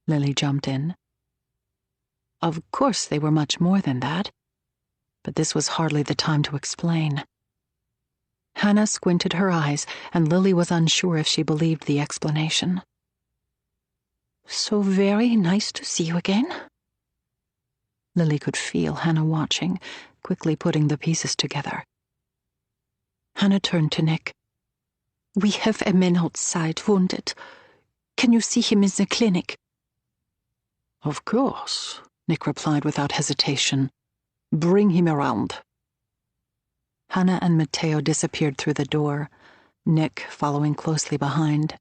Speaker 2: Lily jumped in. Of course they were much more than that, but this was hardly the time to explain. Hannah squinted her eyes, and Lily was unsure if she believed the explanation. "So very nice to see you again." Lily could feel Hannah watching, quickly putting the pieces together. Hannah turned to Nick. "We have a man outside, wounded. Can you see him in the clinic?" "Of course," Nick replied without hesitation. "Bring him around." Hannah and Matteo disappeared through the door, Nick following closely behind.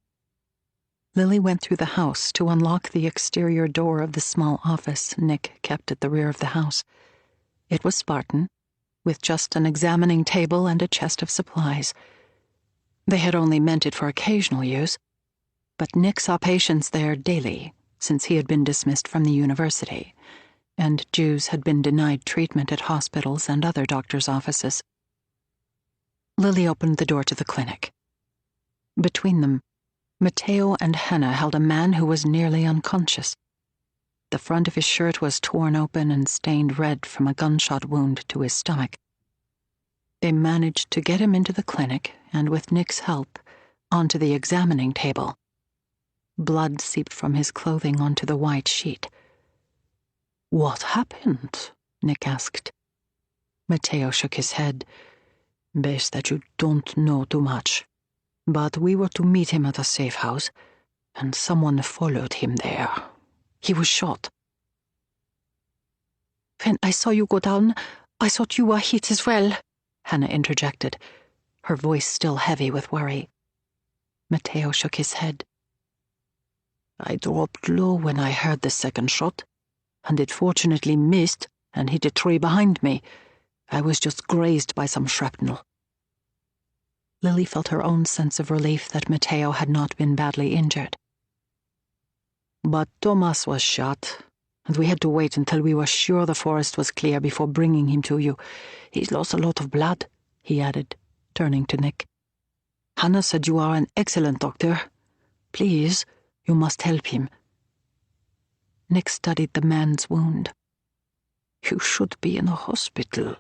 Speaker 2: Lily went through the house to unlock the exterior door of the small office Nick kept at the rear of the house. It was Spartan, with just an examining table and a chest of supplies. They had only meant it for occasional use, but Nick saw patients there daily, since he had been dismissed from the university, and Jews had been denied treatment at hospitals and other doctors' offices. Lily opened the door to the clinic. Between them, Matteo and Hannah held a man who was nearly unconscious. The front of his shirt was torn open and stained red from a gunshot wound to his stomach. They managed to get him into the clinic, and with Nick's help, onto the examining table. Blood seeped from his clothing onto the white sheet. "What happened?" Nick asked. Matteo shook his head. "Best that you don't know too much. But we were to meet him at a safe house, and someone followed him there. He was shot." "When I saw you go down, I thought you were hit as well," Hannah interjected, her voice still heavy with worry. Matteo shook his head. "I dropped low when I heard the second shot, and it fortunately missed and hit a tree behind me. I was just grazed by some shrapnel." Lily felt her own sense of relief that Matteo had not been badly injured. "But Thomas was shot, and we had to wait until we were sure the forest was clear before bringing him to you. He's lost a lot of blood," he added, turning to Nick. "Hannah said you are an excellent doctor. Please, you must help him." Nick studied the man's wound. "You should be in a hospital."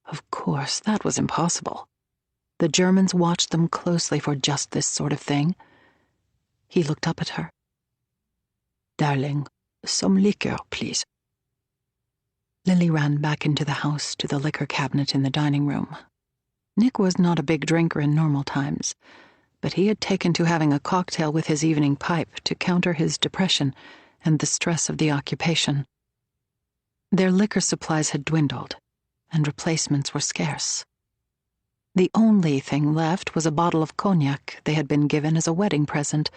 Speaker 2: Of course, that was impossible. The Germans watched them closely for just this sort of thing. He looked up at her. "Darling, some liquor, please." Lily ran back into the house to the liquor cabinet in the dining room. Nick was not a big drinker in normal times, but he had taken to having a cocktail with his evening pipe to counter his depression and the stress of the occupation. Their liquor supplies had dwindled, and replacements were scarce. The only thing left was a bottle of cognac they had been given as a wedding present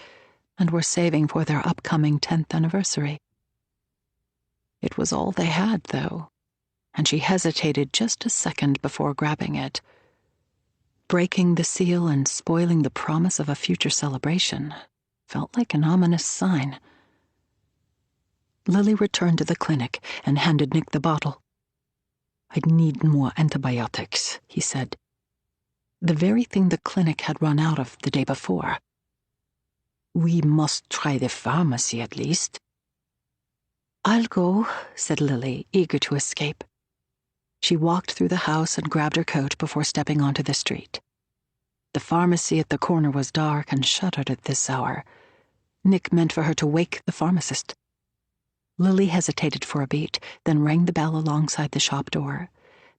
Speaker 2: and were saving for their upcoming 10th anniversary. It was all they had, though, and she hesitated just a second before grabbing it. Breaking the seal and spoiling the promise of a future celebration felt like an ominous sign. Lily returned to the clinic and handed Nick the bottle.
Speaker 4: "I'd need more antibiotics," he said. The very thing the clinic had run out of the day before. "We must try the pharmacy at least."
Speaker 3: "I'll go," said Lily, eager to escape. She walked through the house and grabbed her coat before stepping onto the street. The pharmacy at the corner was dark and shuttered at this hour. Nick meant for her to wake the pharmacist. Lily hesitated for a beat, then rang the bell alongside the shop door,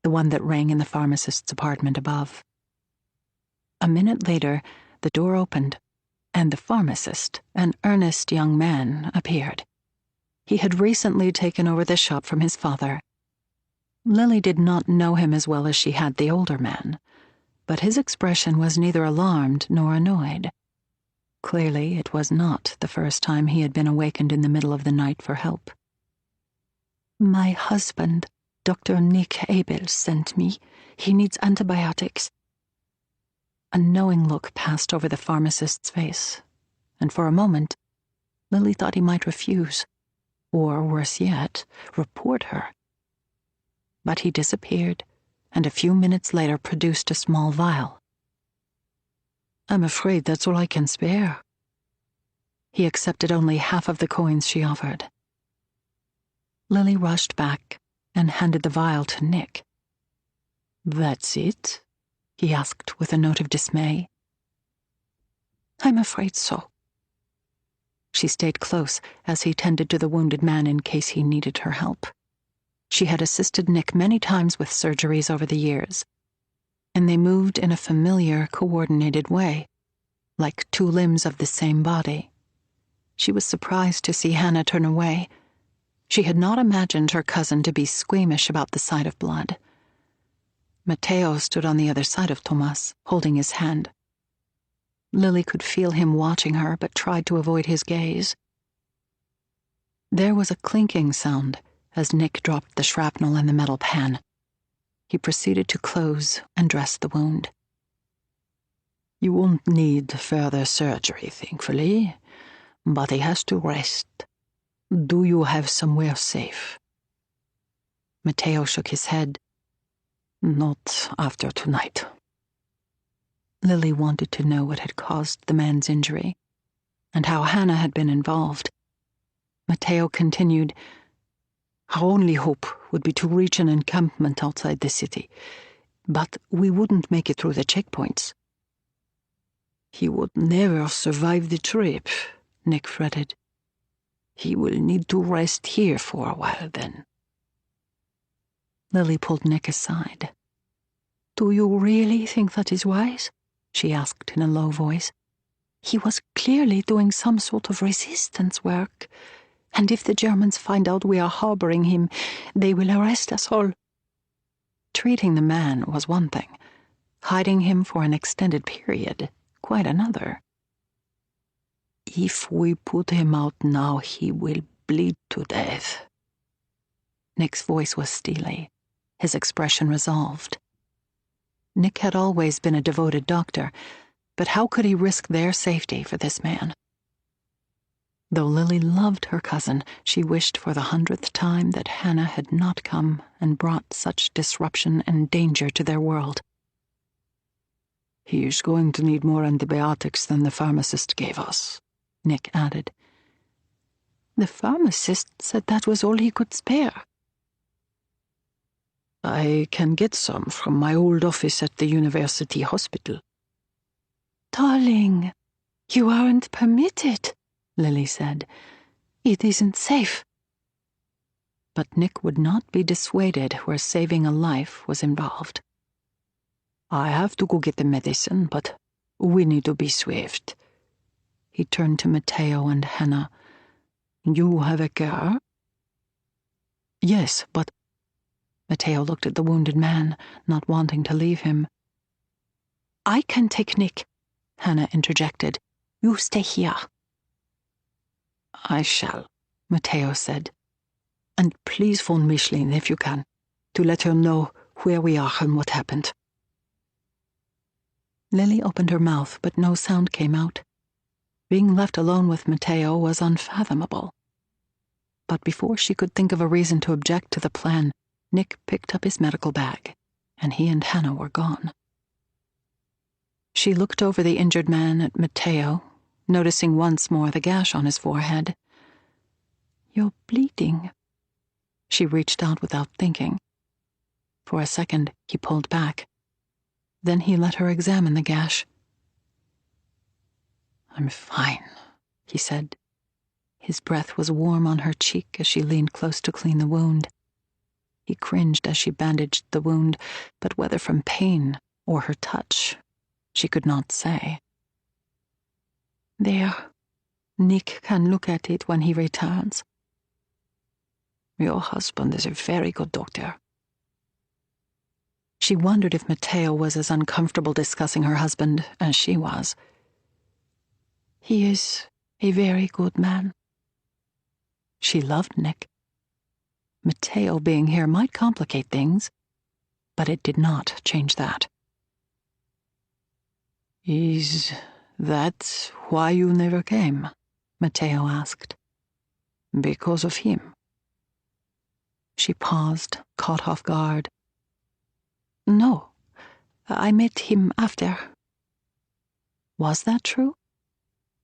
Speaker 3: the one that rang in the pharmacist's apartment above. A minute later, the door opened, and the pharmacist, an earnest young man, appeared. He had recently taken over the shop from his father. Lily did not know him as well as she had the older man, but his expression was neither alarmed nor annoyed. Clearly, it was not the first time he had been awakened in the middle of the night for help.
Speaker 2: "My husband, Dr. Nick Abel, sent me. He needs antibiotics."
Speaker 3: A knowing look passed over the pharmacist's face, and for a moment, Lily thought he might refuse, or worse yet, report her. But he disappeared, and a few minutes later produced a small vial.
Speaker 4: "I'm afraid that's all I can spare."
Speaker 3: He accepted only half of the coins she offered. Lily rushed back and handed the vial to Nick.
Speaker 4: "That's it?"
Speaker 3: he asked with a note of dismay.
Speaker 2: "I'm afraid so."
Speaker 3: She stayed close as he tended to the wounded man in case he needed her help. She had assisted Nick many times with surgeries over the years, and they moved in a familiar, coordinated way, like two limbs of the same body. She was surprised to see Hannah turn away. She had not imagined her cousin to be squeamish about the sight of blood. Matteo stood on the other side of Tomas, holding his hand. Lily could feel him watching her, but tried to avoid his gaze. There was a clinking sound as Nick dropped the shrapnel in the metal pan. He proceeded to close and dress the wound.
Speaker 4: "You won't need further surgery, thankfully, but he has to rest. Do you have somewhere safe?"
Speaker 3: Matteo shook his head.
Speaker 4: "Not after tonight."
Speaker 3: Lily wanted to know what had caused the man's injury, and how Hannah had been involved. Matteo continued,
Speaker 4: "Our only hope would be to reach an encampment outside the city, but we wouldn't make it through the checkpoints." "He would never survive the trip," Nick fretted. "He will need to rest here for a while then."
Speaker 3: Lily pulled Nick aside.
Speaker 2: "Do you really think that is wise?" she asked in a low voice. "He was clearly doing some sort of resistance work, and if the Germans find out we are harboring him, they will arrest us all."
Speaker 3: Treating the man was one thing. Hiding him for an extended period, quite another.
Speaker 4: "If we put him out now, he will bleed to death."
Speaker 3: Nick's voice was steely, his expression resolved. Nick had always been a devoted doctor, but how could he risk their safety for this man? Though Lily loved her cousin, she wished for the 100th time that Hannah had not come and brought such disruption and danger to their world.
Speaker 4: "He is going to need more antibiotics than the pharmacist gave us," Nick added.
Speaker 2: "The pharmacist said that was all he could spare."
Speaker 4: "I can get some from my old office at the university hospital."
Speaker 2: "Darling, you aren't permitted," Lily said. "It isn't safe."
Speaker 3: But Nick would not be dissuaded where saving a life was involved.
Speaker 4: "I have to go get the medicine, but we need to be swift."
Speaker 3: He turned to Matteo and Hannah.
Speaker 4: "You have a car?"
Speaker 3: "Yes, but—" Matteo looked at the wounded man, not wanting to leave him.
Speaker 2: "I can take Nick," Hannah interjected. "You stay here."
Speaker 4: "I shall," Matteo said. "And please phone Micheline if you can, to let her know where we are and what happened."
Speaker 3: Lily opened her mouth, but no sound came out. Being left alone with Matteo was unfathomable. But before she could think of a reason to object to the plan,
Speaker 2: Nick picked up his medical bag, and he and Hannah were gone. She looked over the injured man at Matteo, noticing once more the gash on his forehead. "You're bleeding." She reached out without thinking. For a second, he pulled back. Then he let her examine the gash. "I'm fine," he said. His breath was warm on her cheek as she leaned close to clean the wound. He cringed as she bandaged the wound, but whether from pain or her touch, she could not say. "There, Nick can look at it when he returns." "Your husband is a very good doctor." She wondered if Matteo was as uncomfortable discussing her husband as she was. "He is a very good man." She loved Nick. Matteo being here might complicate things, but it did not change that. "Is that why you never came?" Matteo asked. "Because of him?" She paused, caught off guard. "No, I met him after." Was that true?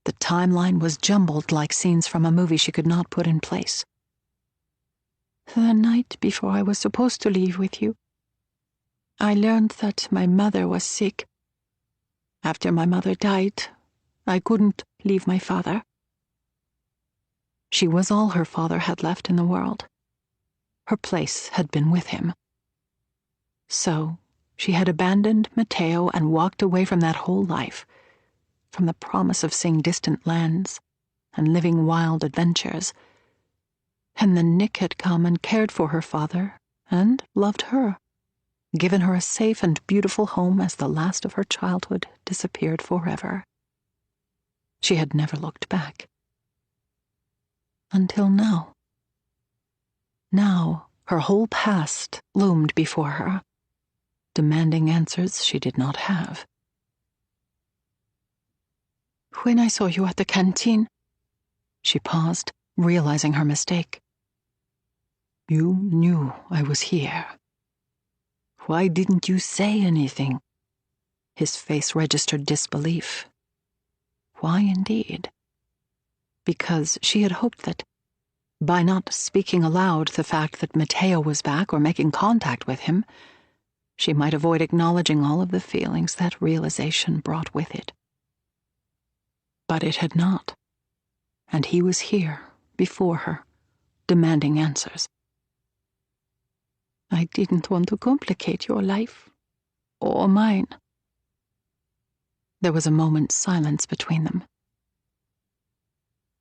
Speaker 2: The timeline was jumbled like scenes from a movie she could not put in place. "The night before I was supposed to leave with you, I learned that my mother was sick. After my mother died, I couldn't leave my father." She was all her father had left in the world. Her place had been with him. So she had abandoned Matteo and walked away from that whole life, from the promise of seeing distant lands and living wild adventures. And then Nick had come and cared for her father and loved her, given her a safe and beautiful home as the last of her childhood disappeared forever. She had never looked back. Until now. Now, her whole past loomed before her, demanding answers she did not have. "When I saw you at the canteen," she paused, realizing her mistake. "You knew I was here. Why didn't you say anything?" His face registered disbelief. Why indeed? Because she had hoped that, by not speaking aloud the fact that Matteo was back or making contact with him, she might avoid acknowledging all of the feelings that realization brought with it. But it had not, and he was here, before her, demanding answers. "I didn't want to complicate your life, or mine." There was a moment's silence between them.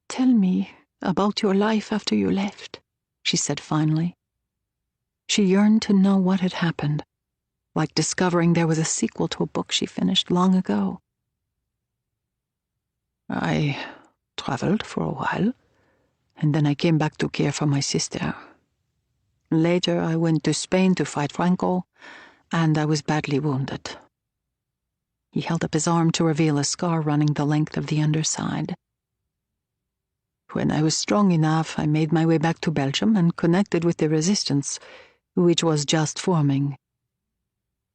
Speaker 2: "Tell me about your life after you left," she said finally. She yearned to know what had happened, like discovering there was a sequel to a book she finished long ago. "I traveled for a while, and then I came back to care for my sister. Later, I went to Spain to fight Franco, and I was badly wounded." He held up his arm to reveal a scar running the length of the underside. "When I was strong enough, I made my way back to Belgium and connected with the resistance, which was just forming.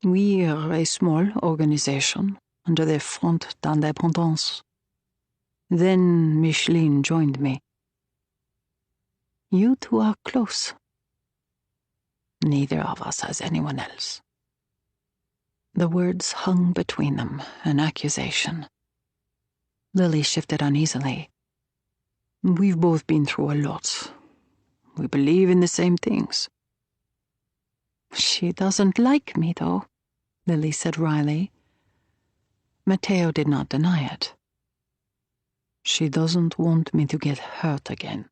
Speaker 2: We are a small organization under the Front d'Indépendance. Then Micheline joined me." "You two are close." "Neither of us has anyone else." The words hung between them, an accusation. Lily shifted uneasily. "We've both been through a lot. We believe in the same things." "She doesn't like me, though," Lily said wryly. Matteo did not deny it. "She doesn't want me to get hurt again."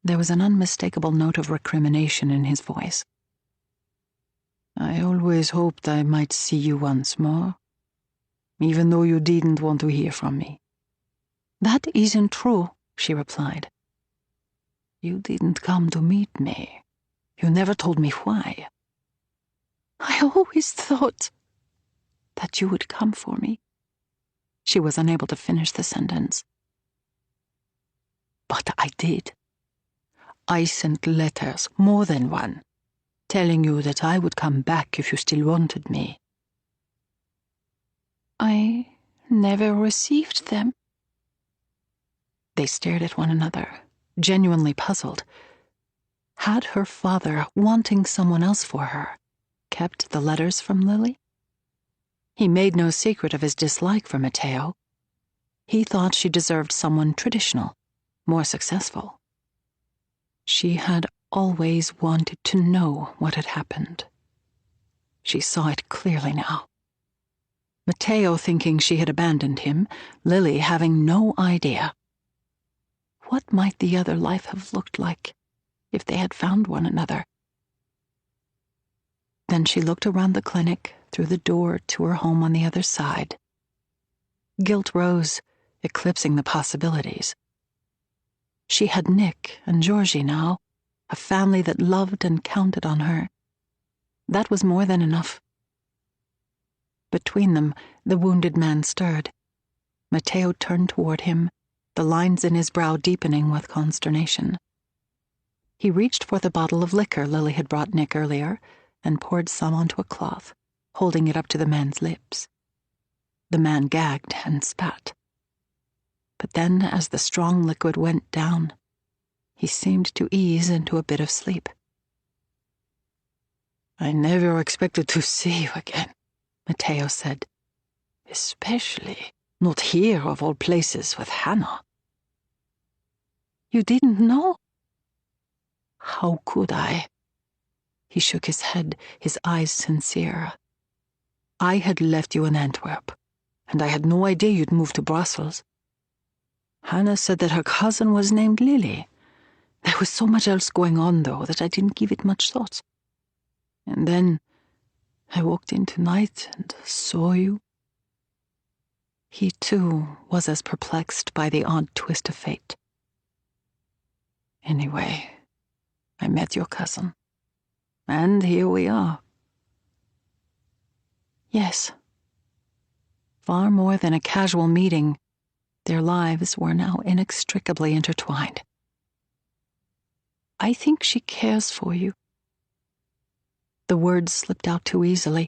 Speaker 2: There was an unmistakable note of recrimination in his voice. "I always hoped I might see you once more, even though you didn't want to hear from me." "That isn't true," she replied. "You didn't come to meet me. You never told me why." "I always thought that you would come for me." She was unable to finish the sentence. "But I did. I sent letters, more than one,
Speaker 4: telling you that I would come back if you still wanted me.
Speaker 3: I never received them.
Speaker 2: They stared at one another, genuinely puzzled. Had her father, wanting someone else for her, kept the letters from Lily? He made no secret of his dislike for Matteo. He thought she deserved someone traditional, more successful. She had always wanted to know what had happened. She saw it clearly now. Matteo thinking she had abandoned him, Lily having no idea. What might the other life have looked like if they had found one another? Then she looked around the clinic, through the door to her home on the other side. Guilt rose, eclipsing the possibilities. She had Nick and Georgie now, a family that loved and counted on her. That was more than enough. Between them, the wounded man stirred. Matteo turned toward him, the lines in his brow deepening with consternation. He reached for the bottle of liquor Lily had brought Nick earlier and poured some onto a cloth, holding it up to the man's lips. The man gagged and spat. But then, as the strong liquid went down, he seemed to ease into a bit of sleep.
Speaker 4: I never expected to see you again, Matteo said. Especially not here of all places with Hannah.
Speaker 3: You didn't know?
Speaker 4: How could I? He shook his head, his eyes sincere. I had left you in Antwerp, and I had no idea you'd moved to Brussels. Hannah said that her cousin was named Lily. There was so much else going on, though, that I didn't give it much thought. And then I walked in tonight and saw you.
Speaker 2: He, too, was as perplexed by the odd twist of fate.
Speaker 4: Anyway, I met your cousin. And here we are.
Speaker 2: Yes. Far more than a casual meeting, their lives were now inextricably intertwined.
Speaker 3: I think she cares for you.
Speaker 2: The words slipped out too easily,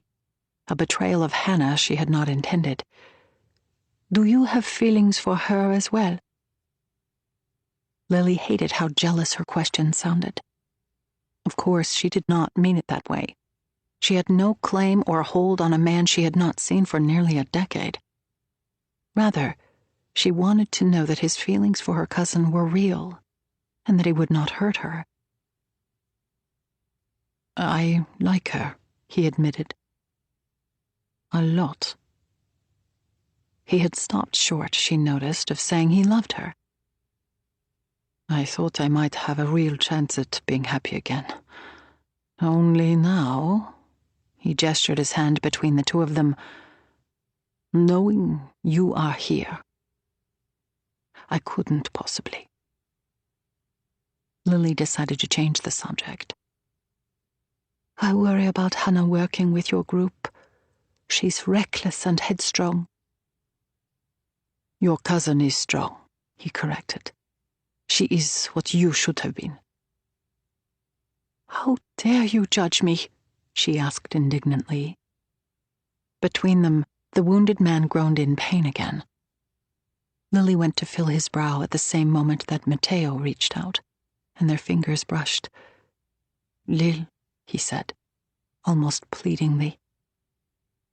Speaker 2: a betrayal of Hannah she had not intended.
Speaker 3: Do you have feelings for her as well?
Speaker 2: Lily hated how jealous her question sounded. Of course, she did not mean it that way. She had no claim or hold on a man she had not seen for nearly a decade. Rather, she wanted to know that his feelings for her cousin were real, and that he would not hurt her.
Speaker 4: I like her, he admitted. A lot.
Speaker 2: He had stopped short, she noticed, of saying he loved her.
Speaker 4: I thought I might have a real chance at being happy again. Only now, he gestured his hand between the two of them, knowing you are here, I couldn't possibly.
Speaker 2: Lily decided to change the subject.
Speaker 3: I worry about Hannah working with your group. She's reckless and headstrong.
Speaker 4: Your cousin is strong, he corrected. She is what you should have been.
Speaker 3: How dare you judge me?
Speaker 2: She asked indignantly. Between them, the wounded man groaned in pain again. Lily went to fill his brow at the same moment that Matteo reached out, and their fingers brushed.
Speaker 4: Lil,
Speaker 2: he said, almost pleadingly.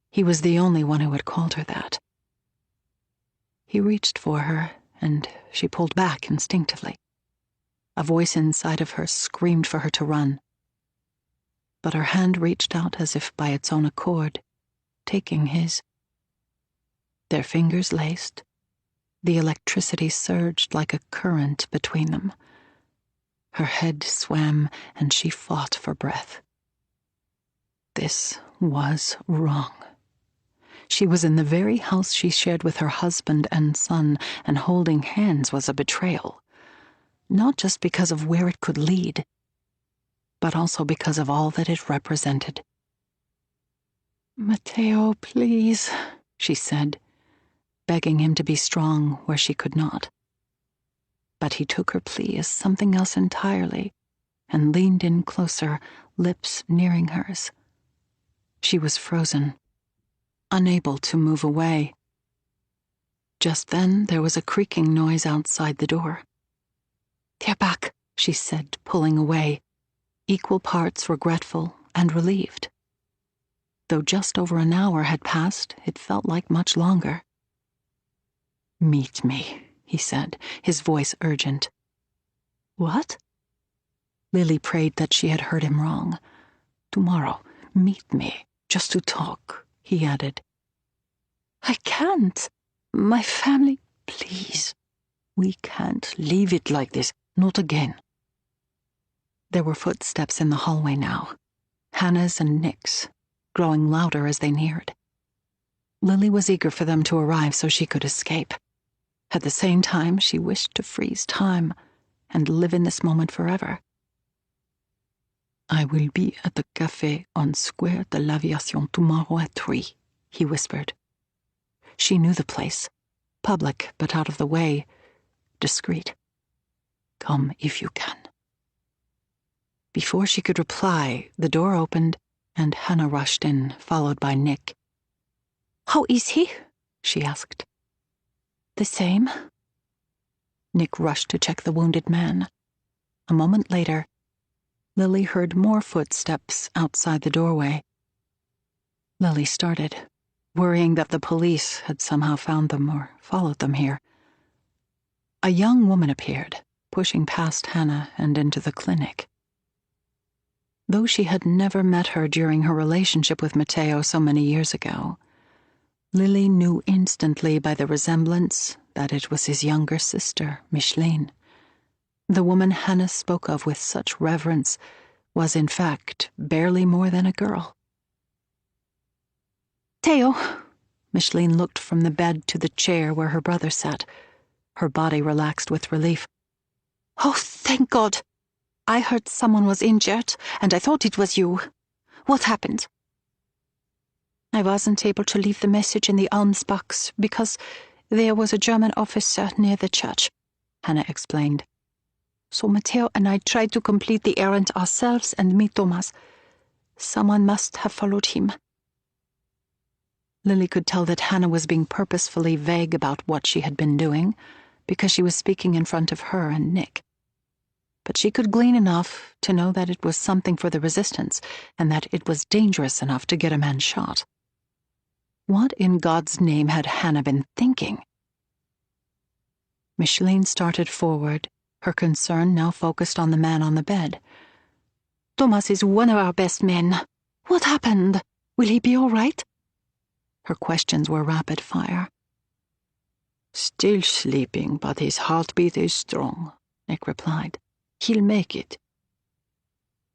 Speaker 2: He was the only one who had called her that. He reached for her, and she pulled back instinctively. A voice inside of her screamed for her to run. But her hand reached out as if by its own accord, taking his. Their fingers laced. The electricity surged like a current between them. Her head swam, and she fought for breath. This was wrong. She was in the very house she shared with her husband and son, and holding hands was a betrayal. Not just because of where it could lead, but also because of all that it represented.
Speaker 3: Matteo, please,
Speaker 2: she said, begging him to be strong where she could not. But he took her plea as something else entirely, and leaned in closer, lips nearing hers. She was frozen, unable to move away. Just then, there was a creaking noise outside the door. "They're back," she said, pulling away, equal parts regretful and relieved. Though just over an hour had passed, it felt like much longer. "Meet me," he said, his voice urgent. "What?" Lily prayed that she had heard him wrong. "Tomorrow, meet me, just to talk," he added. "I can't. My family—" "Please, we can't leave it like this. Not again." There were footsteps in the hallway now, Hannah's and Nick's, growing louder as they neared. Lily was eager for them to arrive so she could escape. At the same time, she wished to freeze time and live in this moment forever. "I will be at the café on Square de l'Aviation tomorrow at 3, he whispered. She knew the place, public but out of the way, discreet. "Come if you can." Before she could reply, the door opened and Hannah rushed in, followed by Nick. "How is he?" she asked. "The same." Nick rushed to check the wounded man. A moment later, Lily heard more footsteps outside the doorway. Lily started, worrying that the police had somehow found them or followed them here. A young woman appeared, pushing past Hannah and into the clinic. Though she had never met her during her relationship with Matteo so many years ago, Lily knew instantly by the resemblance that it was his younger sister, Micheline. The woman Hannah spoke of with such reverence was, in fact, barely more than a girl. "Theo!" Micheline looked from the bed to the chair where her brother sat. Her body relaxed with relief. "Oh, thank God! I heard someone was injured, and I thought it was you. What happened?" "I wasn't able to leave the message in the alms box because there was a German officer near the church," Hannah explained. "So Matteo and I tried to complete the errand ourselves and meet Thomas. Someone must have followed him." Lily could tell that Hannah was being purposefully vague about what she had been doing, because she was speaking in front of her and Nick. But she could glean enough to know that it was something for the resistance, and that it was dangerous enough to get a man shot. What in God's name had Hannah been thinking? Micheline started forward, her concern now focused on the man on the bed. "Thomas is one of our best men. What happened? Will he be all right?" Her questions were rapid fire. "Still sleeping, but his heartbeat is strong," Nick replied. "He'll make it."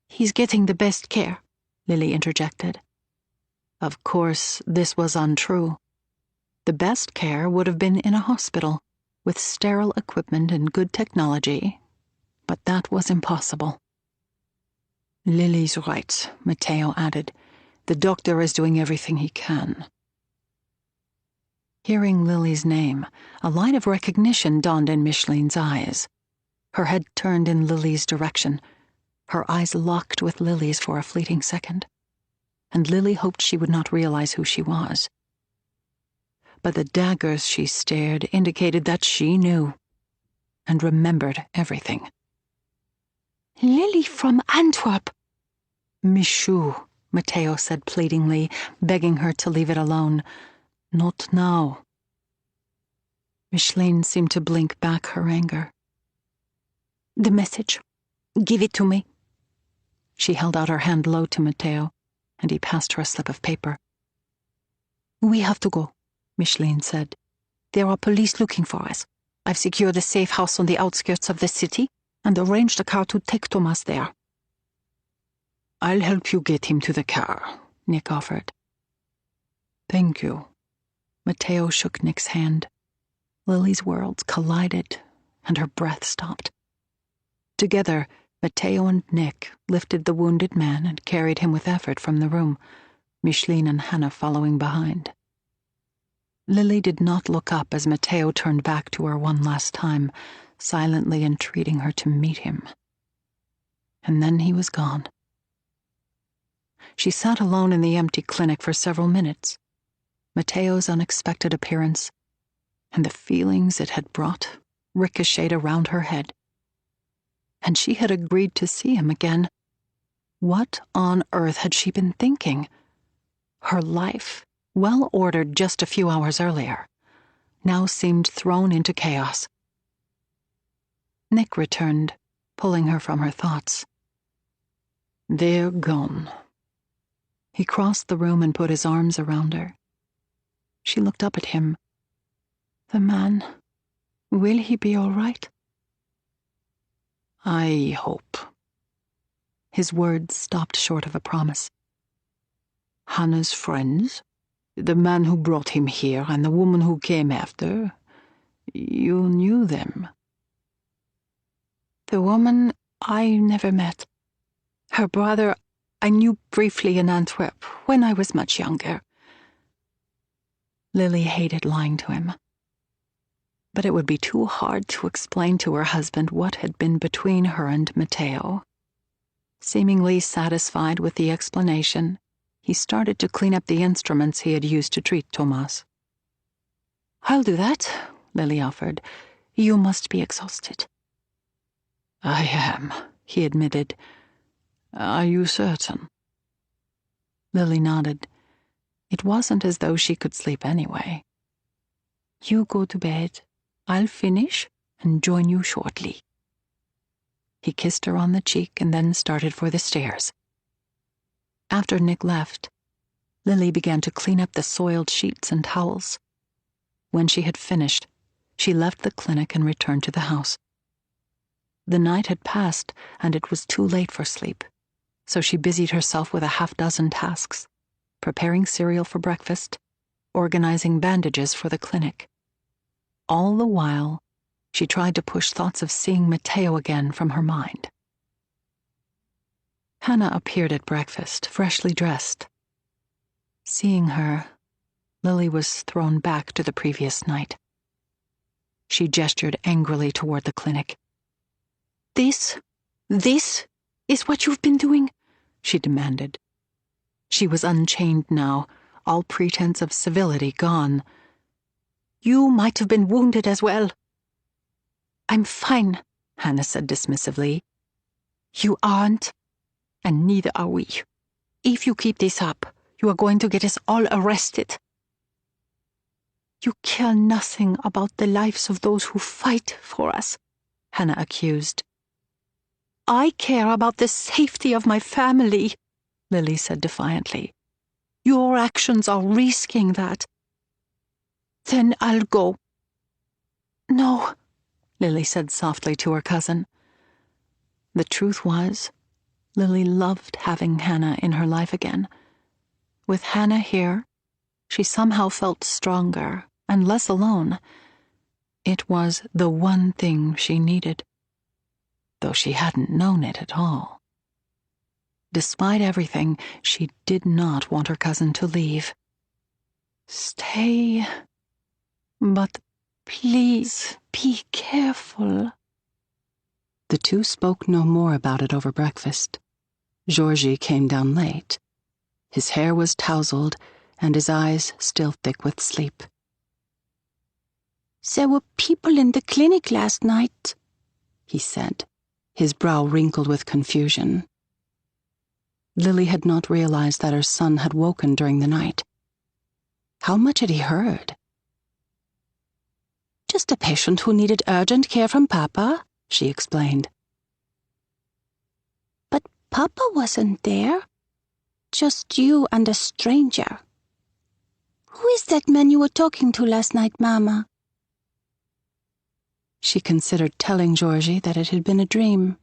Speaker 2: "He's getting the best care," Lily interjected. Of course, this was untrue. The best care would have been in a hospital, with sterile equipment and good technology, but that was impossible. "Lily's right," Matteo added. "The doctor is doing everything he can." Hearing Lily's name, a light of recognition dawned in Micheline's eyes. Her head turned in Lily's direction, her eyes locked with Lily's for a fleeting second, and Lily hoped she would not realize who she was. But the daggers she stared indicated that she knew, and remembered everything. "Lily from Antwerp!" "Michou," Matteo said pleadingly, begging her to leave it alone. "Not now." Micheline seemed to blink back her anger. "The message. Give it to me." She held out her hand low to Matteo, and he passed her a slip of paper. "We have to go," Micheline said. "There are police looking for us. I've secured a safe house on the outskirts of the city and arranged a car to take Thomas there." "I'll help you get him to the car," Nick offered. "Thank you." Matteo shook Nick's hand. Lily's worlds collided, and her breath stopped. Together, Matteo and Nick lifted the wounded man and carried him with effort from the room, Micheline and Hannah following behind. Lily did not look up as Matteo turned back to her one last time, silently entreating her to meet him. And then he was gone. she sat alone in the empty clinic for several minutes. Matteo's unexpected appearance and the feelings it had brought ricocheted around her head. And she had agreed to see him again. What on earth had she been thinking? Her life, well ordered just a few hours earlier, now seemed thrown into chaos. Nick returned, pulling her from her thoughts. They're gone. He crossed the room and put his arms around her. She looked up at him. The man, will he be all right? I hope. His words stopped short of a promise. Hannah's friends, the man who brought him here and the woman who came after, you knew them.
Speaker 3: The woman I never met. Her brother I knew briefly in Antwerp when I was much younger.
Speaker 2: Lily hated lying to him. But it would be too hard to explain to her husband what had been between her and Matteo. Seemingly satisfied with the explanation, he started to clean up the instruments he had used to treat Thomas.
Speaker 3: I'll do that, Lily offered. You must be exhausted.
Speaker 2: I am, he admitted. Are you certain? Lily nodded. It wasn't as though she could sleep anyway.
Speaker 3: You go to bed. I'll finish and join you shortly.
Speaker 2: He kissed her on the cheek and then started for the stairs. After Nick left, Lily began to clean up the soiled sheets and towels. When she had finished, she left the clinic and returned to the house. The night had passed and it was too late for sleep, so she busied herself with a half-dozen tasks, preparing cereal for breakfast, organizing bandages for the clinic. All the while, she tried to push thoughts of seeing Matteo again from her mind. Hannah appeared at breakfast, freshly dressed. Seeing her, Lily was thrown back to the previous night. She gestured angrily toward the clinic.
Speaker 3: This is what you've been doing? She demanded.
Speaker 2: She was unchained now, all pretense of civility gone.
Speaker 3: You might have been wounded as well.
Speaker 2: I'm fine, Hannah said dismissively.
Speaker 3: You aren't, and neither are we. If you keep this up, you are going to get us all arrested. You care nothing about the lives of those who fight for us, Hannah accused. I care about the safety of my family, Lily said defiantly. Your actions are risking that. Then I'll go.
Speaker 2: No, Lily said softly to her cousin. The truth was, Lily loved having Hannah in her life again. With Hannah here, she somehow felt stronger and less alone. It was the one thing she needed, though she hadn't known it at all. Despite everything, she did not want her cousin to leave.
Speaker 3: Stay, but please be careful.
Speaker 1: The two spoke no more about it over breakfast. Georgie came down late. His hair was tousled and his eyes still thick with sleep.
Speaker 3: There were people in the clinic last night,
Speaker 1: he said, his brow wrinkled with confusion. Lily had not realized that her son had woken during the night. How much had he heard? Just a patient who needed urgent care from Papa, she explained.
Speaker 3: But Papa wasn't there. Just you and a stranger. Who is that man you were talking to last night, Mama?
Speaker 1: She considered telling Georgie that it had been a dream,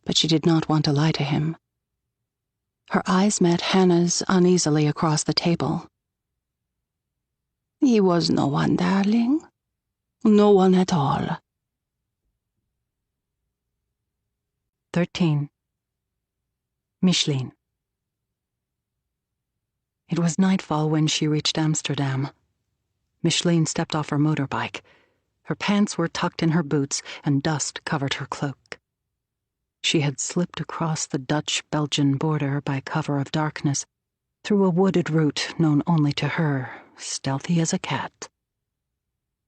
Speaker 1: but she did not want to lie to him. Her eyes met Hannah's uneasily across the table. He was no one, darling. No one at all.
Speaker 2: 13. Micheline. It was nightfall when she reached Amsterdam. Micheline stepped off her motorbike. Her pants were tucked in her boots and dust covered her cloak. She had slipped across the Dutch-Belgian border by cover of darkness, through a wooded route known only to her, stealthy as a cat.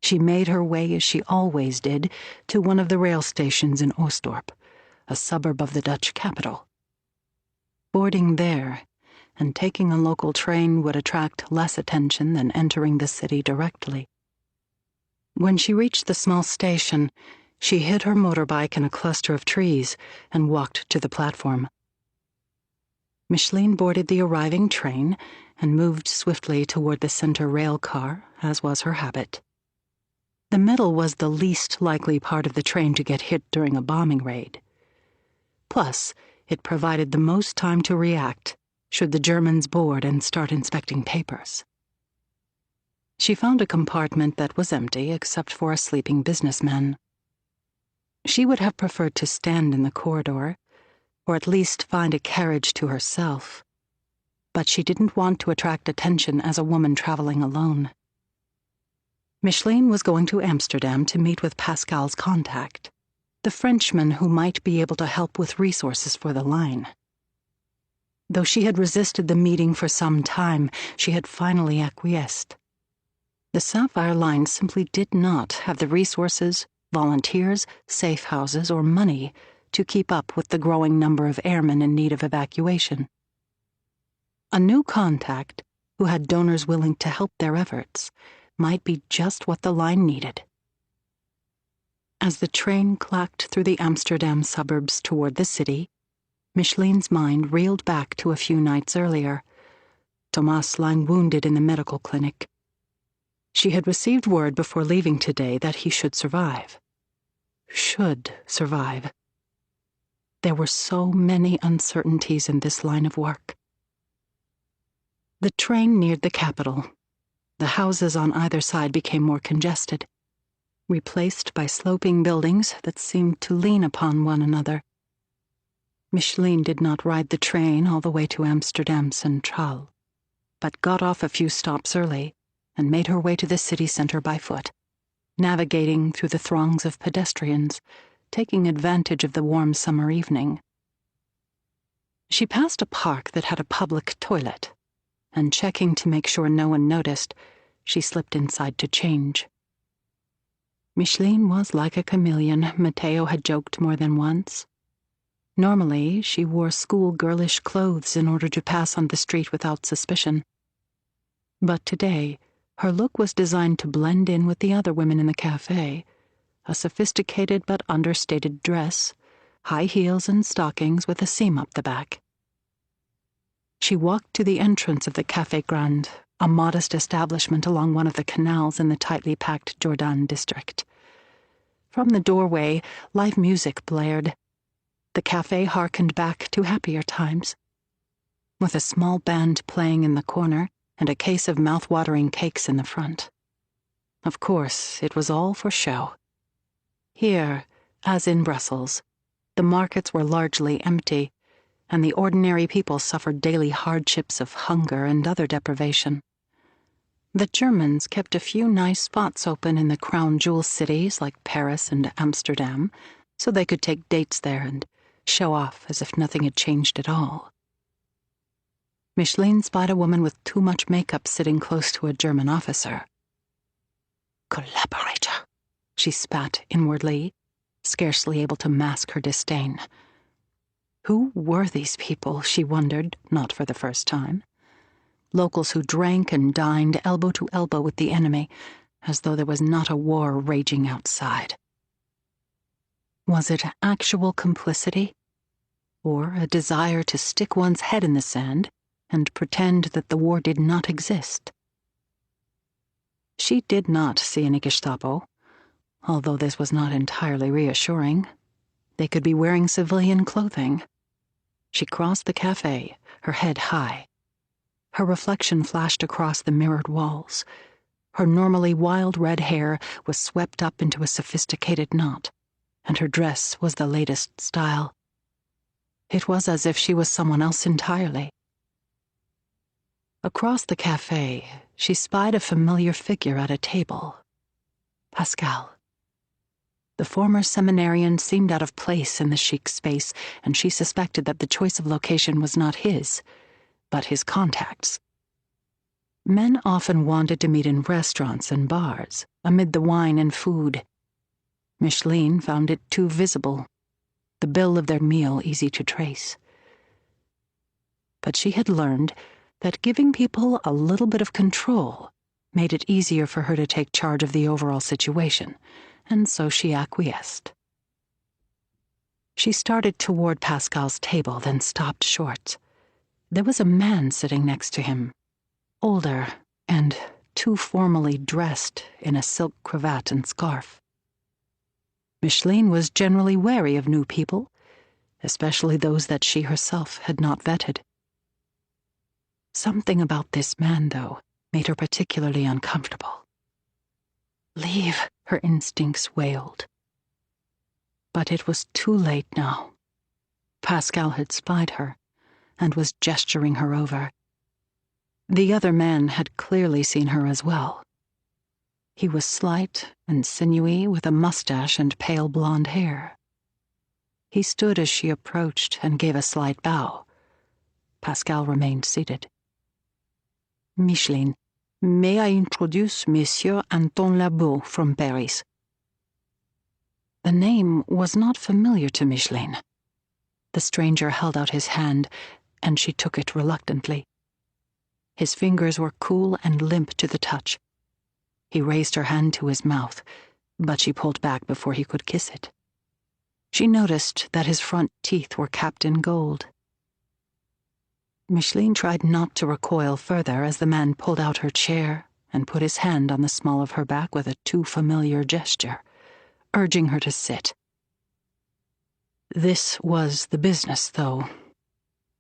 Speaker 2: She made her way, as she always did, to one of the rail stations in Oostdorp, a suburb of the Dutch capital. Boarding there and taking a local train would attract less attention than entering the city directly. When she reached the small station, she hid her motorbike in a cluster of trees and walked to the platform. Micheline boarded the arriving train and moved swiftly toward the center rail car, as was her habit. The middle was the least likely part of the train to get hit during a bombing raid. Plus, it provided the most time to react should the Germans board and start inspecting papers. She found a compartment that was empty except for a sleeping businessman. She would have preferred to stand in the corridor, or at least find a carriage to herself, but she didn't want to attract attention as a woman traveling alone. Micheline was going to Amsterdam to meet with Pascal's contact, the Frenchman who might be able to help with resources for the line. Though she had resisted the meeting for some time, she had finally acquiesced. The Sapphire line simply did not have the resources, volunteers, safe houses, or money to keep up with the growing number of airmen in need of evacuation. A new contact, who had donors willing to help their efforts, might be just what the line needed. As the train clacked through the Amsterdam suburbs toward the city, Micheline's mind reeled back to a few nights earlier. Thomas lying wounded in the medical clinic. She had received word before leaving today that he should survive. Should survive. There were so many uncertainties in this line of work. The train neared the capital. The houses on either side became more congested, replaced by sloping buildings that seemed to lean upon one another. Micheline did not ride the train all the way to Amsterdam Central, but got off a few stops early and made her way to the city center by foot, navigating through the throngs of pedestrians, taking advantage of the warm summer evening. She passed a park that had a public toilet, and checking to make sure no one noticed, she slipped inside to change. Micheline was like a chameleon, Matteo had joked more than once. Normally, she wore school-girlish clothes in order to pass on the street without suspicion. But today, her look was designed to blend in with the other women in the cafe, a sophisticated but understated dress, high heels and stockings with a seam up the back. She walked to the entrance of the Café Grande, a modest establishment along one of the canals in the tightly packed Jourdan district. From the doorway, live music blared. The cafe harkened back to happier times, with a small band playing in the corner and a case of mouth-watering cakes in the front. Of course, it was all for show. Here, as in Brussels, the markets were largely empty, and the ordinary people suffered daily hardships of hunger and other deprivation. The Germans kept a few nice spots open in the crown jewel cities like Paris and Amsterdam, so they could take dates there and show off as if nothing had changed at all. Micheline spied a woman with too much makeup sitting close to a German officer. "Collaborator," she spat inwardly, scarcely able to mask her disdain. Who were these people, she wondered, not for the first time? Locals who drank and dined elbow to elbow with the enemy, as though there was not a war raging outside. Was it actual complicity, or a desire to stick one's head in the sand and pretend that the war did not exist? She did not see any Gestapo, although this was not entirely reassuring. They could be wearing civilian clothing. She crossed the cafe, her head high. Her reflection flashed across the mirrored walls. Her normally wild red hair was swept up into a sophisticated knot, and her dress was the latest style. It was as if she was someone else entirely. Across the cafe, she spied a familiar figure at a table. Pascal. The former seminarian seemed out of place in the chic space, and she suspected that the choice of location was not his, but his contact's. Men often wanted to meet in restaurants and bars, amid the wine and food. Micheline found it too visible, the bill of their meal easy to trace. But she had learned that giving people a little bit of control made it easier for her to take charge of the overall situation, and so she acquiesced. She started toward Pascal's table, then stopped short. There was a man sitting next to him, older and too formally dressed in a silk cravat and scarf. Micheline was generally wary of new people, especially those that she herself had not vetted. Something about this man, though, made her particularly uncomfortable. "Leave," her instincts wailed. But it was too late now. Pascal had spied her and was gesturing her over. The other man had clearly seen her as well. He was slight and sinewy, with a mustache and pale blonde hair. He stood as she approached and gave a slight bow. Pascal remained seated. "Micheline, may I introduce Monsieur Anton Labeau from Paris?" The name was not familiar to Micheline. The stranger held out his hand, and she took it reluctantly. His fingers were cool and limp to the touch. He raised her hand to his mouth, but she pulled back before he could kiss it. She noticed that his front teeth were capped in gold. Micheline tried not to recoil further as the man pulled out her chair and put his hand on the small of her back with a too familiar gesture, urging her to sit. This was the business, though.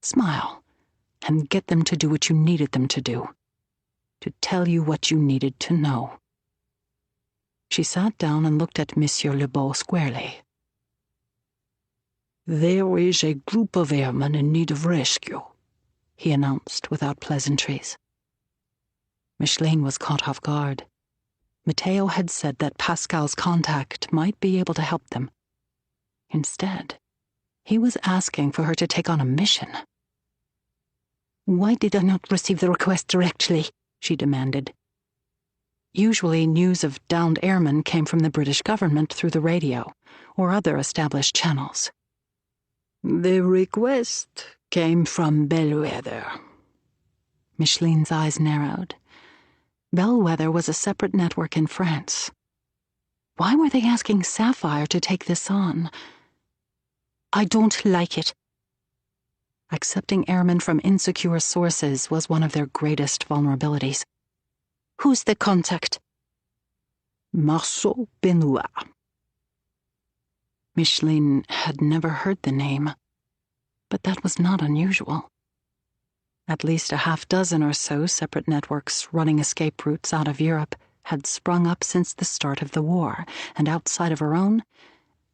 Speaker 2: Smile, and get them to do what you needed them to do, to tell you what you needed to know. She sat down and looked at Monsieur Labeau squarely. "There is a group of airmen in need of rescue," he announced without pleasantries. Micheline was caught off guard. Matteo had said that Pascal's contact might be able to help them. Instead, he was asking for her to take on a mission. "Why did I not receive the request directly?" she demanded. Usually, news of downed airmen came from the British government through the radio or other established channels. "The request came from Bellwether." Micheline's eyes narrowed. Bellwether was a separate network in France. Why were they asking Sapphire to take this on? "I don't like it." Accepting airmen from insecure sources was one of their greatest vulnerabilities. "Who's the contact?" "Marceau Benoit." Micheline had never heard the name, but that was not unusual. At least a half dozen or so separate networks running escape routes out of Europe had sprung up since the start of the war, and outside of her own,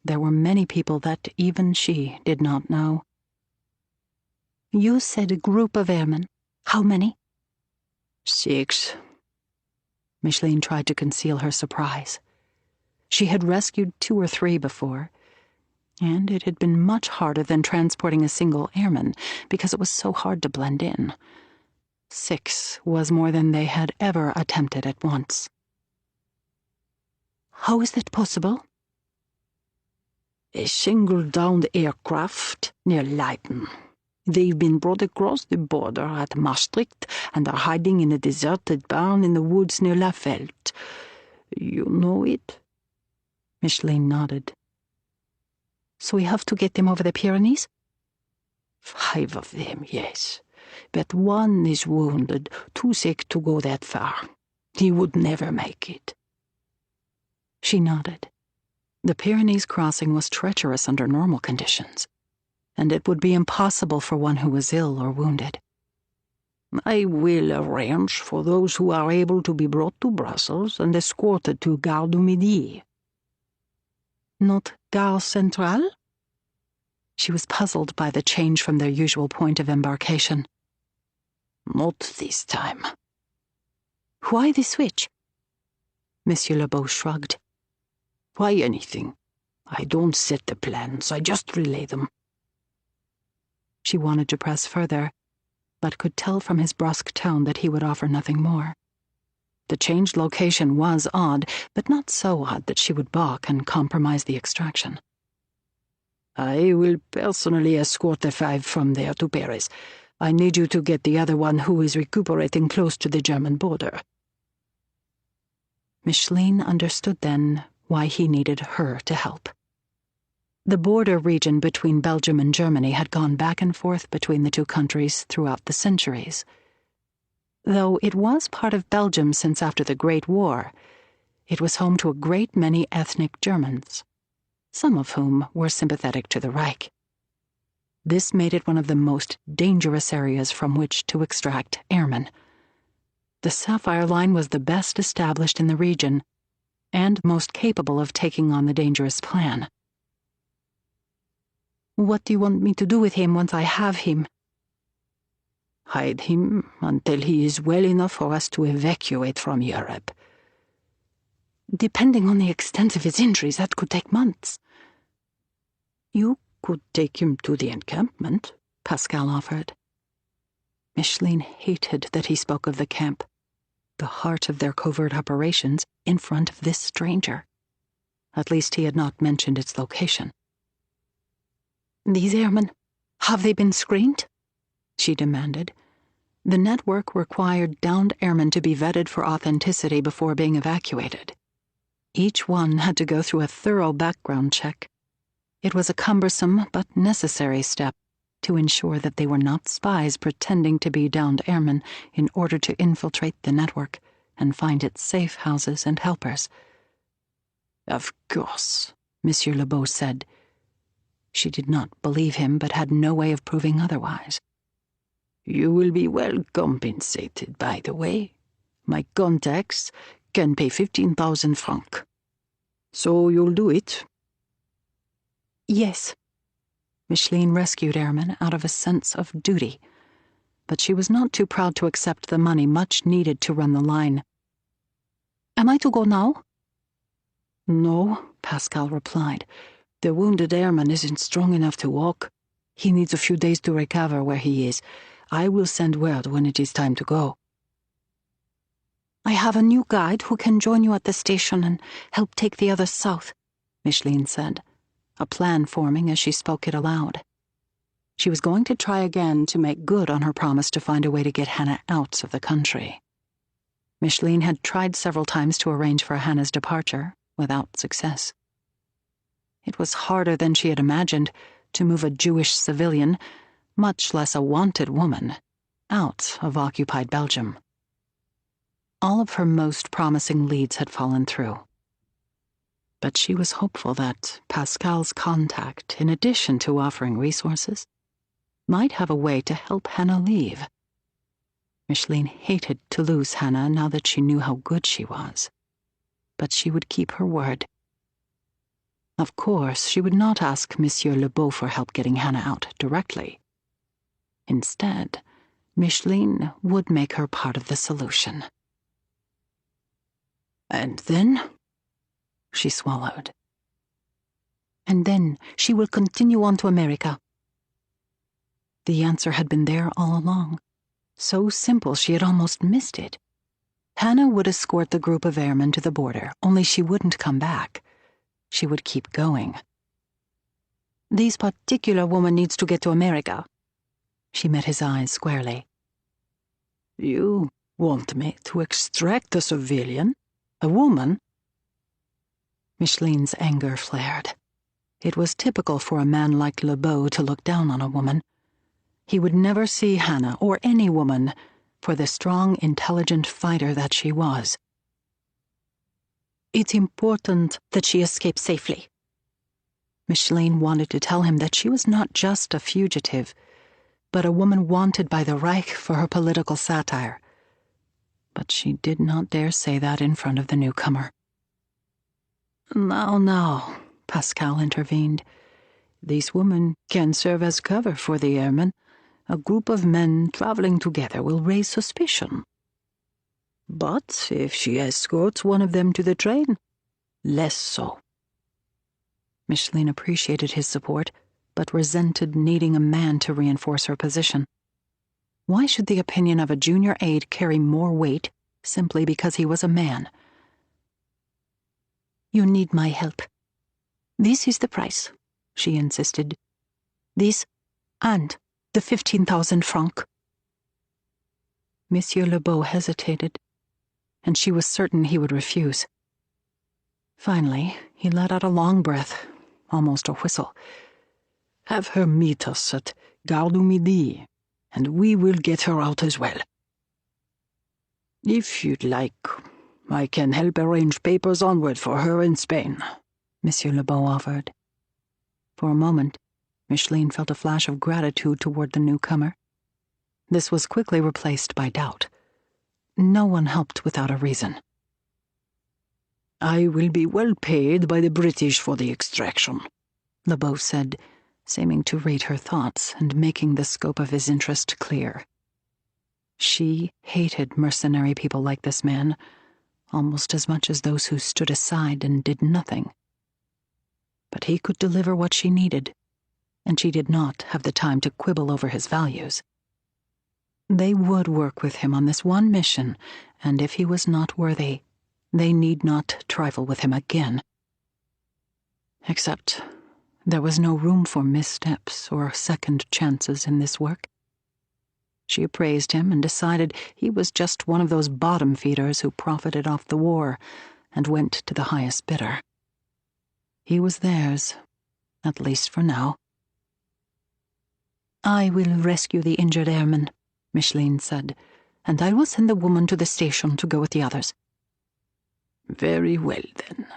Speaker 2: there were many people that even she did not know. "You said a group of airmen. How many?"
Speaker 4: 6.
Speaker 2: Micheline tried to conceal her surprise. She had rescued 2 or 3 before, and it had been much harder than transporting a single airman because it was so hard to blend in. 6 was more than they had ever attempted at once. "How is that possible?"
Speaker 4: "A single downed aircraft near Leiden. They've been brought across the border at Maastricht and are hiding in a deserted barn in the woods near Lafeld. You know it?"
Speaker 2: Micheline nodded. "So we have to get them over the Pyrenees?"
Speaker 4: 5 of them, yes. But one is wounded, too sick to go that far. He would never make it."
Speaker 2: She nodded. The Pyrenees crossing was treacherous under normal conditions, and it would be impossible for one who was ill or wounded.
Speaker 4: "I will arrange for those who are able to be brought to Brussels and escorted to Gare du Midi."
Speaker 2: "Not Gare Centrale?" She was puzzled by the change from their usual point of embarkation.
Speaker 4: "Not this time."
Speaker 2: "Why the switch?" Monsieur Labeau shrugged.
Speaker 4: "Why anything? I don't set the plans, I just relay them.
Speaker 2: She wanted to press further, but could tell from his brusque tone that he would offer nothing more. The changed location was odd, but not so odd that she would balk and compromise the extraction.
Speaker 4: I will personally escort the 5 from there to Paris. I need you to get the other one who is recuperating close to the German border.
Speaker 2: Micheline understood then why he needed her to help. The border region between Belgium and Germany had gone back and forth between the two countries throughout the centuries. Though it was part of Belgium since after the Great War, it was home to a great many ethnic Germans, some of whom were sympathetic to the Reich. This made it one of the most dangerous areas from which to extract airmen. The Sapphire Line was the best established in the region and most capable of taking on the dangerous plan.
Speaker 3: What do you want me to do with him once I have him?
Speaker 4: Hide him until he is well enough for us to evacuate from Europe.
Speaker 3: Depending on the extent of his injuries, that could take months.
Speaker 4: You could take him to the encampment,
Speaker 2: Pascal offered. Micheline hated that he spoke of the camp, the heart of their covert operations, in front of this stranger. At least he had not mentioned its location.
Speaker 3: These airmen, have they been screened?
Speaker 2: She demanded. The network required downed airmen to be vetted for authenticity before being evacuated. Each one had to go through a thorough background check. It was a cumbersome but necessary step to ensure that they were not spies pretending to be downed airmen in order to infiltrate the network and find its safe houses and helpers.
Speaker 4: Of course,
Speaker 2: Monsieur Lebeau said. She did not believe him, but had no way of proving otherwise.
Speaker 4: You will be well compensated, by the way. My contacts can pay 15,000 francs. So you'll do it?
Speaker 3: Yes.
Speaker 2: Micheline rescued airmen out of a sense of duty, but she was not too proud to accept the money much needed to run the line.
Speaker 3: Am I to go now?
Speaker 4: No, Pascal replied. The wounded airman isn't strong enough to walk. He needs a few days to recover where he is. I will send word when it is time to go.
Speaker 3: I have a new guide who can join you at the station and help take the others south,
Speaker 2: Micheline said, a plan forming as she spoke it aloud. She was going to try again to make good on her promise to find a way to get Hannah out of the country. Micheline had tried several times to arrange for Hannah's departure, without success. It was harder than she had imagined to move a Jewish civilian, much less a wanted woman, out of occupied Belgium. All of her most promising leads had fallen through. But she was hopeful that Pascal's contact, in addition to offering resources, might have a way to help Hannah leave. Micheline hated to lose Hannah now that she knew how good she was. But she would keep her word. Of course, she would not ask Monsieur Lebeau for help getting Hannah out directly. Instead, Micheline would make her part of the solution.
Speaker 4: And then?
Speaker 2: She swallowed.
Speaker 3: And then she will continue on to America.
Speaker 2: The answer had been there all along. So simple she had almost missed it. Hannah would escort the group of airmen to the border, only she wouldn't come back. She would keep going.
Speaker 3: This particular woman needs to get to America.
Speaker 2: She met his eyes squarely.
Speaker 4: You want me to extract a civilian? A woman?
Speaker 2: Micheline's anger flared. It was typical for a man like Lebeau to look down on a woman. He would never see Hannah, or any woman, for the strong, intelligent fighter that she was.
Speaker 3: It's important that she escape safely.
Speaker 2: Micheline wanted to tell him that she was not just a fugitive, but a woman wanted by the Reich for her political satire. But she did not dare say that in front of the newcomer.
Speaker 4: Now, Pascal intervened. This woman can serve as cover for the airmen. A group of men traveling together will raise suspicion. But if she escorts one of them to the train, less so.
Speaker 2: Micheline appreciated his support, but resented needing a man to reinforce her position. Why should the opinion of a junior aide carry more weight simply because he was a man?
Speaker 3: You need my help. This is the price, she insisted. This and the 15,000 francs.
Speaker 2: Monsieur Lebeau hesitated, and she was certain he would refuse. Finally, he let out a long breath, almost a whistle.
Speaker 4: Have her meet us at Gare du Midi, and we will get her out as well. If you'd like, I can help arrange papers onward for her in Spain, Monsieur Lebeau offered.
Speaker 2: For a moment, Micheline felt a flash of gratitude toward the newcomer. This was quickly replaced by doubt. No one helped without a reason.
Speaker 4: I will be well paid by the British for the extraction,
Speaker 2: Lebeau said, seeming to read her thoughts and making the scope of his interest clear. She hated mercenary people like this man, almost as much as those who stood aside and did nothing. But he could deliver what she needed, and she did not have the time to quibble over his values. They would work with him on this one mission, and if he was not worthy, they need not trifle with him again. Except there was no room for missteps or second chances in this work. She appraised him and decided he was just one of those bottom feeders who profited off the war and went to the highest bidder. He was theirs, at least for now.
Speaker 3: I will rescue the injured airman, Micheline said, and I will send the woman to the station to go with the others.
Speaker 4: Very well, then.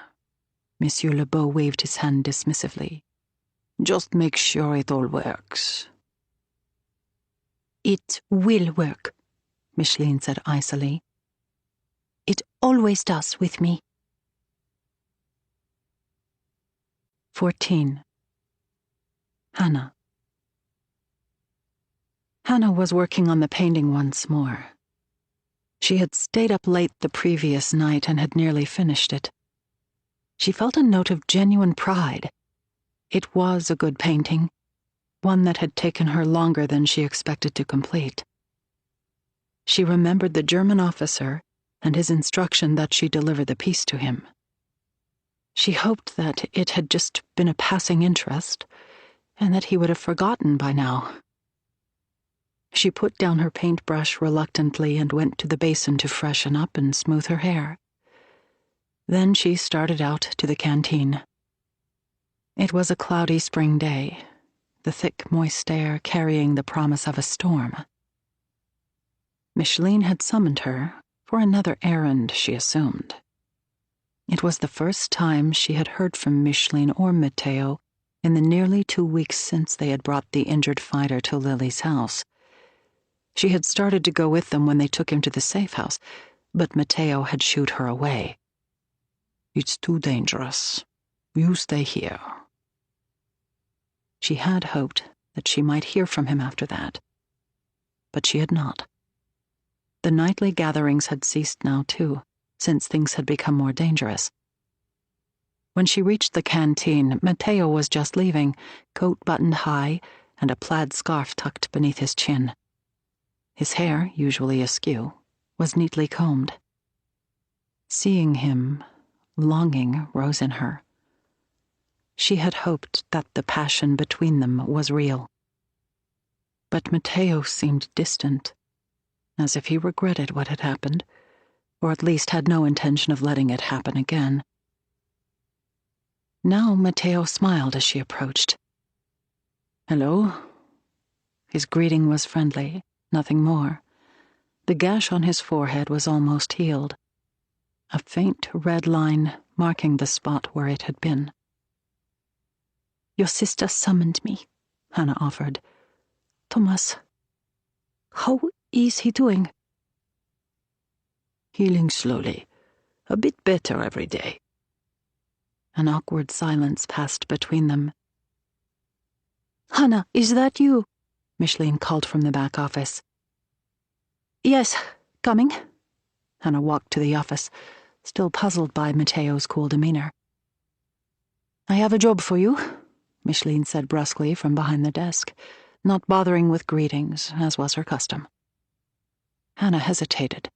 Speaker 2: Monsieur Lebeau waved his hand dismissively.
Speaker 4: Just make sure it all works.
Speaker 3: It will work, Micheline said icily. It always does with me.
Speaker 2: 14. Hannah. Hannah was working on the painting once more. She had stayed up late the previous night and had nearly finished it. She felt a note of genuine pride. It was a good painting, one that had taken her longer than she expected to complete. She remembered the German officer and his instruction that she deliver the piece to him. She hoped that it had just been a passing interest and that he would have forgotten by now. She put down her paintbrush reluctantly and went to the basin to freshen up and smooth her hair. Then she started out to the canteen. It was a cloudy spring day, the thick, moist air carrying the promise of a storm. Micheline had summoned her for another errand, she assumed. It was the first time she had heard from Micheline or Matteo in the nearly 2 weeks since they had brought the injured fighter to Lily's house. She had started to go with them when they took him to the safe house, but Matteo had shooed her away.
Speaker 4: It's too dangerous. You stay here.
Speaker 2: She had hoped that she might hear from him after that, but she had not. The nightly gatherings had ceased now, too, since things had become more dangerous. When she reached the canteen, Matteo was just leaving, coat buttoned high and a plaid scarf tucked beneath his chin. His hair, usually askew, was neatly combed. Seeing him, longing rose in her. She had hoped that the passion between them was real. But Matteo seemed distant, as if he regretted what had happened, or at least had no intention of letting it happen again. Now Matteo smiled as she approached.
Speaker 4: Hello?
Speaker 2: His greeting was friendly, nothing more. The gash on his forehead was almost healed, a faint red line marking the spot where it had been.
Speaker 3: Your sister summoned me,
Speaker 2: Hannah offered.
Speaker 3: Thomas, how is he doing?
Speaker 4: Healing slowly. A bit better every day.
Speaker 2: An awkward silence passed between them.
Speaker 3: Hannah, is that you?
Speaker 2: Micheline called from the back office.
Speaker 3: Yes, coming.
Speaker 2: Hannah walked to the office, still puzzled by Matteo's cool demeanor. I have a job for you, Micheline said brusquely from behind the desk, not bothering with greetings, as was her custom. Hannah hesitated.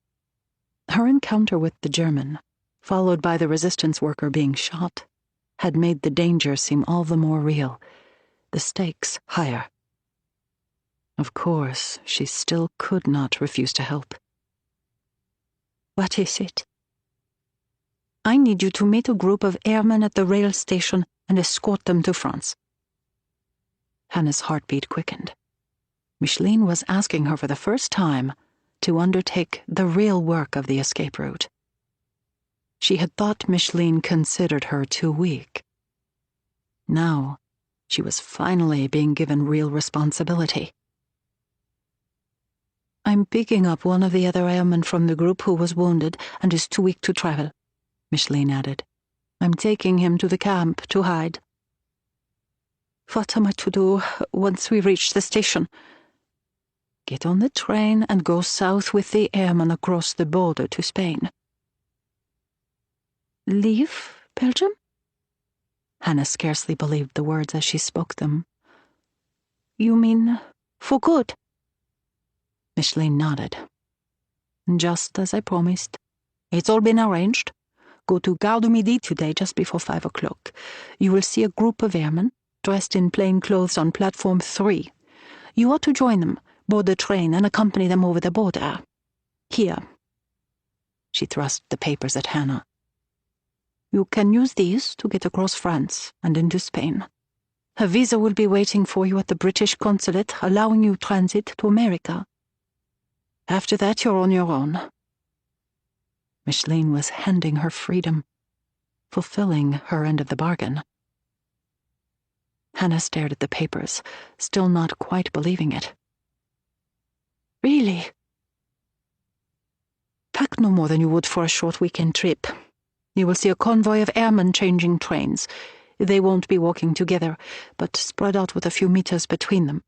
Speaker 2: Her encounter with the German, followed by the resistance worker being shot, had made the danger seem all the more real, the stakes higher. Of course, she still could not refuse to help.
Speaker 3: What is it? I need you to meet a group of airmen at the rail station and escort them to France.
Speaker 2: Hannah's heartbeat quickened. Micheline was asking her for the first time to undertake the real work of the escape route. She had thought Micheline considered her too weak. Now, she was finally being given real responsibility.
Speaker 3: I'm picking up one of the other airmen from the group who was wounded and is too weak to travel, Micheline added. I'm taking him to the camp to hide. What am I to do once we reach the station? Get on the train and go south with the airmen across the border to Spain. Leave Belgium?
Speaker 2: Hannah scarcely believed the words as she spoke them.
Speaker 3: You mean for good?
Speaker 2: Micheline nodded. Just as I promised. It's all been arranged. Go to Gare du Midi today just before 5 o'clock. You will see a group of airmen dressed in plain clothes on platform 3. You are to join them, board the train, and accompany them over the border. Here. She thrust the papers at Hannah. You can use these to get across France and into Spain. A visa will be waiting for you at the British consulate, allowing you transit to America. After that, you're on your own. Micheline was handing her freedom, fulfilling her end of the bargain. Hannah stared at the papers, still not quite believing it.
Speaker 3: Really?
Speaker 2: Pack no more than you would for a short weekend trip. You will see a convoy of airmen changing trains. They won't be walking together, but spread out with a few meters between them.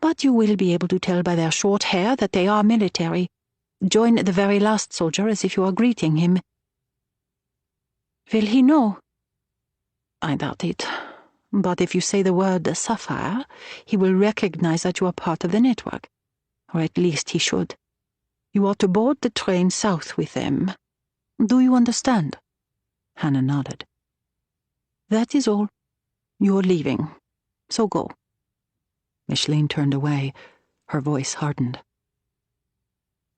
Speaker 2: But you will be able to tell by their short hair that they are military. Join the very last soldier as if you are greeting him.
Speaker 3: Will he know?
Speaker 2: I doubt it. But if you say the word Sapphire, he will recognize that you are part of the network. Or at least he should. You are to board the train south with them. Do you understand? Hannah nodded. That is all. You're leaving. So go. Micheline turned away, her voice hardened.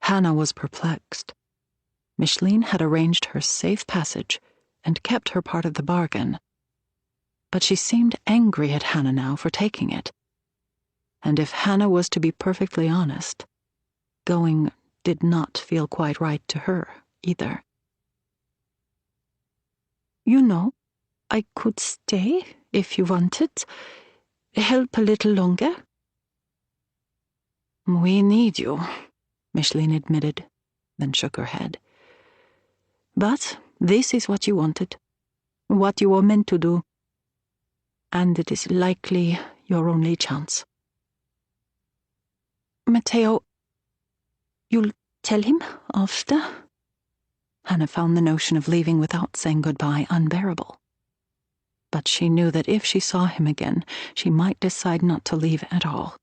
Speaker 2: Hannah was perplexed. Micheline had arranged her safe passage and kept her part of the bargain. But she seemed angry at Hannah now for taking it. And if Hannah was to be perfectly honest, going did not feel quite right to her either.
Speaker 3: You know, I could stay if you wanted. Help a little longer.
Speaker 2: We need you, Micheline admitted, then shook her head. But this is what you wanted, what you were meant to do, and it is likely your only chance.
Speaker 3: Matteo, you'll tell him after?
Speaker 2: Hannah found the notion of leaving without saying goodbye unbearable. But she knew that if she saw him again, she might decide not to leave at all.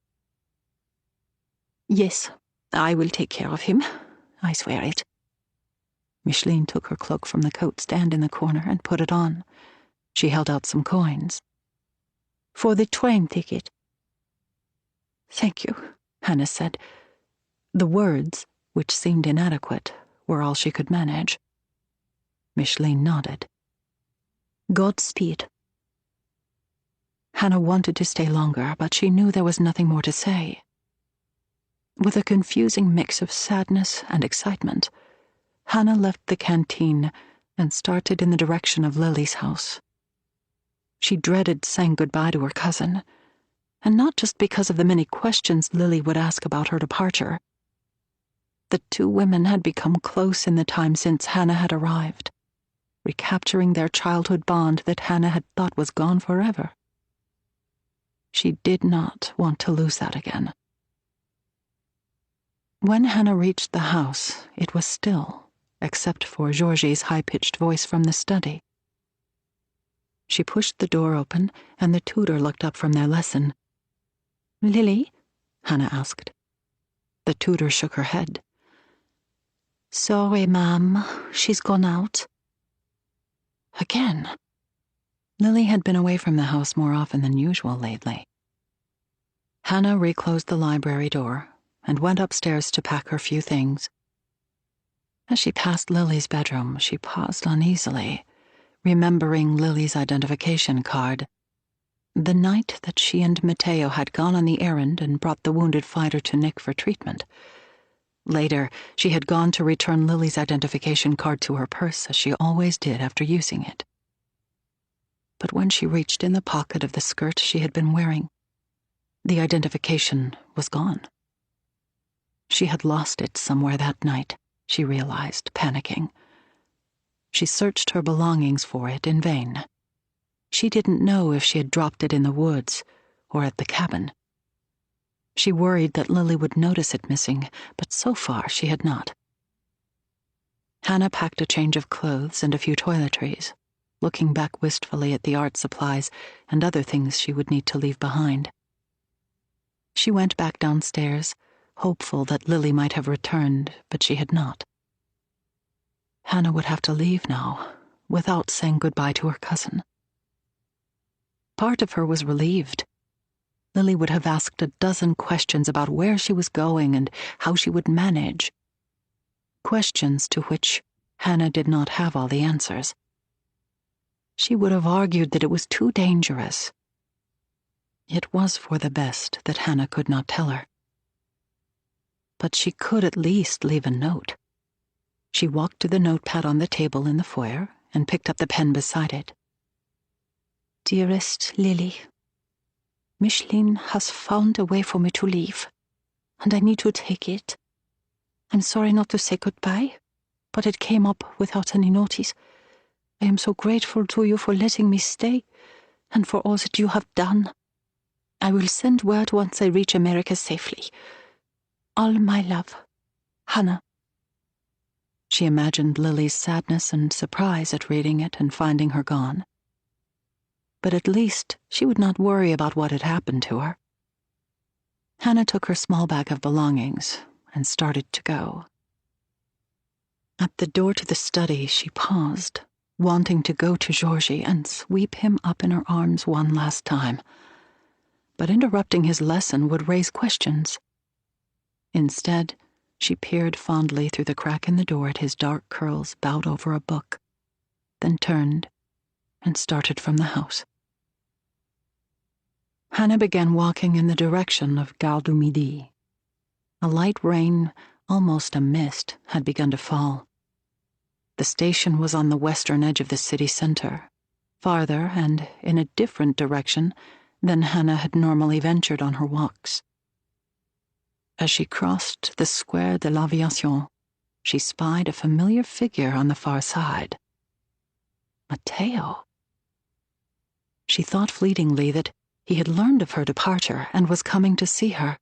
Speaker 3: Yes, I will take care of him. I swear it.
Speaker 2: Micheline took her cloak from the coat stand in the corner and put it on. She held out some coins.
Speaker 3: For the train ticket.
Speaker 2: Thank you, Hannah said. The words, which seemed inadequate, were all she could manage. Micheline nodded.
Speaker 3: Godspeed.
Speaker 2: Hannah wanted to stay longer, but she knew there was nothing more to say. With a confusing mix of sadness and excitement, Hannah left the canteen and started in the direction of Lily's house. She dreaded saying goodbye to her cousin, and not just because of the many questions Lily would ask about her departure. The two women had become close in the time since Hannah had arrived, recapturing their childhood bond that Hannah had thought was gone forever. She did not want to lose that again. When Hannah reached the house, it was still, except for Georgie's high-pitched voice from the study. She pushed the door open, and the tutor looked up from their lesson.
Speaker 3: "Lily?"
Speaker 2: Hannah asked. The tutor shook her head.
Speaker 3: "Sorry, ma'am. She's gone out."
Speaker 2: Again. Lily had been away from the house more often than usual lately. Hannah reclosed the library door and went upstairs to pack her few things. As she passed Lily's bedroom, she paused uneasily, remembering Lily's identification card. The night that she and Matteo had gone on the errand and brought the wounded fighter to Nick for treatment. Later, she had gone to return Lily's identification card to her purse, as she always did after using it. But when she reached in the pocket of the skirt she had been wearing, the identification was gone. She had lost it somewhere that night, she realized, panicking. She searched her belongings for it in vain. She didn't know if she had dropped it in the woods or at the cabin. She worried that Lily would notice it missing, but so far she had not. Hannah packed a change of clothes and a few toiletries, looking back wistfully at the art supplies and other things she would need to leave behind. She went back downstairs, hopeful that Lily might have returned, but she had not. Hannah would have to leave now, without saying goodbye to her cousin. Part of her was relieved. Lily would have asked a dozen questions about where she was going and how she would manage. Questions to which Hannah did not have all the answers. She would have argued that it was too dangerous. It was for the best that Hannah could not tell her. But she could at least leave a note. She walked to the notepad on the table in the foyer and picked up the pen beside it.
Speaker 3: "Dearest Lily, Micheline has found a way for me to leave, and I need to take it. I'm sorry not to say goodbye, but it came up without any notice. I am so grateful to you for letting me stay, and for all that you have done. I will send word once I reach America safely. All my love, Hannah."
Speaker 2: She imagined Lily's sadness and surprise at reading it and finding her gone. But at least she would not worry about what had happened to her. Hannah took her small bag of belongings and started to go. At the door to the study, she paused, wanting to go to Georgie and sweep him up in her arms one last time. But interrupting his lesson would raise questions. Instead, she peered fondly through the crack in the door at his dark curls bowed over a book, then turned and started from the house. Hannah began walking in the direction of Gare du Midi. A light rain, almost a mist, had begun to fall. The station was on the western edge of the city center, farther and in a different direction than Hannah had normally ventured on her walks. As she crossed the Square de l'Aviation, she spied a familiar figure on the far side. Matteo. She thought fleetingly that he had learned of her departure and was coming to see her.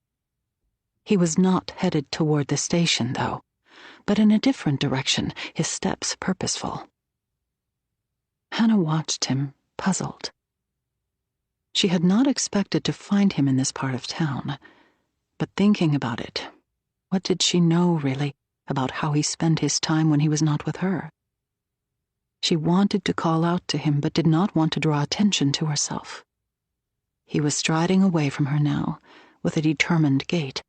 Speaker 2: He was not headed toward the station, though, but in a different direction, his steps purposeful. Hannah watched him, puzzled. She had not expected to find him in this part of town, but thinking about it, what did she know, really, about how he spent his time when he was not with her? She wanted to call out to him, but did not want to draw attention to herself. He was striding away from her now, with a determined gait.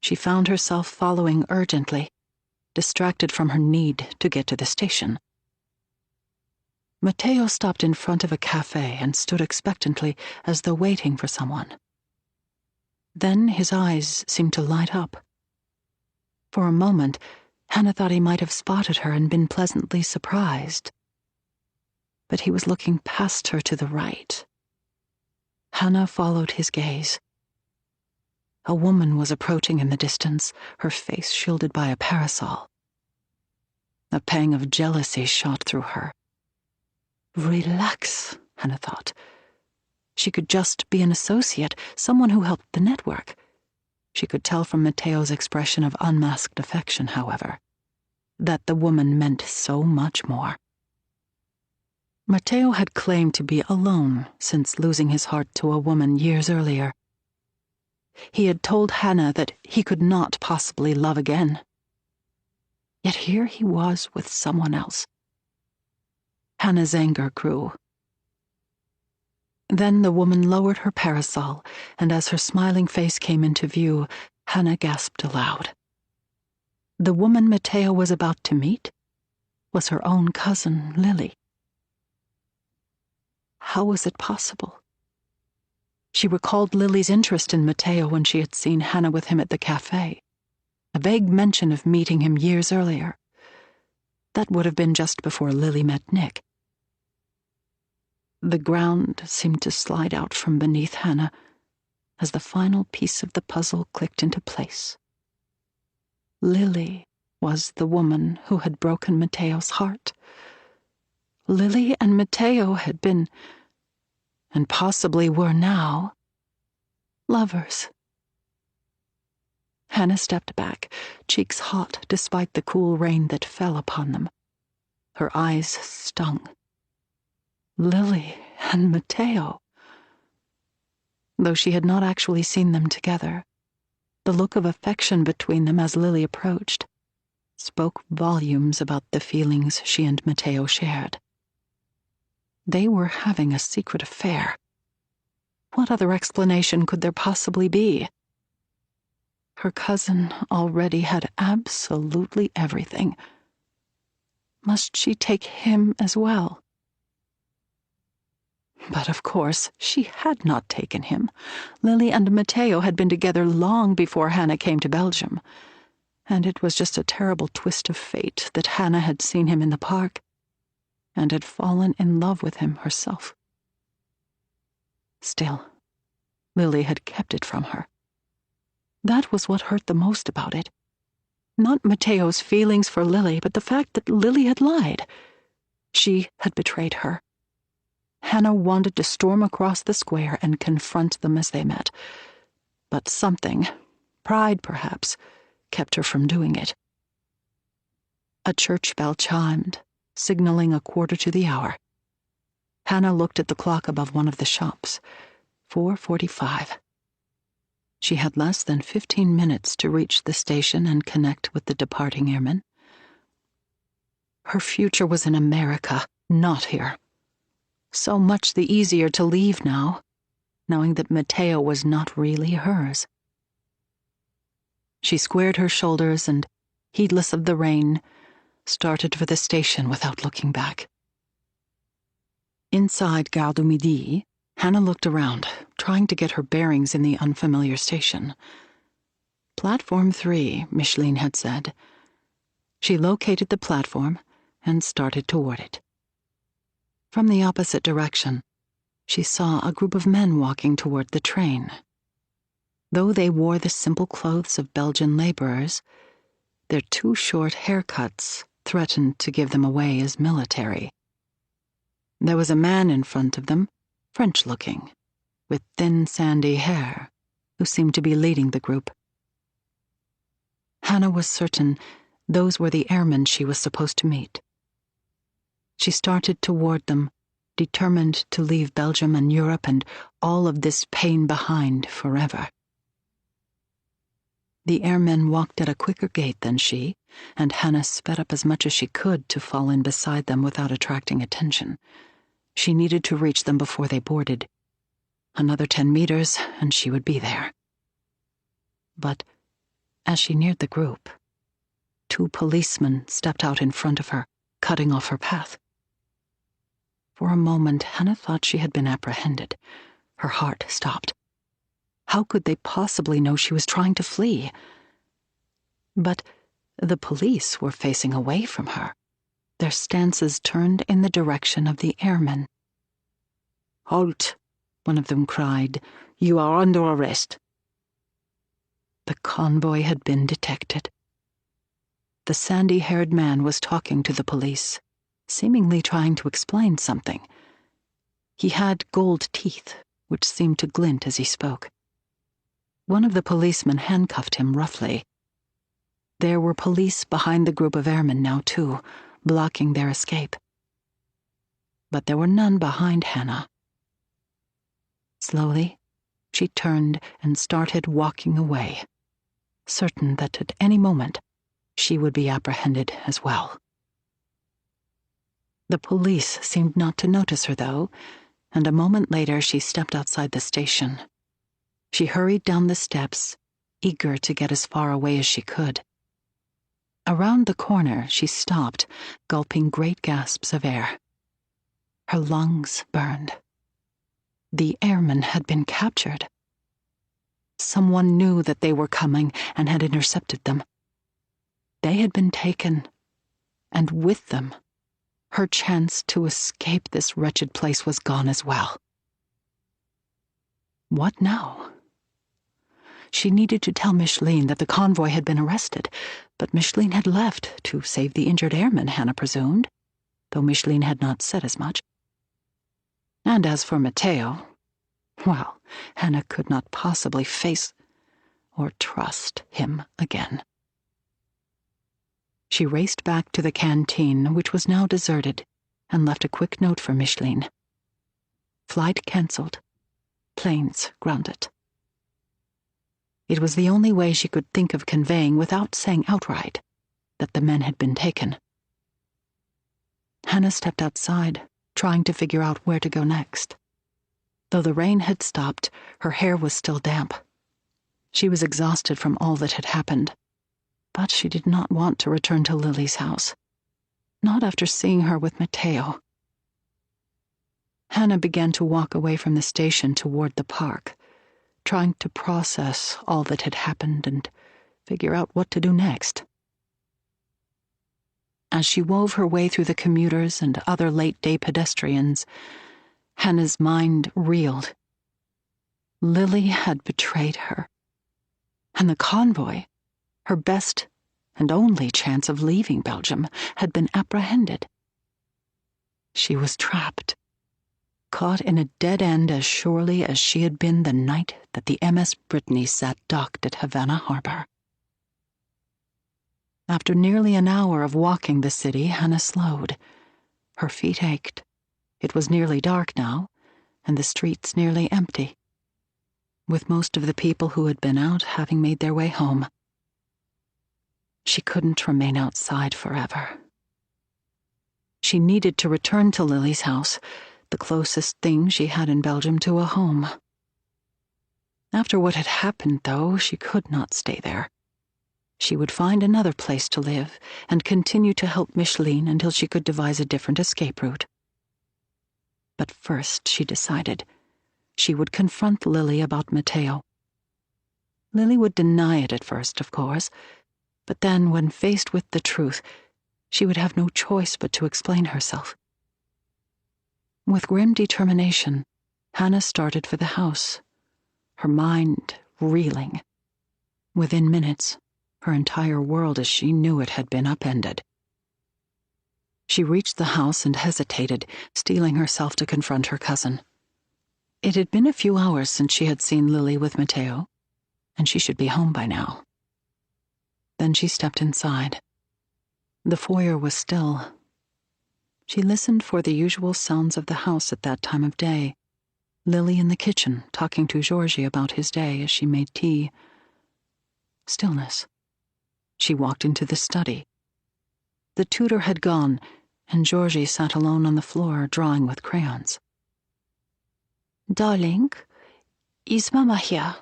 Speaker 2: She found herself following urgently, distracted from her need to get to the station. Matteo stopped in front of a cafe and stood expectantly, as though waiting for someone. Then his eyes seemed to light up. For a moment, Hannah thought he might have spotted her and been pleasantly surprised. But he was looking past her to the right. Hannah followed his gaze. A woman was approaching in the distance, her face shielded by a parasol. A pang of jealousy shot through her. Relax, Hannah thought. She could just be an associate, someone who helped the network. She could tell from Matteo's expression of unmasked affection, however, that the woman meant so much more. Matteo had claimed to be alone since losing his heart to a woman years earlier. He had told Hannah that he could not possibly love again. Yet here he was with someone else. Hannah's anger grew. Then the woman lowered her parasol, and as her smiling face came into view, Hannah gasped aloud. The woman Matteo was about to meet was her own cousin, Lily. How was it possible? She recalled Lily's interest in Matteo when she had seen Hannah with him at the cafe, a vague mention of meeting him years earlier. That would have been just before Lily met Nick. The ground seemed to slide out from beneath Hannah as the final piece of the puzzle clicked into place. Lily was the woman who had broken Matteo's heart. Lily and Matteo had been, and possibly were now, lovers. Hannah stepped back, cheeks hot despite the cool rain that fell upon them. Her eyes stung. Lily and Matteo. Though she had not actually seen them together, the look of affection between them as Lily approached spoke volumes about the feelings she and Matteo shared. They were having a secret affair. What other explanation could there possibly be? Her cousin already had absolutely everything. Must she take him as well? But of course, she had not taken him. Lily and Matteo had been together long before Hannah came to Belgium, and it was just a terrible twist of fate that Hannah had seen him in the park and had fallen in love with him herself. Still, Lily had kept it from her. That was what hurt the most about it. Not Matteo's feelings for Lily, but the fact that Lily had lied. She had betrayed her. Hannah wanted to storm across the square and confront them as they met. But something, pride perhaps, kept her from doing it. A church bell chimed, signaling 1:15. Hannah looked at the clock above one of the shops. 4:45. She had less than 15 minutes to reach the station and connect with the departing airman. Her future was in America, not here. So much the easier to leave now, knowing that Matteo was not really hers. She squared her shoulders and, heedless of the rain, started for the station without looking back. Inside Gare du Midi, Hannah looked around, trying to get her bearings in the unfamiliar station. Platform 3, Micheline had said. She located the platform and started toward it. From the opposite direction, she saw a group of men walking toward the train. Though they wore the simple clothes of Belgian laborers, their too short haircuts threatened to give them away as military. There was a man in front of them, French-looking, with thin sandy hair, who seemed to be leading the group. Hannah was certain those were the airmen she was supposed to meet. She started toward them, determined to leave Belgium and Europe and all of this pain behind forever. The airmen walked at a quicker gait than she, and Hannah sped up as much as she could to fall in beside them without attracting attention. She needed to reach them before they boarded. Another 10 meters, and she would be there. But as she neared the group, 2 policemen stepped out in front of her, cutting off her path. For a moment, Hannah thought she had been apprehended. Her heart stopped. How could they possibly know she was trying to flee? But the police were facing away from her, their stances turned in the direction of the airmen. "Halt!" one of them cried. "You are under arrest." The convoy had been detected. The sandy-haired man was talking to the police, seemingly trying to explain something. He had gold teeth, which seemed to glint as he spoke. One of the policemen handcuffed him roughly. There were police behind the group of airmen now, too, blocking their escape. but there were none behind Hannah. Slowly, she turned and started walking away, certain that at any moment she would be apprehended as well. The police seemed not to notice her, though, and a moment later she stepped outside the station. She hurried down the steps, eager to get as far away as she could. Around the corner, she stopped, gulping great gasps of air. Her lungs burned. The airmen had been captured. Someone knew that they were coming and had intercepted them. They had been taken, and with them, her chance to escape this wretched place was gone as well. What now? She needed to tell Micheline that the convoy had been arrested, but Micheline had left to save the injured airmen, Hannah presumed, though Micheline had not said as much. And as for Matteo, well, Hannah could not possibly face or trust him again. She raced back to the canteen, which was now deserted, and left a quick note for Micheline. Flight cancelled. Planes grounded. It was the only way she could think of conveying, without saying outright, that the men had been taken. Hannah stepped outside, trying to figure out where to go next. Though the rain had stopped, her hair was still damp. She was exhausted from all that had happened, but she did not want to return to Lily's house, not after seeing her with Matteo. Hannah began to walk away from the station toward the park, trying to process all that had happened and figure out what to do next. As she wove her way through the commuters and other late-day pedestrians, Hannah's mind reeled. Lily had betrayed her, and the convoy, her best and only chance of leaving Belgium, had been apprehended. She was trapped, caught in a dead end as surely as she had been the night that the MS Brittany sat docked at Havana Harbor. After nearly an hour of walking the city, Hannah slowed. Her feet ached. It was nearly dark now, and the streets nearly empty, with most of the people who had been out having made their way home. She couldn't remain outside forever. She needed to return to Lily's house, the closest thing she had in Belgium to a home. After what had happened, though, she could not stay there. She would find another place to live and continue to help Micheline until she could devise a different escape route. But first, she decided, she would confront Lily about Matteo. Lily would deny it at first, of course, but then, when faced with the truth, she would have no choice but to explain herself. With grim determination, Hannah started for the house, her mind reeling. Within minutes, her entire world as she knew it had been upended. She reached the house and hesitated, steeling herself to confront her cousin. It had been a few hours since she had seen Lily with Matteo, and she should be home by now. Then she stepped inside. The foyer was still. She listened for the usual sounds of the house at that time of day. Lily in the kitchen, talking to Georgie about his day as she made tea. Stillness. She walked into the study. The tutor had gone, and Georgie sat alone on the floor, drawing with crayons.
Speaker 3: "Darling, is Mama here?"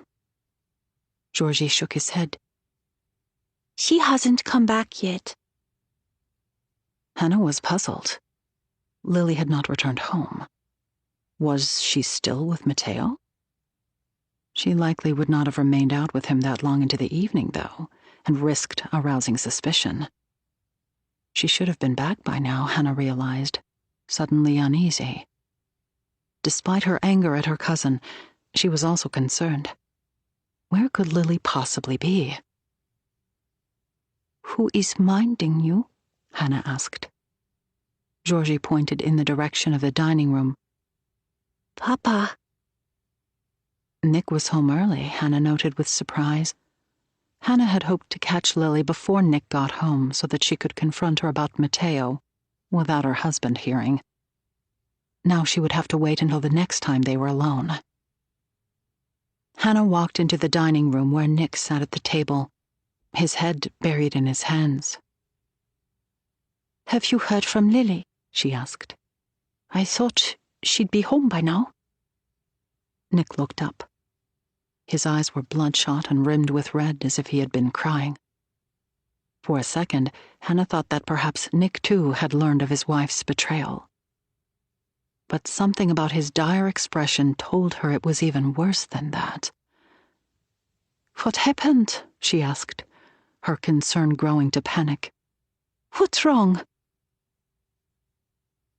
Speaker 2: Georgie shook his head.
Speaker 3: "She hasn't come back yet."
Speaker 2: Hannah was puzzled. Lily had not returned home. Was she still with Matteo? She likely would not have remained out with him that long into the evening, though, and risked arousing suspicion. She should have been back by now, Hannah realized, suddenly uneasy. Despite her anger at her cousin, she was also concerned. Where could Lily possibly be?
Speaker 3: "Who is minding you?"
Speaker 2: Hannah asked. Georgie pointed in the direction of the dining room.
Speaker 3: "Papa."
Speaker 2: Nick was home early, Hannah noted with surprise. Hannah had hoped to catch Lily before Nick got home so that she could confront her about Matteo without her husband hearing. Now she would have to wait until the next time they were alone. Hannah walked into the dining room where Nick sat at the table, his head buried in his hands.
Speaker 3: "Have you heard from Lily?" she asked. "I thought she'd be home by now."
Speaker 2: Nick looked up. His eyes were bloodshot and rimmed with red as if he had been crying. For a second, Hannah thought that perhaps Nick too had learned of his wife's betrayal. But something about his dire expression told her it was even worse than that.
Speaker 3: "What happened?"
Speaker 2: she asked, her concern growing to panic.
Speaker 3: "What's wrong?"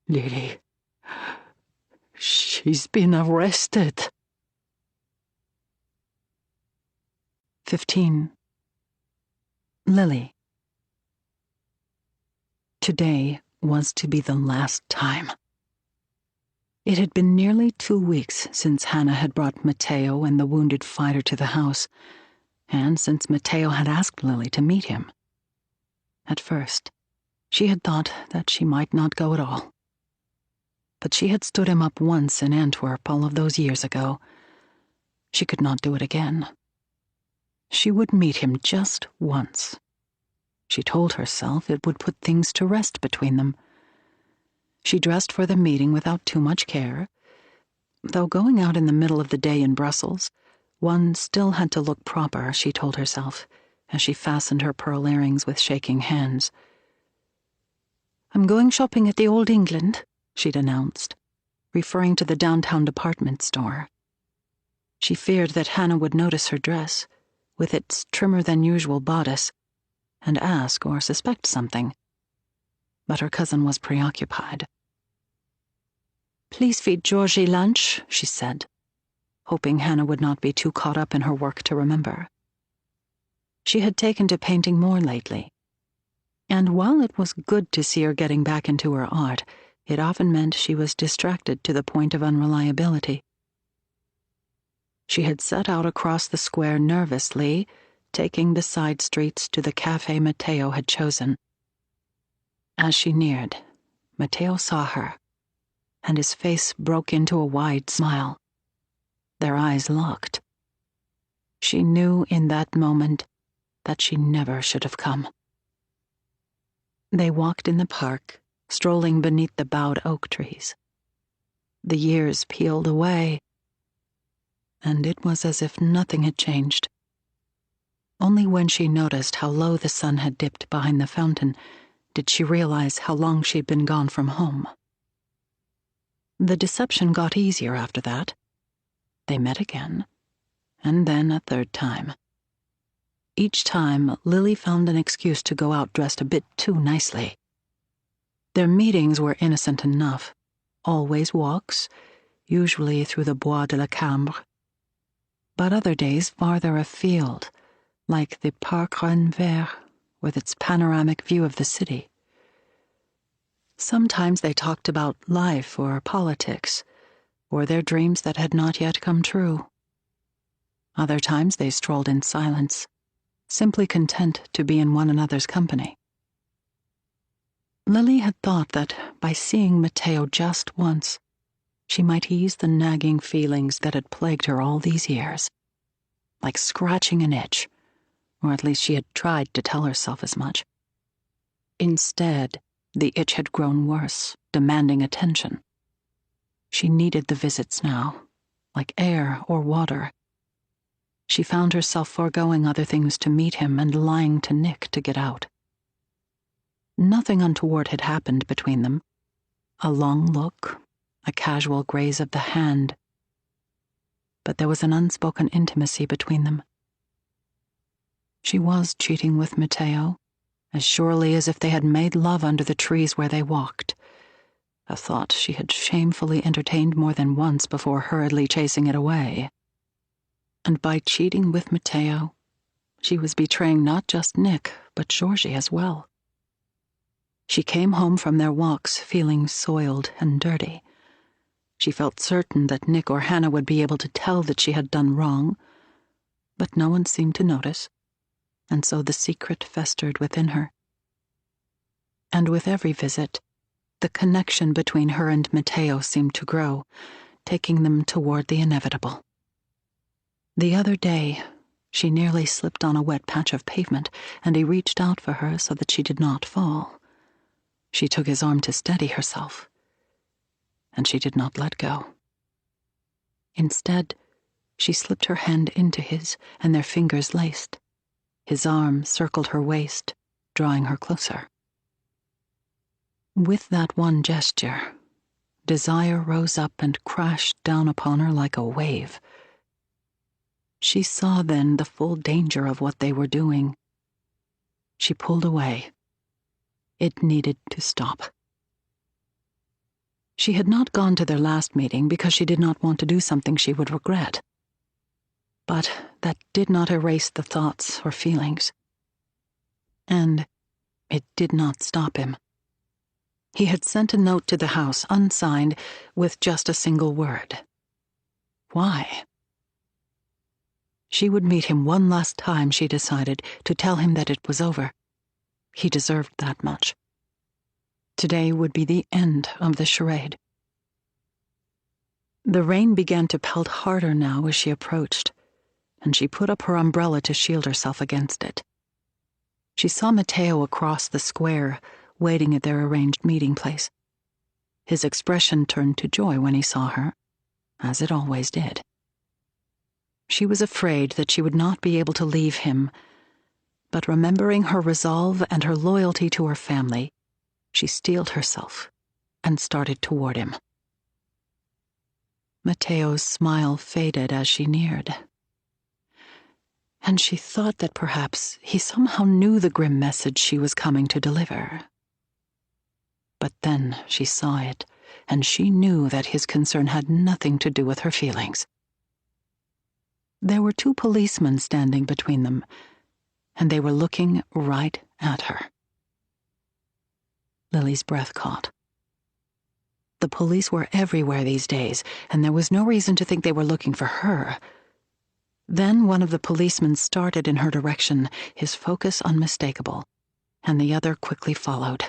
Speaker 4: Lily. She's been arrested.
Speaker 2: 15. Lily. Today was to be the last time. It had been nearly 2 weeks since Hannah had brought Matteo and the wounded fighter to the house, and since Matteo had asked Lily to meet him. At first, she had thought that she might not go at all. But she had stood him up once in Antwerp all of those years ago. She could not do it again. She would meet him just once. She told herself it would put things to rest between them. She dressed for the meeting without too much care, though going out in the middle of the day in Brussels, one still had to look proper, she told herself, as she fastened her pearl earrings with shaking hands.
Speaker 3: "I'm going shopping at the Old England,"
Speaker 2: she'd announced, referring to the downtown department store. She feared that Hannah would notice her dress, with its trimmer-than-usual bodice, and ask or suspect something. But her cousin was preoccupied.
Speaker 3: "Please feed Georgie lunch," she said,
Speaker 2: hoping Hannah would not be too caught up in her work to remember. She had taken to painting more lately, and while it was good to see her getting back into her art, it often meant she was distracted to the point of unreliability. She had set out across the square nervously, taking the side streets to the cafe Matteo had chosen. As she neared, Matteo saw her, and his face broke into a wide smile. Their eyes locked. She knew in that moment that she never should have come. They walked in the park, strolling beneath the bowed oak trees. The years peeled away, and it was as if nothing had changed. Only when she noticed how low the sun had dipped behind the fountain did she realize how long she'd been gone from home. The deception got easier after that. They met again, and then a third time. Each time, Lily found an excuse to go out dressed a bit too nicely. Their meetings were innocent enough, always walks, usually through the Bois de la Cambre, but other days farther afield, like the Parc Renvert, with its panoramic view of the city. Sometimes they talked about life or politics, or their dreams that had not yet come true. Other times they strolled in silence, simply content to be in one another's company. Lily had thought that by seeing Matteo just once, she might ease the nagging feelings that had plagued her all these years, like scratching an itch, or at least she had tried to tell herself as much. Instead, the itch had grown worse, demanding attention. She needed the visits now, like air or water. She found herself foregoing other things to meet him and lying to Nick to get out. Nothing untoward had happened between them. A long look, a casual graze of the hand. But there was an unspoken intimacy between them. She was cheating with Matteo, as surely as if they had made love under the trees where they walked, a thought she had shamefully entertained more than once before hurriedly chasing it away. And by cheating with Matteo, she was betraying not just Nick, but Georgie as well. She came home from their walks feeling soiled and dirty. She felt certain that Nick or Hannah would be able to tell that she had done wrong, but no one seemed to notice, and so the secret festered within her. And with every visit, The connection between her and Matteo seemed to grow, taking them toward the inevitable. The other day, she nearly slipped on a wet patch of pavement, and he reached out for her so that she did not fall. She took his arm to steady herself, and she did not let go. Instead, she slipped her hand into his, and their fingers laced. His arm circled her waist, drawing her closer. With that one gesture, desire rose up and crashed down upon her like a wave. She saw then the full danger of what they were doing. She pulled away. It needed to stop. She had not gone to their last meeting because she did not want to do something she would regret. But that did not erase the thoughts or feelings. And it did not stop him. He had sent a note to the house, unsigned, with just a single word. Why? She would meet him one last time, she decided, to tell him that it was over. He deserved that much. Today would be the end of the charade. The rain began to pelt harder now as she approached, and she put up her umbrella to shield herself against it. She saw Matteo across the square, waiting at their arranged meeting place. His expression turned to joy when he saw her, as it always did. She was afraid that she would not be able to leave him, but remembering her resolve and her loyalty to her family, she steeled herself and started toward him. Matteo's smile faded as she neared, and she thought that perhaps he somehow knew the grim message she was coming to deliver. But then she saw it, and she knew that his concern had nothing to do with her feelings. There were 2 policemen standing between them, and they were looking right at her. Lily's breath caught. The police were everywhere these days, and there was no reason to think they were looking for her. Then one of the policemen started in her direction, his focus unmistakable, and the other quickly followed.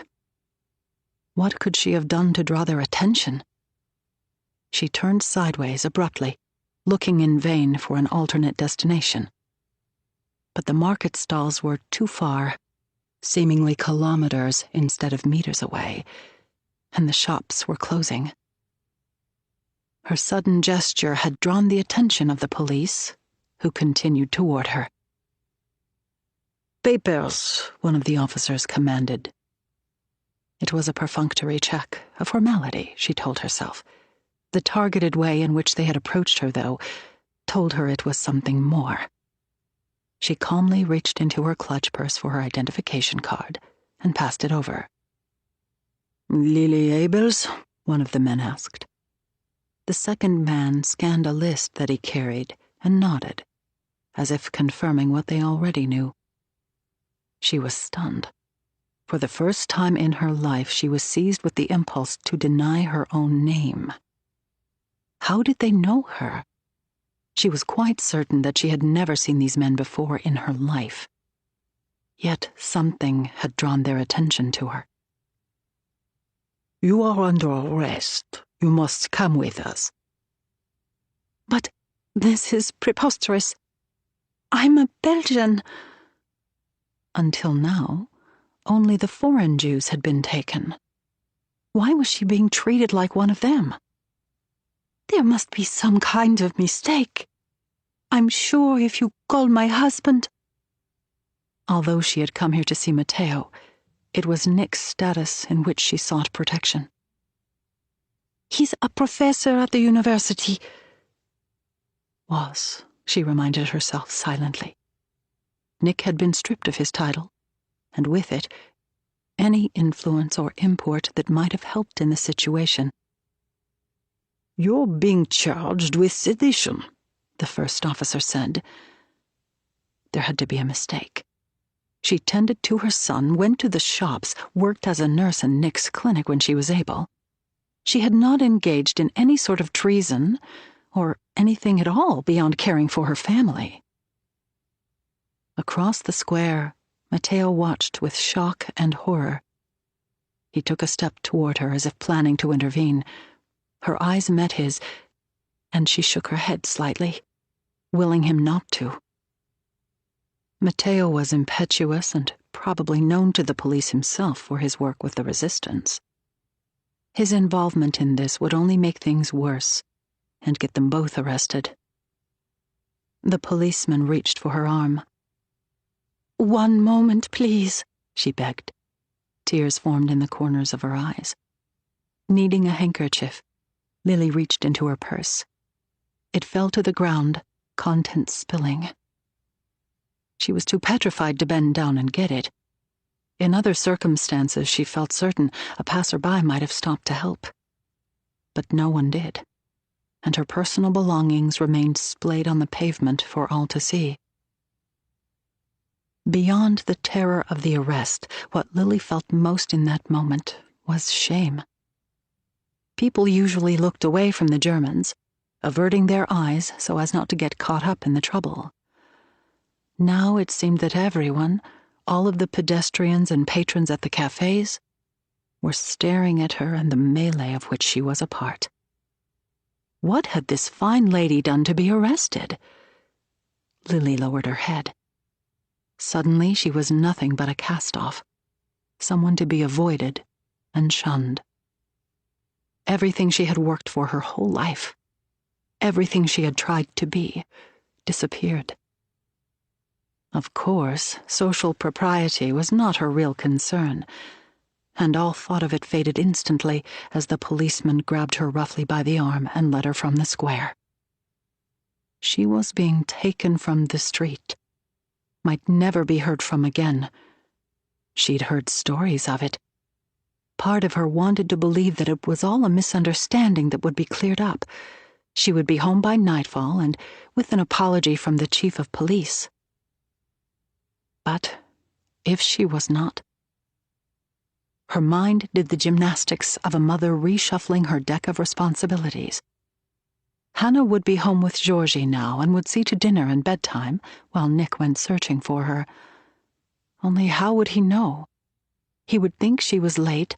Speaker 2: What could she have done to draw their attention? She turned sideways abruptly, looking in vain for an alternate destination. But the market stalls were too far, seemingly kilometers instead of meters away, and the shops were closing. Her sudden gesture had drawn the attention of the police, who continued toward her. "Papers," one of the officers commanded. It was a perfunctory check, a formality, she told herself. The targeted way in which they had approached her, though, told her it was something more. She calmly reached into her clutch purse for her identification card and passed it over. "Lily Abels?" one of the men asked. The second man scanned a list that he carried and nodded, as if confirming what they already knew. She was stunned. For the first time in her life, she was seized with the impulse to deny her own name. How did they know her? She was quite certain that she had never seen these men before in her life. Yet something had drawn their attention to her. "You are under arrest. You must come with us."
Speaker 3: "But this is preposterous. I'm a Belgian."
Speaker 2: Until now, only the foreign Jews had been taken. Why was she being treated like one of them?
Speaker 3: "There must be some kind of mistake. I'm sure if you call my husband—"
Speaker 2: Although she had come here to see Matteo, it was Nick's status in which she sought protection.
Speaker 3: "He's a professor at the university."
Speaker 2: Was, she reminded herself silently. Nick had been stripped of his title, and with it, any influence or import that might have helped in the situation.
Speaker 4: "You're being charged with sedition,"
Speaker 2: the first officer said. There had to be a mistake. She tended to her son, went to the shops, worked as a nurse in Nick's clinic when she was able. She had not engaged in any sort of treason, or anything at all beyond caring for her family. Across the square, Matteo watched with shock and horror. He took a step toward her as if planning to intervene. Her eyes met his, and she shook her head slightly, willing him not to. Matteo was impetuous and probably known to the police himself for his work with the resistance. His involvement in this would only make things worse and get them both arrested. The policeman reached for her arm. "One moment, please," she begged. Tears formed in the corners of her eyes. Needing a handkerchief, Lily reached into her purse. It fell to the ground, contents spilling. She was too petrified to bend down and get it. In other circumstances, she felt certain a passerby might have stopped to help. But no one did, and her personal belongings remained splayed on the pavement for all to see. Beyond the terror of the arrest, what Lily felt most in that moment was shame. People usually looked away from the Germans, averting their eyes so as not to get caught up in the trouble. Now it seemed that everyone, all of the pedestrians and patrons at the cafes, were staring at her and the melee of which she was a part. What had this fine lady done to be arrested? Lily lowered her head. Suddenly she was nothing but a cast-off, someone to be avoided and shunned. Everything she had worked for her whole life, everything she had tried to be, disappeared. Of course, social propriety was not her real concern, and all thought of it faded instantly as the policeman grabbed her roughly by the arm and led her from the square. She was being taken from the street, might never be heard from again. She'd heard stories of it. Part of her wanted to believe that it was all a misunderstanding that would be cleared up. She would be home by nightfall and with an apology from the chief of police. But if she was not? Her mind did the gymnastics of a mother reshuffling her deck of responsibilities. Hannah would be home with Georgie now and would see to dinner and bedtime while Nick went searching for her. Only how would he know? He would think she was late,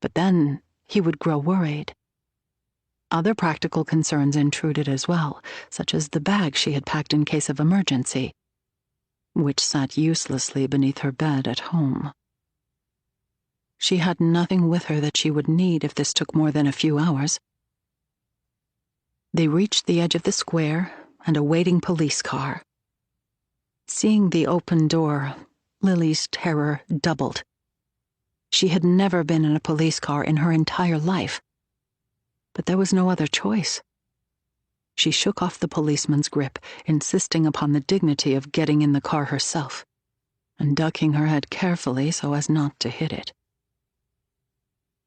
Speaker 2: but then he would grow worried. Other practical concerns intruded as well, such as the bag she had packed in case of emergency, which sat uselessly beneath her bed at home. She had nothing with her that she would need if this took more than a few hours. They reached the edge of the square and a waiting police car. Seeing the open door, Lily's terror doubled. She had never been in a police car in her entire life, but there was no other choice. She shook off the policeman's grip, insisting upon the dignity of getting in the car herself, and ducking her head carefully so as not to hit it.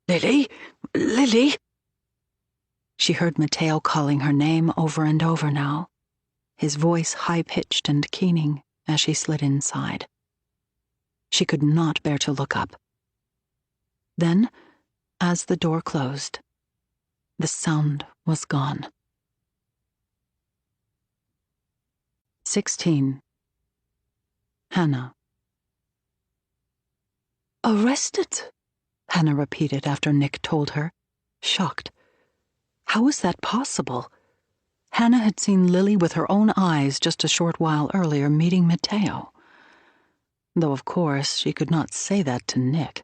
Speaker 2: "Lily! Lily!" She heard Matteo calling her name over and over now, his voice high-pitched and keening as she slid inside. She could not bear to look up. Then, as the door closed, the sound was gone. 16. Hannah. "Arrested?" Hannah repeated after Nick told her, shocked. How was that possible? Hannah had seen Lily with her own eyes just a short while earlier meeting Matteo. Though, of course, she could not say that to Nick.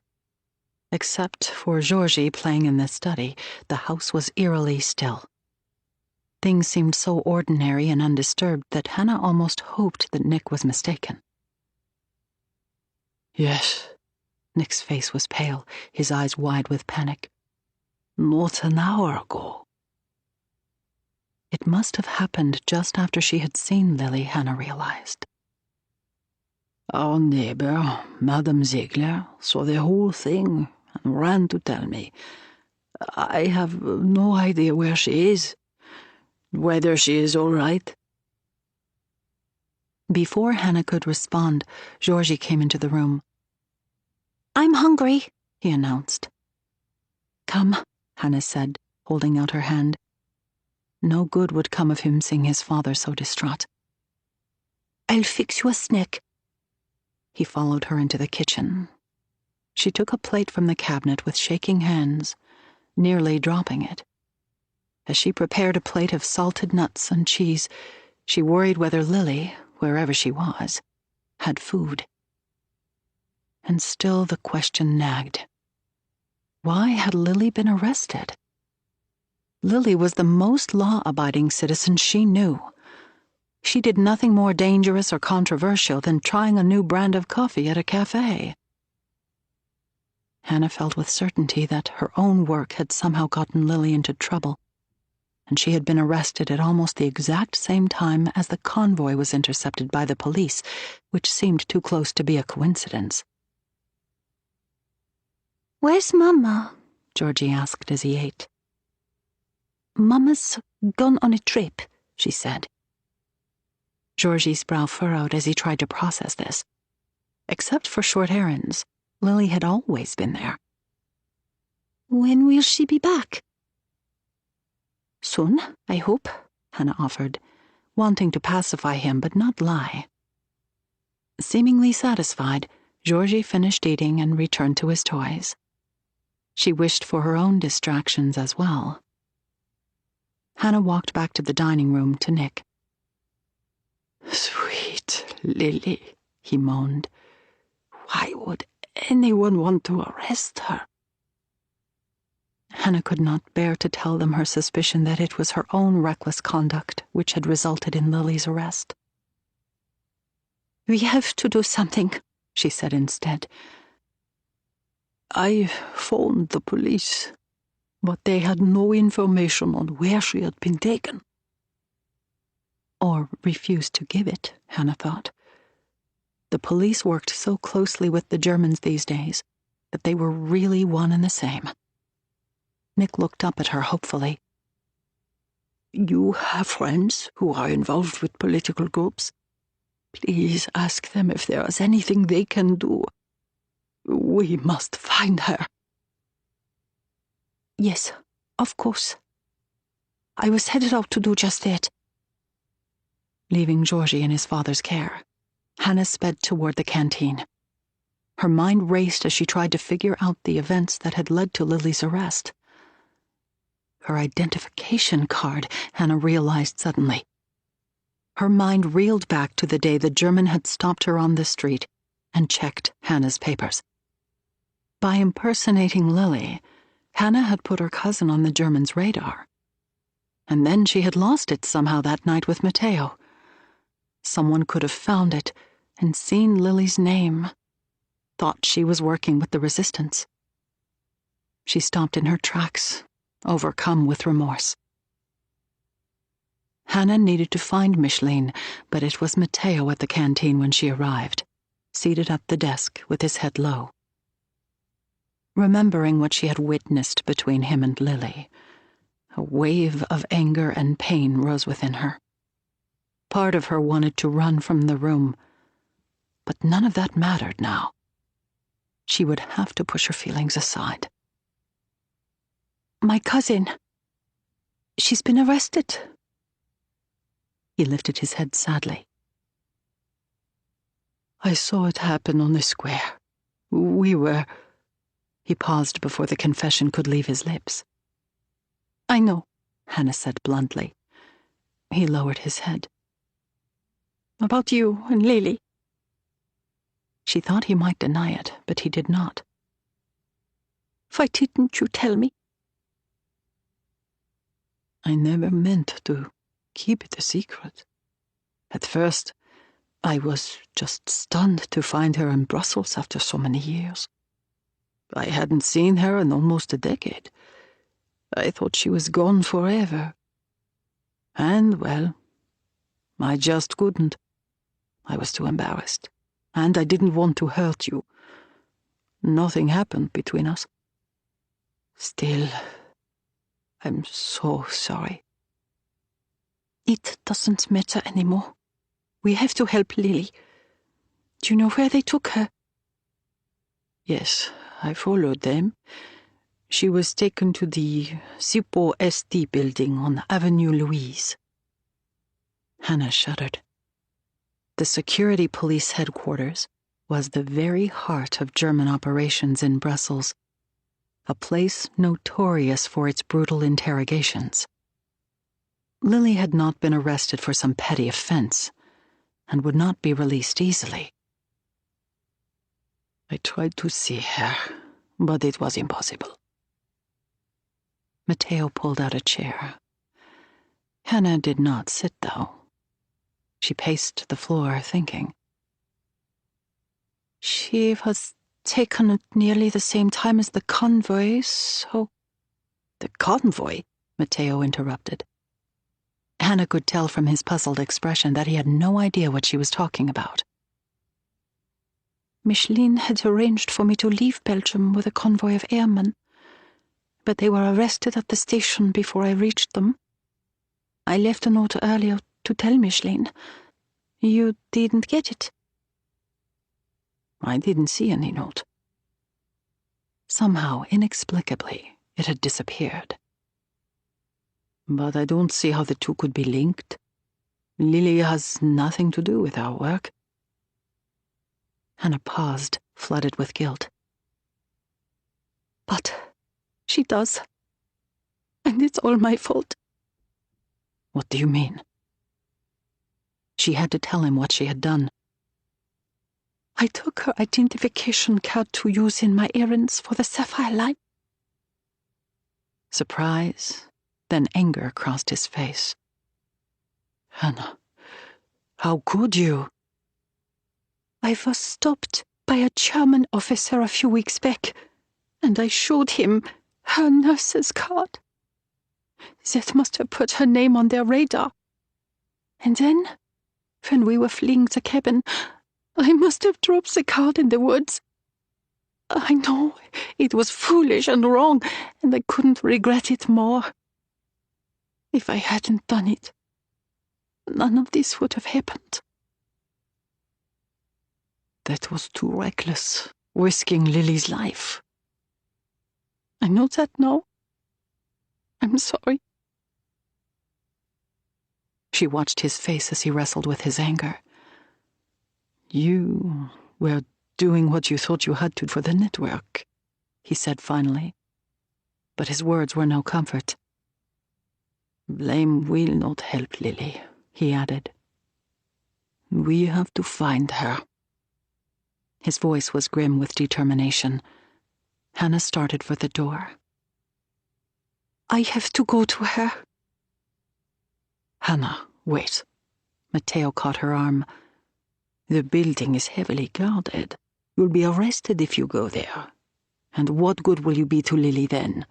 Speaker 2: Except for Georgie playing in the study, the house was eerily still. Things seemed so ordinary and undisturbed that Hannah almost hoped that Nick was mistaken.
Speaker 4: "Yes."
Speaker 2: Nick's face was pale, his eyes wide with panic.
Speaker 4: "Not an hour ago."
Speaker 2: It must have happened just after she had seen Lily, Hannah realized.
Speaker 4: "Our neighbor, Madame Ziegler, saw the whole thing and ran to tell me. I have no idea where she is, whether she is all right."
Speaker 2: Before Hannah could respond, Georgie came into the room. "I'm hungry," he announced. "Come," Hannah said, holding out her hand. No good would come of him seeing his father so distraught. "I'll fix you a snack." He followed her into the kitchen. She took a plate from the cabinet with shaking hands, nearly dropping it. As she prepared a plate of salted nuts and cheese, she worried whether Lily, wherever she was, had food. And still the question nagged. Why had Lily been arrested? Lily was the most law-abiding citizen she knew. She did nothing more dangerous or controversial than trying a new brand of coffee at a cafe. Hannah felt with certainty that her own work had somehow gotten Lily into trouble, and she had been arrested at almost the exact same time as the convoy was intercepted by the police, which seemed too close to be a coincidence.
Speaker 3: "Where's Mama?"
Speaker 2: Georgie asked as he ate.
Speaker 3: "Mama's gone on a trip,"
Speaker 2: she said. Georgie's brow furrowed as he tried to process this. Except for short errands, Lily had always been there.
Speaker 3: "When will she be back?"
Speaker 2: "Soon, I hope," Hannah offered, wanting to pacify him but not lie. Seemingly satisfied, Georgie finished eating and returned to his toys. She wished for her own distractions as well. Hannah walked back to the dining room to Nick.
Speaker 4: "Sweet Lily," he moaned. "Why would anyone want to arrest her?"
Speaker 2: Hannah could not bear to tell them her suspicion that it was her own reckless conduct which had resulted in Lily's arrest.
Speaker 3: "We have to do something,"
Speaker 2: she said instead.
Speaker 4: "I phoned the police, but they had no information on where she had been taken."
Speaker 2: Or refused to give it, Hannah thought. The police worked so closely with the Germans these days that they were really one and the same. Nick looked up at her hopefully.
Speaker 4: "You have friends who are involved with political groups. Please ask them if there is anything they can do. We must find her."
Speaker 3: "Yes, of course. I was headed out to do just that."
Speaker 2: Leaving Georgie in his father's care, Hannah sped toward the canteen. Her mind raced as she tried to figure out the events that had led to Lily's arrest. Her identification card, Hannah realized suddenly. Her mind reeled back to the day the German had stopped her on the street and checked Hannah's papers. By impersonating Lily, Hannah had put her cousin on the German's radar. And then she had lost it somehow that night with Matteo. Someone could have found it and seen Lily's name, thought she was working with the resistance. She stopped in her tracks, overcome with remorse. Hannah needed to find Micheline, but it was Matteo at the canteen when she arrived, seated at the desk with his head low. Remembering what she had witnessed between him and Lily, a wave of anger and pain rose within her. Part of her wanted to run from the room, but none of that mattered now. She would have to push her feelings aside.
Speaker 3: "My cousin. She's been arrested."
Speaker 2: He lifted his head sadly.
Speaker 4: "I saw it happen on the square. We were—"
Speaker 2: He paused before the confession could leave his lips.
Speaker 3: "I know,"
Speaker 2: Hannah said bluntly. He lowered his head.
Speaker 3: "About you and Lily."
Speaker 2: She thought he might deny it, but he did not.
Speaker 3: "Why didn't you tell me?"
Speaker 4: "I never meant to keep it a secret. At first, I was just stunned to find her in Brussels after so many years. I hadn't seen her in almost a decade. I thought she was gone forever. And, well, I just couldn't. I was too embarrassed, and I didn't want to hurt you. Nothing happened between us. Still, I'm so sorry."
Speaker 3: "It doesn't matter anymore. We have to help Lily. Do you know where they took her?"
Speaker 4: "Yes, I followed them. She was taken to the Sipo ST building on Avenue Louise."
Speaker 2: Hannah shuddered. The security police headquarters, was the very heart of German operations in Brussels, a place notorious for its brutal interrogations. Lily had not been arrested for some petty offense and would not be released easily.
Speaker 4: I tried to see her, but it was impossible.
Speaker 2: Matteo pulled out a chair. Hannah did not sit, though. She paced the floor, thinking.
Speaker 3: She was taken at nearly the same time as the convoy, so...
Speaker 2: The convoy? Matteo interrupted. Hannah could tell from his puzzled expression that he had no idea what she was talking about.
Speaker 3: Micheline had arranged for me to leave Belgium with a convoy of airmen, but they were arrested at the station before I reached them. I left a note earlier to tell Micheline. You didn't get it?
Speaker 4: I didn't see any note.
Speaker 2: Somehow, inexplicably, it had disappeared.
Speaker 4: But I don't see how the two could be linked. Lily has nothing to do with our work.
Speaker 2: Hannah paused, flooded with guilt.
Speaker 3: But she does. And it's all my fault.
Speaker 2: What do you mean? She had to tell him what she had done.
Speaker 3: I took her identification card to use in my errands for the Sapphire line.
Speaker 2: Surprise, then anger crossed his face.
Speaker 4: Hannah, how could you?
Speaker 3: I was stopped by a German officer a few weeks back, and I showed him her nurse's card. That must have put her name on their radar. And then, when we were fleeing the cabin, I must have dropped the card in the woods. I know it was foolish and wrong, and I couldn't regret it more. If I hadn't done it, none of this would have happened.
Speaker 4: That was too reckless, risking Lily's life.
Speaker 3: I know that now. I'm sorry.
Speaker 2: She watched his face as he wrestled with his anger.
Speaker 4: You were doing what you thought you had to for the network, he said finally.
Speaker 2: But his words were no comfort.
Speaker 4: Blame will not help Lily, he added. We have to find her.
Speaker 2: His voice was grim with determination. Hannah started for the door.
Speaker 3: I have to go to her.
Speaker 4: Hannah, wait.
Speaker 2: Matteo caught her arm.
Speaker 4: The building is heavily guarded. You'll be arrested if you go there. And what good will you be to Lily then?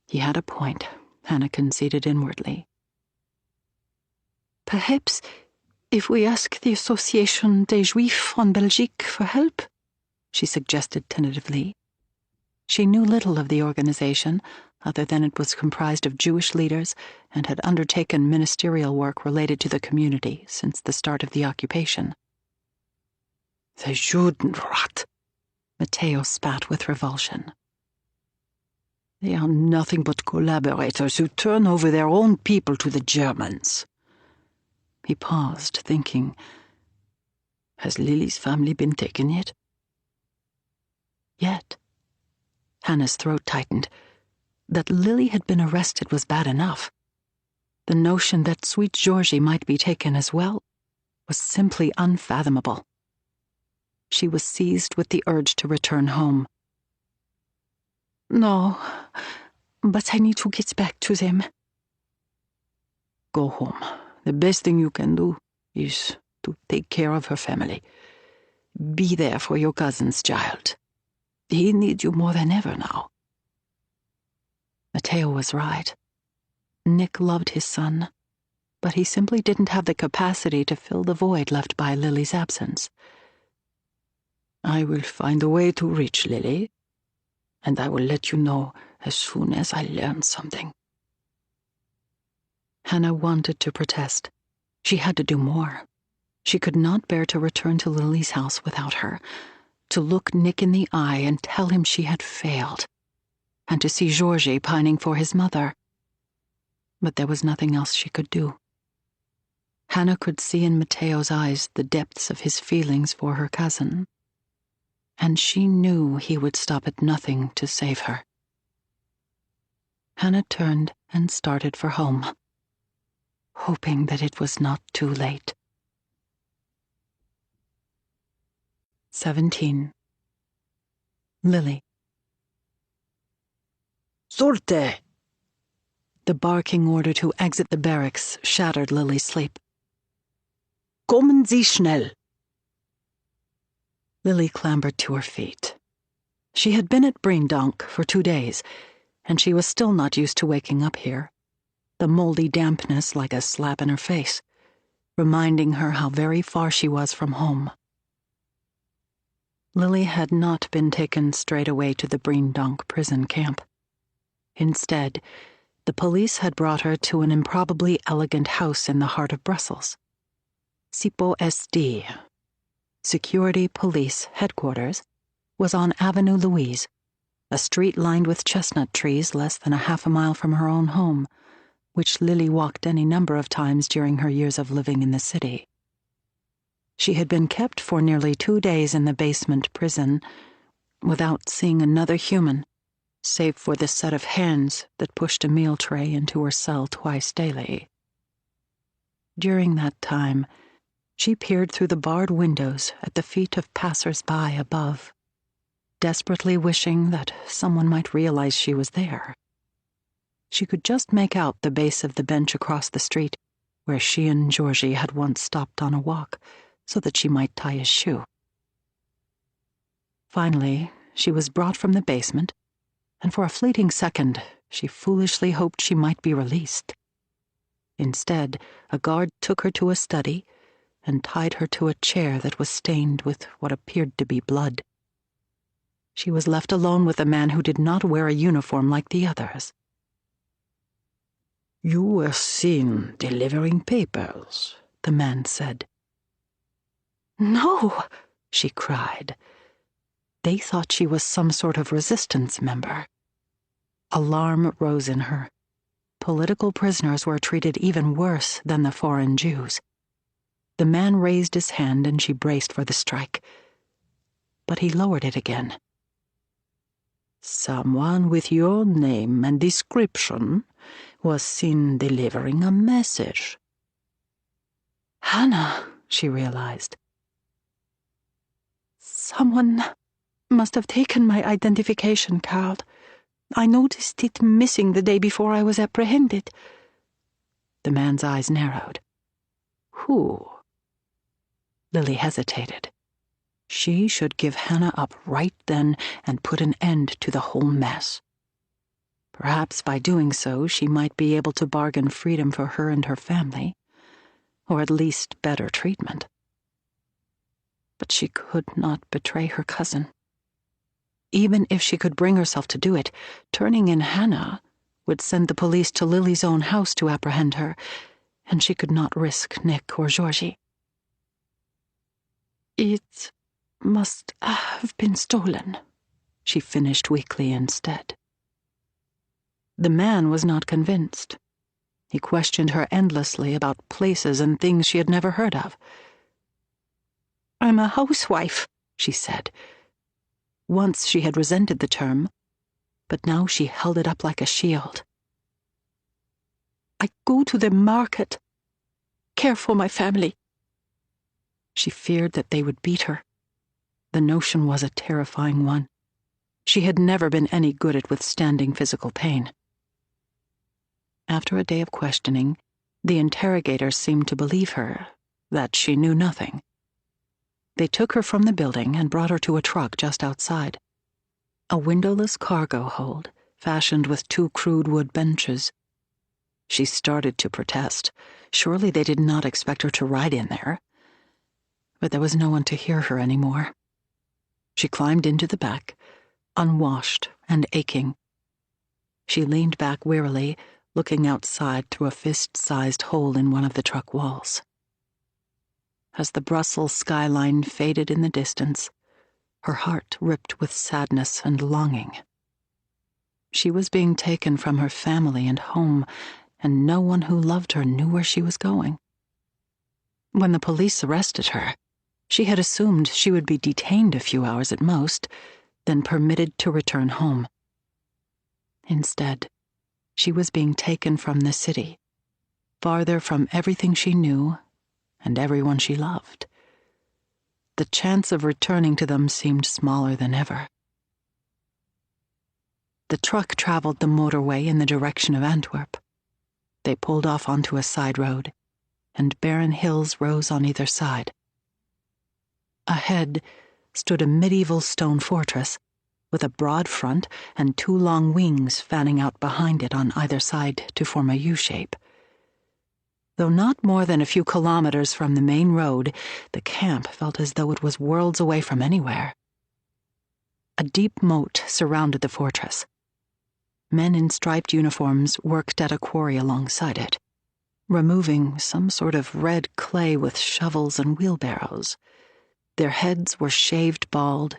Speaker 2: He had a point, Hannah conceded inwardly.
Speaker 3: Perhaps if we ask the Association des Juifs en Belgique for help,
Speaker 2: she suggested tentatively. She knew little of the organization, other than it was comprised of Jewish leaders and had undertaken ministerial work related to the community since the start of the occupation.
Speaker 4: The Judenrat,
Speaker 2: Matteo spat with revulsion.
Speaker 4: They are nothing but collaborators who turn over their own people to the Germans.
Speaker 2: He paused, thinking.
Speaker 4: Has Lily's family been taken yet?
Speaker 2: Yet. Hannah's throat tightened. That Lily had been arrested was bad enough. The notion that sweet Georgie might be taken as well was simply unfathomable. She was seized with the urge to return home.
Speaker 3: No, but I need to get back to them.
Speaker 4: Go home. The best thing you can do is to take care of her family. Be there for your cousin's child. He needs you more than ever now.
Speaker 2: Matteo was right. Nick loved his son, but he simply didn't have the capacity to fill the void left by Lily's absence.
Speaker 4: I will find a way to reach Lily, and I will let you know as soon as I learn something.
Speaker 2: Hannah wanted to protest. She had to do more. She could not bear to return to Lily's house without her, to look Nick in the eye and tell him she had failed, and to see Georgie pining for his mother. But there was nothing else she could do. Hannah could see in Mateo's eyes the depths of his feelings for her cousin, and she knew he would stop at nothing to save her. Hannah turned and started for home, hoping that it was not too late. 17. Lily.
Speaker 4: Sorte!
Speaker 2: The barking order to exit the barracks shattered Lily's sleep.
Speaker 4: Kommen Sie schnell!
Speaker 2: Lily clambered to her feet. She had been at Breendonk for 2 days, and she was still not used to waking up here, the moldy dampness like a slap in her face, reminding her how very far she was from home. Lily had not been taken straight away to the Breendonk prison camp. Instead, the police had brought her to an improbably elegant house in the heart of Brussels. SIPO SD, Security Police Headquarters, was on Avenue Louise, a street lined with chestnut trees less than a half a mile from her own home, which Lily walked any number of times during her years of living in the city. She had been kept for nearly 2 days in the basement prison without seeing another human, save for the set of hands that pushed a meal tray into her cell twice daily. During that time, she peered through the barred windows at the feet of passers-by above, desperately wishing that someone might realize she was there. She could just make out the base of the bench across the street where she and Georgie had once stopped on a walk so that she might tie his shoe. Finally, she was brought from the basement, and for a fleeting second, she foolishly hoped she might be released. Instead, a guard took her to a study and tied her to a chair that was stained with what appeared to be blood. She was left alone with a man who did not wear a uniform like the others.
Speaker 4: You were seen delivering papers, the man said.
Speaker 2: No, she cried. They thought she was some sort of resistance member. Alarm rose in her. Political prisoners were treated even worse than the foreign Jews. The man raised his hand and she braced for the strike. But he lowered it again.
Speaker 4: Someone with your name and description was seen delivering a message.
Speaker 2: Hannah, she realized. Someone must have taken my identification card. I noticed it missing the day before I was apprehended. The man's eyes narrowed.
Speaker 4: Who?
Speaker 2: Lily hesitated. She should give Hannah up right then and put an end to the whole mess. Perhaps by doing so, she might be able to bargain freedom for her and her family, or at least better treatment. But she could not betray her cousin. Even if she could bring herself to do it, turning in Hannah would send the police to Lily's own house to apprehend her, and she could not risk Nick or Georgie. It must have been stolen, she finished weakly instead. The man was not convinced. He questioned her endlessly about places and things she had never heard of. I'm a housewife, she said. Once she had resented the term, but now she held it up like a shield. I go to the market, care for my family. She feared that they would beat her. The notion was a terrifying one. She had never been any good at withstanding physical pain. After a day of questioning, the interrogators seemed to believe her, that she knew nothing. They took her from the building and brought her to a truck just outside. A windowless cargo hold, fashioned with 2 crude wood benches. She started to protest. Surely they did not expect her to ride in there. But there was no one to hear her anymore. She climbed into the back, unwashed and aching. She leaned back wearily, looking outside through a fist-sized hole in one of the truck walls. As the Brussels skyline faded in the distance, her heart ripped with sadness and longing. She was being taken from her family and home, and no one who loved her knew where she was going. When the police arrested her, she had assumed she would be detained a few hours at most, then permitted to return home. Instead, she was being taken from the city, farther from everything she knew and everyone she loved. The chance of returning to them seemed smaller than ever. The truck traveled the motorway in the direction of Antwerp. They pulled off onto a side road, and barren hills rose on either side. Ahead stood a medieval stone fortress, with a broad front and two long wings fanning out behind it on either side to form a U-shape. Though not more than a few kilometers from the main road, the camp felt as though it was worlds away from anywhere. A deep moat surrounded the fortress. Men in striped uniforms worked at a quarry alongside it, removing some sort of red clay with shovels and wheelbarrows. Their heads were shaved bald,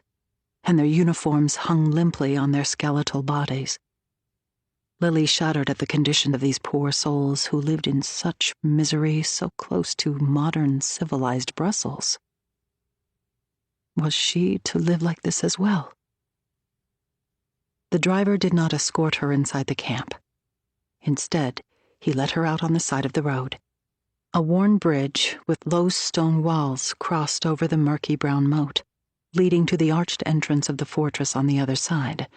Speaker 2: and their uniforms hung limply on their skeletal bodies. Lily shuddered at the condition of these poor souls who lived in such misery so close to modern, civilized Brussels. Was she to live like this as well? The driver did not escort her inside the camp. Instead, he let her out on the side of the road. A worn bridge with low stone walls crossed over the murky brown moat, leading to the arched entrance of the fortress on the other side.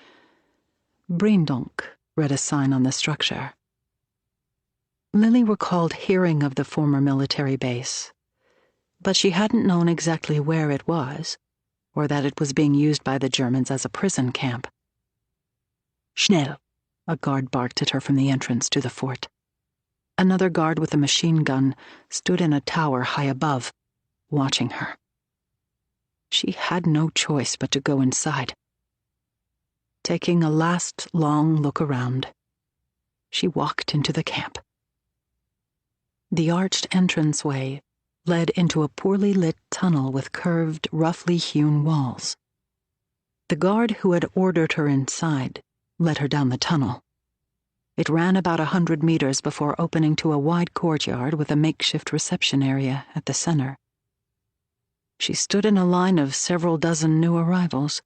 Speaker 2: Brindonk read a sign on the structure. Lily recalled hearing of the former military base, but she hadn't known exactly where it was, or that it was being used by the Germans as a prison camp. Schnell, a guard barked at her from the entrance to the fort. Another guard with a machine gun stood in a tower high above, watching her. She had no choice but to go inside. Taking a last long look around, she walked into the camp. The arched entranceway led into a poorly lit tunnel with curved, roughly hewn walls. The guard who had ordered her inside led her down the tunnel. It ran about 100 meters before opening to a wide courtyard with a makeshift reception area at the center. She stood in a line of several dozen new arrivals.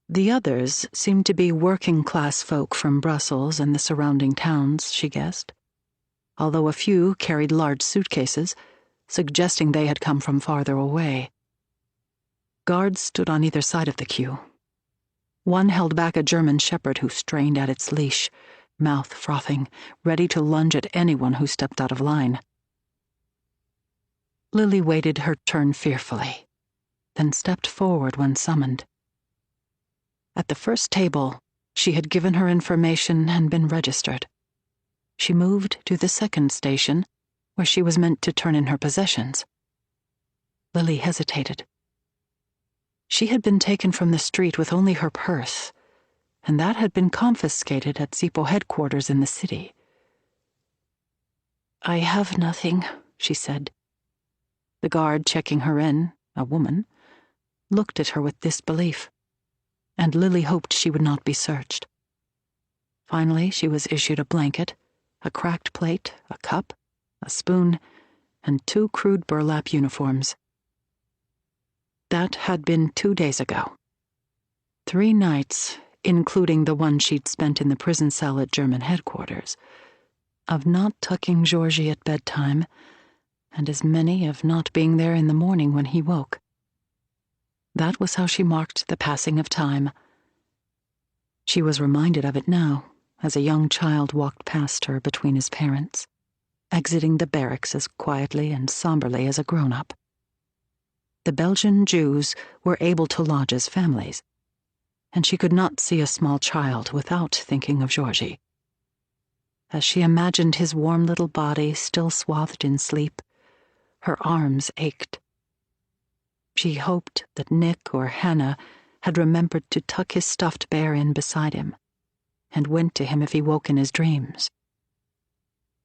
Speaker 2: The others seemed to be working-class folk from Brussels and the surrounding towns, she guessed, although a few carried large suitcases, suggesting they had come from farther away. Guards stood on either side of the queue. One held back a German shepherd who strained at its leash, mouth frothing, ready to lunge at anyone who stepped out of line. Lily waited her turn fearfully, then stepped forward when summoned. At the first table, she had given her information and been registered. She moved to the second station, where she was meant to turn in her possessions. Lily hesitated. She had been taken from the street with only her purse, and that had been confiscated at SIPO headquarters in the city. "I have nothing," she said. The guard checking her in, a woman, looked at her with disbelief, and Lily hoped she would not be searched. Finally, she was issued a blanket, a cracked plate, a cup, a spoon, and 2 crude burlap uniforms. That had been 2 days ago. 3 nights, including the one she'd spent in the prison cell at German headquarters, of not tucking Georgie at bedtime, and as many of not being there in the morning when he woke. That was how she marked the passing of time. She was reminded of it now, as a young child walked past her between his parents, exiting the barracks as quietly and somberly as a grown-up. The Belgian Jews were able to lodge as families, and she could not see a small child without thinking of Georgie. As she imagined his warm little body still swathed in sleep, her arms ached. She hoped that Nick or Hannah had remembered to tuck his stuffed bear in beside him, and went to him if he woke in his dreams.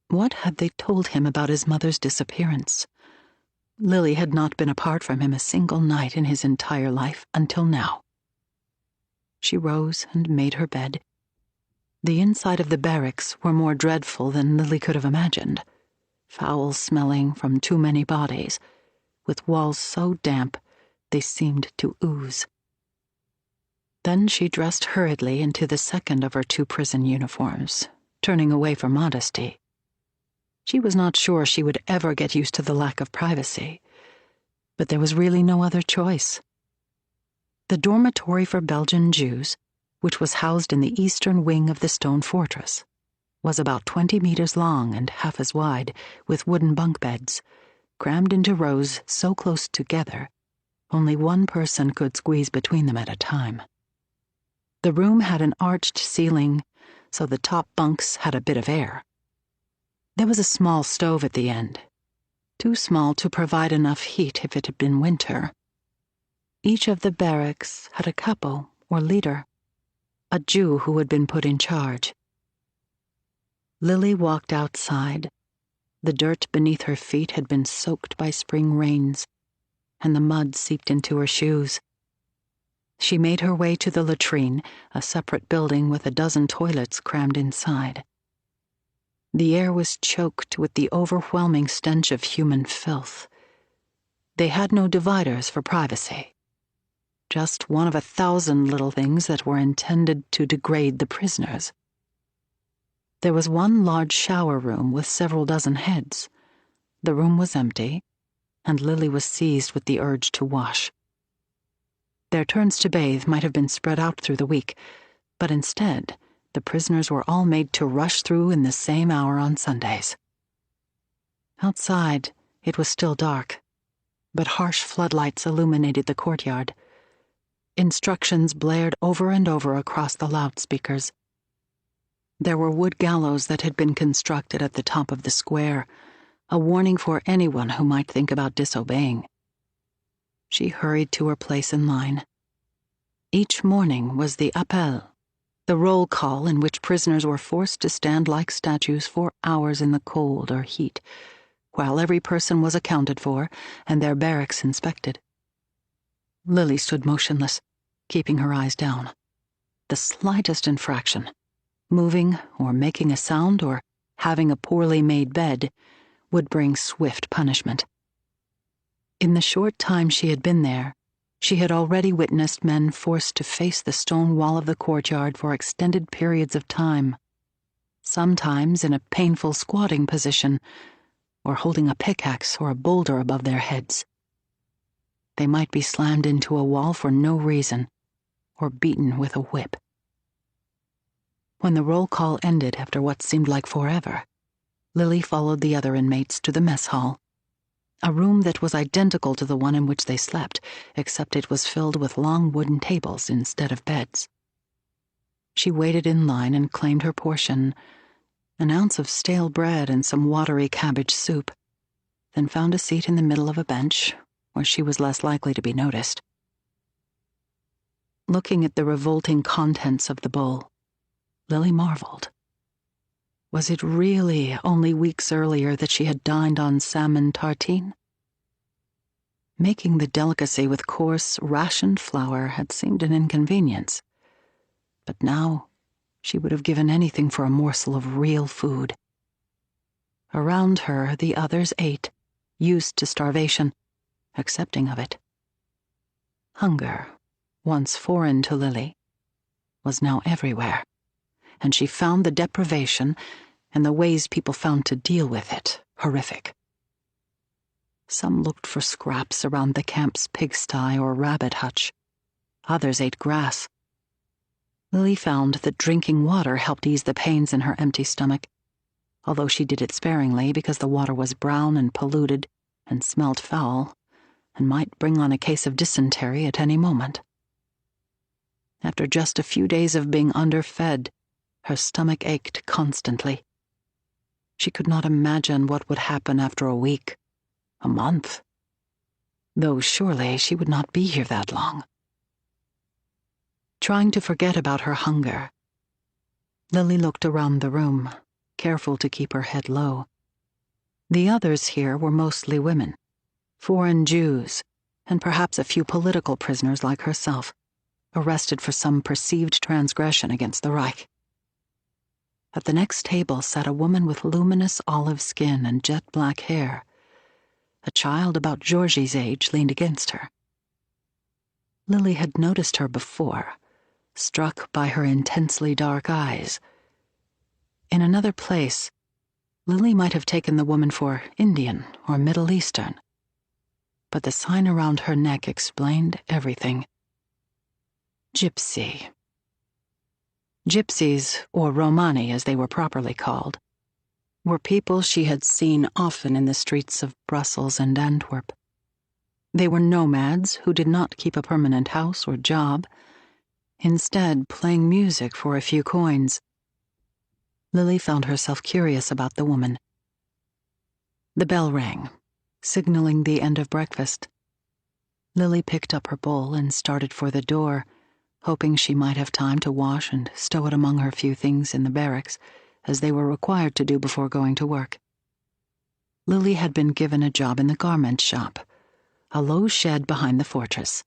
Speaker 2: What had they told him about his mother's disappearance? Lily had not been apart from him a single night in his entire life until now. She rose and made her bed. The inside of the barracks were more dreadful than Lily could have imagined. foul-smelling from too many bodies, with walls so damp they seemed to ooze. Then she dressed hurriedly into the second of her 2 prison uniforms, turning away from modesty. She was not sure she would ever get used to the lack of privacy, but there was really no other choice. The dormitory for Belgian Jews, which was housed in the eastern wing of the stone fortress, was about 20 meters long and half as wide, with wooden bunk beds, crammed into rows so close together, only one person could squeeze between them at a time. The room had an arched ceiling, so the top bunks had a bit of air. There was a small stove at the end, too small to provide enough heat if it had been winter. Each of the barracks had a capo, or leader, a Jew who had been put in charge. Lily walked outside. The dirt beneath her feet had been soaked by spring rains, and the mud seeped into her shoes. She made her way to the latrine, a separate building with a dozen toilets crammed inside. The air was choked with the overwhelming stench of human filth. They had no dividers for privacy, just one of 1,000 little things that were intended to degrade the prisoners. There was one large shower room with several dozen heads. The room was empty, and Lily was seized with the urge to wash. Their turns to bathe might have been spread out through the week, but instead, the prisoners were all made to rush through in the same hour on Sundays. Outside, it was still dark, but harsh floodlights illuminated the courtyard. Instructions blared over and over across the loudspeakers. There were wood gallows that had been constructed at the top of the square, a warning for anyone who might think about disobeying. She hurried to her place in line. Each morning was the appel, the roll call in which prisoners were forced to stand like statues for hours in the cold or heat, while every person was accounted for and their barracks inspected. Lily stood motionless, keeping her eyes down. The slightest infraction, moving or making a sound or having a poorly made bed, would bring swift punishment. In the short time she had been there, she had already witnessed men forced to face the stone wall of the courtyard for extended periods of time, sometimes in a painful squatting position, or holding a pickaxe or a boulder above their heads. They might be slammed into a wall for no reason, or beaten with a whip. When the roll call ended after what seemed like forever, Lily followed the other inmates to the mess hall, a room that was identical to the one in which they slept, except it was filled with long wooden tables instead of beds. She waited in line and claimed her portion, an ounce of stale bread and some watery cabbage soup, then found a seat in the middle of a bench where she was less likely to be noticed. Looking at the revolting contents of the bowl, Lily marveled. Was it really only weeks earlier that she had dined on salmon tartine? Making the delicacy with coarse, rationed flour had seemed an inconvenience, but now she would have given anything for a morsel of real food. Around her, the others ate, used to starvation, accepting of it. Hunger, once foreign to Lily, was now everywhere, and she found the deprivation and the ways people found to deal with it horrific. Some looked for scraps around the camp's pigsty or rabbit hutch. Others ate grass. Lily found that drinking water helped ease the pains in her empty stomach, although she did it sparingly because the water was brown and polluted and smelled foul and might bring on a case of dysentery at any moment. After just a few days of being underfed, her stomach ached constantly. She could not imagine what would happen after a week, a month, though surely she would not be here that long. Trying to forget about her hunger, Lily looked around the room, careful to keep her head low. The others here were mostly women, foreign Jews, and perhaps a few political prisoners like herself, arrested for some perceived transgression against the Reich. At the next table sat a woman with luminous olive skin and jet-black hair. A child about Georgie's age leaned against her. Lily had noticed her before, struck by her intensely dark eyes. In another place, Lily might have taken the woman for Indian or Middle Eastern, but the sign around her neck explained everything. Gypsy. Gypsies, or Romani as they were properly called, were people she had seen often in the streets of Brussels and Antwerp. They were nomads who did not keep a permanent house or job, instead playing music for a few coins. Lily found herself curious about the woman. The bell rang, signaling the end of breakfast. Lily picked up her bowl and started for the door, hoping she might have time to wash and stow it among her few things in the barracks, as they were required to do before going to work. Lily had been given a job in the garment shop, a low shed behind the fortress.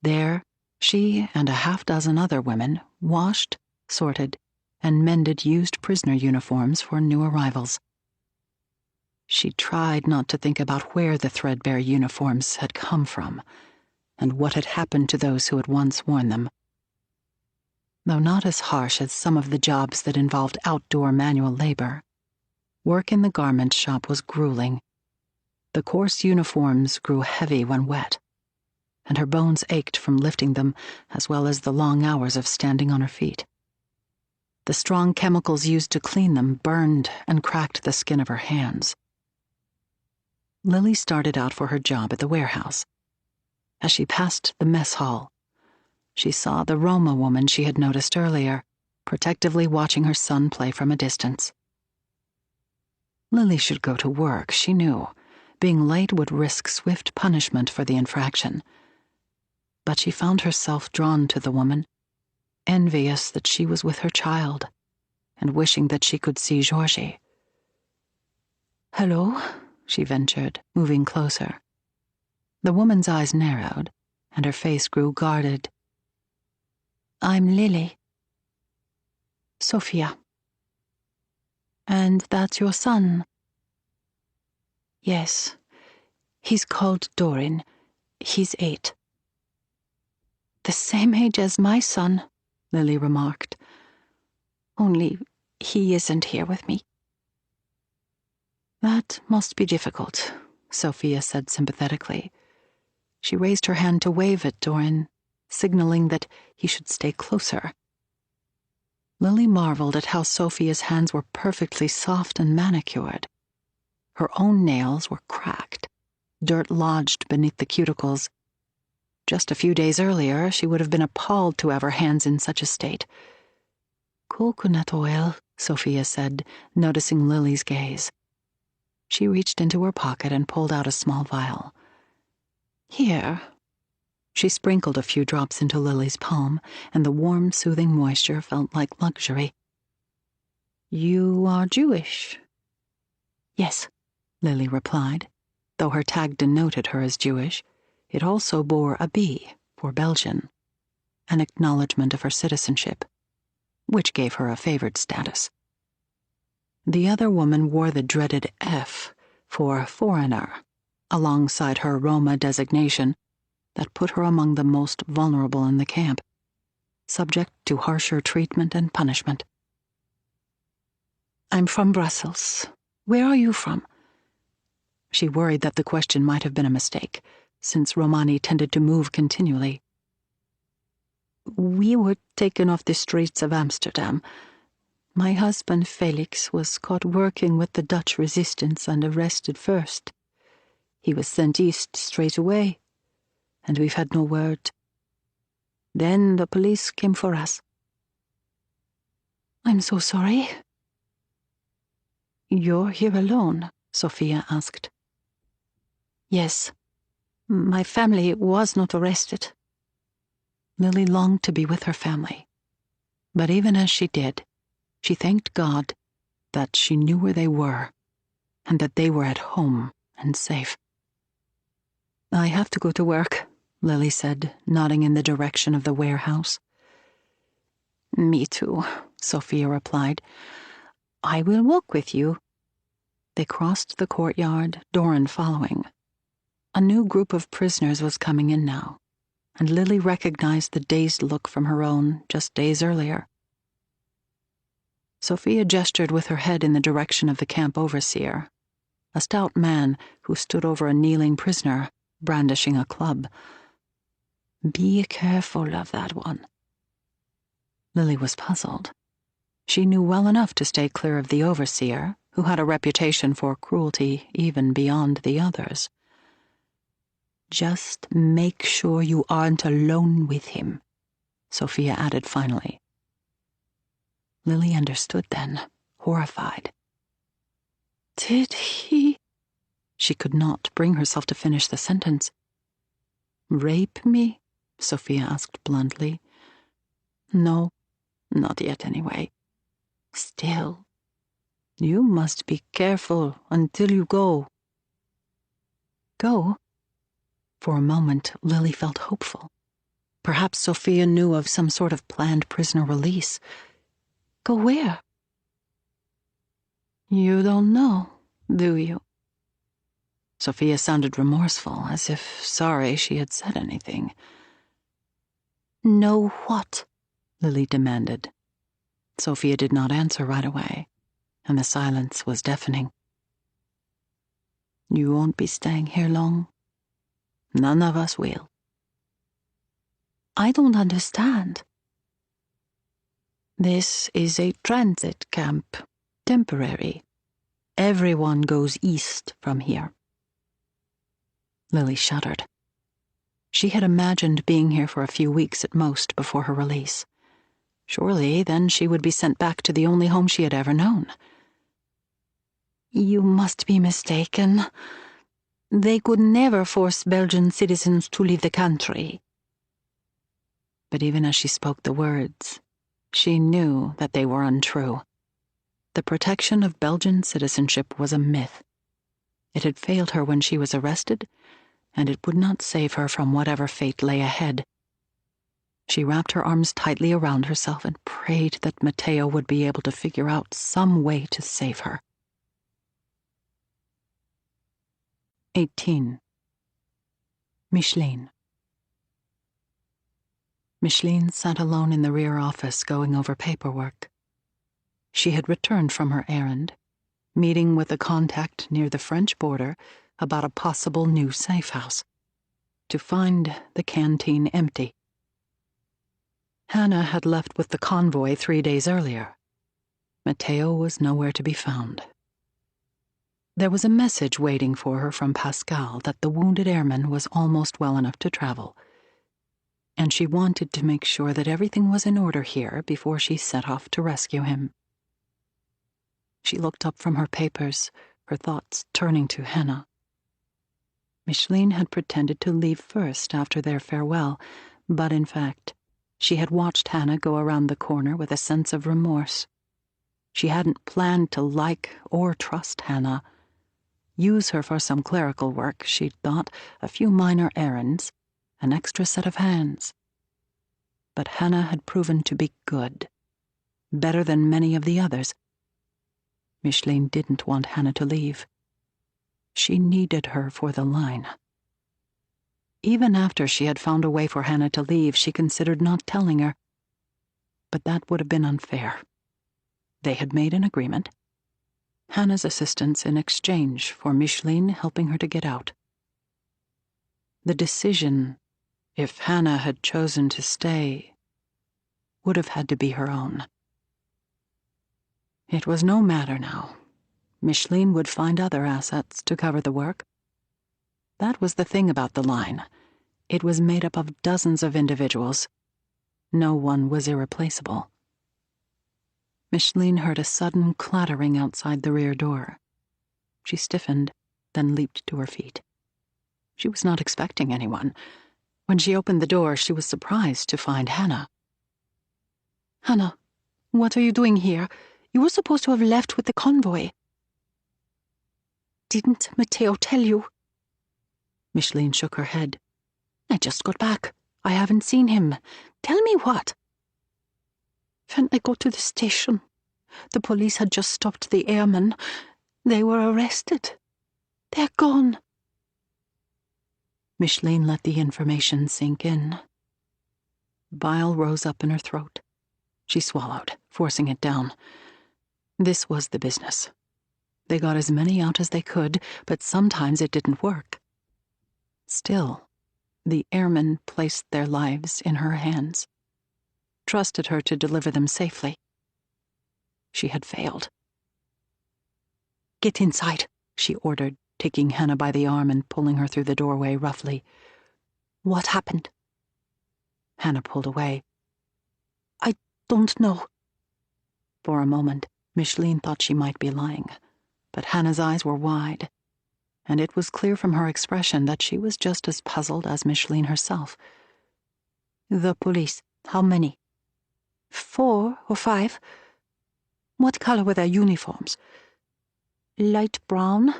Speaker 2: There, she and a half-dozen other women washed, sorted, and mended used prisoner uniforms for new arrivals. She tried not to think about where the threadbare uniforms had come from, and what had happened to those who had once worn them. Though not as harsh as some of the jobs that involved outdoor manual labor, work in the garment shop was grueling. The coarse uniforms grew heavy when wet, and her bones ached from lifting them, as well as the long hours of standing on her feet. The strong chemicals used to clean them burned and cracked the skin of her hands. Lily started out for her job at the warehouse. As she passed the mess hall, she saw the Roma woman she had noticed earlier, protectively watching her son play from a distance. Lily should go to work, she knew. Being late would risk swift punishment for the infraction. But she found herself drawn to the woman, envious that she was with her child, and wishing that she could see Georgie. "Hello," she ventured, moving closer. The woman's eyes narrowed, and her face grew guarded. "I'm Lily." "Sophia." "And that's your son?" "Yes. He's called Dorin. He's 8. "The same age as my son," Lily remarked. "Only he isn't here with me." "That must be difficult," Sophia said sympathetically. She raised her hand to wave at Dorin, signaling that he should stay closer. Lily marveled at how Sophia's hands were perfectly soft and manicured. Her own nails were cracked, dirt lodged beneath the cuticles. Just a few days earlier, she would have been appalled to have her hands in such a state. "Coconut oil," Sophia said, noticing Lily's gaze. She reached into her pocket and pulled out a small vial. "Here." She sprinkled a few drops into Lily's palm, and the warm, soothing moisture felt like luxury. "You are Jewish?" "Yes," Lily replied. Though her tag denoted her as Jewish, it also bore a B for Belgian, an acknowledgement of her citizenship, which gave her a favored status. The other woman wore the dreaded F for foreigner, alongside her Roma designation that put her among the most vulnerable in the camp, subject to harsher treatment and punishment. "I'm from Brussels. Where are you from?" She worried that the question might have been a mistake, since Romani tended to move continually. "We were taken off the streets of Amsterdam. My husband, Felix, was caught working with the Dutch resistance and arrested first. He was sent east straight away, and we've had no word. Then the police came for us." "I'm so sorry." "You're here alone?" Sophia asked. "Yes. My family was not arrested." Lily longed to be with her family, but even as she did, she thanked God that she knew where they were, and that they were at home and safe. "I have to go to work," Lily said, nodding in the direction of the warehouse. Me too, Sophia replied. I will walk with you. They crossed the courtyard, Doran following. A new group of prisoners was coming in now, and Lily recognized the dazed look from her own just days earlier. Sophia gestured with her head in the direction of the camp overseer, a stout man who stood over a kneeling prisoner, brandishing a club. Be careful of that one. Lily was puzzled. She knew well enough to stay clear of the overseer, who had a reputation for cruelty even beyond the others. Just make sure you aren't alone with him, Sophia added finally. Lily understood then, horrified. Did he? She could not bring herself to finish the sentence. Rape me? Sophia asked bluntly. No, not yet anyway. Still, you must be careful until you go. Go? For a moment, Lily felt hopeful. Perhaps Sophia knew of some sort of planned prisoner release. Go where? You don't know, do you? Sophia sounded remorseful, as if sorry she had said anything. Know what? Lily demanded. Sophia did not answer right away, and the silence was deafening. You won't be staying here long. None of us will. I don't understand. This is a transit camp, temporary. Everyone goes east from here. Lily shuddered. She had imagined being here for a few weeks at most before her release. Surely, then she would be sent back to the only home she had ever known. You must be mistaken. They could never force Belgian citizens to leave the country. But even as she spoke the words, she knew that they were untrue. The protection of Belgian citizenship was a myth. It had failed her when she was arrested, and it would not save her from whatever fate lay ahead. She wrapped her arms tightly around herself and prayed that Matteo would be able to figure out some way to save her. 18. Micheline. Micheline sat alone in the rear office going over paperwork. She had returned from her errand, meeting with a contact near the French border about a possible new safe house, to find the canteen empty. Hannah had left with the convoy 3 days earlier. Matteo was nowhere to be found. There was a message waiting for her from Pascal that the wounded airman was almost well enough to travel, and she wanted to make sure that everything was in order here before she set off to rescue him. She looked up from her papers, her thoughts turning to Hannah. Micheline had pretended to leave first after their farewell, but in fact, she had watched Hannah go around the corner with a sense of remorse. She hadn't planned to like or trust Hannah. Use her for some clerical work, she'd thought, a few minor errands, an extra set of hands. But Hannah had proven to be good, better than many of the others. Micheline didn't want Hannah to leave. She needed her for the line. Even after she had found a way for Hannah to leave, she considered not telling her. But that would have been unfair. They had made an agreement. Hannah's assistance in exchange for Micheline helping her to get out. The decision, if Hannah had chosen to stay, would have had to be her own. It was no matter now. Micheline would find other assets to cover the work. That was the thing about the line. It was made up of dozens of individuals. No one was irreplaceable. Micheline heard a sudden clattering outside the rear door. She stiffened, then leaped to her feet. She was not expecting anyone. When she opened the door, she was surprised to find Hannah. Hannah, what are you doing here? You were supposed to have left with the convoy. Didn't Matteo tell you? Micheline shook her head. I just got back. I haven't seen him. Tell me what?
Speaker 3: When I got to the station, the police had just stopped the airmen. They were arrested. They're gone.
Speaker 2: Micheline let the information sink in. Bile rose up in her throat. She swallowed, forcing it down. This was the business. They got as many out as they could, but sometimes it didn't work. Still, the airmen placed their lives in her hands, trusted her to deliver them safely. She had failed.
Speaker 3: Get inside,
Speaker 2: she ordered, taking Hannah by the arm and pulling her through the doorway roughly.
Speaker 3: What happened?
Speaker 2: Hannah pulled away.
Speaker 3: I don't know.
Speaker 2: For a moment, Micheline thought she might be lying, but Hannah's eyes were wide, and it was clear from her expression that she was just as puzzled as Micheline herself.
Speaker 3: The police, how many? 4 or 5. What color were their uniforms? Light brown?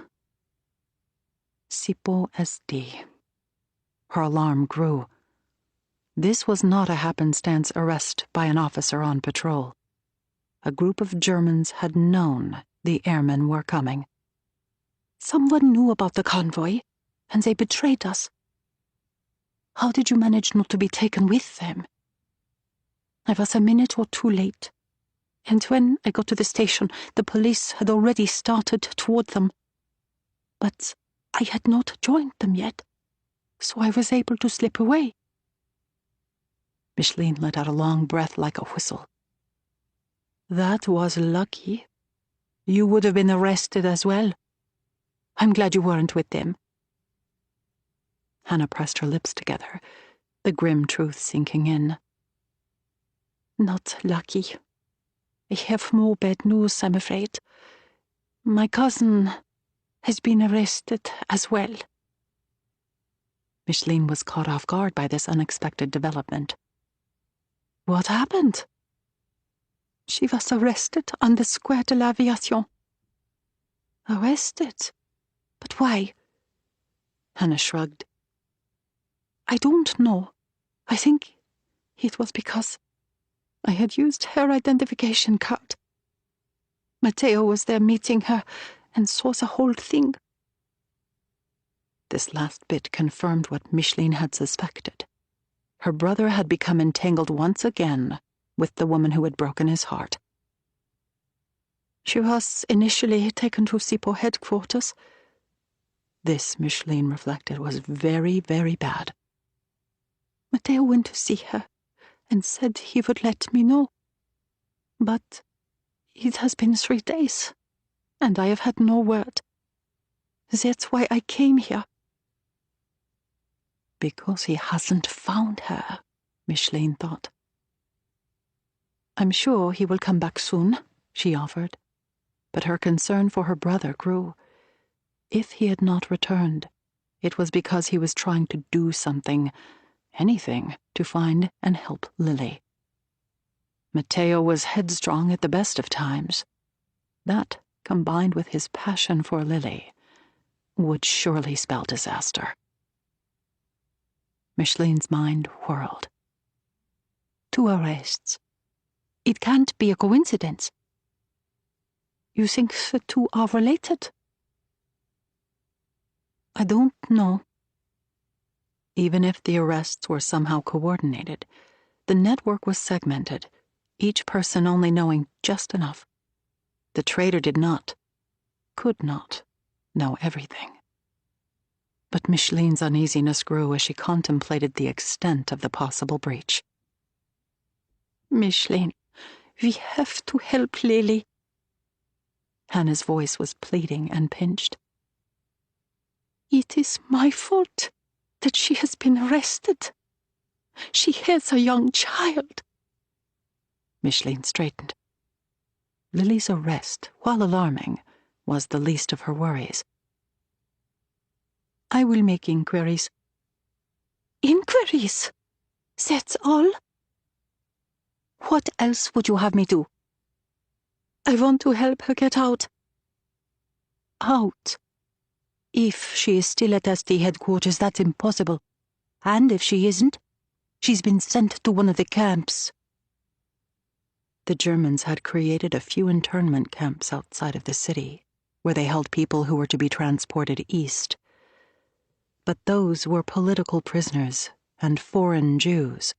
Speaker 2: Sipo SD. Her alarm grew. This was not a happenstance arrest by an officer on patrol. A group of Germans had known the airmen were coming.
Speaker 3: Someone knew about the convoy, and they betrayed us. How did you manage not to be taken with them? I was a minute or 2 late, and when I got to the station, the police had already started toward them. But I had not joined them yet, so I was able to slip away.
Speaker 2: Micheline let out a long breath like a whistle.
Speaker 3: That was lucky. You would have been arrested as well. I'm glad you weren't with them.
Speaker 2: Hannah pressed her lips together, the grim truth sinking in.
Speaker 3: Not lucky. I have more bad news, I'm afraid. My cousin has been arrested as well.
Speaker 2: Micheline was caught off guard by this unexpected development.
Speaker 3: What happened? She was arrested on the Square de l'Aviation. Arrested? But why?
Speaker 2: Hannah shrugged.
Speaker 3: I don't know. I think it was because I had used her identification card. Matteo was there meeting her and saw the whole thing.
Speaker 2: This last bit confirmed what Micheline had suspected. Her brother had become entangled once again with the woman who had broken his heart.
Speaker 3: She was initially taken to Sipo headquarters.
Speaker 2: This, Micheline reflected, was very, very bad.
Speaker 3: Matteo went to see her and said he would let me know. But it has been 3 days, and I have had no word. That's why I came here.
Speaker 2: Because he hasn't found her, Micheline thought.
Speaker 3: I'm sure he will come back soon, she offered,
Speaker 2: but her concern for her brother grew. If he had not returned, it was because he was trying to do something, anything, to find and help Lily. Matteo was headstrong at the best of times. That, combined with his passion for Lily, would surely spell disaster. Micheline's mind whirled.
Speaker 3: 2 arrests. It can't be a coincidence. You think the 2 are related? I don't know.
Speaker 2: Even if the arrests were somehow coordinated, the network was segmented, each person only knowing just enough. The traitor did not, could not, know everything. But Micheline's uneasiness grew as she contemplated the extent of the possible breach.
Speaker 3: Micheline, we have to help Lily.
Speaker 2: Hannah's voice was pleading and pinched.
Speaker 3: It is my fault that she has been arrested. She has a young child.
Speaker 2: Micheline straightened. Lily's arrest, while alarming, was the least of her worries.
Speaker 3: I will make inquiries. Inquiries? That's all? What else would you have me do? I want to help her get out. Out? If she is still at SD headquarters, that's impossible. And if she isn't, she's been sent to one of the camps.
Speaker 1: The Germans had created a few internment camps outside of the city, where they held people who were to be transported east. But those were political prisoners and foreign Jews,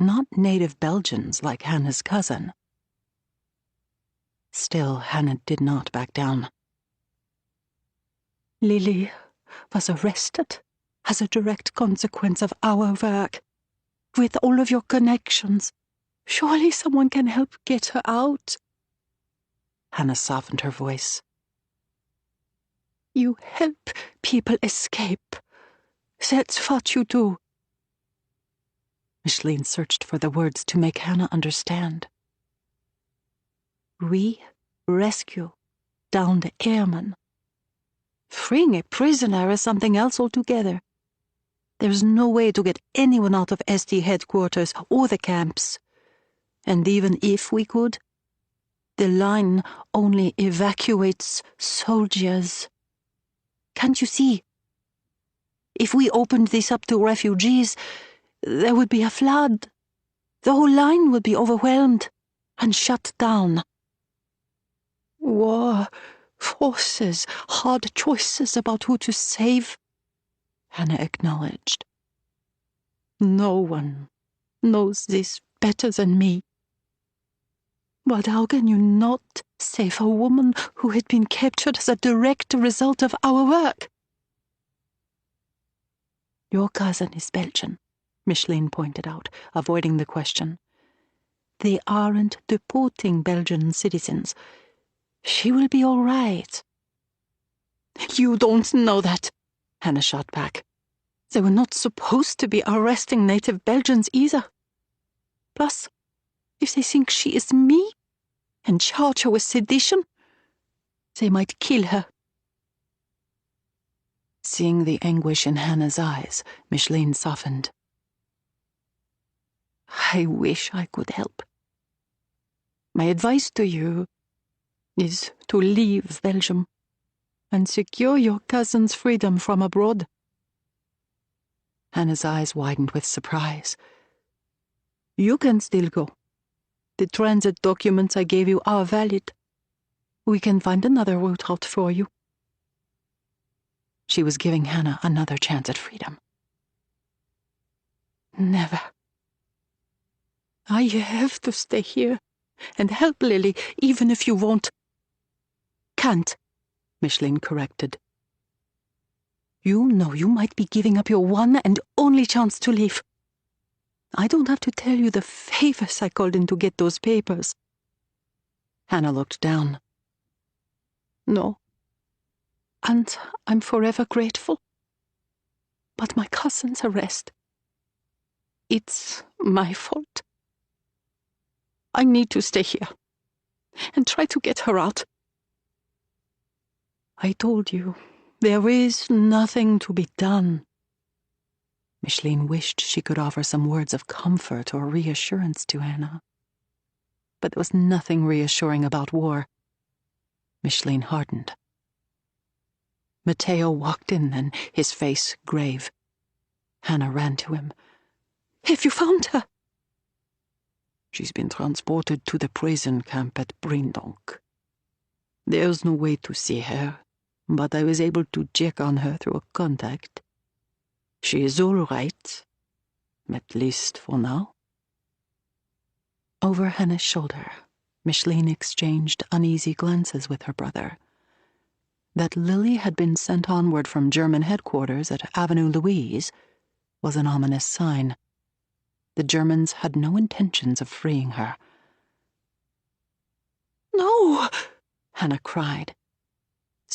Speaker 1: not native Belgians like Hannah's cousin. Still, Hannah did not back down.
Speaker 4: Lily was arrested as a direct consequence of our work. With all of your connections, surely someone can help get her out.
Speaker 1: Hannah softened her voice.
Speaker 4: You help people escape. That's what you do.
Speaker 1: Micheline searched for the words to make Hannah understand.
Speaker 4: We rescue downed airmen. Freeing a prisoner is something else altogether. There's no way to get anyone out of SD headquarters or the camps. And even if we could, the line only evacuates soldiers. Can't you see? If we opened this up to refugees, there would be a flood. The whole line would be overwhelmed and shut down. War forces hard choices about who to save, Hannah acknowledged. No one knows this better than me. But how can you not save a woman who had been captured as a direct result of our work? Your cousin is Belgian, Micheline pointed out, avoiding the question. They aren't deporting Belgian citizens. She will be all right. You don't know that, Hannah shot back. They were not supposed to be arresting native Belgians either. Plus, if they think she is me and charge her with sedition, they might kill her.
Speaker 1: Seeing the anguish in Hannah's eyes, Micheline softened.
Speaker 4: I wish I could help. My advice to you is to leave Belgium and secure your cousin's freedom from abroad.
Speaker 1: Hannah's eyes widened with surprise.
Speaker 4: You can still go. The transit documents I gave you are valid. We can find another route out for you.
Speaker 1: She was giving Hannah another chance at freedom.
Speaker 4: Never. I have to stay here and help Lily, even if you won't. Can't, Micheline corrected. You know you might be giving up your one and only chance to leave. I don't have to tell you the favors I called in to get those papers.
Speaker 1: Hannah looked down.
Speaker 4: No. And I'm forever grateful. But my cousin's arrest, it's my fault. I need to stay here and try to get her out. I told you, there is nothing to be done.
Speaker 1: Micheline wished she could offer some words of comfort or reassurance to Hannah. But there was nothing reassuring about war. Micheline hardened. Matteo walked in then, his face grave. Hannah ran to him.
Speaker 4: Have you found her?
Speaker 5: She's been transported to the prison camp at Brindonk. There's no way to see her, but I was able to check on her through a contact. She is all right, at least for now.
Speaker 1: Over Hannah's shoulder, Micheline exchanged uneasy glances with her brother. That Lily had been sent onward from German headquarters at Avenue Louise was an ominous sign. The Germans had no intentions of freeing her.
Speaker 4: No, Hannah cried.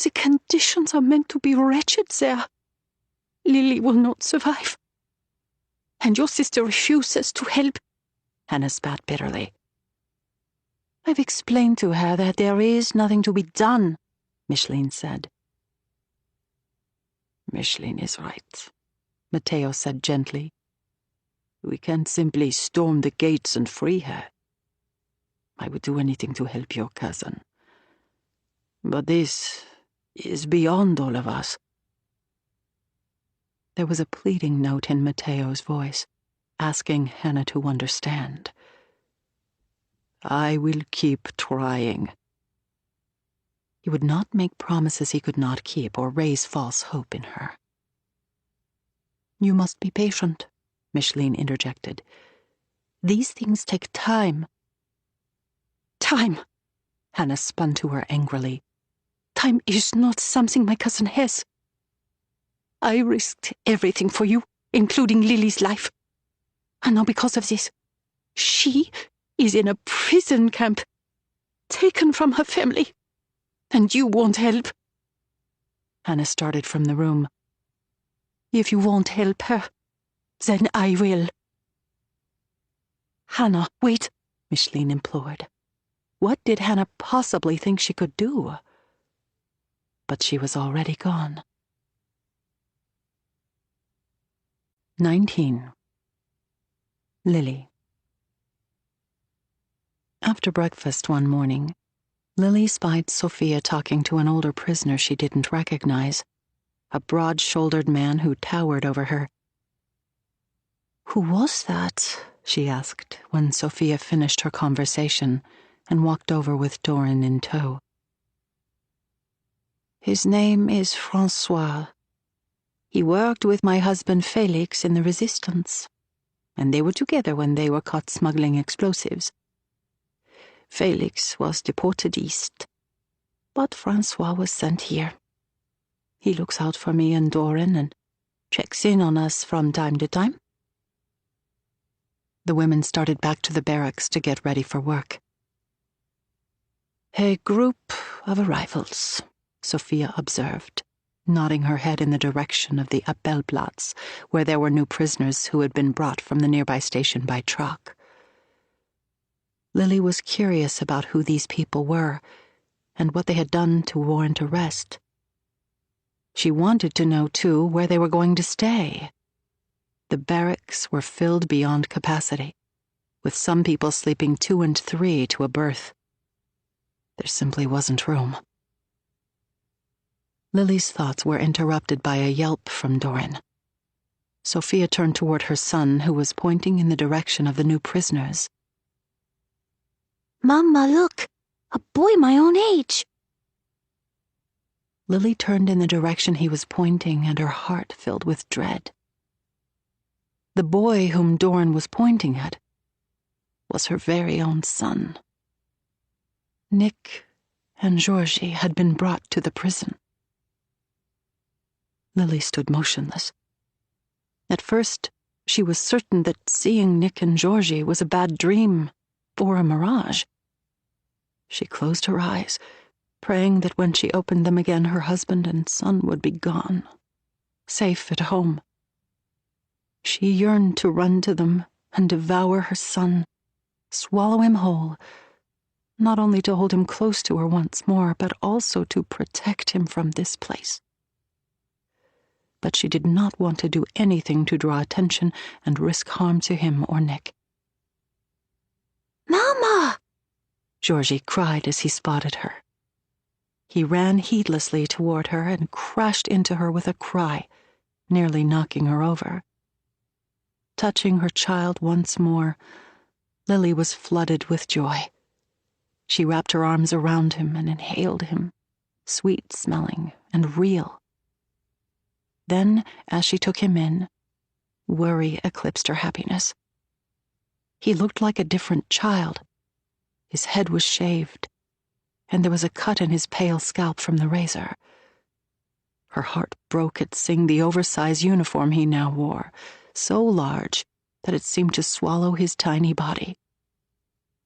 Speaker 4: The conditions are meant to be wretched there. Lily will not survive. And your sister refuses to help.
Speaker 1: Hannah spat bitterly.
Speaker 4: I've explained to her that there is nothing to be done,
Speaker 1: Micheline said.
Speaker 5: Micheline is right,
Speaker 1: Matteo said gently.
Speaker 5: We can't simply storm the gates and free her. I would do anything to help your cousin. But this is beyond all of us.
Speaker 1: There was a pleading note in Matteo's voice, asking Hannah to understand.
Speaker 5: I will keep trying.
Speaker 2: He would not make promises he could not keep or raise false hope in her. You must be patient, Micheline interjected. These things take time. Time! Hannah spun to her angrily. Time is not something my cousin has. I risked everything for you, including Lily's life. And now because of this, she is in a prison camp, taken from her family. And you won't help. Hannah started from the room. If you won't help her, then I will. Hannah, wait, Micheline implored. What did Hannah possibly think she could do? But she was already gone. 19. Lily. After breakfast one morning, Lily spied Sophia talking to an older prisoner she didn't recognize, a broad-shouldered man who towered over her. Who was that? She asked when Sophia finished her conversation and walked over with Doran in tow. His name is Francois. He worked with my husband Felix in the Resistance, and they were together when they were caught smuggling explosives. Felix was deported east, but Francois was sent here. He looks out for me and Doran and checks in on us from time to time. The women started back to the barracks to get ready for work. A group of arrivals, Sophia observed, nodding her head in the direction of the Appellplatz, where there were new prisoners who had been brought from the nearby station by truck. Lily was curious about who these people were and what they had done to warrant arrest. She wanted to know, too, where they were going to stay. The barracks were filled beyond capacity, with some people sleeping 2 and 3 to a berth. There simply wasn't room. Lily's thoughts were interrupted by a yelp from Doran. Sophia turned toward her son, who was pointing in the direction of the new prisoners.
Speaker 3: Mama, look! A boy my own age!
Speaker 2: Lily turned in the direction he was pointing, and her heart filled with dread. The boy whom Doran was pointing at was her very own son. Nick and Georgie had been brought to the prison. Lily stood motionless. At first, she was certain that seeing Nick and Georgie was a bad dream or a mirage. She closed her eyes, praying that when she opened them again, her husband and son would be gone, safe at home. She yearned to run to them and devour her son, swallow him whole, not only to hold him close to her once more, but also to protect him from this place. But she did not want to do anything to draw attention and risk harm to him or Nick.
Speaker 3: Mama!
Speaker 2: Georgie cried as he spotted her. He ran heedlessly toward her and crashed into her with a cry, nearly knocking her over. Touching her child once more, Lily was flooded with joy. She wrapped her arms around him and inhaled him, sweet-smelling and real. Then, as she took him in, worry eclipsed her happiness. He looked like a different child. His head was shaved, and there was a cut in his pale scalp from the razor. Her heart broke at seeing the oversized uniform he now wore, so large that it seemed to swallow his tiny body.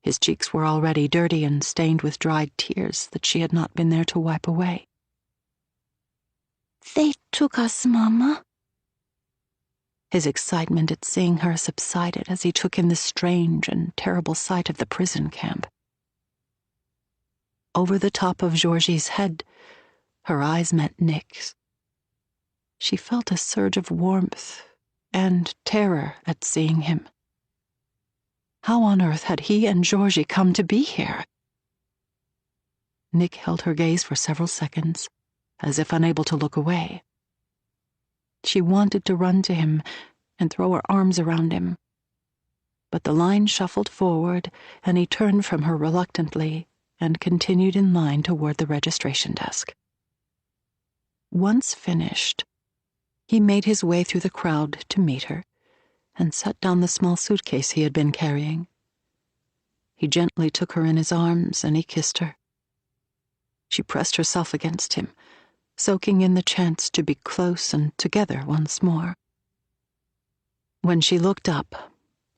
Speaker 2: His cheeks were already dirty and stained with dried tears that she had not been there to wipe away.
Speaker 3: They took us, Mama.
Speaker 2: His excitement at seeing her subsided as he took in the strange and terrible sight of the prison camp. Over the top of Georgie's head, her eyes met Nick's. She felt a surge of warmth and terror at seeing him. How on earth had he and Georgie come to be here? Nick held her gaze for several seconds, as if unable to look away. She wanted to run to him and throw her arms around him. But the line shuffled forward, and he turned from her reluctantly and continued in line toward the registration desk. Once finished, he made his way through the crowd to meet her and set down the small suitcase he had been carrying. He gently took her in his arms and he kissed her. She pressed herself against him, soaking in the chance to be close and together once more. When she looked up,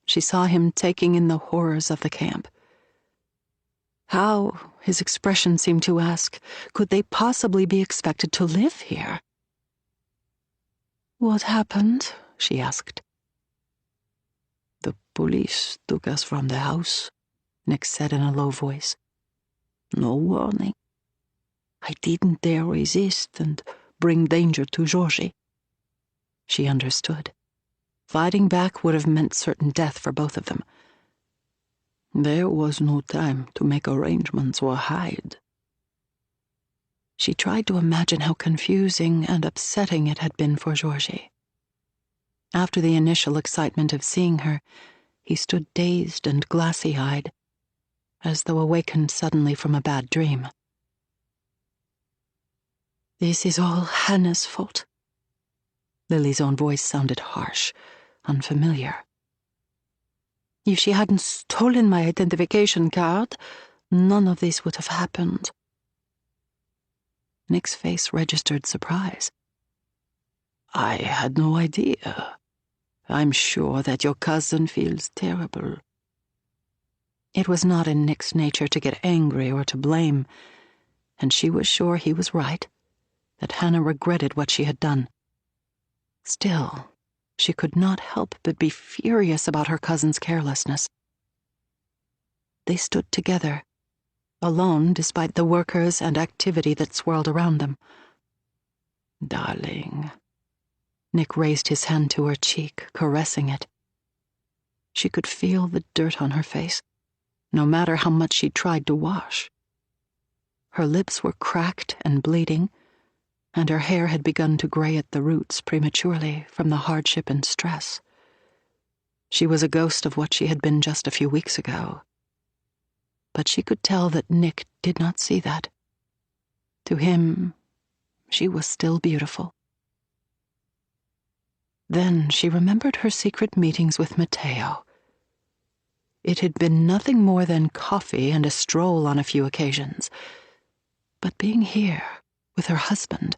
Speaker 2: she saw him taking in the horrors of the camp. How, his expression seemed to ask, could they possibly be expected to live here? "What happened?" she asked.
Speaker 5: "The police took us from the house," Nick said in a low voice. "No warning. I didn't dare resist and bring danger to Georgie."
Speaker 2: She understood. Fighting back would have meant certain death for both of them.
Speaker 5: "There was no time to make arrangements or hide."
Speaker 2: She tried to imagine how confusing and upsetting it had been for Georgie. After the initial excitement of seeing her, he stood dazed and glassy-eyed, as though awakened suddenly from a bad dream.
Speaker 3: "This is all Hannah's fault."
Speaker 2: Lily's own voice sounded harsh, unfamiliar.
Speaker 3: "If she hadn't stolen my identification card, none of this would have happened."
Speaker 2: Nick's face registered surprise.
Speaker 5: "I had no idea. I'm sure that your cousin feels terrible."
Speaker 2: It was not in Nick's nature to get angry or to blame, and she was sure he was right, that Hannah regretted what she had done. Still, she could not help but be furious about her cousin's carelessness. They stood together, alone despite the workers and activity that swirled around them.
Speaker 5: "Darling."
Speaker 2: Nick raised his hand to her cheek, caressing it. She could feel the dirt on her face, no matter how much she tried to wash. Her lips were cracked and bleeding, and her hair had begun to gray at the roots prematurely from the hardship and stress. She was a ghost of what she had been just a few weeks ago. But she could tell that Nick did not see that. To him, she was still beautiful. Then she remembered her secret meetings with Matteo. It had been nothing more than coffee and a stroll on a few occasions. But being here, with her husband,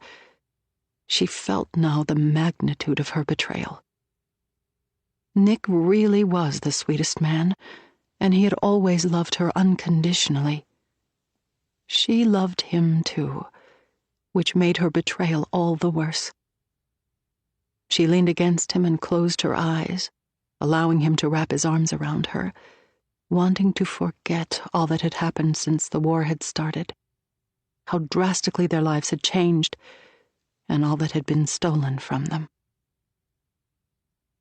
Speaker 2: she felt now the magnitude of her betrayal. Nick really was the sweetest man, and he had always loved her unconditionally. She loved him too, which made her betrayal all the worse. She leaned against him and closed her eyes, allowing him to wrap his arms around her, wanting to forget all that had happened since the war had started, how drastically their lives had changed, and all that had been stolen from them.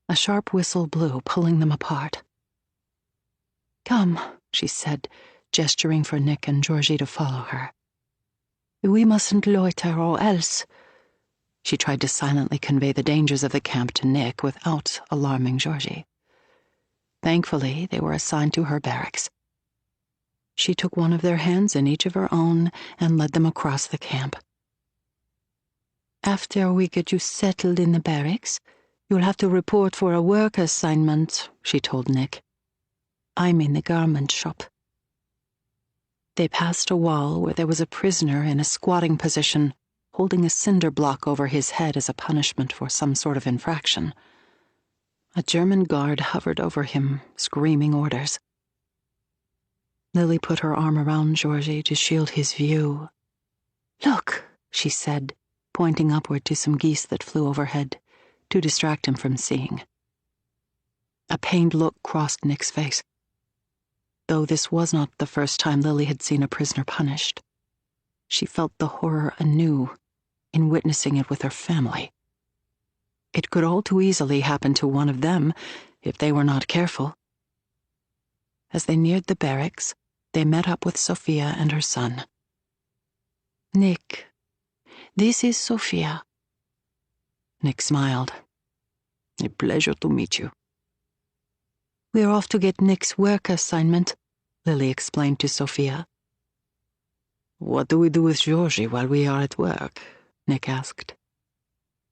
Speaker 2: A sharp whistle blew, pulling them apart.
Speaker 3: "Come,"
Speaker 2: she said, gesturing for Nick and Georgie to follow her.
Speaker 3: "We mustn't loiter or else."
Speaker 2: She tried to silently convey the dangers of the camp to Nick without alarming Georgie. Thankfully, they were assigned to her barracks. She took one of their hands in each of her own and led them across the camp.
Speaker 3: "After we get you settled in the barracks, you'll have to report for a work assignment," she told Nick. "I'm in the garment shop."
Speaker 2: They passed a wall where there was a prisoner in a squatting position, holding a cinder block over his head as a punishment for some sort of infraction. A German guard hovered over him, screaming orders. Lily put her arm around Georgie to shield his view.
Speaker 3: "Look,"
Speaker 2: she said, pointing upward to some geese that flew overhead, to distract him from seeing. A pained look crossed Nick's face. Though this was not the first time Lily had seen a prisoner punished, she felt the horror anew in witnessing it with her family. It could all too easily happen to one of them if they were not careful. As they neared the barracks, they met up with Sophia and her son.
Speaker 3: "Nick, this is Sophia."
Speaker 2: Nick smiled.
Speaker 5: "A pleasure to meet you."
Speaker 3: We're off to get Nick's work assignment, Lily explained to Sophia.
Speaker 5: What do we do with Georgie while we are at work? Nick asked.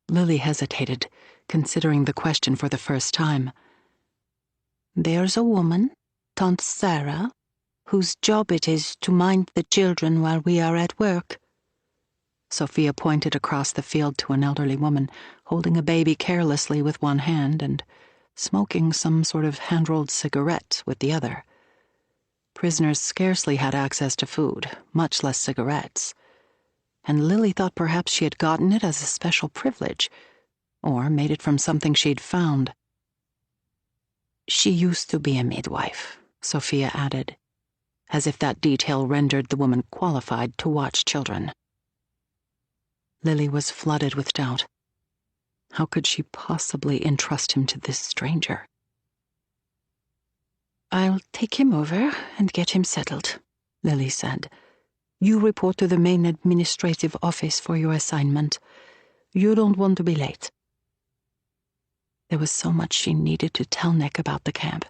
Speaker 2: Lily hesitated, considering the question for the first time.
Speaker 3: There's a woman, Tante Sarah, whose job it is to mind the children while we are at work.
Speaker 2: Sophia pointed across the field to an elderly woman, holding a baby carelessly with one hand and smoking some sort of hand-rolled cigarette with the other. Prisoners scarcely had access to food, much less cigarettes, and Lily thought perhaps she had gotten it as a special privilege, or made it from something she'd found.
Speaker 3: She used to be a midwife,
Speaker 2: Sophia added, as if that detail rendered the woman qualified to watch children. Lily was flooded with doubt. How could she possibly entrust him to this stranger?
Speaker 3: I'll take him over and get him settled, Lily said. You report to the main administrative office for your assignment. You don't want to be late.
Speaker 2: There was so much she needed to tell Nick about the camp.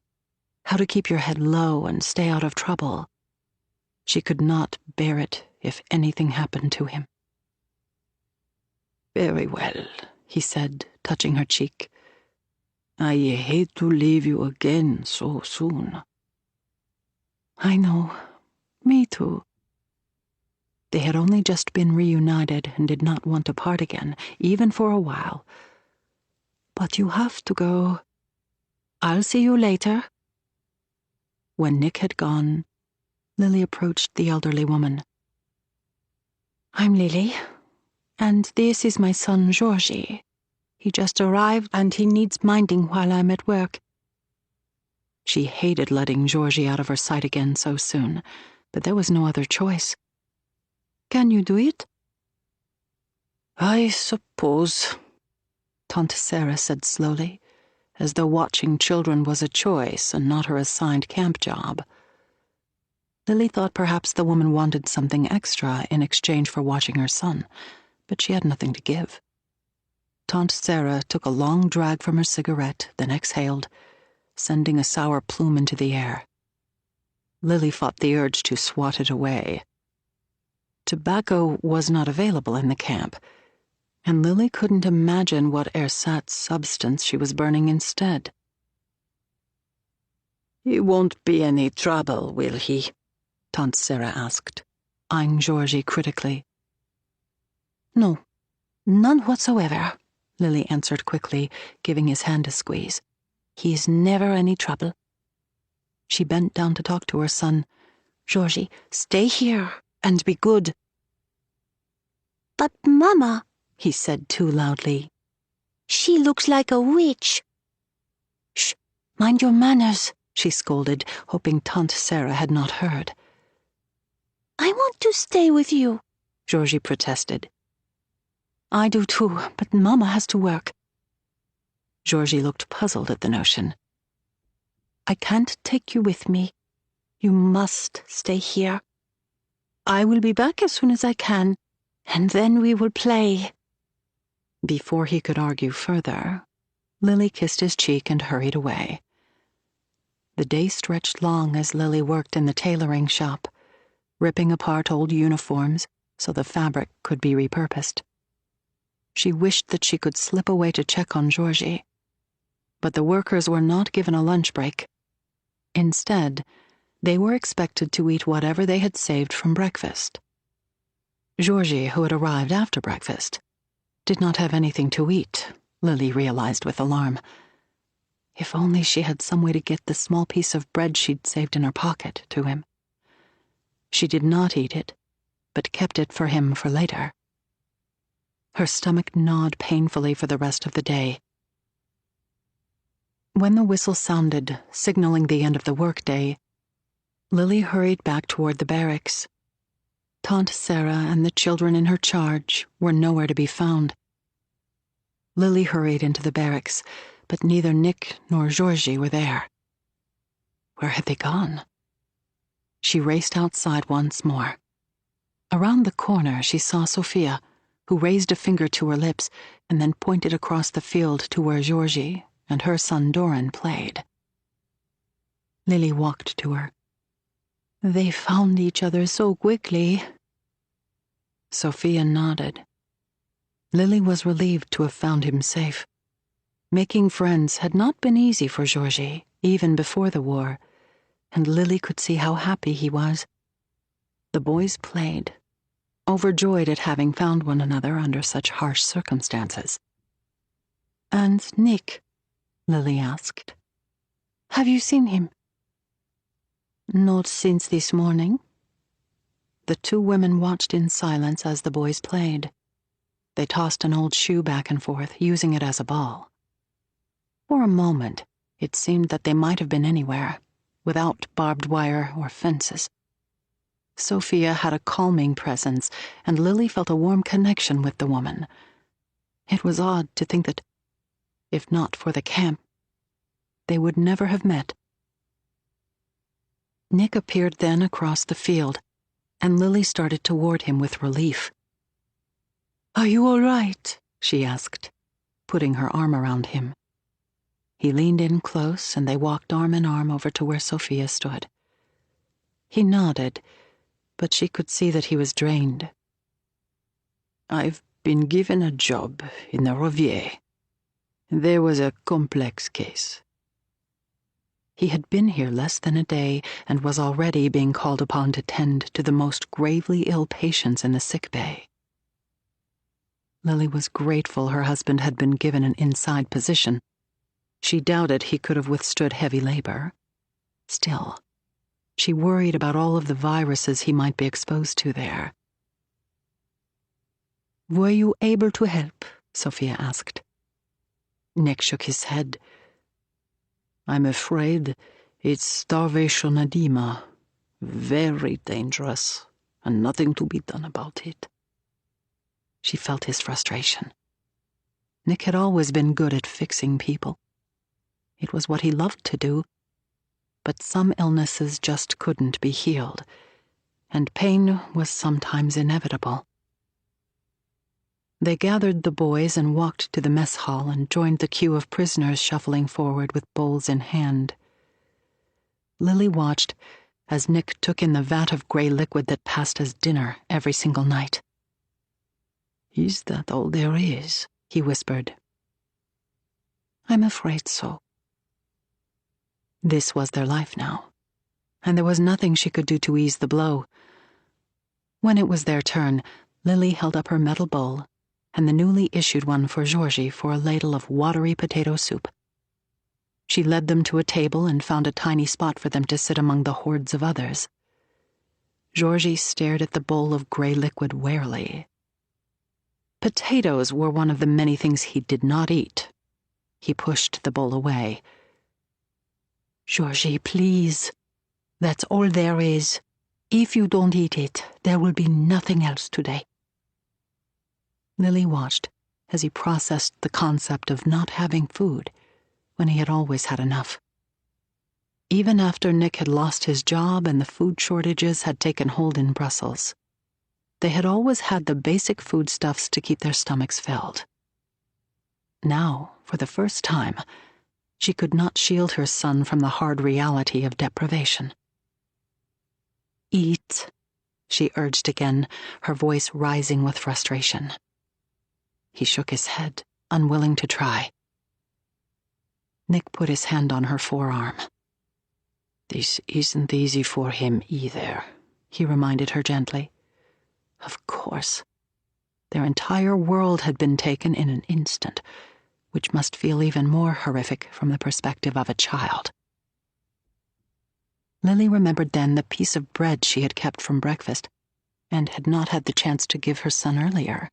Speaker 2: How to keep your head low and stay out of trouble. She could not bear it if anything happened to him.
Speaker 5: Very well, he said, touching her cheek.
Speaker 4: I hate to leave you again so soon.
Speaker 2: I know. Me too. They had only just been reunited and did not want to part again, even for a while.
Speaker 3: But you have to go. I'll see you later.
Speaker 2: When Nick had gone, Lily approached the elderly woman.
Speaker 3: I'm Lily, and this is my son Georgie. He just arrived and he needs minding while I'm at work.
Speaker 2: She hated letting Georgie out of her sight again so soon, but there was no other choice.
Speaker 3: Can you do it?
Speaker 5: I suppose,
Speaker 2: Tante Sarah said slowly, as though watching children was a choice and not her assigned camp job. Lily thought perhaps the woman wanted something extra in exchange for watching her son, but she had nothing to give. Tante Sarah took a long drag from her cigarette, then exhaled, sending a sour plume into the air. Lily fought the urge to swat it away. Tobacco was not available in the camp, and Lily couldn't imagine what ersatz substance she was burning instead.
Speaker 5: He won't be any trouble, will he?
Speaker 2: Tante Sarah asked, eyeing Georgie critically.
Speaker 3: No, none whatsoever,
Speaker 2: Lily answered quickly, giving his hand a squeeze.
Speaker 3: He is never any trouble.
Speaker 2: She bent down to talk to her son.
Speaker 3: Georgie, stay here and be good. But Mama,
Speaker 2: he said too loudly.
Speaker 3: She looks like a witch. Shh, mind your manners,
Speaker 2: she scolded, hoping Tante Sarah had not heard.
Speaker 3: I want to stay with you,
Speaker 2: Georgie protested.
Speaker 3: I do too, but Mama has to work.
Speaker 2: Georgie looked puzzled at the notion.
Speaker 3: I can't take you with me. You must stay here. I will be back as soon as I can, and then we will play.
Speaker 2: Before he could argue further, Lily kissed his cheek and hurried away. The day stretched long as Lily worked in the tailoring shop, ripping apart old uniforms so the fabric could be repurposed. She wished that she could slip away to check on Georgie, but the workers were not given a lunch break. Instead, they were expected to eat whatever they had saved from breakfast. Georgie, who had arrived after breakfast, did not have anything to eat, Lily realized with alarm. If only she had some way to get the small piece of bread she'd saved in her pocket to him. She did not eat it, but kept it for him for later. Her stomach gnawed painfully for the rest of the day. When the whistle sounded, signaling the end of the workday, Lily hurried back toward the barracks. Tante Sarah and the children in her charge were nowhere to be found. Lily hurried into the barracks, but neither Nick nor Georgie were there. Where had they gone? She raced outside once more. Around the corner, she saw Sophia, who raised a finger to her lips and then pointed across the field to where Georgie and her son Doran played. Lily walked to her. They found each other so quickly.
Speaker 1: Sophia nodded. Lily was relieved to have found him safe. Making friends had not been easy for Georgie, even before the war, and Lily could see how happy he was. The boys played, overjoyed at having found one another under such harsh circumstances.
Speaker 2: And Nick? Lily asked. Have you seen him? Not since this morning.
Speaker 1: The two women watched in silence as the boys played. They tossed an old shoe back and forth, using it as a ball. For a moment, it seemed that they might have been anywhere, without barbed wire or fences. Sophia had a calming presence, and Lily felt a warm connection with the woman. It was odd to think that, if not for the camp, they would never have met. Nick appeared then across the field, and Lily started toward him with relief.
Speaker 2: Are you all right?
Speaker 1: She asked, putting her arm around him. He leaned in close, and they walked arm in arm over to where Sophia stood. He nodded, but she could see that he was drained. I've been given a job in the WWII. There was a complex case. He had been here less than a day and was already being called upon to tend to the most gravely ill patients in the sick bay. Lily was grateful her husband had been given an inside position. She doubted he could have withstood heavy labor. Still, she worried about all of the viruses he might be exposed to there.
Speaker 2: Were you able to help?
Speaker 1: Sophia asked. Nick shook his head. I'm afraid it's starvation edema. Very dangerous, and nothing to be done about it. She felt his frustration. Nick had always been good at fixing people. It was what he loved to do, but some illnesses just couldn't be healed, and pain was sometimes inevitable. They gathered the boys and walked to the mess hall and joined the queue of prisoners shuffling forward with bowls in hand. Lily watched as Nick took in the vat of gray liquid that passed as dinner every single night. Is that all there is? He whispered.
Speaker 2: I'm afraid so.
Speaker 1: This was their life now, and there was nothing she could do to ease the blow. When it was their turn, Lily held up her metal bowl, and the newly issued one for Georgie for a ladle of watery potato soup. She led them to a table and found a tiny spot for them to sit among the hordes of others. Georgie stared at the bowl of gray liquid warily. Potatoes were one of the many things he did not eat. He pushed the bowl away.
Speaker 2: Georgie, please. That's all there is. If you don't eat it, there will be nothing else today.
Speaker 1: Lily watched as he processed the concept of not having food when he had always had enough. Even after Nick had lost his job and the food shortages had taken hold in Brussels, they had always had the basic foodstuffs to keep their stomachs filled. Now, for the first time, she could not shield her son from the hard reality of deprivation.
Speaker 2: Eat,
Speaker 1: she urged again, her voice rising with frustration. He shook his head, unwilling to try. Nick put his hand on her forearm. This isn't easy for him either, he reminded her gently. Of course. Their entire world had been taken in an instant, which must feel even more horrific from the perspective of a child. Lily remembered then the piece of bread she had kept from breakfast, and had not had the chance to give her son earlier.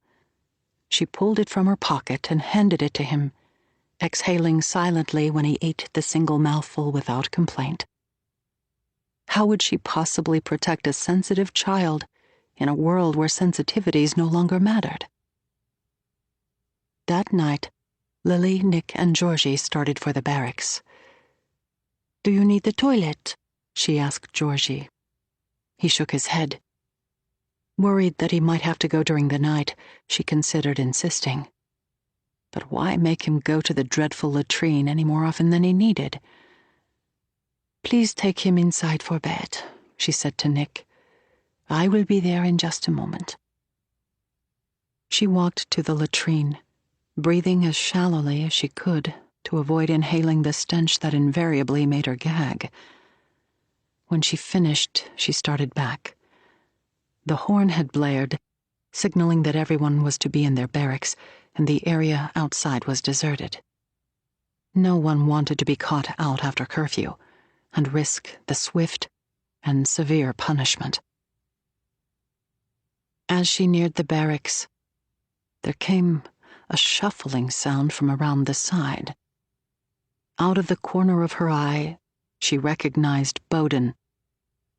Speaker 1: She pulled it from her pocket and handed it to him, exhaling silently when he ate the single mouthful without complaint. How would she possibly protect a sensitive child in a world where sensitivities no longer mattered? That night, Lily, Nick, and Georgie started for the barracks.
Speaker 2: Do you need the toilet?
Speaker 1: She asked Georgie. He shook his head. Worried that he might have to go during the night, she considered insisting. But why make him go to the dreadful latrine any more often than he needed?
Speaker 3: Please take him inside for bed, she said to Nick. I will be there in just a moment. She walked to the latrine, breathing as shallowly as she could to avoid inhaling the stench that invariably made her gag. When she finished, she started back. The horn had blared, signaling that everyone was to be in their barracks, and the area outside was deserted. No one wanted to be caught out after curfew and risk the swift and severe punishment. As she neared the barracks, there came a shuffling sound from around the side. Out of the corner of her eye, she recognized Bowden,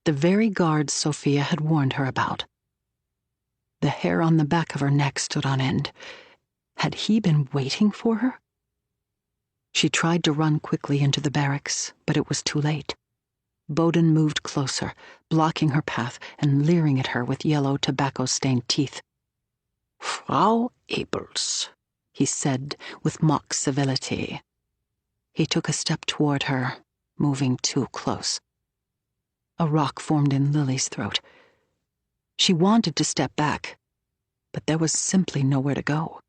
Speaker 3: the very guard Sophia had warned her about. The hair on the back of her neck stood on end. Had he been waiting for her? She tried to run quickly into the barracks, but it was too late. Bowden moved closer, blocking her path and leering at her with yellow tobacco-stained teeth.
Speaker 5: Frau Abels, he said with mock civility.
Speaker 3: He took a step toward her, moving too close. A rock formed in Lily's throat. She wanted to step back, but there was simply nowhere to go.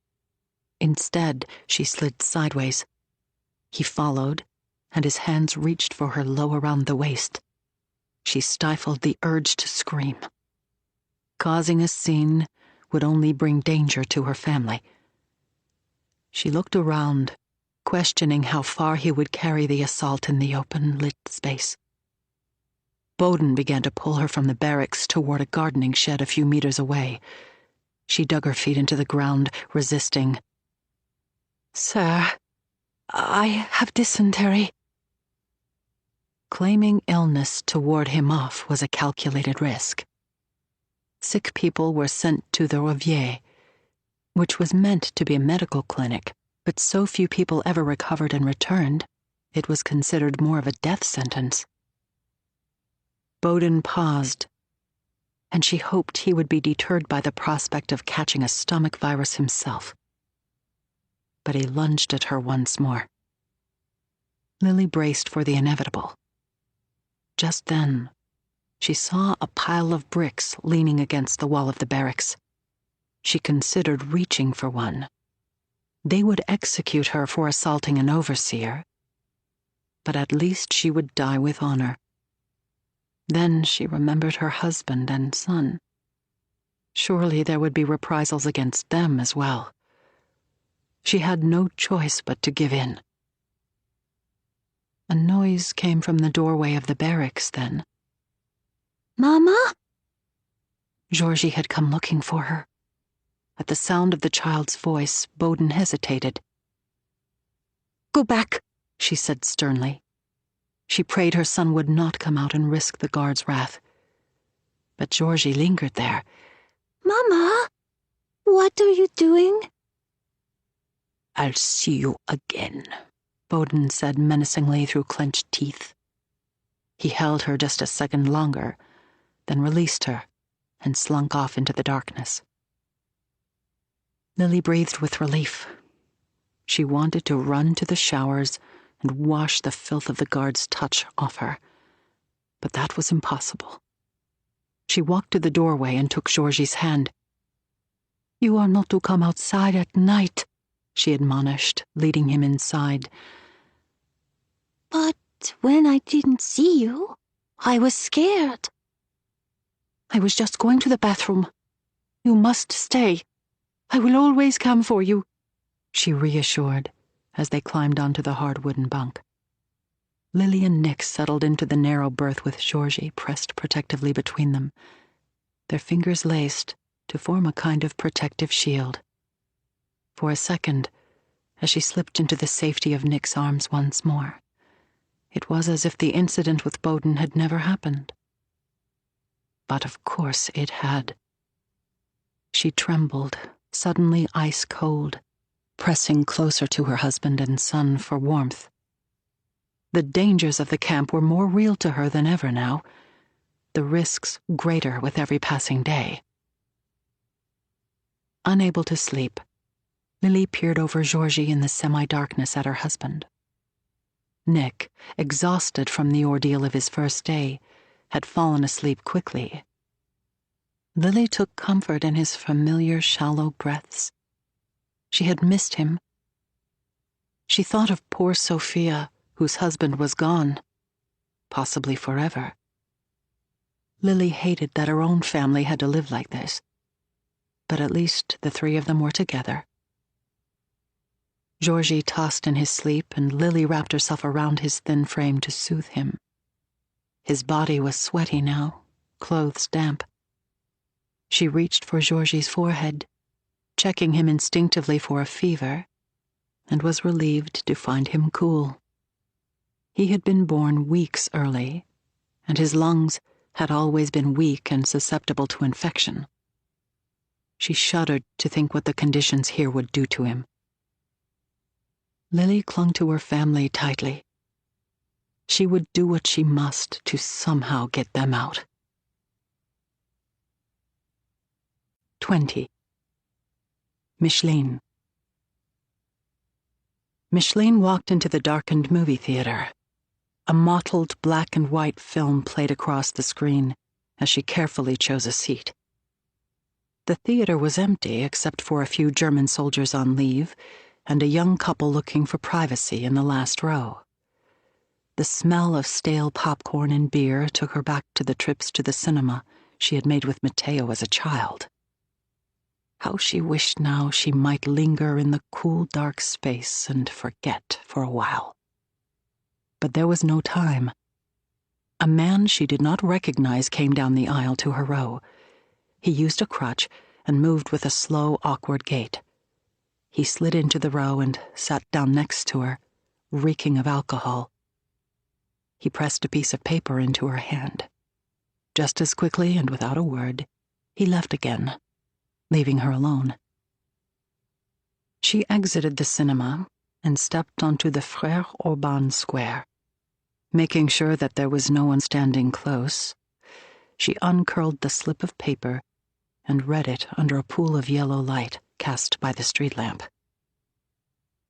Speaker 3: Instead, she slid sideways. He followed, and his hands reached for her low around the waist. She stifled the urge to scream. Causing a scene would only bring danger to her family. She looked around, questioning how far he would carry the assault in the open, lit space. Bowden began to pull her from the barracks toward a gardening shed a few meters away. She dug her feet into the ground, resisting.
Speaker 2: Sir, I have dysentery.
Speaker 3: Claiming illness to ward him off was a calculated risk. Sick people were sent to the WWII, which was meant to be a medical clinic, but so few people ever recovered and returned, it was considered more of a death sentence. Bowden paused, and she hoped he would be deterred by the prospect of catching a stomach virus himself. But he lunged at her once more. Lily braced for the inevitable. Just then, she saw a pile of bricks leaning against the wall of the barracks. She considered reaching for one. They would execute her for assaulting an overseer, but at least she would die with honor. Then she remembered her husband and son. Surely there would be reprisals against them as well. She had no choice but to give in. A noise came from the doorway of the barracks then.
Speaker 2: Mama?
Speaker 3: Georgie had come looking for her. At the sound of the child's voice, Bowden hesitated.
Speaker 2: Go back,
Speaker 3: she said sternly. She prayed her son would not come out and risk the guard's wrath. But Georgie lingered there.
Speaker 2: Mama, what are you doing?
Speaker 5: I'll see you again,
Speaker 3: Bowden said menacingly through clenched teeth. He held her just a second longer, then released her and slunk off into the darkness. Lily breathed with relief. She wanted to run to the showers and wash the filth of the guard's touch off her, but that was impossible. She walked to the doorway and took Georgie's hand.
Speaker 2: You are not to come outside at night,
Speaker 3: she admonished, leading him inside.
Speaker 2: But when I didn't see you, I was scared.
Speaker 3: I was just going to the bathroom. You must stay. I will always come for you, she reassured as they climbed onto the hard wooden bunk. Lily and Nick settled into the narrow berth with Georgie pressed protectively between them, their fingers laced to form a kind of protective shield. For a second, as she slipped into the safety of Nick's arms once more, it was as if the incident with Bowden had never happened. But of course it had. She trembled, suddenly ice cold, pressing closer to her husband and son for warmth. The dangers of the camp were more real to her than ever now, the risks greater with every passing day. Unable to sleep, Lily peered over Georgie in the semi-darkness at her husband.
Speaker 2: Nick, exhausted from the ordeal of his first day, had fallen asleep quickly. Lily took comfort in his familiar, shallow breaths. She had missed him. She thought of poor Sophia, whose husband was gone, possibly forever. Lily hated that her own family had to live like this, but at least the three of them were together. Georgie tossed in his sleep, and Lily wrapped herself around his thin frame to soothe him. His body was sweaty now, clothes damp. She reached for Georgie's forehead, checking him instinctively for a fever, and was relieved to find him cool. He had been born weeks early, and his lungs had always been weak and susceptible to infection. She shuddered to think what the conditions here would do to him. Lily clung to her family tightly. She would do what she must to somehow get them out. 20. Micheline. Micheline walked into the darkened movie theater. A mottled black and white film played across the screen as she carefully chose a seat. The theater was empty except for a few German soldiers on leave and a young couple looking for privacy in the last row. The smell of stale popcorn and beer took her back to the trips to the cinema she had made with Matteo as a child. How she wished now she might linger in the cool, dark space and forget for a while. But there was no time. A man she did not recognize came down the aisle to her row. He used a crutch and moved with a slow, awkward gait. He slid into the row and sat down next to her, reeking of alcohol. He pressed a piece of paper into her hand. Just as quickly and without a word, he left again, leaving her alone. She exited the cinema and stepped onto the Frère Orban Square. Making sure that there was no one standing close, she uncurled the slip of paper and read it under a pool of yellow light cast by the street lamp.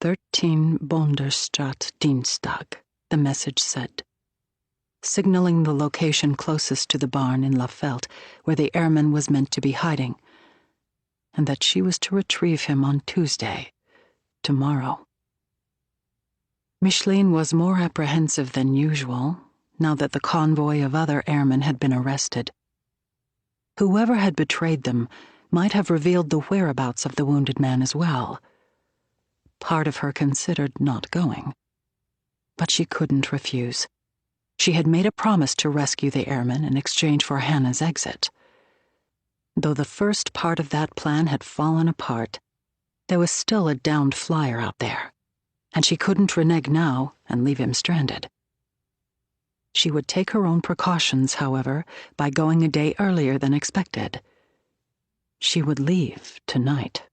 Speaker 2: 13 Bonderstraat, Dienstag, the message said, signaling the location closest to the barn in La Veld where the airman was meant to be hiding, and that she was to retrieve him on Tuesday, tomorrow. Micheline was more apprehensive than usual, now that the convoy of other airmen had been arrested. Whoever had betrayed them might have revealed the whereabouts of the wounded man as well. Part of her considered not going. But she couldn't refuse. She had made a promise to rescue the airman in exchange for Hannah's exit. Though the first part of that plan had fallen apart, there was still a downed flyer out there, and she couldn't renege now and leave him stranded. She would take her own precautions, however, by going a day earlier than expected. She would leave tonight.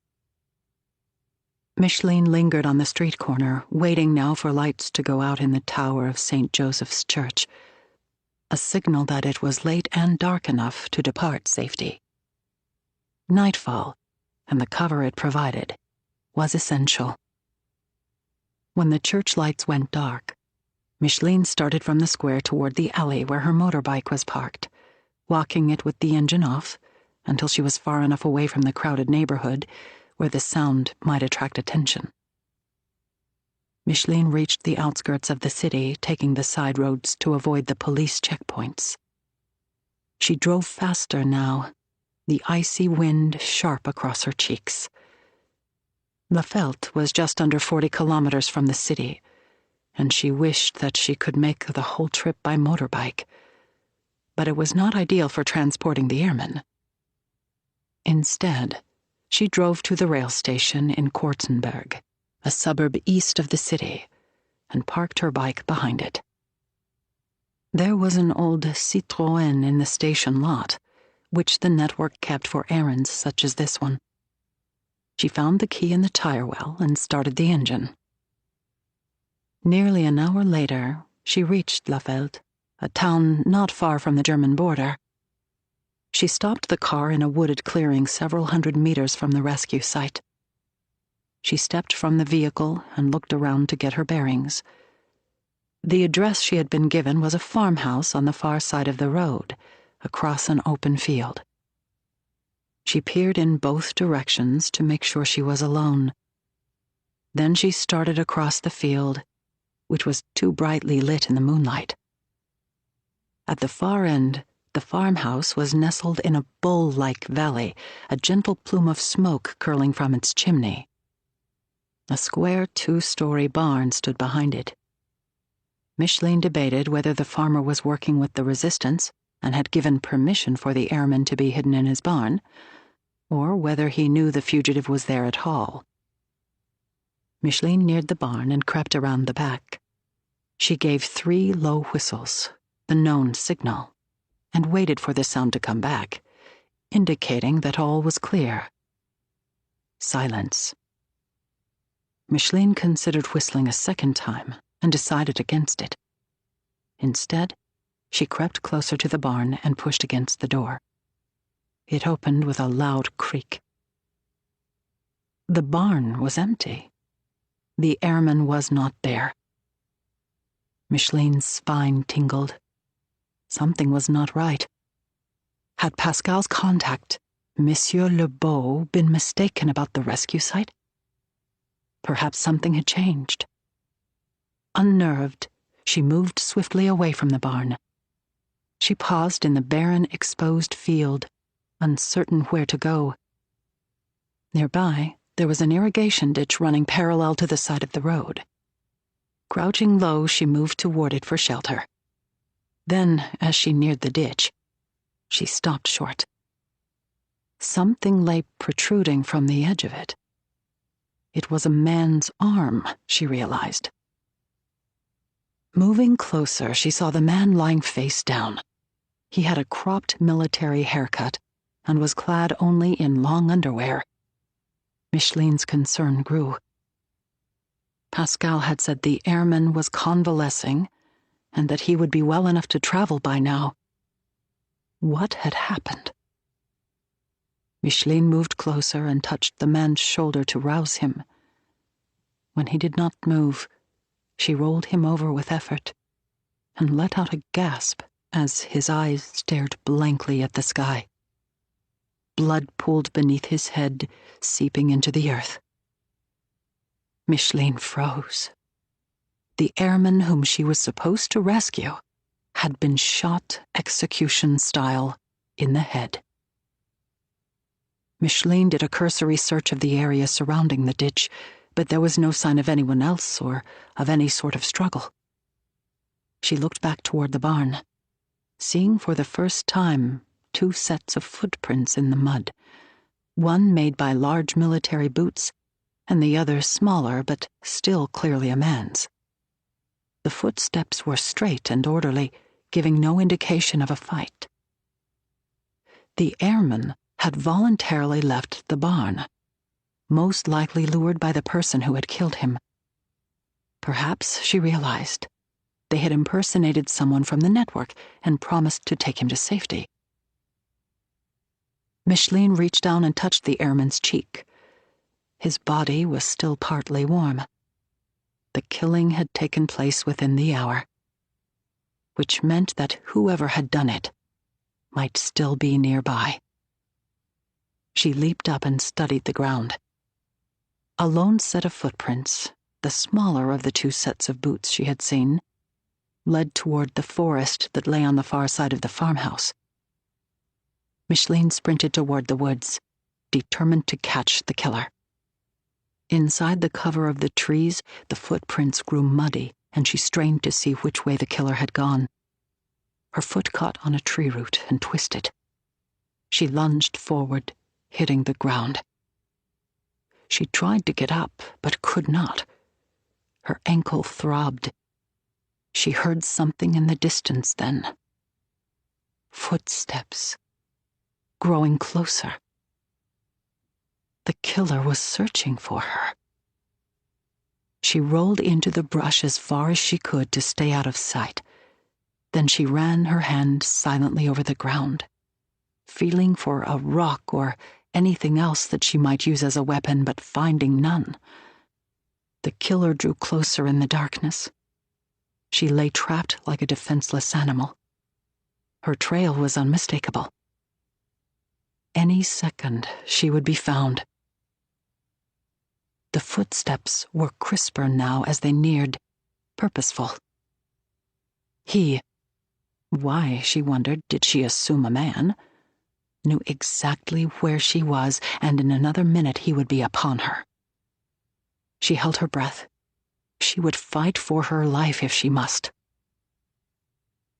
Speaker 2: Micheline lingered on the street corner, waiting now for lights to go out in the tower of St. Joseph's Church, a signal that it was late and dark enough to depart safety. Nightfall, and the cover it provided, was essential. When the church lights went dark, Micheline started from the square toward the alley where her motorbike was parked, walking it with the engine off until she was far enough away from the crowded neighborhood where the sound might attract attention. Micheline reached the outskirts of the city, taking the side roads to avoid the police checkpoints. She drove faster now, the icy wind sharp across her cheeks. La Veld was just under 40 kilometers from the city, and she wished that she could make the whole trip by motorbike, but it was not ideal for transporting the airmen. Instead, she drove to the rail station in Kortenberg, a suburb east of the city, and parked her bike behind it. There was an old Citroën in the station lot, which the network kept for errands such as this one. She found the key in the tire well and started the engine. Nearly an hour later, she reached La Veld, a town not far from the German border. She stopped the car in a wooded clearing several hundred meters from the rescue site. She stepped from the vehicle and looked around to get her bearings. The address she had been given was a farmhouse on the far side of the road, across an open field. She peered in both directions to make sure she was alone. Then she started across the field, which was too brightly lit in the moonlight. At the far end, the farmhouse was nestled in a bowl-like valley, a gentle plume of smoke curling from its chimney. A square 2-story barn stood behind it. Micheline debated whether the farmer was working with the resistance and had given permission for the airman to be hidden in his barn, or whether he knew the fugitive was there at all. Micheline neared the barn and crept around the back. She gave 3 low whistles, the known signal, and waited for the sound to come back, indicating that all was clear. Silence. Micheline considered whistling a second time and decided against it. Instead, she crept closer to the barn and pushed against the door. It opened with a loud creak. The barn was empty. The airman was not there. Micheline's spine tingled. Something was not right. Had Pascal's contact, Monsieur Lebeau, been mistaken about the rescue site? Perhaps something had changed. Unnerved, she moved swiftly away from the barn. She paused in the barren, exposed field, uncertain where to go. Nearby, there was an irrigation ditch running parallel to the side of the road. Crouching low, she moved toward it for shelter. Then, as she neared the ditch, she stopped short. Something lay protruding from the edge of it. It was a man's arm, she realized. Moving closer, she saw the man lying face down. He had a cropped military haircut and was clad only in long underwear. Micheline's concern grew. Pascal had said the airman was convalescing and that he would be well enough to travel by now. What had happened? Micheline moved closer and touched the man's shoulder to rouse him. When he did not move, she rolled him over with effort and let out a gasp as his eyes stared blankly at the sky. Blood pooled beneath his head, seeping into the earth. Micheline froze. The airman whom she was supposed to rescue had been shot execution style in the head. Micheline did a cursory search of the area surrounding the ditch, but there was no sign of anyone else or of any sort of struggle. She looked back toward the barn, seeing for the first time 2 sets of footprints in the mud, one made by large military boots, and the other smaller but still clearly a man's. The footsteps were straight and orderly, giving no indication of a fight. The airman had voluntarily left the barn, most likely lured by the person who had killed him. Perhaps, she realized, they had impersonated someone from the network and promised to take him to safety. Micheline reached down and touched the airman's cheek. His body was still partly warm. The killing had taken place within the hour, which meant that whoever had done it might still be nearby. She leaped up and studied the ground. A lone set of footprints, the smaller of the 2 sets of boots she had seen, led toward the forest that lay on the far side of the farmhouse. Micheline sprinted toward the woods, determined to catch the killer. Inside the cover of the trees, the footprints grew muddy, and she strained to see which way the killer had gone. Her foot caught on a tree root and twisted. She lunged forward, hitting the ground. She tried to get up, but could not. Her ankle throbbed. She heard something in the distance then. Footsteps. Growing closer. The killer was searching for her. She rolled into the brush as far as she could to stay out of sight. Then she ran her hand silently over the ground, feeling for a rock or anything else that she might use as a weapon, but finding none. The killer drew closer in the darkness. She lay trapped like a defenseless animal. Her trail was unmistakable. Any second, she would be found. The footsteps were crisper now as they neared, purposeful. Why, she wondered, did she assume a man? Knew exactly where she was, and in another minute he would be upon her. She held her breath. She would fight for her life if she must.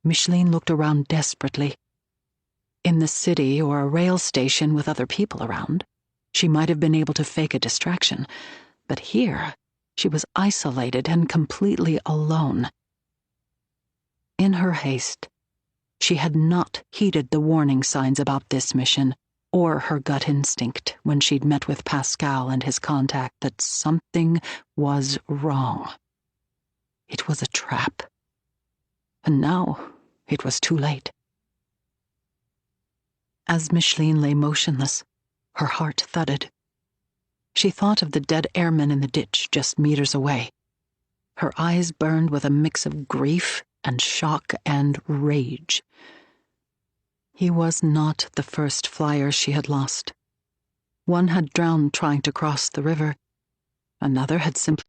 Speaker 2: Micheline looked around desperately. In the city or a rail station with other people around, she might have been able to fake a distraction, but here she was isolated and completely alone. In her haste, she had not heeded the warning signs about this mission, or her gut instinct when she'd met with Pascal and his contact that something was wrong. It was a trap. And now it was too late. As Micheline lay motionless, her heart thudded. She thought of the dead airman in the ditch just meters away. Her eyes burned with a mix of grief and shock and rage. He was not the first flyer she had lost. One had drowned trying to cross the river. Another had simply